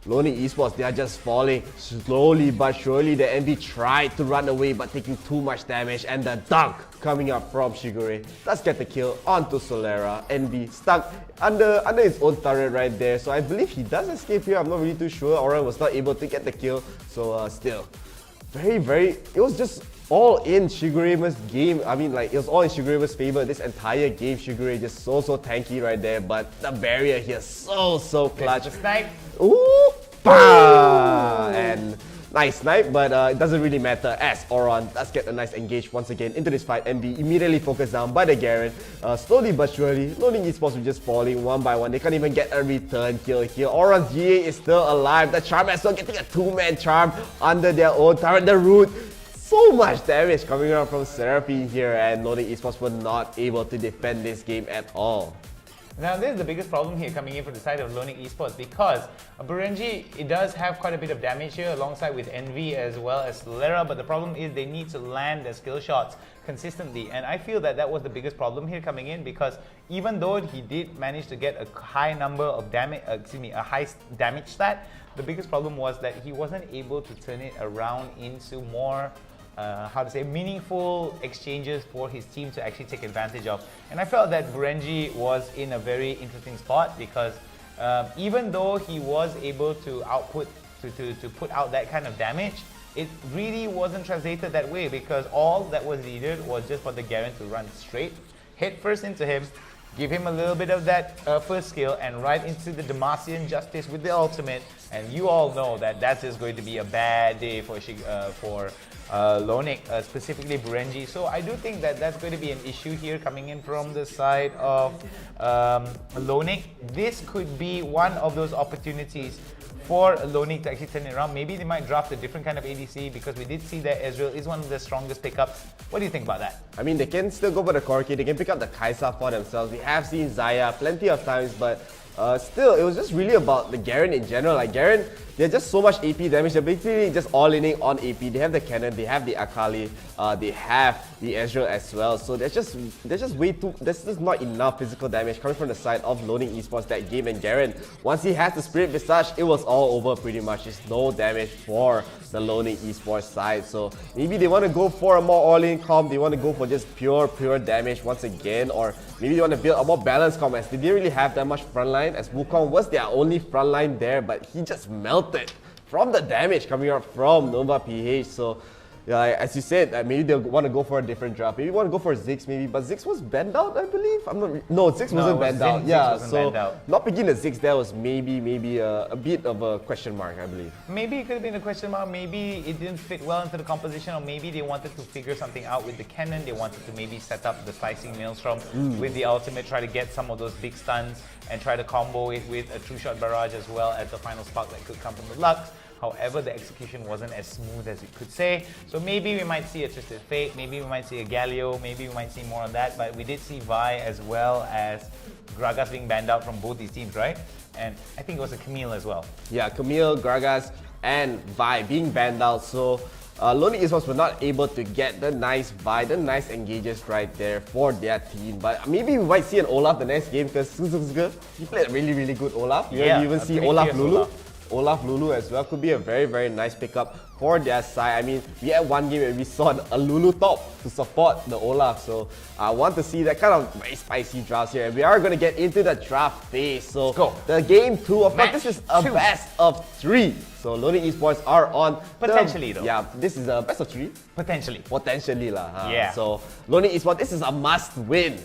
S7: Lonely Esports, they are just falling slowly but surely. The MV tried to run away but taking too much damage, and the dunk coming up from Shigure does get the kill onto Solera. NB stuck under his own turret right there, so I believe he does escape here. I'm not really too sure. Oran was not able to get the kill, so still it was just all in Shigure's game. I mean, like, it was all in Shigure's favor this entire game. Shigure just so tanky right there, but the barrier here so clutch. Ooh, bah! And nice snipe, but it doesn't really matter as Oran does get a nice engage once again into this fight and be immediately focused down by the Garen. Slowly but surely, Lonely Esports will just falling one by one. They can't even get a return kill here. Oran's GA is still alive. The charm as well, getting a 2-man charm under their own turret. The root, so much damage coming out from Seraphine here, and Lonely Esports were not able to defend this game at all.
S9: Now, this is the biggest problem here coming in from the side of Lonic Esports because Burenji, it does have quite a bit of damage here alongside with Envy as well as Solera, but the problem is they need to land their skill shots consistently, and I feel that that was the biggest problem here coming in because even though he did manage to get a high number of damage, a high damage stat, the biggest problem was that he wasn't able to turn it around into more meaningful exchanges for his team to actually take advantage of. And I felt that Burenji was in a very interesting spot because even though he was able to put out that kind of damage, it really wasn't translated that way because all that was needed was just for the Garen to run straight, hit first into him, give him a little bit of that first skill and right into the Demacian Justice with the ultimate, and you all know that that's just going to be a bad day for Lonic, specifically Burenji. So I do think that that's going to be an issue here coming in from the side of Lonic. This could be one of those opportunities for Lonic to actually turn it around. Maybe they might draft a different kind of ADC because we did see that Ezreal is one of the strongest pickups. What do you think about that?
S7: I mean, they can still go for the Corki, they can pick up the Kai'Sa for themselves. We have seen Xayah plenty of times, but still, it was just really about the Garen in general. Like Garen, they're just so much AP damage. They're basically just all-inning on AP. They have the Cannon, they have the Akali, they have the Ezreal as well. So there's just not enough physical damage coming from the side of Lonic Esports that game. And Garen, once he has the Spirit Visage, it was all over pretty much. There's no damage for the Lonic Esports side. So maybe they want to go for a more all-in comp. They want to go for just pure damage once again, or maybe they want to build a more balanced comp as they didn't really have that much frontline, as Wukong was their only frontline there, but he just melted from the damage coming out from Nova PH. So yeah, as you said, maybe they'll want to go for a different draft. Maybe want to go for Ziggs, maybe, but Ziggs was banned out, I believe. Ziggs wasn't banned out. Yeah, so not picking the Ziggs there was maybe a bit of a question mark, I believe.
S9: Maybe it could have been a question mark. Maybe it didn't fit well into the composition, or maybe they wanted to figure something out with the cannon. They wanted to maybe set up the slicing maelstrom with the ultimate, try to get some of those big stuns and try to combo it with a true shot barrage as well as the final spark that could come from the Lux. However, the execution wasn't as smooth as it could say. So maybe we might see a Twisted Fate, maybe we might see a Galio, maybe we might see more on that. But we did see Vi as well as Gragas being banned out from both these teams, right? And I think it was a Camille as well.
S7: Yeah, Camille, Gragas, and Vi being banned out. So Lonic Esports were not able to get the nice Vi, the nice engages right there for their team. But maybe we might see an Olaf the next game because he played a really good Olaf.
S9: Yeah,
S7: you even see Olaf Lulu. Olaf Lulu as well could be a very nice pickup for their side. I mean, we had one game where we saw a Lulu top to support the Olaf, so I want to see that kind of very spicy drafts here. And we are going to get into the draft phase. So
S9: let's go.
S7: The game 2, of course, this is a best of 3. So Lonic Esports are on
S9: potentially though.
S7: Yeah, this is a best of 3. Potentially lah.
S9: Yeah.
S7: So Lonic Esports, this is a must-win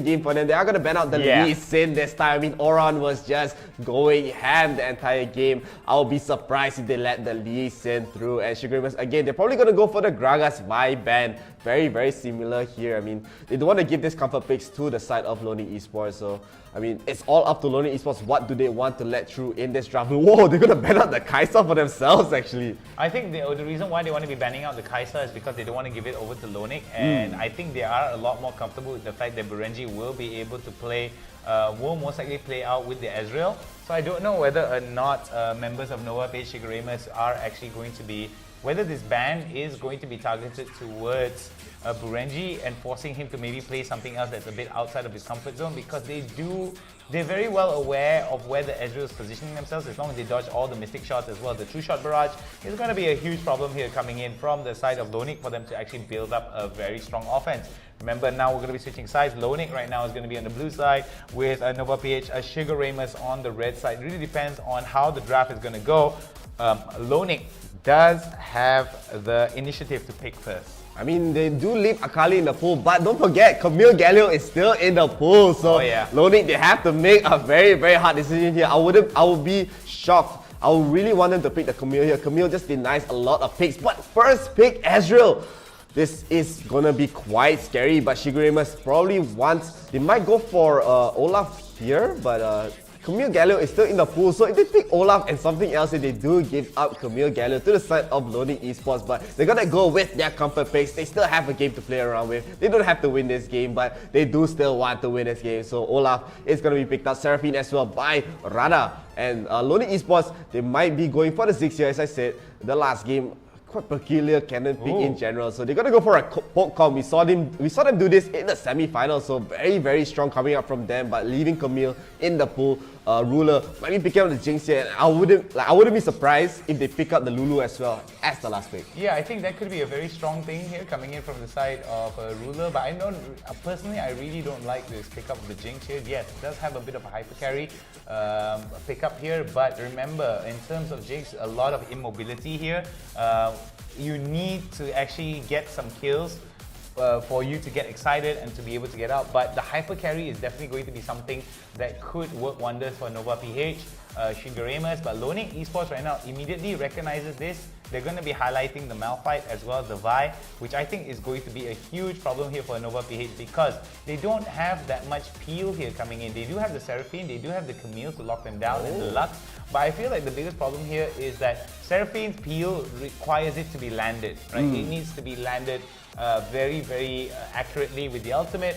S7: game for them. They are going to ban out the Lee Sin this time. I mean, Oran was just going ham the entire game. I'll be surprised if they let the Lee Sin through. And Sugarmas, again, they're probably going to go for the Gragas Vi ban. Very similar here. I mean, they don't want to give this comfort picks to the side of Lonic Esports. So, I mean, it's all up to Lonic Esports. What do they want to let through in this draft? Whoa, they're going to ban out the Kai'Sa for themselves, actually.
S9: I think the reason why they want to be banning out the Kai'Sa is because they don't want to give it over to Lonic. And I think they are a lot more comfortable with the fact that Burenji will be able to play, will most likely play out with the Ezreal. So I don't know whether or not members of Nova Page Shigeremus are actually going to be, whether this ban is going to be targeted towards Burenji and forcing him to maybe play something else that's a bit outside of his comfort zone, because they're very well aware of where the Ezreal is positioning themselves. As long as they dodge all the Mystic shots as well, the True Shot Barrage is going to be a huge problem here coming in from the side of Lonic for them to actually build up a very strong offense. Remember, now we're going to be switching sides. Lonic right now is going to be on the blue side with Nova PH, Shigeremus on the red side. It really depends on how the draft is going to go. Lonic does have the initiative to pick first.
S7: I mean, they do leave Akali in the pool, but don't forget, Camille Galio is still in the pool. So Lonic, they have to make a very hard decision here. I would be shocked. I would really want them to pick the Camille here. Camille just denies a lot of picks, but first pick Ezreal. This is gonna be quite scary, but Shigeremus probably wants, they might go for Olaf here, but Camille Gallo is still in the pool, so if they pick Olaf and something else, if they do give up Camille Gallo to the side of Loading Esports, but they're gonna go with their comfort picks. They still have a game to play around with. They don't have to win this game, but they do still want to win this game. So Olaf is gonna be picked up, Seraphine as well by Rada. And Loading Esports, they might be going for the Ziggs here, as I said. The last game, quite peculiar cannon pick in general. So they're gonna go for a poke comp. We saw them do this in the semi-final. So very strong coming up from them, but leaving Camille in the pool. Ruler might be picking up the Jinx here, and I wouldn't be surprised if they pick up the Lulu as well as the last pick.
S9: Yeah, I think that could be a very strong thing here coming in from the side of Ruler, but I don't personally, I really don't like this pick up of the Jinx here. Yes, it does have a bit of a hyper carry pick up here, but remember, in terms of Jinx, a lot of immobility here. You need to actually get some kills for you to get excited and to be able to get out, but the hyper carry is definitely going to be something that could work wonders for Nova PH, Shigeremus, but Loading Esports right now immediately recognizes this. They're going to be highlighting the Malphite as well as the Vi, which I think is going to be a huge problem here for Nova PH because they don't have that much peel here coming in. They do have the Seraphine, they do have the Camille to lock them down and the Lux, but I feel like the biggest problem here is that Seraphine's peel requires it to be landed, right? It needs to be landed very accurately with the ultimate,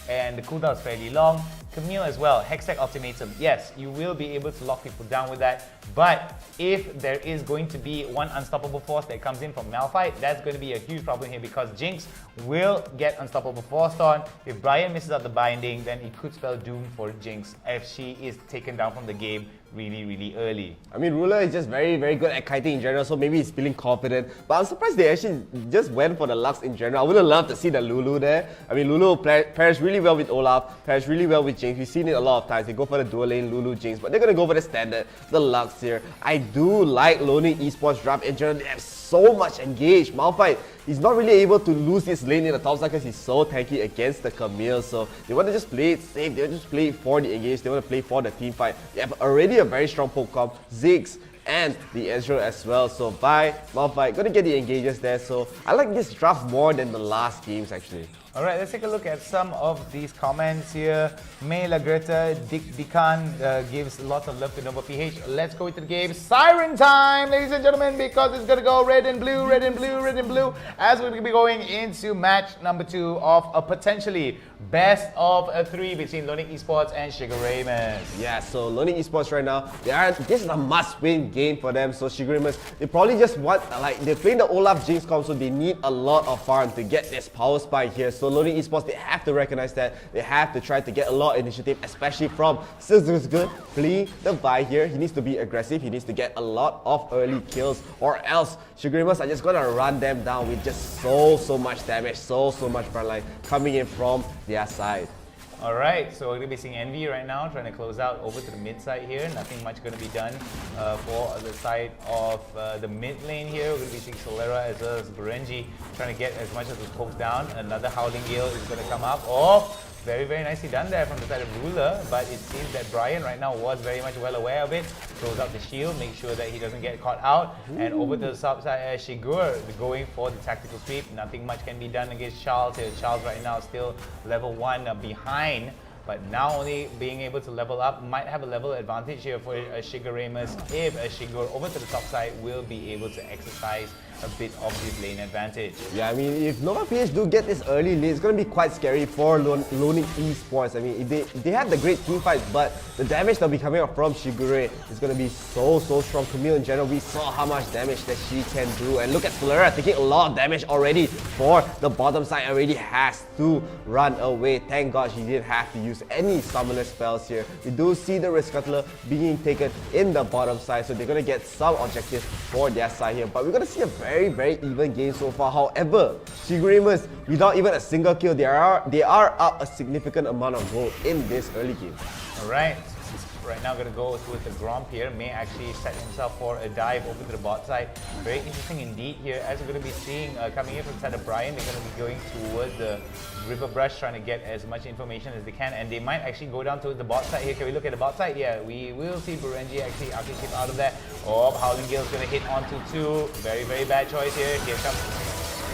S9: and the cooldown is fairly long. Camille as well, Hextech Ultimatum. Yes, you will be able to lock people down with that, but if there is going to be one unstoppable force that comes in from Malphite, that's going to be a huge problem here because Jinx will get unstoppable forced on. If Brian misses out the binding, then it could spell doom for Jinx if she is taken down from the game really early.
S7: I mean, Ruler is just very good at kiting in general, so maybe he's feeling confident. But I'm surprised they actually just went for the Lux in general. I would have loved to see the Lulu there. I mean, Lulu pairs really well with Olaf, pairs really well with Jinx. We've seen it a lot of times. They go for the dual lane Lulu Jinx, but they're gonna go for the standard, the Lux here. I do like Loading Esports draft in general. They have so much engaged. Malphite, he's not really able to lose his lane in the top side because he's so tanky against the Camille. So they want to just play it safe. They want to just play it for the engage. They want to play for the team fight. They have already a very strong poke comp, Ziggs, and the Ezreal as well. So by Malphite, gonna get the engages there. So I like this draft more than the last games actually.
S9: Alright, let's take a look at some of these comments here. May Lagreta, Dick Dikan gives lots of love to Nova PH. Let's go into the game. Siren time, ladies and gentlemen, because it's gonna go red and blue, red and blue, red and blue, as we're gonna be going into match number 2 of a potentially best of 3 between Loading Esports and Shigeremus.
S7: Yeah, so Loading Esports right now, this is a must-win game for them. So Shigeremus, they probably just want, they're playing the Olaf Jinx comp, so they need a lot of farm to get this power spike here. So Loading Esports, they have to recognize that. They have to try to get a lot of initiative, especially from Silzgood playing the Vi here. He needs to be aggressive. He needs to get a lot of early kills, or else Shigeremus are just gonna run them down with just so much damage, so much frontline coming in from their side.
S9: Alright, so we're going to be seeing Envy right now, trying to close out over to the mid side here. Nothing much going to be done for the side of the mid lane here. We're going to be seeing Solera as well as Berenji trying to get as much of the pokes down. Another Howling Gale is going to come up. Oh, very nicely done there from the side of Ruler, but it seems that Brian right now was very much well aware of it. Throws out the shield, make sure that he doesn't get caught out. And over to the sub side, Shigur going for the tactical sweep. Nothing much can be done against Charles here. Charles right now still level 1 behind, but now only being able to level up, might have a level advantage here for Shigeremus if Shigur over to the top side will be able to exercise a bit of this lane advantage.
S7: Yeah, I mean, if Nova PH do get this early lane, it's going to be quite scary for Loading Esports. I mean, they have the great team fight, but the damage that'll be coming up from Shigure is going to be so strong. Camille in general, we saw how much damage that she can do. And look at Solera taking a lot of damage already for the bottom side. Already has to run away. Thank God she didn't have to use any summoner spells here. We do see the Risk Cutler being taken in the bottom side, so they're going to get some objectives for their side here. But we're going to see a very even game so far. However, Shigeremus, without even a single kill, they are up a significant amount of gold in this early game.
S9: Alright, right now going to go with the Gromp here. May actually set himself for a dive over to the bot side. Very interesting indeed here, as we're going to be seeing coming in from the side of Brian. They're going to be going towards the River Brush, trying to get as much information as they can, and they might actually go down to the bot side here. Can we look at the bot side? Yeah, we will see Berenji actually keep out of that. Oh, Howling Gale is going to hit onto 2. Very bad choice here. Here comes,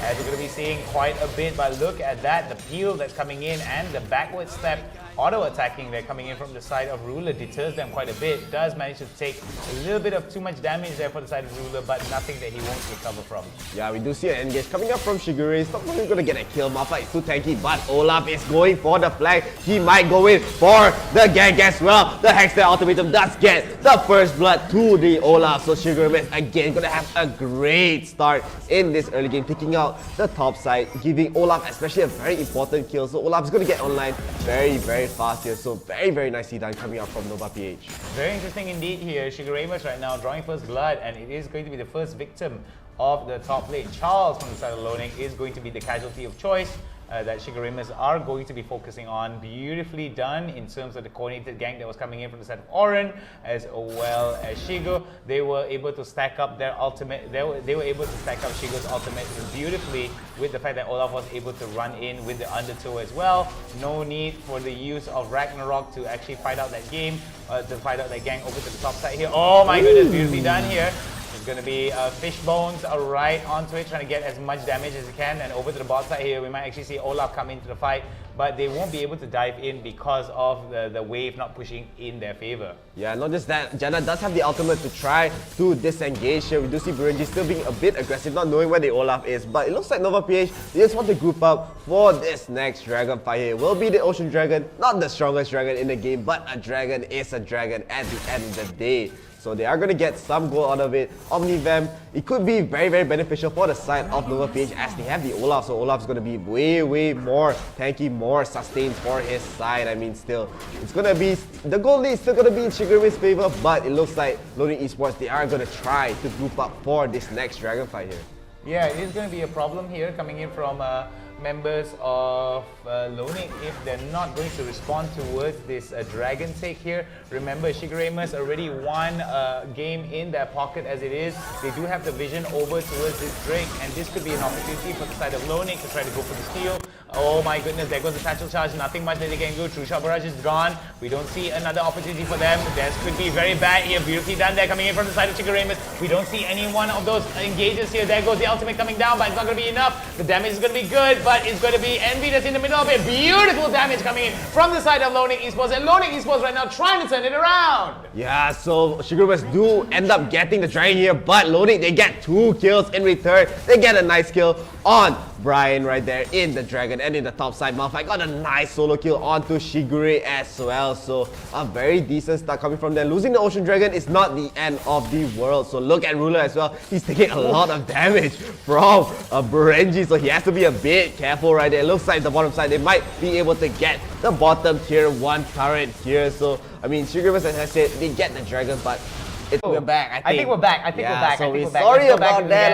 S9: as we're going to be seeing quite a bit, but look at that, the peel that's coming in and the backward step auto-attacking there coming in from the side of Ruler deters them quite a bit. Does manage to take a little bit of too much damage there for the side of Ruler, but nothing that he won't recover from.
S7: Yeah, we do see an engage coming up from Shigure. He's not really going to get a kill. Malphite is too tanky, but Olaf is going for the flag. He might go in for the gank as well. The Hextech Ultimatum does get the first blood to the Olaf. So Shigure is again going to have a great start in this early game, taking out the top side, giving Olaf especially a very important kill. So Olaf is going to get online very, very fast here. So very, very nicely done coming out from Nova PH.
S9: Very interesting indeed here. Shigure right now drawing first blood, and it is going to be the first victim of the top lane. Charles from the side of Loning is going to be the casualty of choice that Shigure are going to be focusing on. Beautifully done in terms of the coordinated gank that was coming in from the side of Oren as well as Shigo. They were able to stack up their ultimate. They were able to stack up Shigo's ultimate beautifully with the fact that Olaf was able to run in with the undertow as well. No need for the use of Ragnarok to actually fight out that game, to fight out that gank over to the top side here. Oh my goodness, beautifully done here. It's going to be fish bones right onto it, trying to get as much damage as he can. And over to the bot side here, we might actually see Olaf come into the fight, but they won't be able to dive in because of the wave not pushing in their favor.
S7: Yeah, not just that, Janna does have the ultimate to try to disengage here. We do see Burenji still being a bit aggressive, not knowing where the Olaf is, but it looks like Nova PH, they just want to group up for this next dragon fight here. It will be the Ocean Dragon, not the strongest dragon in the game, but a dragon is a dragon at the end of the day. So they are going to get some goal out of it. Omnivamp, it could be very, very beneficial for the side of Nova PH as they have the Olaf. So Olaf's going to be way, way more tanky, more sustained for his side. I mean, still, it's going to be, the goal lead is still going to be in Shigure's favor, but it looks like Loading Esports, they are going to try to group up for this next dragon fight here.
S9: Yeah, it is going to be a problem here coming in from members of Loning if they're not going to respond towards this dragon take here. Remember, Shigure already won a game in their pocket as it is. They do have the vision over towards this Drake, and this could be an opportunity for the side of Loning to try to go for the steal. Oh my goodness, there goes the satchel charge. Nothing much that they can do. True Shot Barrage is gone. We don't see another opportunity for them. This could be very bad here. Beautifully done there coming in from the side of Shigure. We don't see any one of those engages here. There goes the ultimate coming down, but it's not going to be enough. The damage is going to be good, but it's going to be Envy that's in the middle of it. Beautiful damage coming in from the side of Loning Esports, and Loning Esports right now trying to turn it around.
S7: Yeah, so Shigure do end up getting the dragon here, but Loning, they get 2 kills in return. They get a nice kill on Brian right there in the dragon, and in the top side, Malphite got a nice solo kill onto Shigure as well. So a very decent start coming from there. Losing the Ocean Dragon is not the end of the world. So look at Ruler as well. He's taking a lot of damage from Burenji, so he has to be a bit careful right there. It looks like the bottom side, they might be able to get the bottom tier 1 turret here. So I mean, Shigure, as I said, they get the dragon, but we're back, I think
S9: we're back. I think we're back.
S7: So
S9: we're
S7: sorry about that,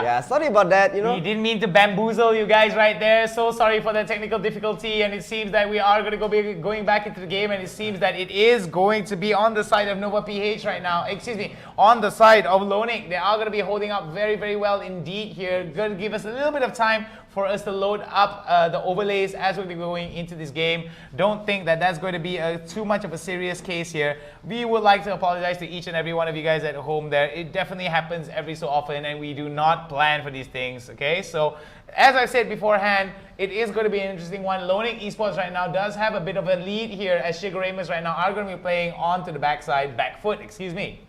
S7: Yeah, sorry about that, you know.
S9: We didn't mean to bamboozle you guys right there. So sorry for the technical difficulty, and it seems that we are going to be going back into the game, and it seems that it is going to be on the side of Nova PH right now. Excuse me, on the side of Loning. They are going to be holding up very, very well indeed here. Going to give us a little bit of time for us to load up the overlays as we're going into this game. Don't think that that's going to be too much of a serious case here. We would like to apologize to each and every one of you guys at home there. It definitely happens every so often, and we do not plan for these things, okay? So, as I said beforehand, it is going to be an interesting one. Loning Esports right now does have a bit of a lead here, as Shigure right now are going to be playing onto the back foot, excuse me.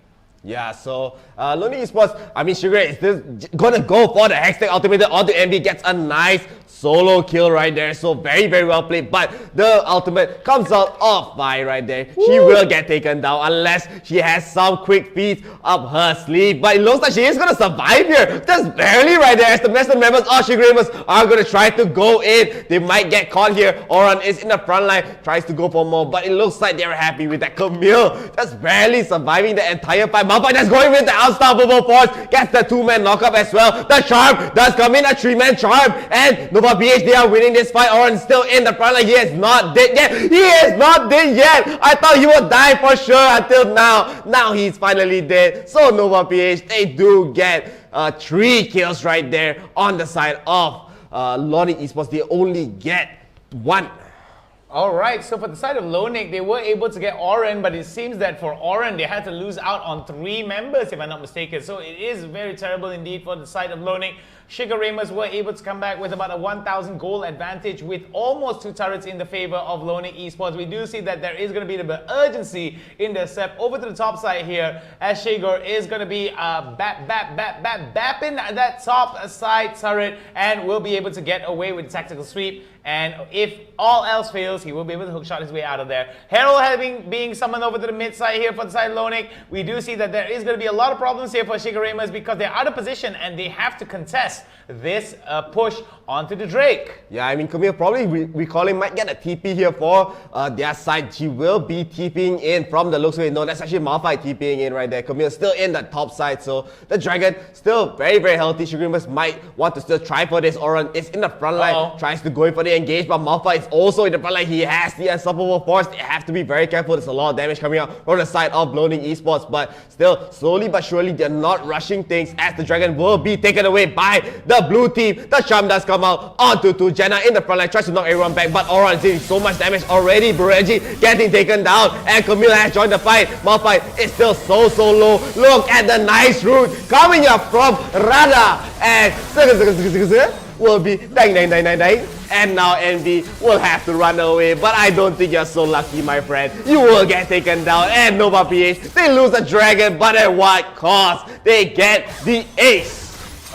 S7: Yeah, so Loning Esports, I mean, Shigure is just gonna go for the Hextech Ultimate onto MD, gets a nice solo kill right there. So very, very well played, but the ultimate comes out of Vi right there. Woo! She will get taken down unless she has some quick feats up her sleeve, but it looks like she is gonna survive here, just barely right there, as the rest of the members of Shigure are gonna try to go in. They might get caught here. Oran is in the front line, tries to go for more, but it looks like they're happy with that. Camille just barely surviving the entire fight. Malphite just going with the unstoppable force, gets the 2-man knockup as well. The charm does come in, a 3-man charm, and Nova PH, they are winning this fight. Oran still in the front line. He is not dead yet. He is not dead yet. I thought he would die for sure until now. Now he's finally dead. So Nova PH, they do get 3 kills right there on the side of Loning Esports. They only get 1.
S9: Alright, so for the side of Loning, they were able to get Oren, but it seems that for Oren, they had to lose out on 3 members, if I'm not mistaken. So it is very terrible indeed for the side of Loning. Sugar Raymers were able to come back with about a 1,000 gold advantage with almost 2 turrets in the favor of Lonic Esports. We do see that there is going to be a bit of urgency in their step over to the top side here, as Shigor is going to be bapping that top side turret and will be able to get away with tactical sweep. And if all else fails, he will be able to hookshot his way out of there. Herald being summoned over to the mid side here for the side of Lonic. We do see that there is going to be a lot of problems here for Shigeremas because they're out of position and they have to contest this push onto the Drake.
S7: Yeah, I mean, Camille probably recalling might get a TP here for their side. She will be TPing in from the looks of it. No, that's actually Malphite TPing in right there. Camille still in the top side, so the Dragon still very, very healthy. Shigeremas might want to still try for this. Oran is in the front line, tries to go in for the engage, but Malphite is also in the front line. He has the unstoppable force. They have to be very careful. There's a lot of damage coming out from the side of Lonic Esports, but still, slowly but surely, they're not rushing things as the Dragon will be taken away by the blue team. The charm does come out onto Jenna in the front line, tries to knock everyone back, but Oran is doing so much damage already. Bureji getting taken down, and Camille has joined the fight. Malphite is still so low. Look at the nice root coming up from Rada, and will be dang. And now Envy will have to run away, but I don't think you're so lucky, my friend. You will get taken down, and Nova PH, they lose the Dragon, but at what cost? They get the ace.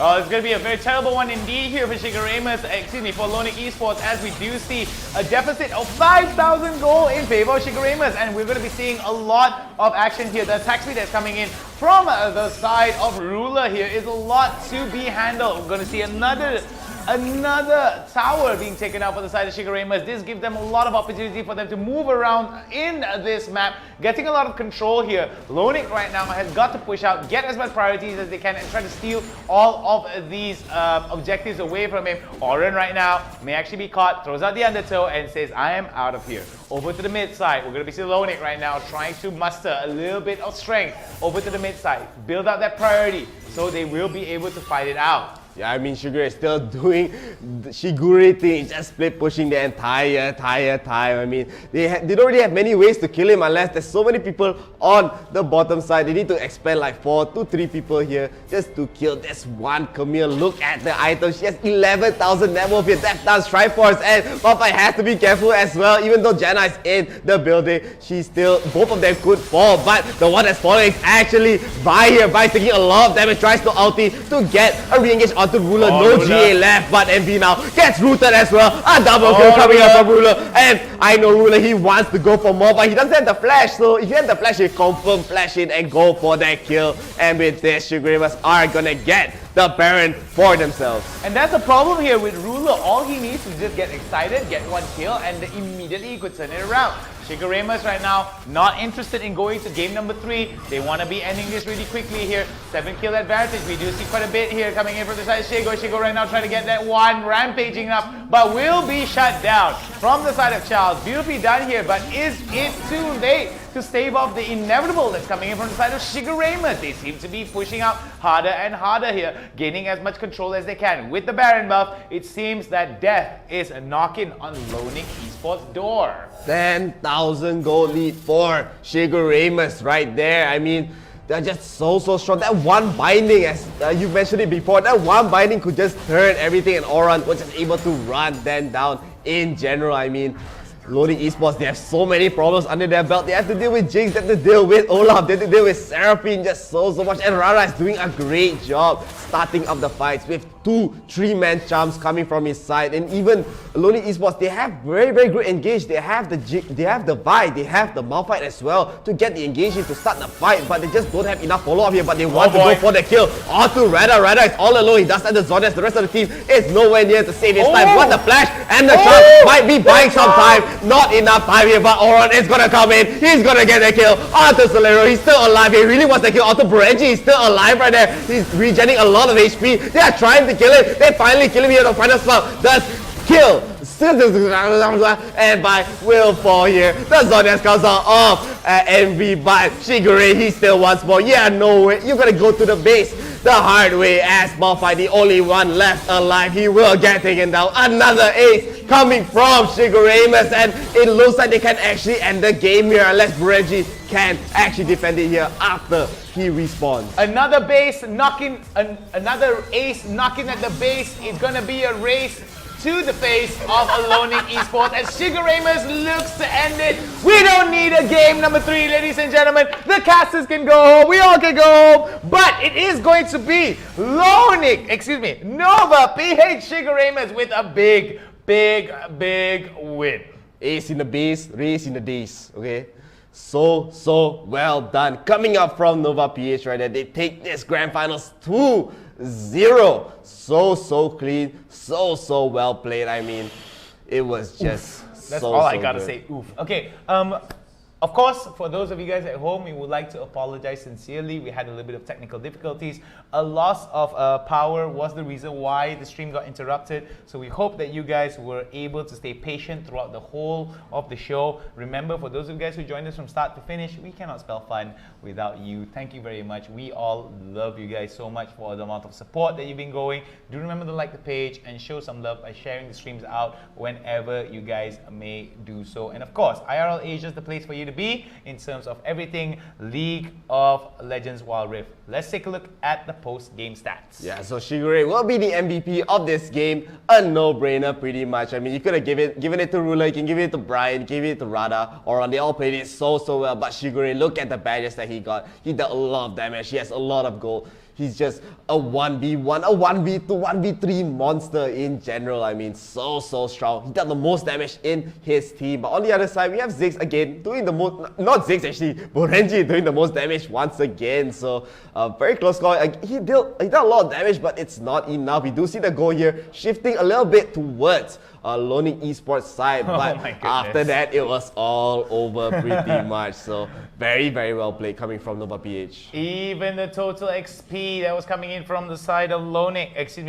S9: Oh, it's going to be a very terrible one indeed here for Shigeremas, for Lonic Esports, as we do see a deficit of 5,000 gold in favor of Shigeremas, and we're going to be seeing a lot of action here. The attack speed that's coming in from the side of Ruler here is a lot to be handled. We're going to see another tower being taken out for the side of Shigeremas. This gives them a lot of opportunity for them to move around in this map, getting a lot of control here. Lonic right now has got to push out, get as much priorities as they can, and try to steal all of these objectives away from him. Oren right now may actually be caught, throws out the undertow and says, I am out of here. Over to the mid side, we're going to be seeing Lonic right now trying to muster a little bit of strength over to the mid side, build out that priority so they will be able to fight it out.
S7: Yeah, I mean, Shigure is still doing the Shigure thing, just split pushing the entire time. I mean, they don't really have many ways to kill him unless there's so many people on the bottom side. They need to expend like 4 to 3 people here just to kill this one Camille. Look at the item. She has 11,000 net worth here. That does Triforce, and Malphite has to be careful as well. Even though Jenna is in the building, both of them could fall, but the one that's falling is actually Vi here. Vi taking a lot of damage, tries to ulti to get a re-engage on to Ruler. No
S9: Ruler.
S7: GA left, but MV now gets rooted as well. A double kill coming up from Ruler, and I know Ruler, he wants to go for more, but he doesn't have the flash, so if you have the flash, you confirm flash in and go for that kill. And with this, Shigeremas are gonna get the Baron for themselves.
S9: And that's the problem here with Ruler. All he needs is just get excited, get one kill, and immediately he could turn it around. Shigeremas right now not interested in going to game number 3. They want to be ending this really quickly here. 7 kill advantage. We do see quite a bit here coming in from the side of Shigo. Shigo right now trying to get that one, rampaging up, but will be shut down from the side of Charles. Beautifully done here, but is it too late to stave off the inevitable that's coming in from the side of Shigeremas? They seem to be pushing out harder and harder here, gaining as much control as they can. With the Baron buff, it seems that death is knocking on Lonic Esports' door.
S7: 10,000 gold lead for Shigeremas right there. I mean, they're just so strong. That one binding, as you mentioned it before, that one binding could just turn everything, and Oran was just able to run them down in general. I mean, Lonic Esports, they have so many problems under their belt. They have to deal with Jinx, they have to deal with Olaf, they have to deal with Seraphine, just so much. And Rara is doing a great job starting up the fights with 2 3-man charms coming from his side. And even Lonic Esports, they have very good engage. They have the Vi, they have the Malphite as well to get the engagement to start the fight, but they just don't have enough follow-up here. But they want to go for the kill onto Rada. Rada is all alone. He does that to Zodiac. The rest of the team is nowhere near to save his time. What the flash and the charm might be buying some time. Not enough time here, but Oran is gonna come in. He's gonna get the kill onto Solero. He's still alive. He really wants the kill onto Bureji. He's still alive right there. He's regenerating a lot of HP. They are trying to kill him. They finally kill him here. The final spell does kill. And by will fall here. The Zodiac comes out off MV, but Shigure, he still wants more. Yeah, no way. You're gonna go to the base the hard way as Malphite, the only one left alive. He will get taken down. Another ace coming from Shigeremus, and it looks like they can actually end the game here unless Burenji can actually defend it here after he respawns.
S9: Another base knocking, another ace knocking at the base. It's gonna be a race to the face of Alonic Esports as Shigeremus looks to end it. We don't need a game number 3, ladies and gentlemen. The casters can go home, we all can go home, but it is going to be Nova PH Shigeremus with a big win.
S7: Ace in the base, race in the days, okay? So well done. Coming up from Nova PH right there, they take this grand finals 2-0. So clean, so well played. I mean, it was just
S9: That's
S7: so
S9: all I gotta
S7: good.
S9: say. Oof. Okay. Of course, for those of you guys at home, we would like to apologize sincerely. We had a little bit of technical difficulties. A loss of power was the reason why the stream got interrupted. So we hope that you guys were able to stay patient throughout the whole of the show. Remember, for those of you guys who joined us from start to finish, we cannot spell fun without you. Thank you very much. We all love you guys so much for the amount of support that you've been going. Do remember to like the page and show some love by sharing the streams out whenever you guys may do so. And of course, IRL Asia is the place for you to be in terms of everything League of Legends Wild Rift. Let's take a look at the post-game stats.
S7: Yeah, so Shigure will be the MVP of this game. A no-brainer pretty much. I mean, you could have given it to Ruler, you can give it to Brian, give it to Rada, or they all played it so well. But Shigure, look at the badges that he got. He did a lot of damage, he has a lot of gold. He's just a 1v1, a 1v2, 1v3 monster in general. I mean, so strong. He did the most damage in his team. But on the other side, we have Ziggs again doing the most, not Ziggs actually, Burenji doing the most damage once again. So, very close call. He did a lot of damage, but it's not enough. We do see the goal here shifting a little bit towards Lonic Esports side, but after that, it was all over pretty much. So, very well played coming from Nova PH.
S9: Even the total XP that was coming in from the side of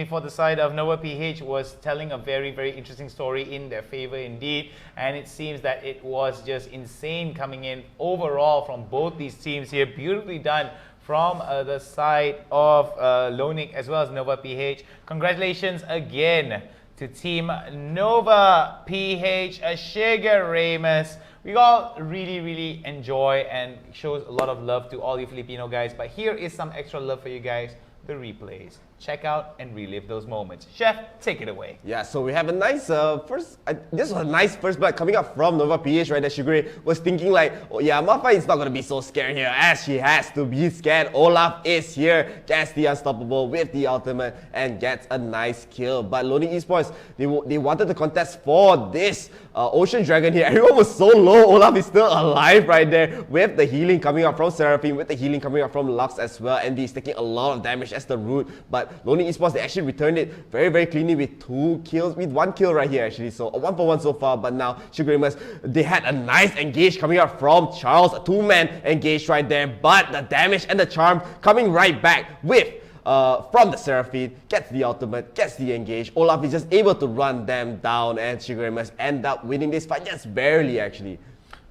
S9: for the side of Nova PH was telling a very interesting story in their favor indeed. And it seems that it was just insane coming in overall from both these teams here. Beautifully done from the side of Lonic as well as Nova PH. Congratulations again to Team Nova PH Shigeremus. We all really enjoy and shows a lot of love to all you Filipino guys. But here is some extra love for you guys, the replays. Check out and relive those moments. Chef, take it away.
S7: Yeah, so we have a nice this was a nice first blood coming up from Nova PH, right? That Shigure was thinking like, oh yeah, Malphite is not going to be so scared here as she has to be scared. Olaf is here, gets the unstoppable with the ultimate and gets a nice kill. But Lonic Esports, they wanted to contest for this Ocean Dragon here. Everyone was so low. Olaf is still alive right there with the healing coming up from Seraphine, with the healing coming up from Lux as well. And he's taking a lot of damage as the root. But Lonic Esports, they actually returned it very cleanly with 2 kills, with 1 kill right here actually. So a 1-for-1 so far. But now Shigeremus, they had a nice engage coming up from Charles, a 2-man engage right there. But the damage and the charm coming right back with from the Seraphine, gets the ultimate, gets the engage. Olaf is just able to run them down and Shigeremus end up winning this fight just barely actually.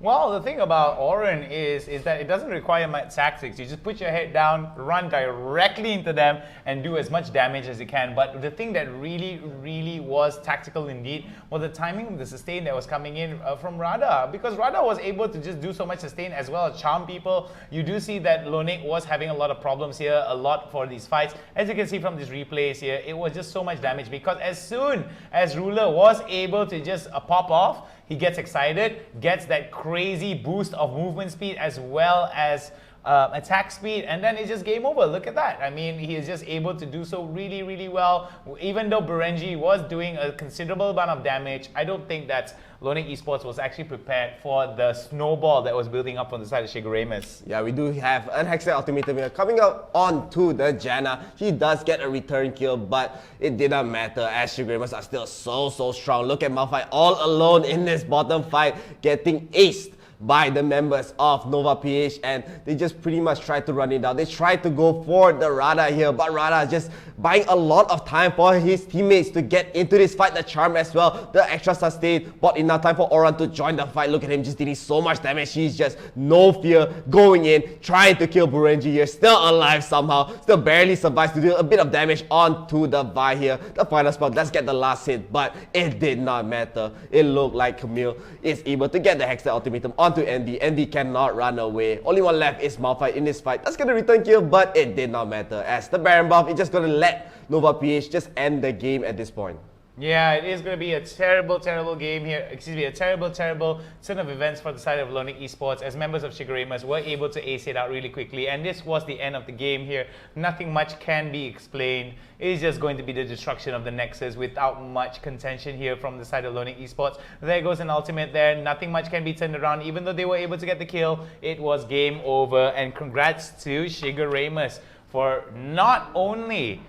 S9: Well, the thing about Oren is that it doesn't require much tactics. You just put your head down, run directly into them, and do as much damage as you can. But the thing that really was tactical indeed was the timing of the sustain that was coming in from Rada. Because Rada was able to just do so much sustain as well as charm people. You do see that Lonic was having a lot of problems here, a lot for these fights. As you can see from these replays here, it was just so much damage because as soon as Ruler was able to just pop off, he gets excited, gets that crazy boost of movement speed as well as attack speed, and then it's just game over. Look at that. I mean, he is just able to do so really well. Even though Burenji was doing a considerable amount of damage, I don't think that Lonic Esports was actually prepared for the snowball that was building up on the side of Shigeremus.
S7: Yeah, we do have Unhexed Ultimatum here coming up onto the Janna. He does get a return kill, but it didn't matter as Shigeremus are still so strong. Look at Malphite all alone in this bottom fight, getting aced by the members of Nova PH, and they just pretty much tried to run it down. They tried to go for the Rada here, but Rada just buying a lot of time for his teammates to get into this fight. The charm as well, the extra sustain, bought enough time for Oran to join the fight. Look at him just dealing so much damage. He's just no fear, going in, trying to kill Burenji here, still alive somehow, still barely survives to deal a bit of damage onto the Vi here. The final spell, let's get the last hit, but it did not matter. It looked like Camille is able to get the Hextech Ultimatum onto Andy. Andy cannot run away. Only one left is Malphite in this fight. That's gonna return kill, but it did not matter, as the Baron buff is just gonna let Nova PH just end the game at this point.
S9: Yeah, it is going to be a terrible, terrible game here. Excuse me, a terrible, terrible turn of events for the side of Lonic Esports, as members of Shigeremas were able to ace it out really quickly. And this was the end of the game here. Nothing much can be explained. It is just going to be the destruction of the Nexus without much contention here from the side of Lonic Esports. There goes an ultimate there. Nothing much can be turned around. Even though they were able to get the kill, it was game over. And congrats to Shigeremas for not only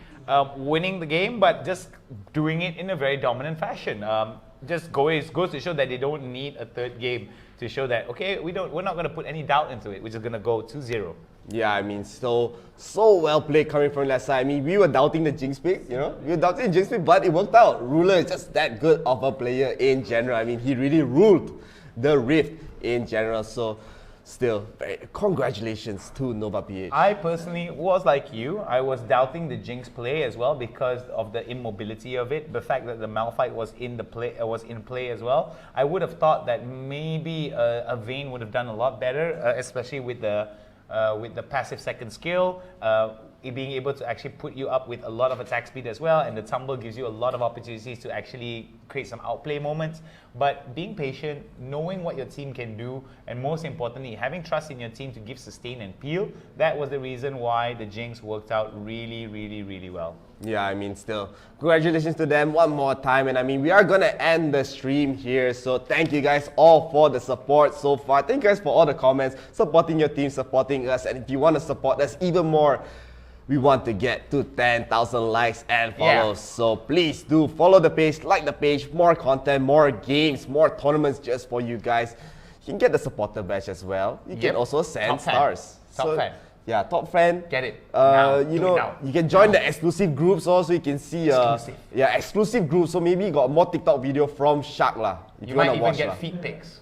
S9: winning the game, but just doing it in a very dominant fashion. Just goes to show that they don't need a third game to show that, okay, we're not going to put any doubt into it. We're just going to go 2-0.
S7: Yeah, I mean, so well played coming from that side. I mean, we were doubting the Jinx pick, you know? We were doubting the Jinx pick, but it worked out. Ruler is just that good of a player in general. I mean, he really ruled the Rift in general, so still, congratulations to Nova PH.
S9: I personally was like you. I was doubting the Jinx play as well because of the immobility of it. The fact that the Malphite was in play as well. I would have thought that maybe a Vayne would have done a lot better, especially with the passive second skill. Being able to actually put you up with a lot of attack speed as well, and the tumble gives you a lot of opportunities to actually create some outplay moments. But being patient, knowing what your team can do, and most importantly, having trust in your team to give sustain and peel, that was the reason why the Jinx worked out really, really, really well.
S7: Yeah, I mean, still, congratulations to them one more time. And I mean, we are going to end the stream here. So thank you guys all for the support so far. Thank you guys for all the comments, supporting your team, supporting us. And if you want to support us even more, we want to get to 10,000 likes and follows. Yeah. So please do follow the page, like the page, more content, more games, more tournaments just for you guys. You can get the supporter badge as well. You can also send
S9: top
S7: stars.
S9: Top fan.
S7: Yeah, top fan.
S9: Get it.
S7: You can join the exclusive groups also. You can see exclusive groups. So maybe you got more TikTok video from Shark lah.
S9: You might even get feet pics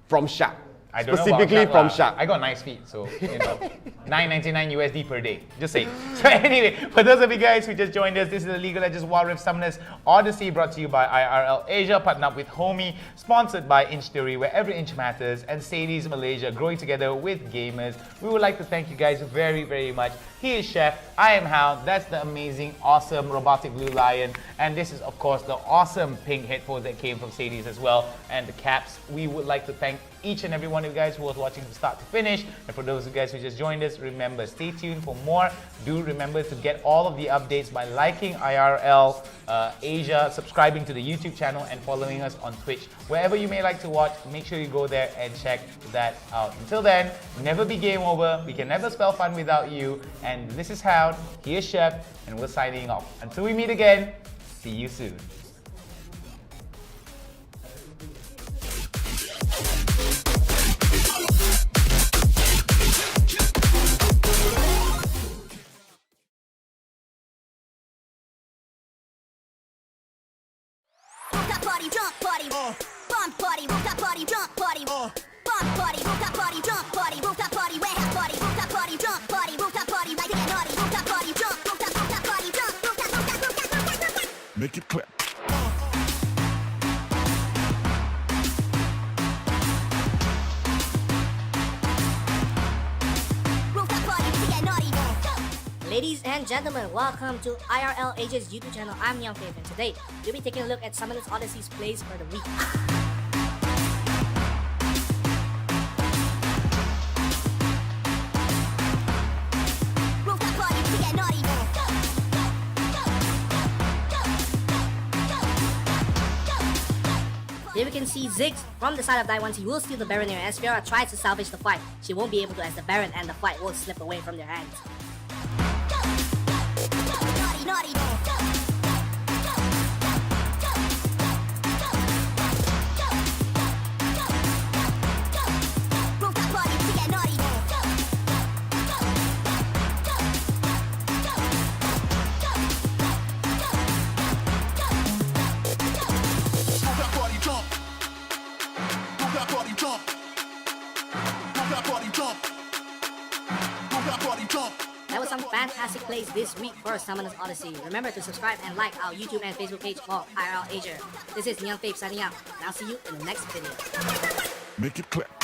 S7: from Shark.
S9: I don't
S7: specifically
S9: know
S7: from Shark.
S9: I got nice feet, so you know, $9.99 USD per day. Just saying. So anyway, for those of you guys who just joined us, this is the League of Legends Wild Rift Summoners Odyssey, brought to you by IRL Asia, partnered up with Homiee, sponsored by Inch Theory, where every inch matters, and Sadie's Malaysia, growing together with gamers. We would like to thank you guys very, very much. He is Chef, I am Hal, that's the amazing, awesome robotic blue lion, and this is of course the awesome pink headphones that came from Sadie's as well, and the caps. We would like to thank each and every one of you guys who was watching from start to finish, and for those of you guys who just joined us, remember, stay tuned for more. Do remember to get all of the updates by liking IRL Asia, subscribing to the YouTube channel, and following us on Twitch. Wherever you may like to watch, make sure you go there and check that out. Until then, never be game over. We can never spell fun without you. And this is Hound, here's Chef, and we're signing off. Until we meet again, see you soon.
S3: Party, jump party, bump party, rooftop party, jump party, bump party, rooftop party, jump party, rooftop party, warehouse party, rooftop party, jump party, rooftop party, like to get naughty, rooftop party, jump, rooftop party, jump, rooftop.
S4: Make it clap.
S3: Rooftop party, to get naughty.
S13: Ladies and gentlemen, welcome to IRL Asia's YouTube channel. I'm NeonFaith, and today we'll be taking a look at Summoners Odyssey's plays for the week.
S3: Rooftop party, to get naughty.
S13: Here we can see Ziggs from the side of Daiwan. He will steal the Baron here as Fiora tries to salvage the fight. She won't be able to, as the Baron and the fight will slip away from their hands.
S3: Naughty.
S4: jump.
S13: That was some fantastic plays this week for Summoners Odyssey. Remember to subscribe and like our YouTube and Facebook page for IRL Asia. This is NeonFaith signing out, and I'll see you in the next video.
S4: Make it clap.